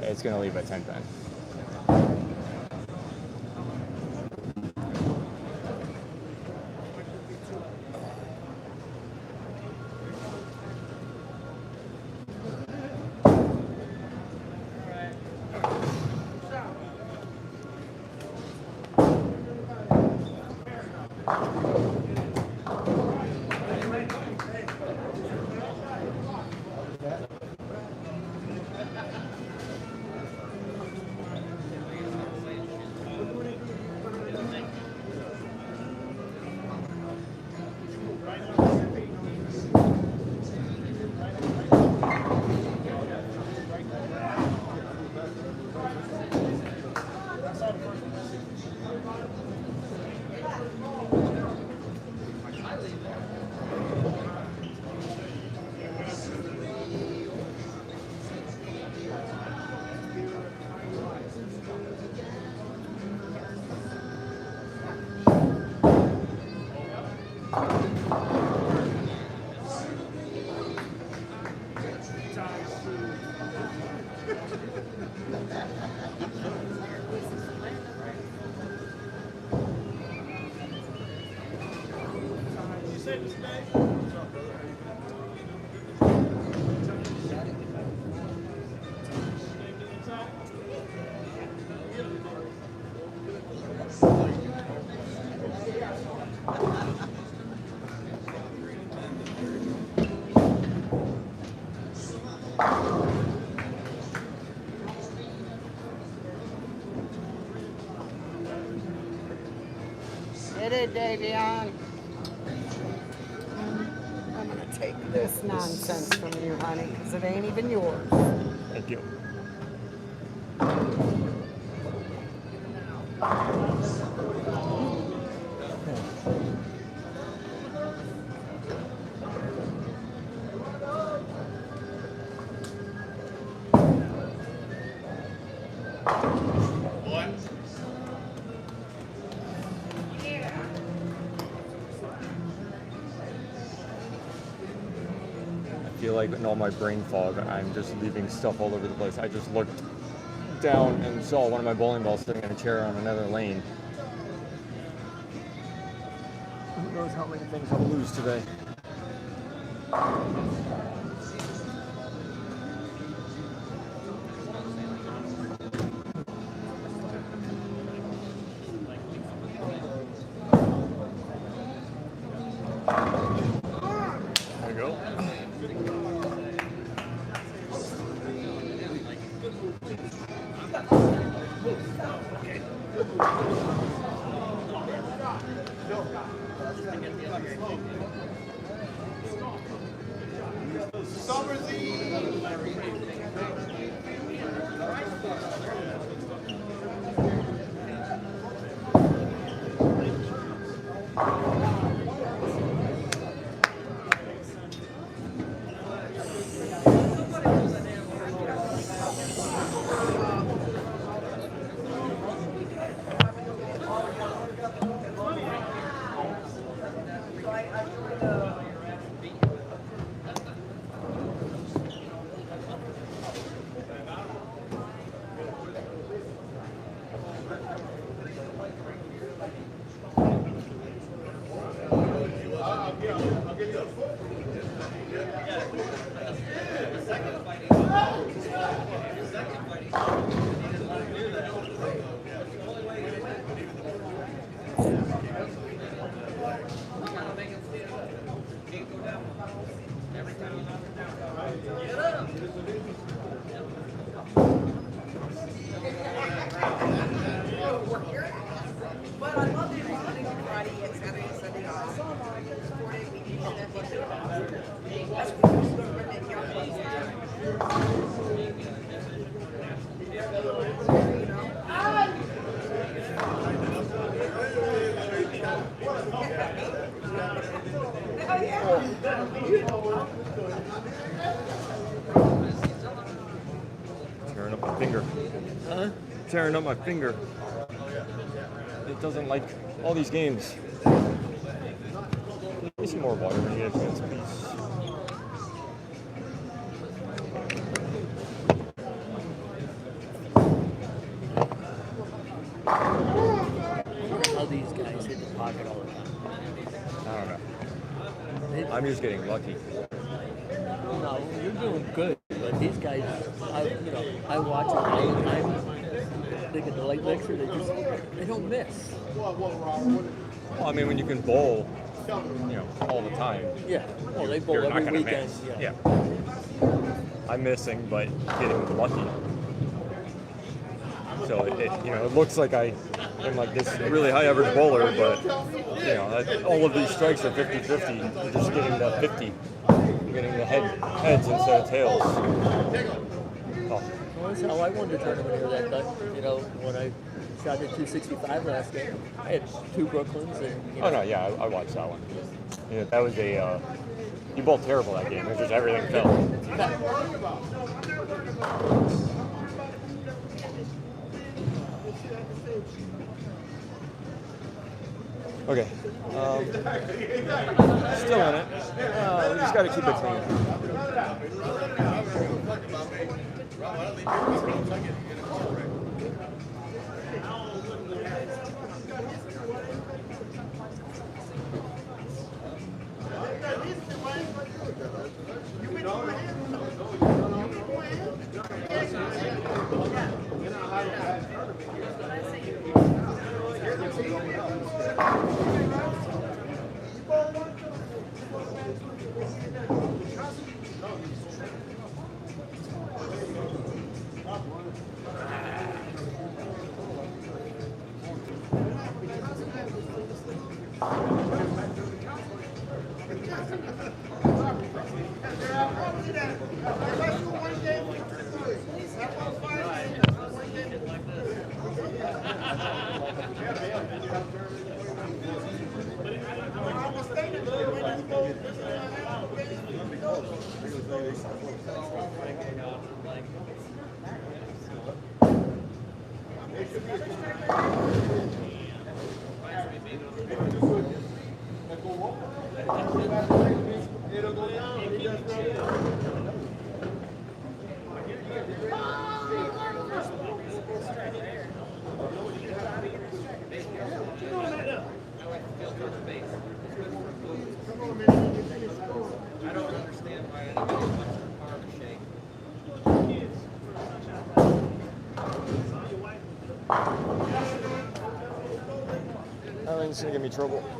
It's going to leave at 10-10. Get it, Davion. I'm gonna take this nonsense from you, honey, because it ain't even yours. Thank you. I feel like in all my brain fog, I'm just leaving stuff all over the place. I just looked down and saw one of my bowling balls sitting in a chair on another lane. Who knows how many things I'll lose today. There you go. finger. Huh? Tearing up my finger. It doesn't like all these games. Give me some more water when you get a chance, please. How these guys hit the pocket all the time. I don't know. I'm just getting lucky. No, you're doing good, but these guys, I watch them all the time. They get the light mixer, they don't miss. Well, I mean, when you can bowl, all the time. Yeah. Well, they bowl you're not every gonna weekend. miss. Yeah. I'm missing, but getting lucky. So it looks like I am like this really high average bowler, but all of these strikes are 50-50. You're just getting the 50. You're getting the heads instead of tails. Oh. Well, that's how I won the tournament here that night. When I shot at 265 last game, I had 2 Brooklyns and. Oh no, yeah, I watched that one. That was you both terrible that game. It was just everything fell. Okay. Still in it. We just got to keep it clean. I think it's gonna give me trouble. I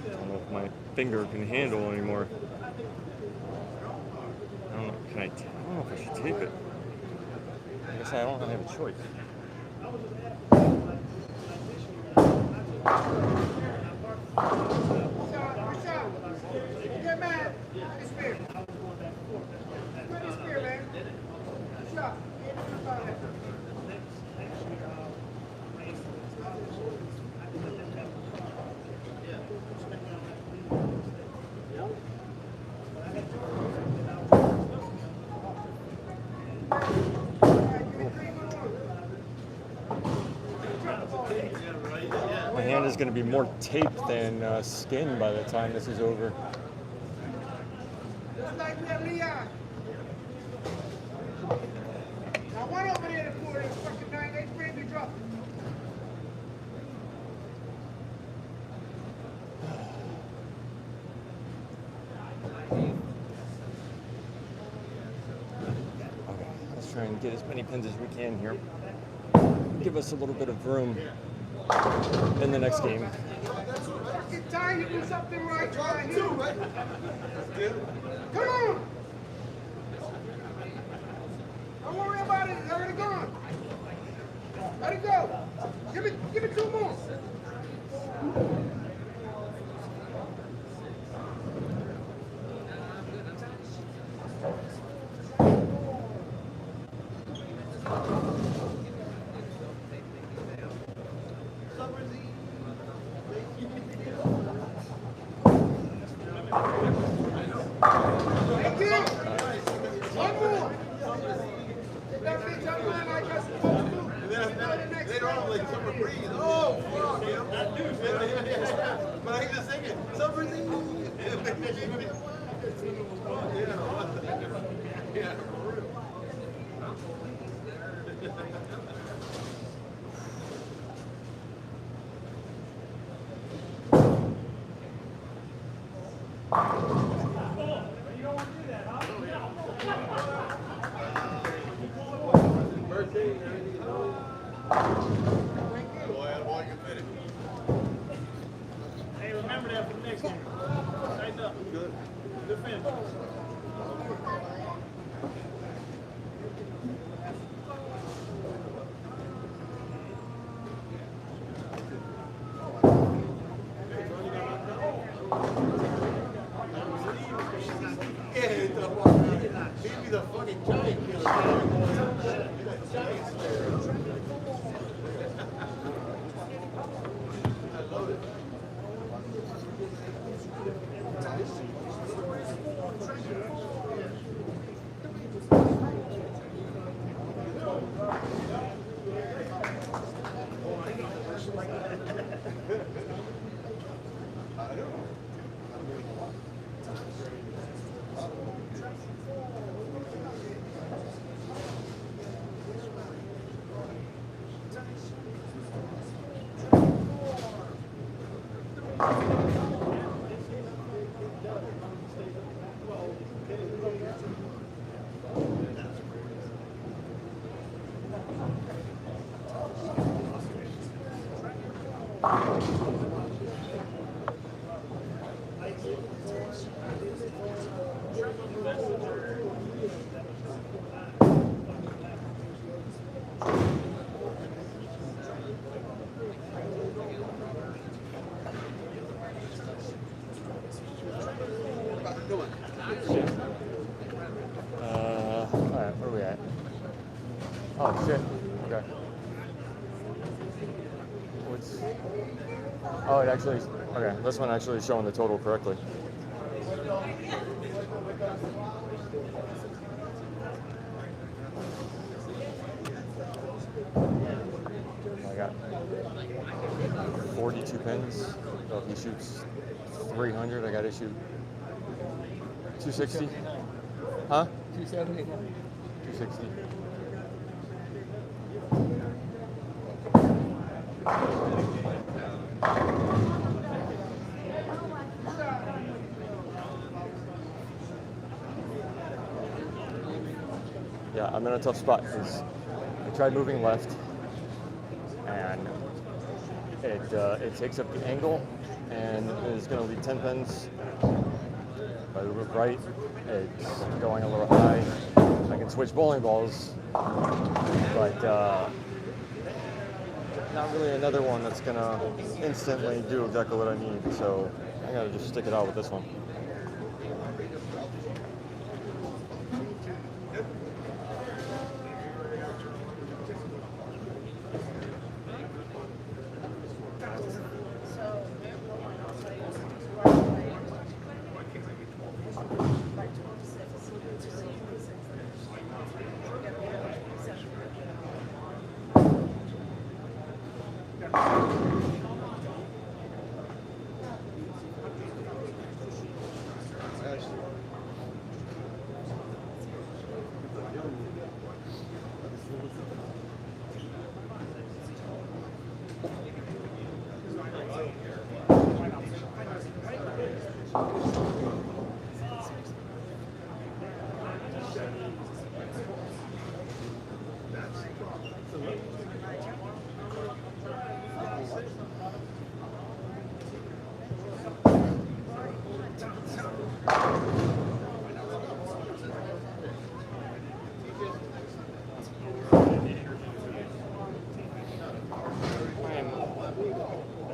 don't know if my finger can handle anymore. I don't know. I don't know if I should tape it. I guess I don't have a choice. My hand is going to be more tape than skin by the time this is over. Okay, let's try and get as many pins as we can here. Give us a little bit of room in the next game. It's time to do something right. Come on! Don't worry about it. It's already gone. Let it go. Give it 2 more. Later on, I'm like, summer breeze. Oh, fuck, you know? But I can just sing it. Summer breeze. Yeah. Hey, remember that for the next game. Tighten up. Good. Defend. He'd be the fucking giant killer. Giant slayer. I love it. Alright, where are we at? Oh shit. Okay. What's... Oh, it actually... Okay, this one actually is showing the total correctly. I got 42 pins. So if he shoots 300, I gotta shoot 260. Huh? 270. 260. Yeah, I'm in a tough spot because I tried moving left and it takes up the angle and it's going to leave 10 pins. If I move right, it's going a little high. I can switch bowling balls, but not really another one that's going to instantly do exactly what I need. So I got to just stick it out with this one.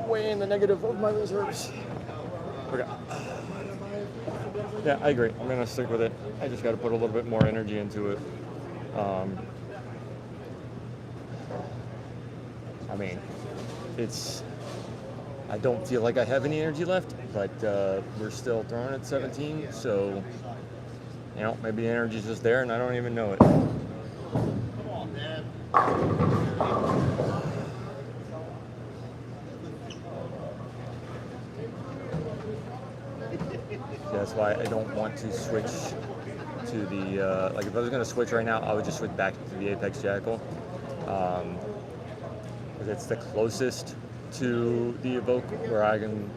Way in the negative of my reserves. Okay. Yeah, I agree. I'm gonna stick with it. I just got to put a little bit more energy into it. I mean, it's. I don't feel like I have any energy left, but we're still throwing at 17, so you know, maybe the energy's just there and I don't even know it. That's why I don't want to switch to the, like if I was going to switch right now, I would just switch back to the Apex Jackal. Because it's the closest to the Evoke where I can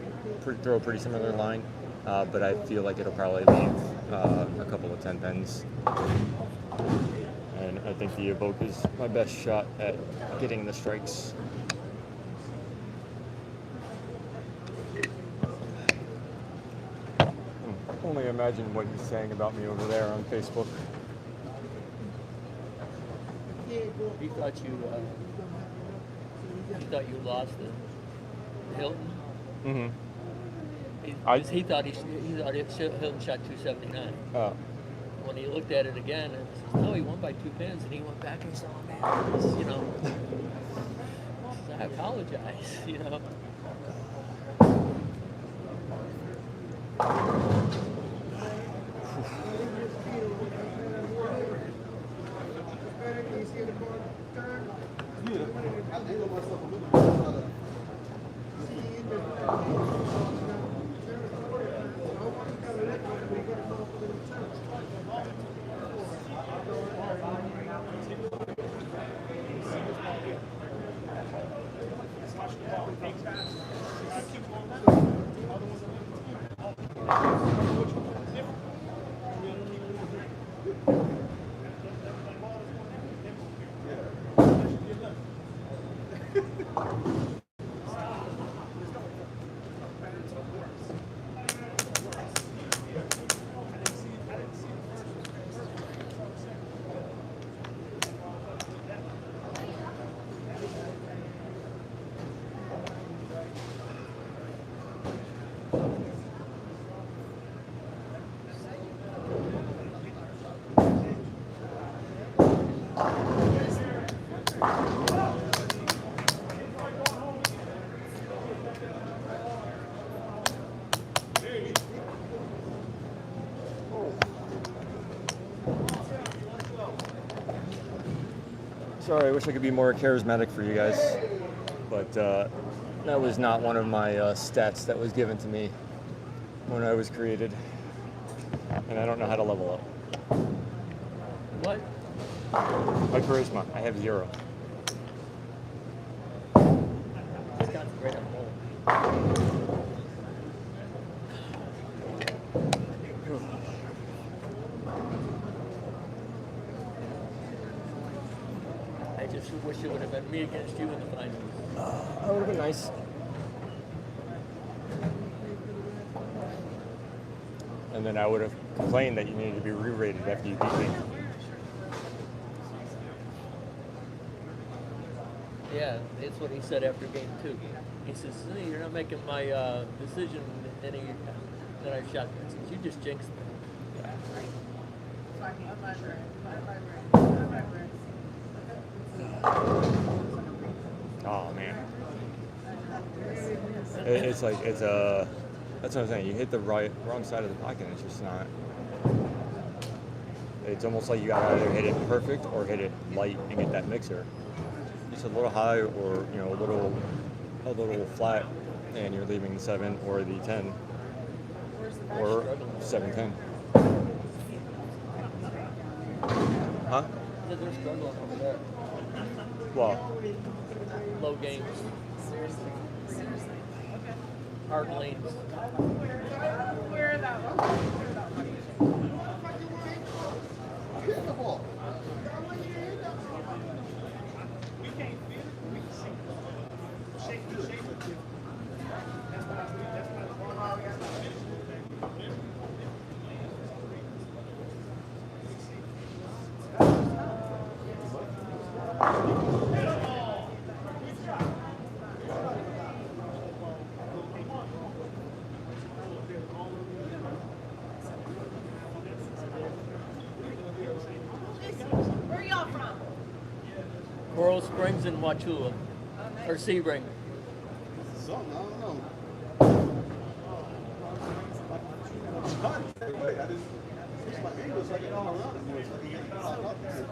throw a pretty similar line. But I feel like it'll probably leave a couple of 10 pens. And I think the Evoke is my best shot at getting the strikes. Only imagine what he's saying about me over there on Facebook. He thought you lost the Hilton. Mm-hmm. He thought Hilton shot 279. Oh. When he looked at it again, and says, no, he won by 2 pins, and he went back and said, oh, man, this, you know, I apologize, you know. Sorry, I wish I could be more charismatic for you guys, but that was not one of my stats that was given to me when I was created, and I don't know how to level up. What? My charisma, I have 0. It's got great on hold. I just wish it would have been me against you in the finals. That would have been nice. And then I would have complained that you needed to be re-rated after you beat me. Yeah, that's what he said after game 2. He says, hey, you're not making my decision any that I shot. He says, you just jinxed me. Oh man. It's like, that's what I'm saying. You hit the wrong side of the pocket, and it's just not. It's almost like you gotta either hit it perfect or hit it light and get that mixer. Just a little high, or you know, a little flat, and you're leaving the 7 or the 10 or 7-10. Huh? They're struggling over there. Well, low games. Seriously. Hard lanes. Where are that? Where are y'all from? Coral Springs and Wauchula. Or Sebring. something. I don't know. It's fun. Wait, I just switch my angle so I get all around it more. So I can get all up there.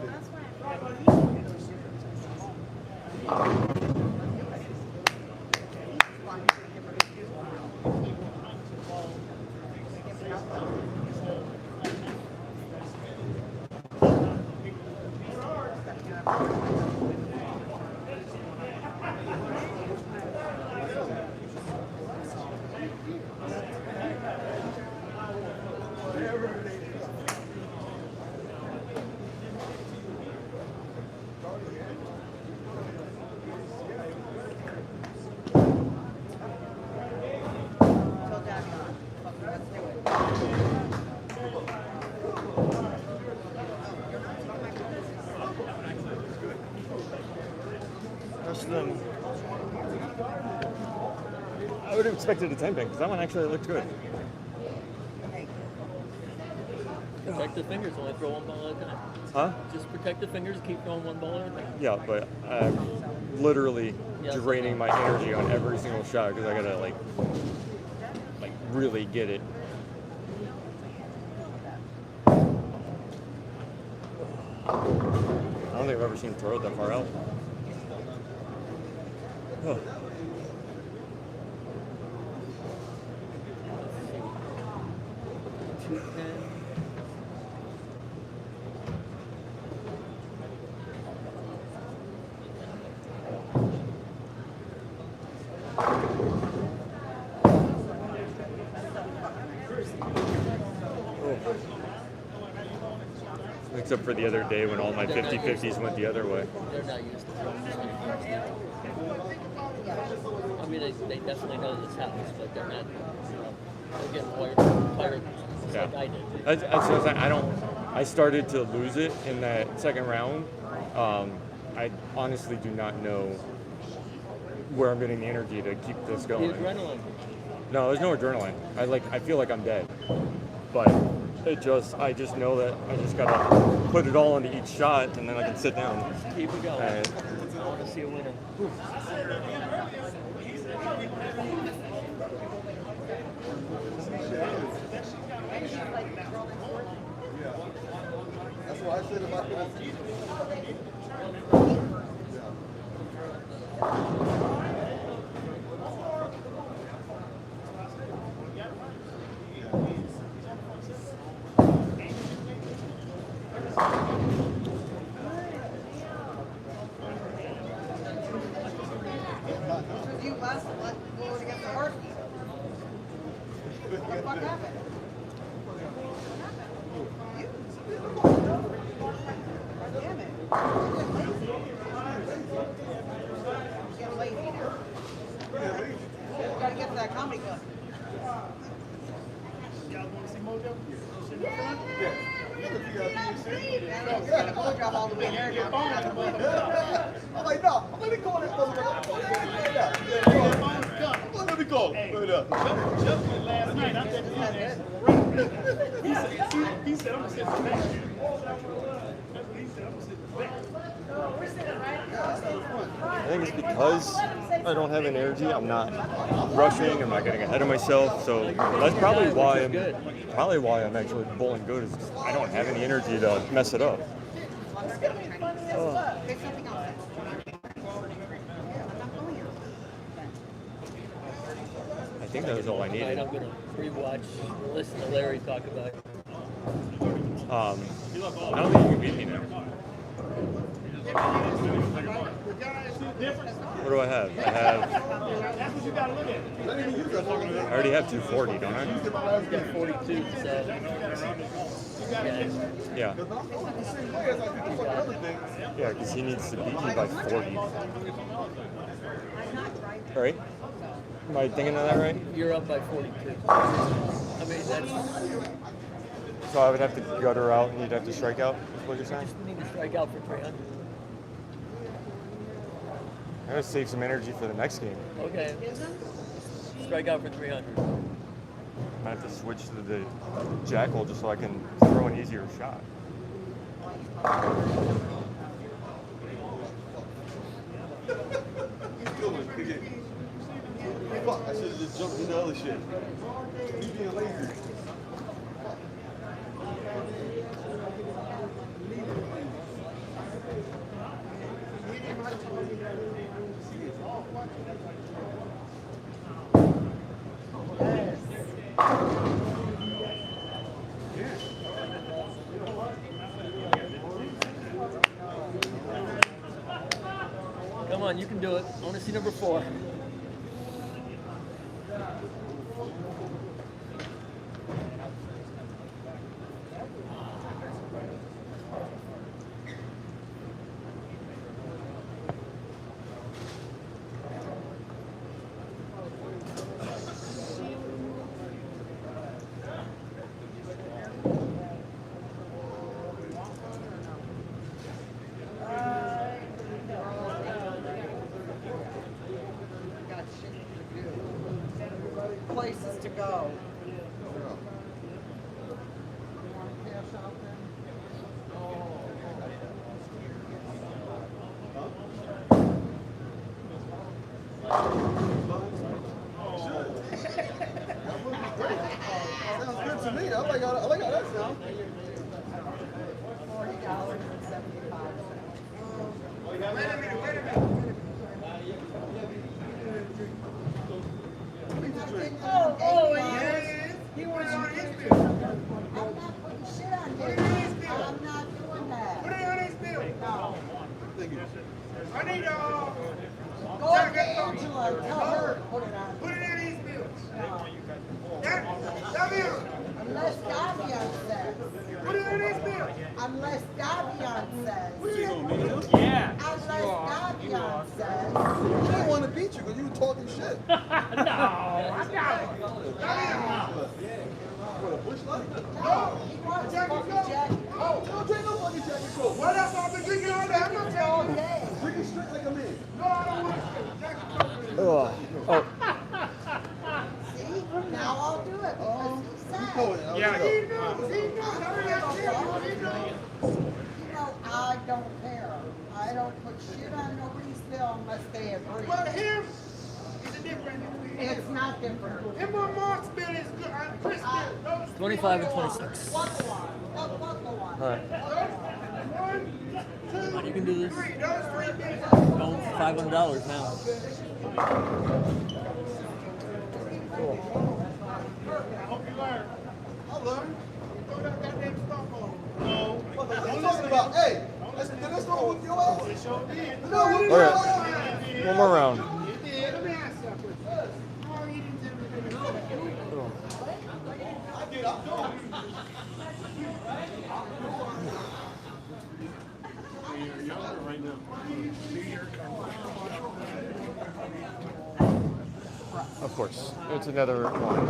I would have expected a 10 pin because that one actually looked good. Protect the fingers, only throw one ball at a time. Huh? Just protect the fingers, keep throwing one ball at a time. Yeah, but I'm literally draining my energy on every single shot because I gotta like really get it. I don't think I've ever seen him throw it that far out. Oh. Except for the other day when all my 50-50s went the other way. They're not used to throwing this many times. I mean, they definitely know this house, but they're not, they're getting tired just like I did. That's what I'm saying. I started to lose it in that second round. I honestly do not know where I'm getting the energy to keep this going. The adrenaline. No, there's no adrenaline. I feel like I'm dead. But I just know that I just gotta put it all into each shot and then I can sit down. Just keep it going. I want to see a winner. That's what I said about that. You last going against the Harky. What the fuck happened? Damn it. Get lazy now. Gotta get to that comedy club. Y'all want to see Mojo? It's got a blowjob all the way there. I'm like, no, let me call this motherfucker. Let me call him. Chuck went last night. I said, he said, I'm going to sit back. That's what he said, I'm going to sit back. I think it's because I don't have an energy. I'm not rushing. I'm not getting ahead of myself. So that's probably why I'm actually bowling good. Is I don't have any energy to mess it up. I think that was all I needed. I'm going to rewatch, listen to Larry talk about it. I don't think you can beat me now. What do I have? That's what you got to look at. I already have 240, don't I? I've got 42, so. Yeah. Yeah, because he needs to beat me by 40. Right? Am I thinking of that right? You're up by 42. I mean, that's. So I would have to gutter out and you'd have to strike out, is what you're saying? You need to strike out for 300. I gotta save some energy for the next game. Okay. Strike out for 300. I have to switch to the Jackal just so I can throw an easier shot. Fuck, I should have just jumped into other shit. You being lazy. Come on, you can do it. I want to see number 4. Places to go. Sounds good to me. I like how that sounds. Wait a minute. Oh, yes. He wants on his bill. I'm not putting shit on his bill. I'm not doing that. Put it on his bill. No. I need Go to Angela and tell her to put it on. put it in his bill. No. That bill. Unless Davion says. Put it in his bill. Unless Davion says. Yeah. Unless Davion says. I didn't want to beat you because you were talking shit. No, I got it. What, a bush light? No, he wants a fucking jacket. Oh, don't drink no fucking jacket coat. What else I've been drinking all day? I'm not All telling you. day. Drinking straight like a man. No, I don't want to jacket coat. See? Now I'll do it because he said. Yeah, he knows. He knows. Hurry up, Jim. He knows. You know, I don't care. I don't put shit on nobody's bill unless they agree. But him is a different. It's not different. Him on Mark's bill is good. Chris bill. Those 25 and 26. What the one? What the one? All right. 1, 2, You can do this. 3. Those 3 bills. Going for $500 now. I hope you learn. I'll learn. Throw that goddamn stuff on. No. What the hell are you talking about? Hey, let's go with your ass. It sure did. No, what All right. One more round. It did. Let me ask something. How are you eating dinner? Of course. It's another one.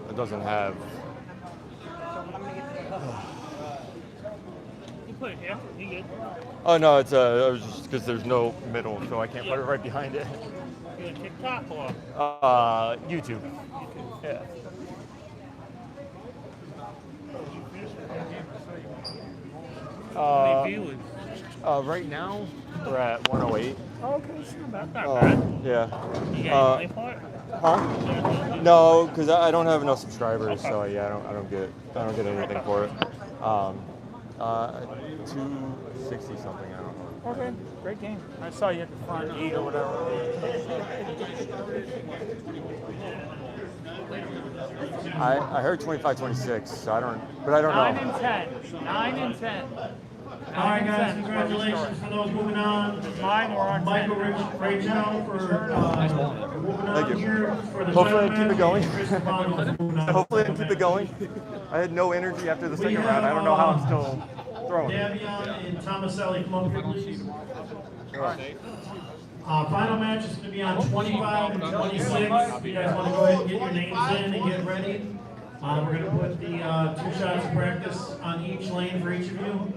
It doesn't have. You put it here. You good? Oh no, it's just because there's no middle, so I can't put it right behind it. You on TikTok or? YouTube. Yeah. How many viewers? Right now we're at 108. Oh, okay, it's not bad. Yeah. You got any money for it? Huh? No, because I don't have enough subscribers, so yeah, I don't get anything for it. 260 something. I don't know. Okay, great game. I saw you at the front 8 or whatever. I heard 25-26, so I don't know. 9 and 10. 9 and 10. All right, guys, congratulations for those moving on. Mine were on Michael Rachel for moving on Thank you. here for the Hopefully I tournament. keep it going. Chris Stefano's moving on. Hopefully I can keep it going. I had no energy after the second round. I don't know how I'm still throwing. Davion and Tomaselli, come up here, please. Final match is going to be on 25 and 26. You guys want to go ahead and get your names in and get ready. We're going to put the 2 shots of practice on each lane for each of you.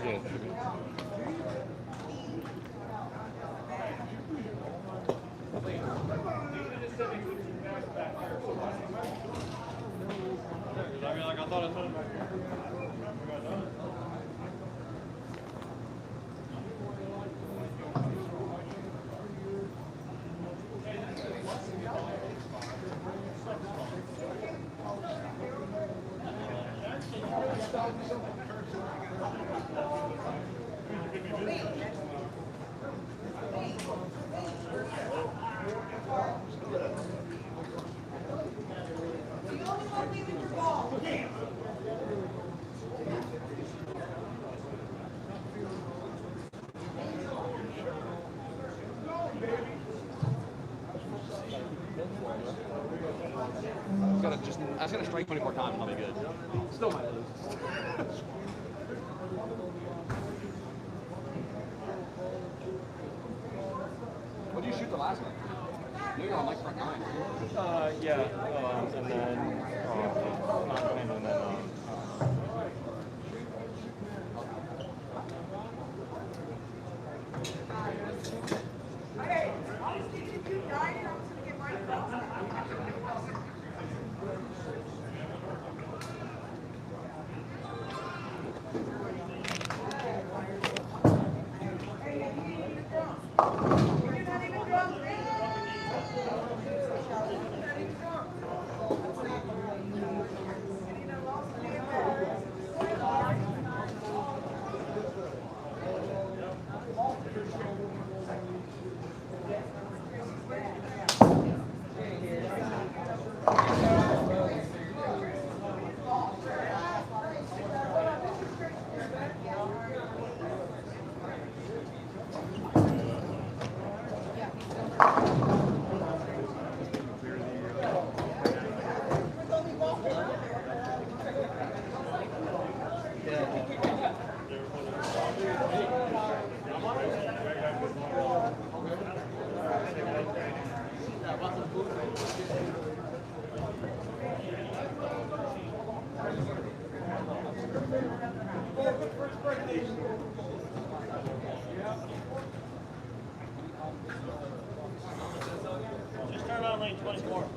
Yeah, it should be. I mean, like I thought I put it back here. I was gonna strike 24 times and I'll be good. Still might lose. What did you shoot the last one? You're on like front nine. Yeah, and then, and then, Hey, I was thinking if you died, I was gonna get my thoughts. Just turn on lane 24.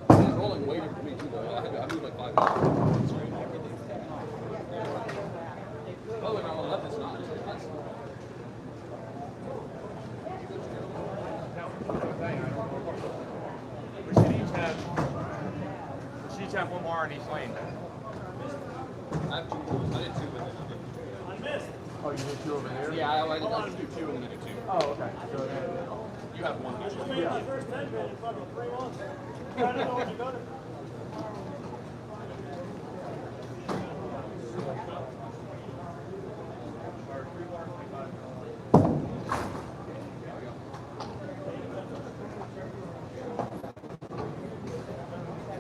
He's rolling waiting for me too though. I moved like 5 minutes. Oh, and on the left it's not. we should each have one more in each lane. I have 2. I did 2 with it. I missed. Oh, you did 2 over there? Yeah, I just do 2 and then I do 2. Oh, okay. So then, You have 1. I just made my first 10 bid in fucking 3 months. I don't know what you got it.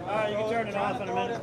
Alright, you can turn it off in a minute.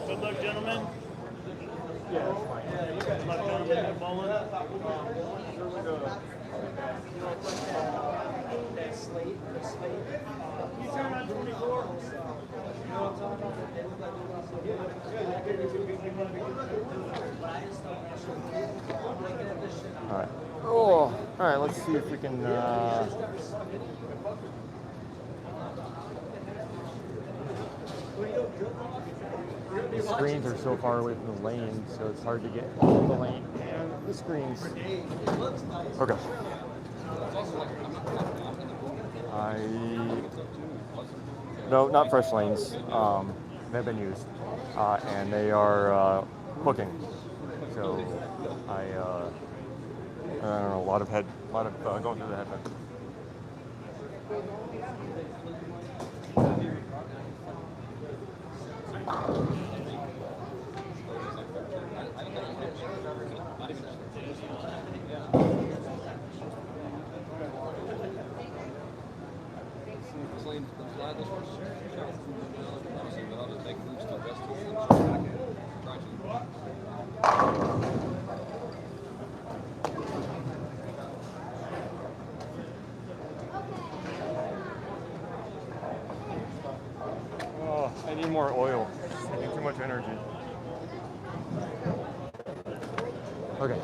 Good luck, gentlemen. Yeah, that's fine. Good luck, gentlemen. Good bowling. You turn on 24. All right. Oh, all right. Let's see if we can. The screens are so far away from the lane, so it's hard to get all the lane and the screens. Okay. No, not fresh lanes. They've been used, and they are hooking. So I don't know, a lot of going through the headband. Oh, I need more oil. I need too much energy. Okay.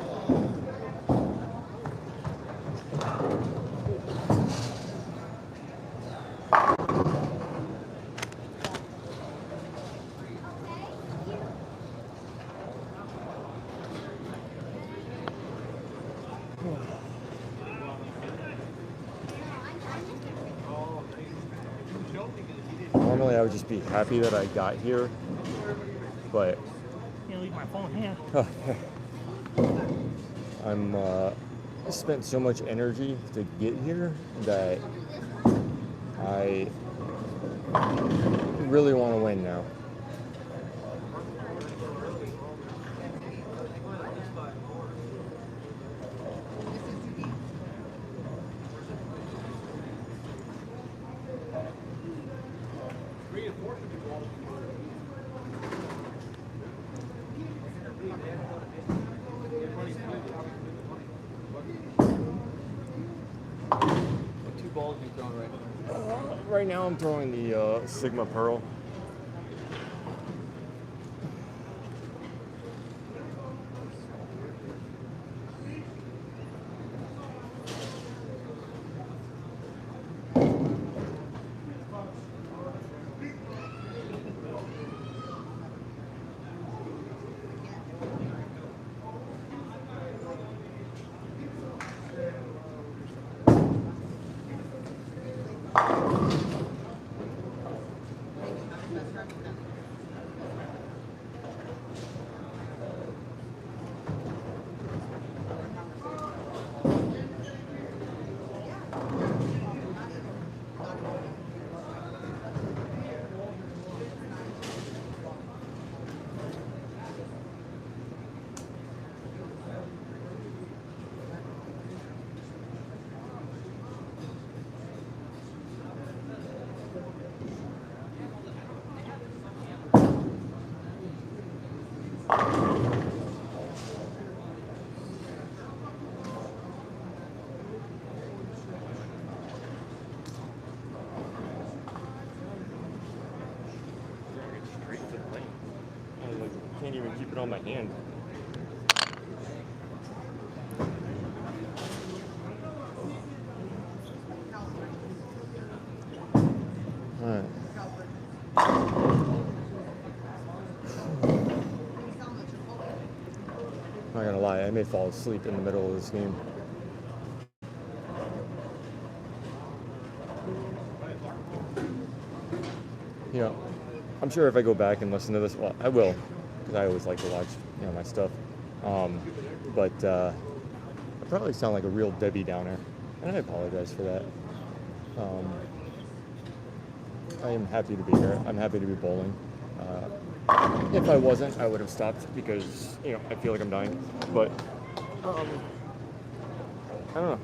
Normally I would just be happy that I got here, but Can't leave my phone here. I'm spent so much energy to get here that I really want to win now. What two balls are you throwing right now? Right now I'm throwing the Sigma Pearl. Straight to the lane. I can't even keep it on my hand. Alright. Not gonna lie, I may fall asleep in the middle of this game. You know, I'm sure if I go back and listen to this, well, I will, because I always like to watch, my stuff. But I probably sound like a real Debbie Downer, and I apologize for that. I am happy to be here. I'm happy to be bowling. If I wasn't, I would have stopped because, you know, I feel like I'm dying. But, I don't know.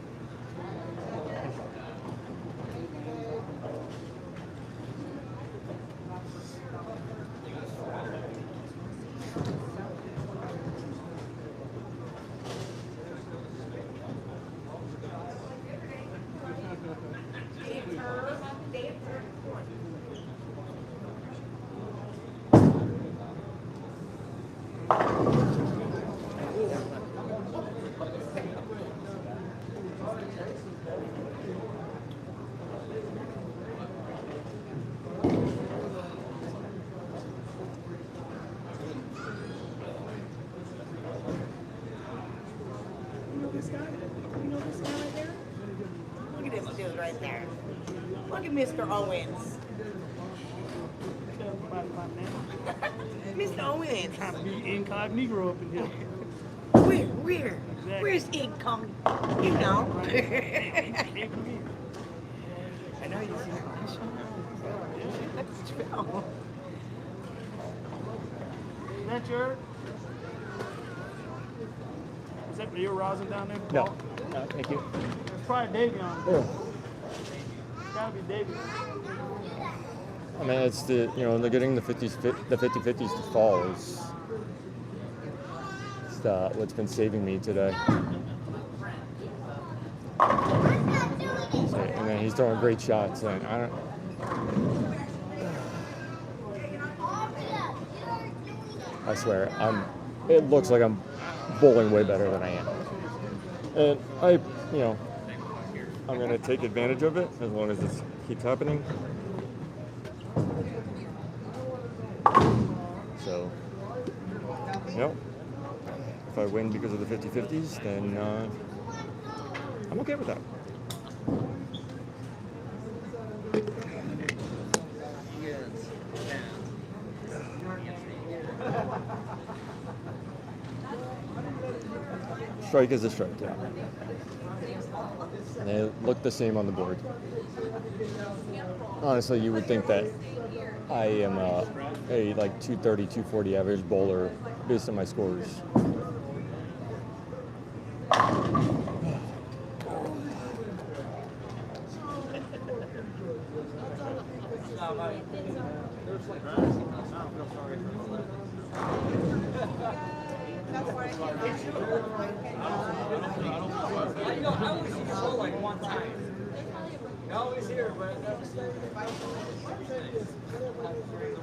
Look at this dude right there. Look at Mr. Owens. Mr. Owens. Trying to be incognito up in here. Where? Where's income? You know. I know you see my Is that your? Is that your rosin down there? No. Paul? Thank you. It's probably Davey on it. Oh. Gotta be Davey. I mean, it's the, you know, they're getting the 50-50s to fall is what's been saving me today. So, and then he's throwing great shots, and I don't. I swear, it looks like I'm bowling way better than I am, and I'm gonna take advantage of it as long as this keeps happening. So, if I win because of the 50-50s, then I'm okay with that. Strike is a strike, yeah. And they look the same on the board. Honestly, you would think that I am a like 230, 240 average bowler based on my scores.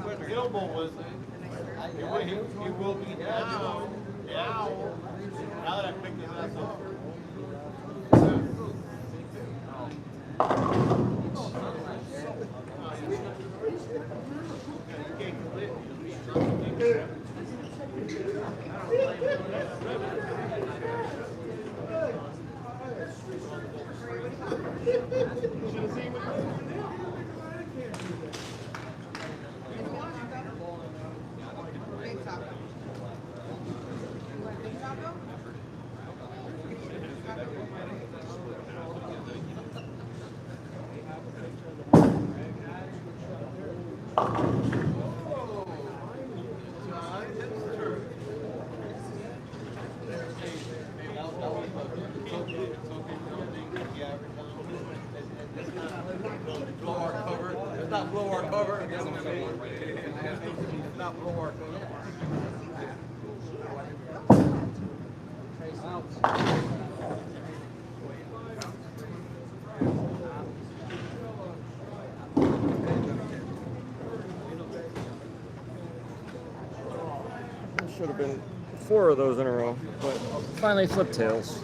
When Gilbo was he will be now. Now that I picked his ass up. Should have been 4 of those in a row, but finally flipped tails.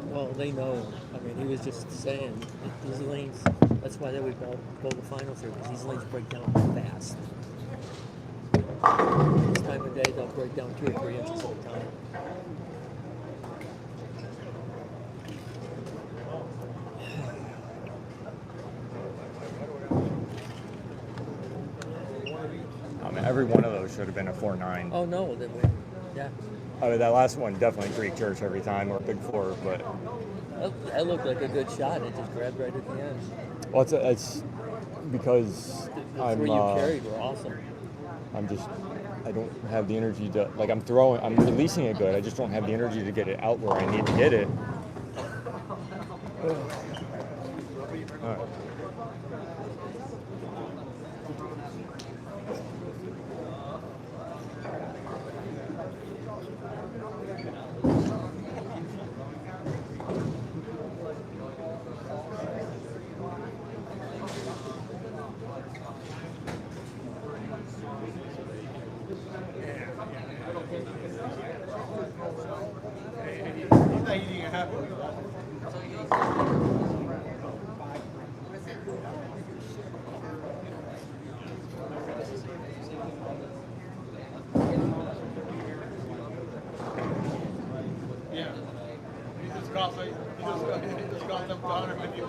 Well, they know. I mean, he was just saying that these lanes, that's why they would bowl the finals here, because these lanes break down fast. This time of day, they'll break down 2 or 3 inches at a time. Every one of those should have been a 4-9. Oh no, then yeah. I mean, that last one definitely Greek church every time, or big 4, but That looked like a good shot. It just grabbed right at the end. well, it's because The I'm three you carried were awesome. I don't have the energy to, like, I'm releasing it good. I just don't have the energy to get it out where I need to get it. All right. He's not eating a half of it. Yeah. He just cost them $150.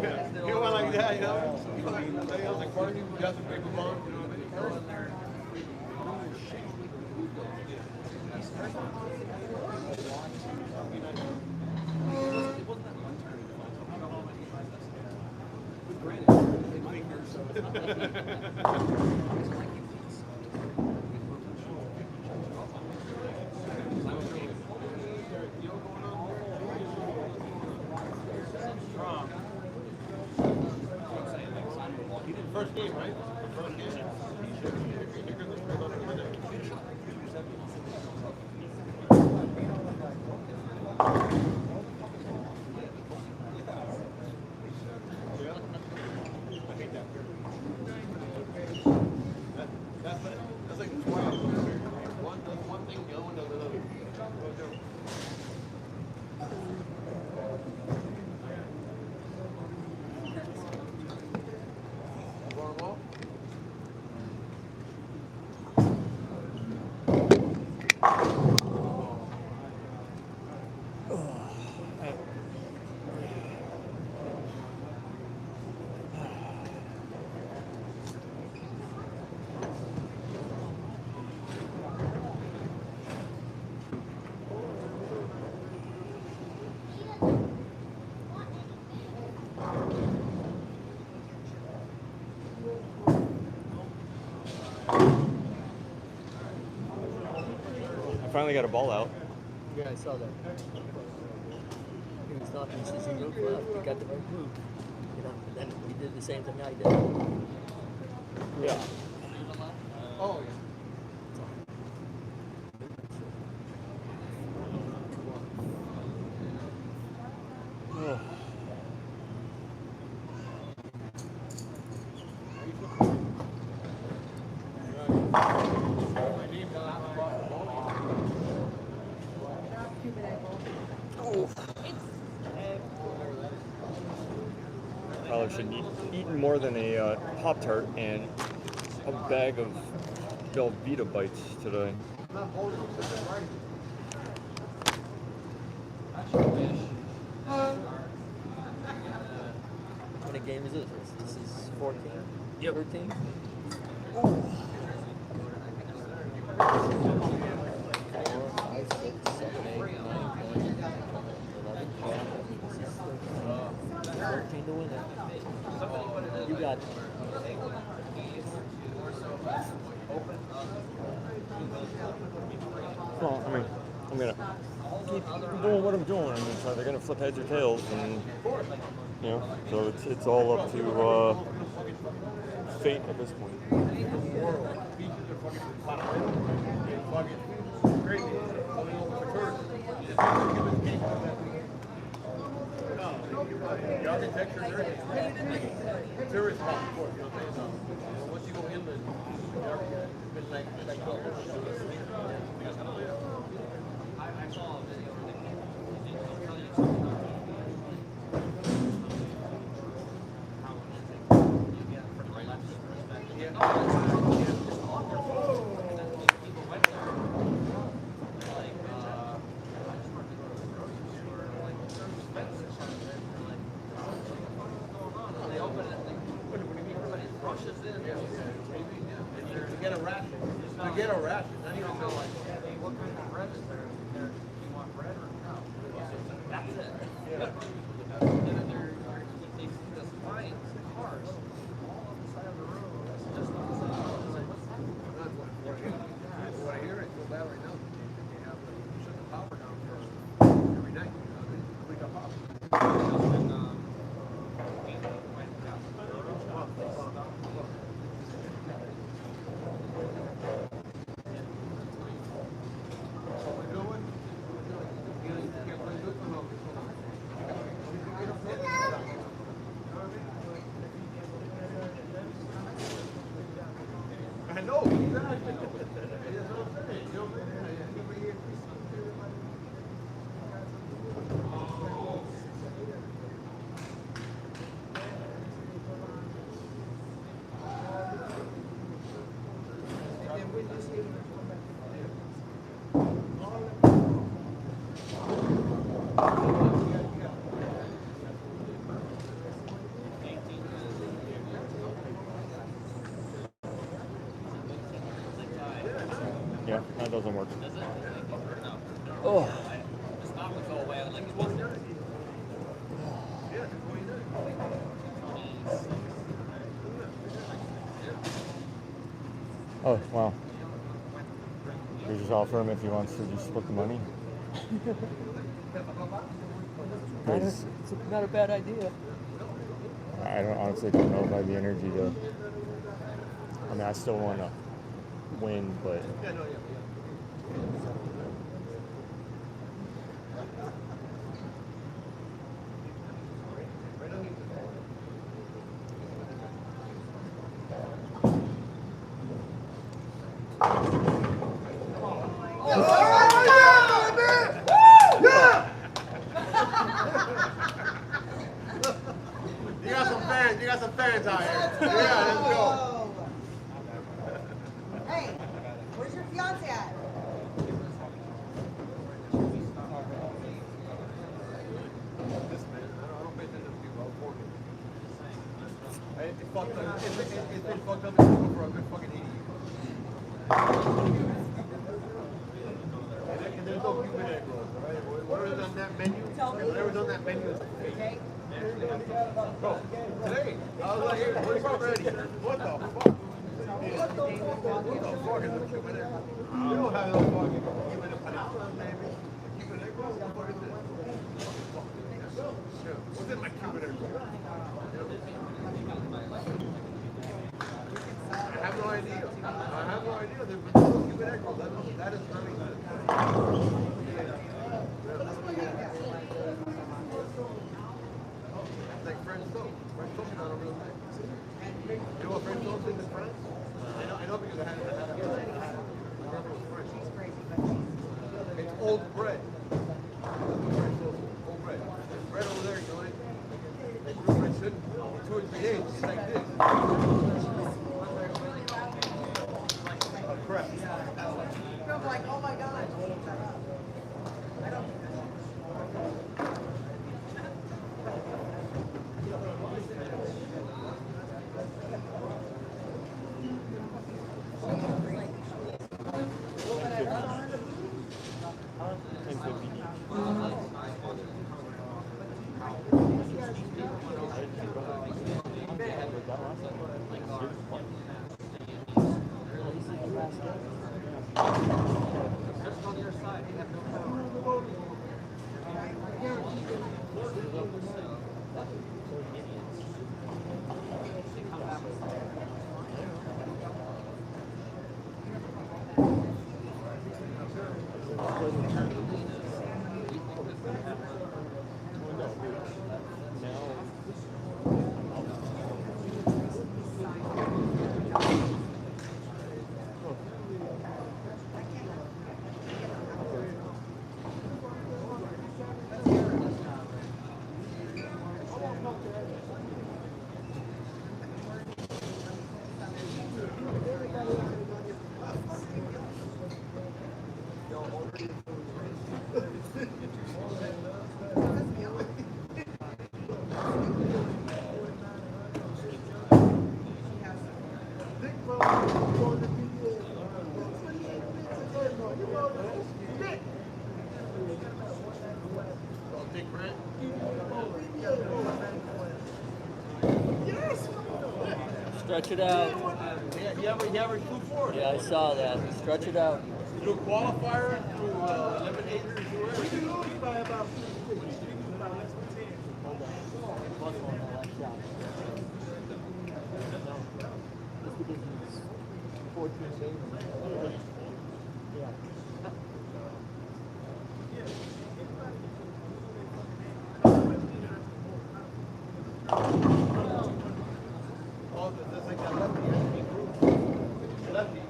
Yeah. He went like that, you know? He was like party, Justin Bieber bomb, you know what I mean? First game, right? First game. That's like 12. One thing going to another. I finally got a ball out. Yeah, I saw that. He was talking, he says he moved left, he got the right move. You know, and then he did the same thing I did. Yeah. Oh, yeah. Probably should have eaten more than a Pop-Tart and a bag of Velveeta bites today. What a game is this? This is 14? Yep. 13? To win it. You got it. Well, I mean, I'm gonna keep doing what I'm doing. I mean, so they're gonna flip heads or tails, and you know, so it's all up to fate at this point. The architecture there is serious about the court, you know what I'm saying? So once you go in the architecture, it's like 12 hours. I saw a video to get a ration, not even know like, hey, what kind of bread is there? You want bread or no? That's it. Yeah. No, exactly. That's what I'm saying. You know what I'm saying? Yeah, that doesn't work. Oh. It's not to go away. Like, what's there? Oh, wow. We just offer him if he wants to just split the money. It's not a bad idea. I honestly don't know if I have the energy to. I mean, I still want to win, but. You got some fans out here. Yeah, let's go. Hey, where's your fiance at? This man, I don't pay attention to people. I'm working. It's fucked up. It's been fucked up for a good fucking 80 years. And there's no Cuban egg rolls, all right? Whatever's on that menu, whatever's on that menu is fake. Bro, today, I was like, hey, where's my ready? What the fuck? What the fuck is a Cuban egg roll? You don't have no fucking Cuban empanadas, baby. Cuban egg roll? What the fuck is this? What's in my Cuban egg roll? I have no idea. I have no idea. There's no Cuban egg roll. That is very good. Like French toast. French toast is not a real thing. You know what French toast is in France? I know because I had it. My brother was French. It's old bread. That's what French toast is. Old bread. There's bread over there, you know it? They threw French in 2 or 3 days. It's like this. Crap. I'm like, oh my God. I don't. Stretch it out. Yeah, he averaged 240. Yeah, I saw that. Stretch it out. Through qualifier, through eliminators, through We can lose by about 6 about less than 10. Oh, that's like that lefty. Lefty.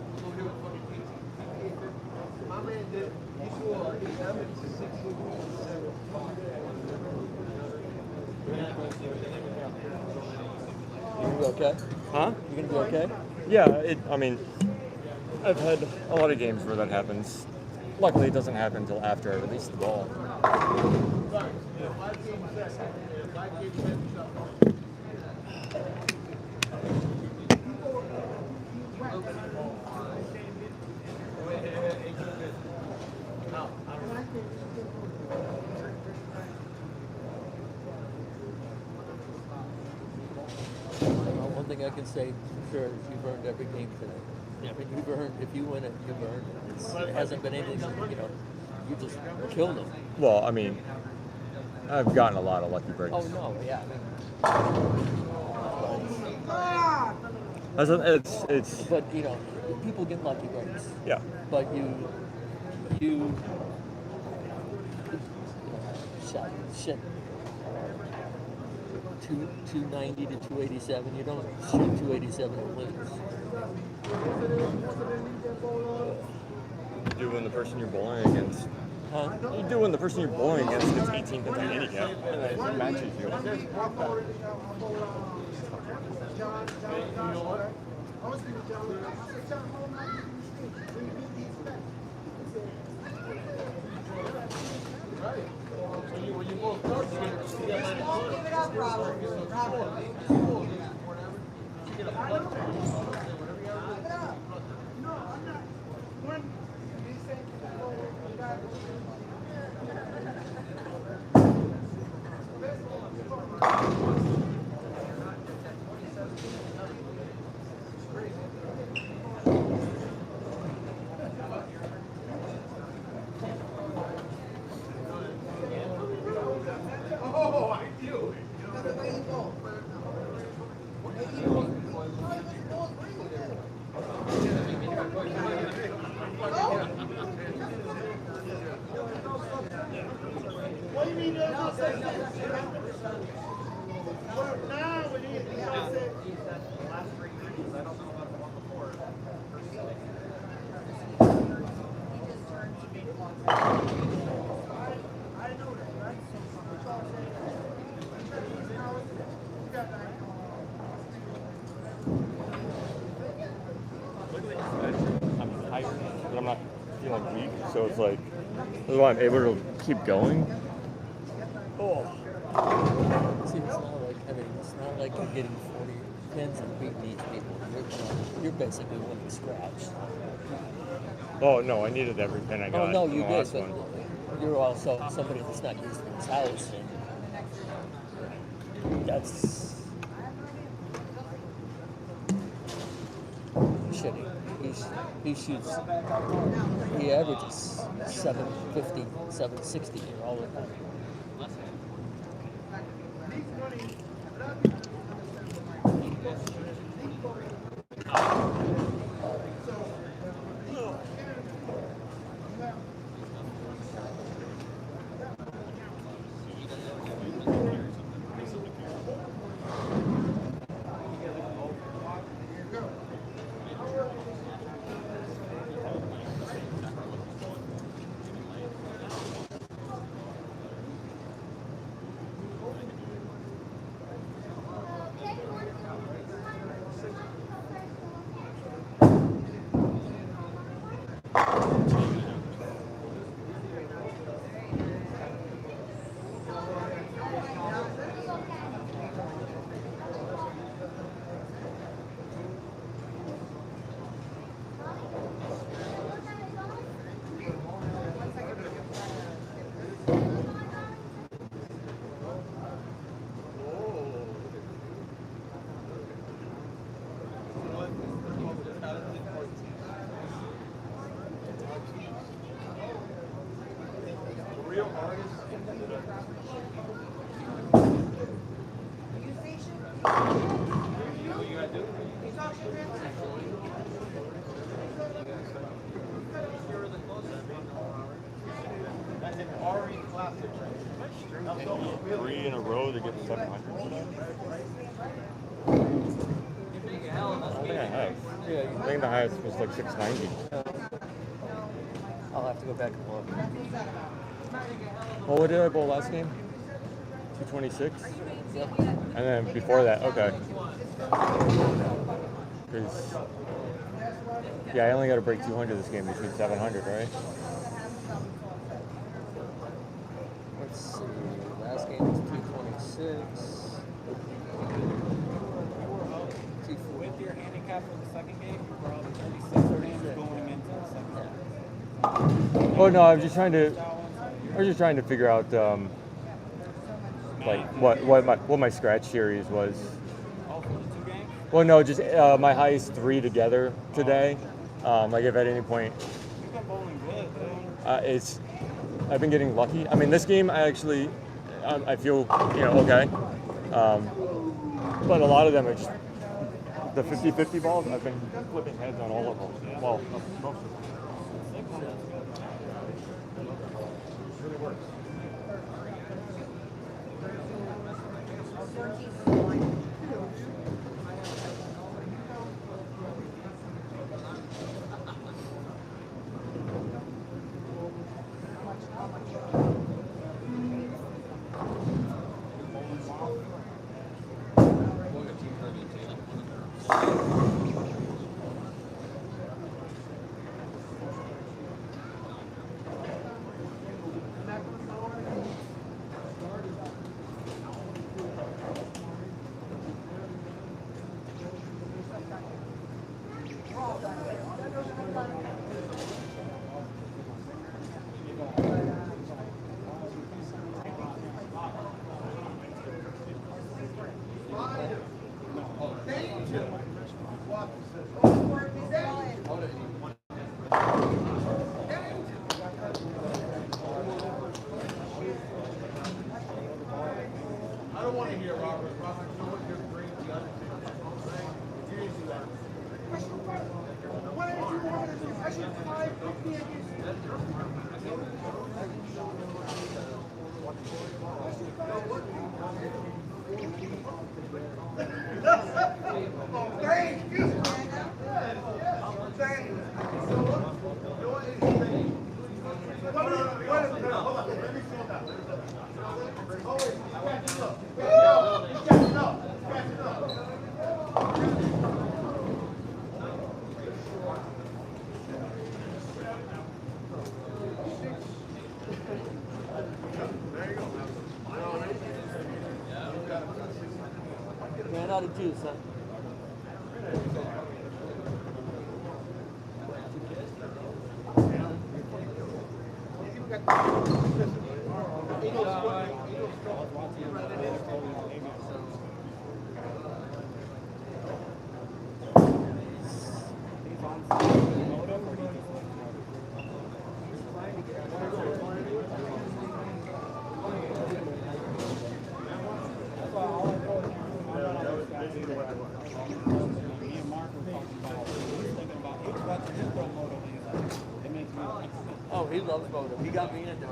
gonna be okay? Huh? You gonna be okay? Yeah, I mean, I've had a lot of games where that happens. Luckily, it doesn't happen until after I release the ball. Well, one thing I can say for sure is you've earned every game today. I mean, you've earned, if you win it, you've earned it. It hasn't been anything, you just killed them. Well, I mean, I've gotten a lot of lucky breaks. Oh, no, yeah, It's. But, people get lucky breaks. Yeah. But you shit. 290 to 287. You don't shoot 287 and lose. You do when the person you're bowling against. Huh? You do when the person you're bowling against gets 18th in the handicap, and then it matches you. Give it up, Robert. Robert. Give it up. No, I'm not. When you say Oh, I do. What do you mean there's no such thing? Well, now it is. Because it- Last 3 years, I don't know about the one before. I know that, right? So what y'all saying? You got that. I'm tired, but I'm not feeling weak, so it's like, that's why I'm able to keep going. Oh. See, it's not like you're getting 40 pins and beating these people. You're basically winning scratch. Oh, no, I needed every pin I got. Oh, no, you in the did, last but one. you're also somebody that's not used to his house, and that's shitty. He averages 750, 760 here all the time. Three in a row to get 700. I don't think I have. I think the highest was like 690. I'll have to go back and look. Well, what did I bowl last game? 226? so. And then before that, okay. 'Cause, yeah, I only got to break 200 this game to shoot 700, right? Let's see. Last game was 226. With your handicap for the second game, you were probably 36 range going into the second game. Oh no, I was just trying to figure out like what my scratch series was. Oh, for the 2 games? Well, no, just my highest 3 together today. Like if at any point, You've been bowling good, though. I've been getting lucky. I mean, this game I actually I feel okay, but a lot of them are just the 50-50 balls. I've been flipping heads on all of them. Well, most of them. Really works. I don't want to hear Robert. Robert, you know what you're bringing the other thing. What did you want to do? I should 550 against Thank you. Thank you. Let me slow down. Always scratch it up. Scratch it up. Scratch it up. Ran out of juice, huh? Oh, he loves Motiv. He got me into it.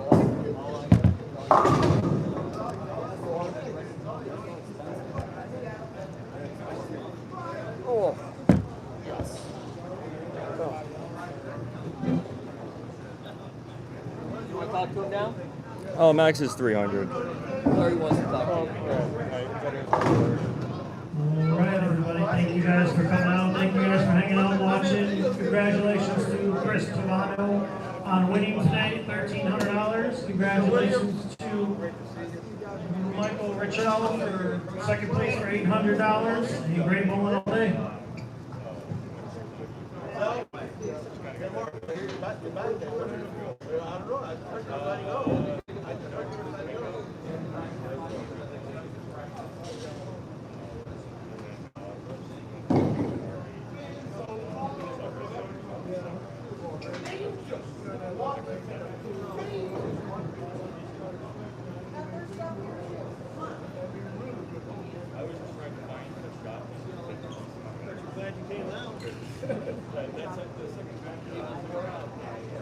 Oh. Yes. Oh. You want to talk to him now? Oh, max is 300. Or he wants to talk to you? All right, everybody. Thank you guys for coming out. Thank you guys for hanging out and watching. Congratulations to Chris Tavano on winning today, $1,300. Congratulations to Michael Richell for second place for $800. And great bowling all day.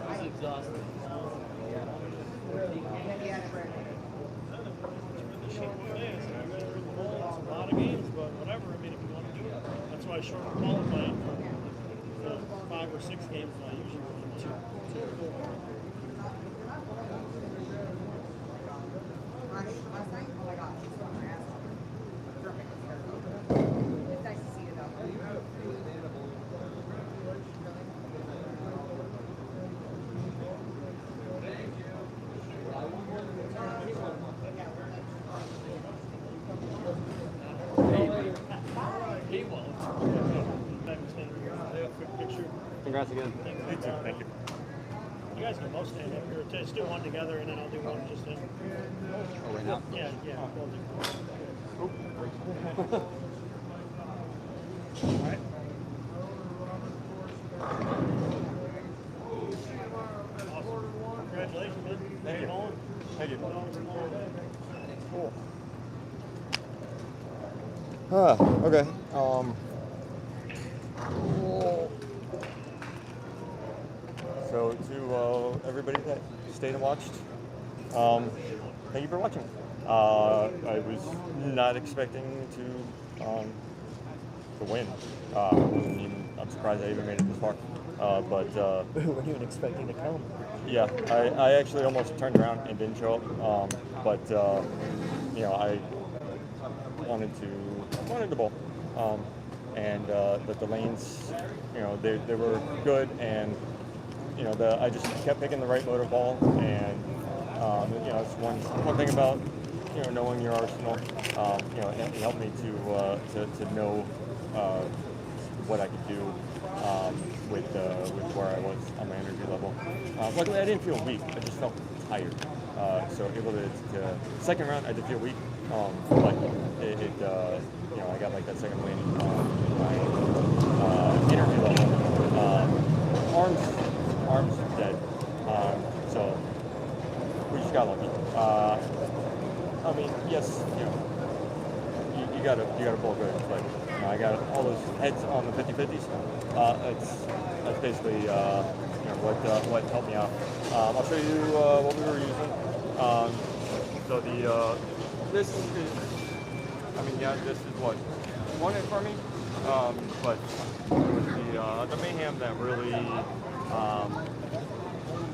He's exhausted. A lot of games, but whatever. I mean, if you want to do it, that's why I shortened qualifying for 5 or 6 games. I usually run 2 or 4. Congrats again. You too. Thank you. You guys can both stand up here. Let's do one together, and then I'll do one just in. Oh, right now? Yeah, yeah. We'll do. All right. Awesome. Congratulations, man. Thank you. Thank you. Cool. Okay. So to everybody that stayed and watched, thank you for watching. I was not expecting to win. I'm surprised I even made it this far. But We weren't even expecting to come. yeah, I actually almost turned around and didn't show up. But I wanted to bowl. And the lanes, they were good, and I just kept picking the right motor ball, and it's one thing about knowing your arsenal. It helped me to know what I could do with where I was on my energy level. Luckily, I didn't feel weak. I just felt tired. So able to second round, I did feel weak, but I got like that second lane my energy level. Arms dead. So we just got lucky. I mean, yes, you gotta bowl good, but I got all those heads on the 50-50s. That's basically what helped me out. I'll show you what we were using. So this is, this is what won it for me. But it was the Mayhem that really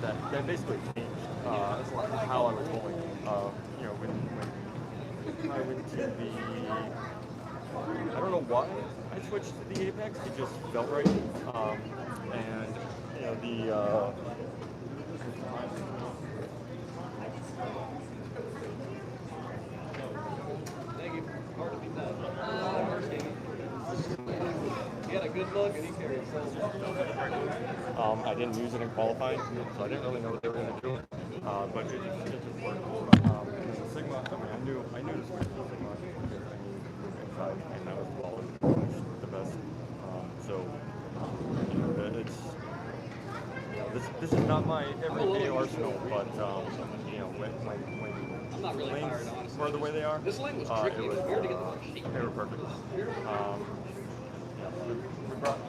that basically changed how I was bowling. When I went to the, I don't know why I switched to the Apex. It just felt right. And Thank you. Hard to be done. He had a good look and he carried himself. I didn't use it in qualifying, so I didn't really know what they were going to do. But it just worked. And the Sigma, I knew this was the Sigma because I knew inside, and that was the best. This is not my everyday arsenal, but when lanes were the way they are, This lane was tricky. It was weird to get the sheet. they were perfect. We brought.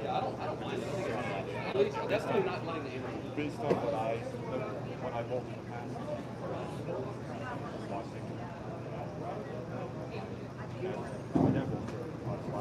Yeah, I don't mind it. At least definitely not letting the energy. Based on what I bowled in the past, watching. I never bowled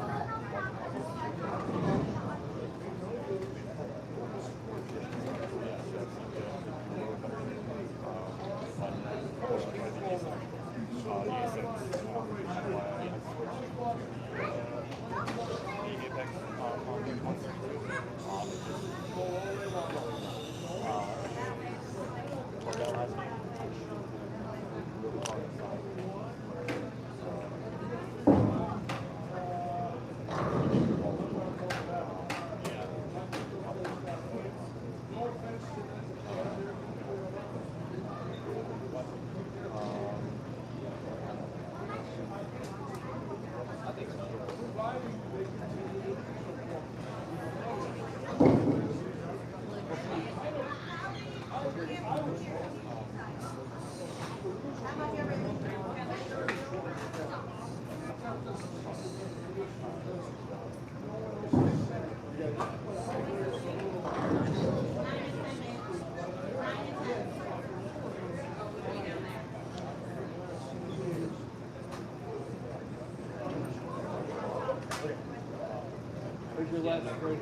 Where's your last break?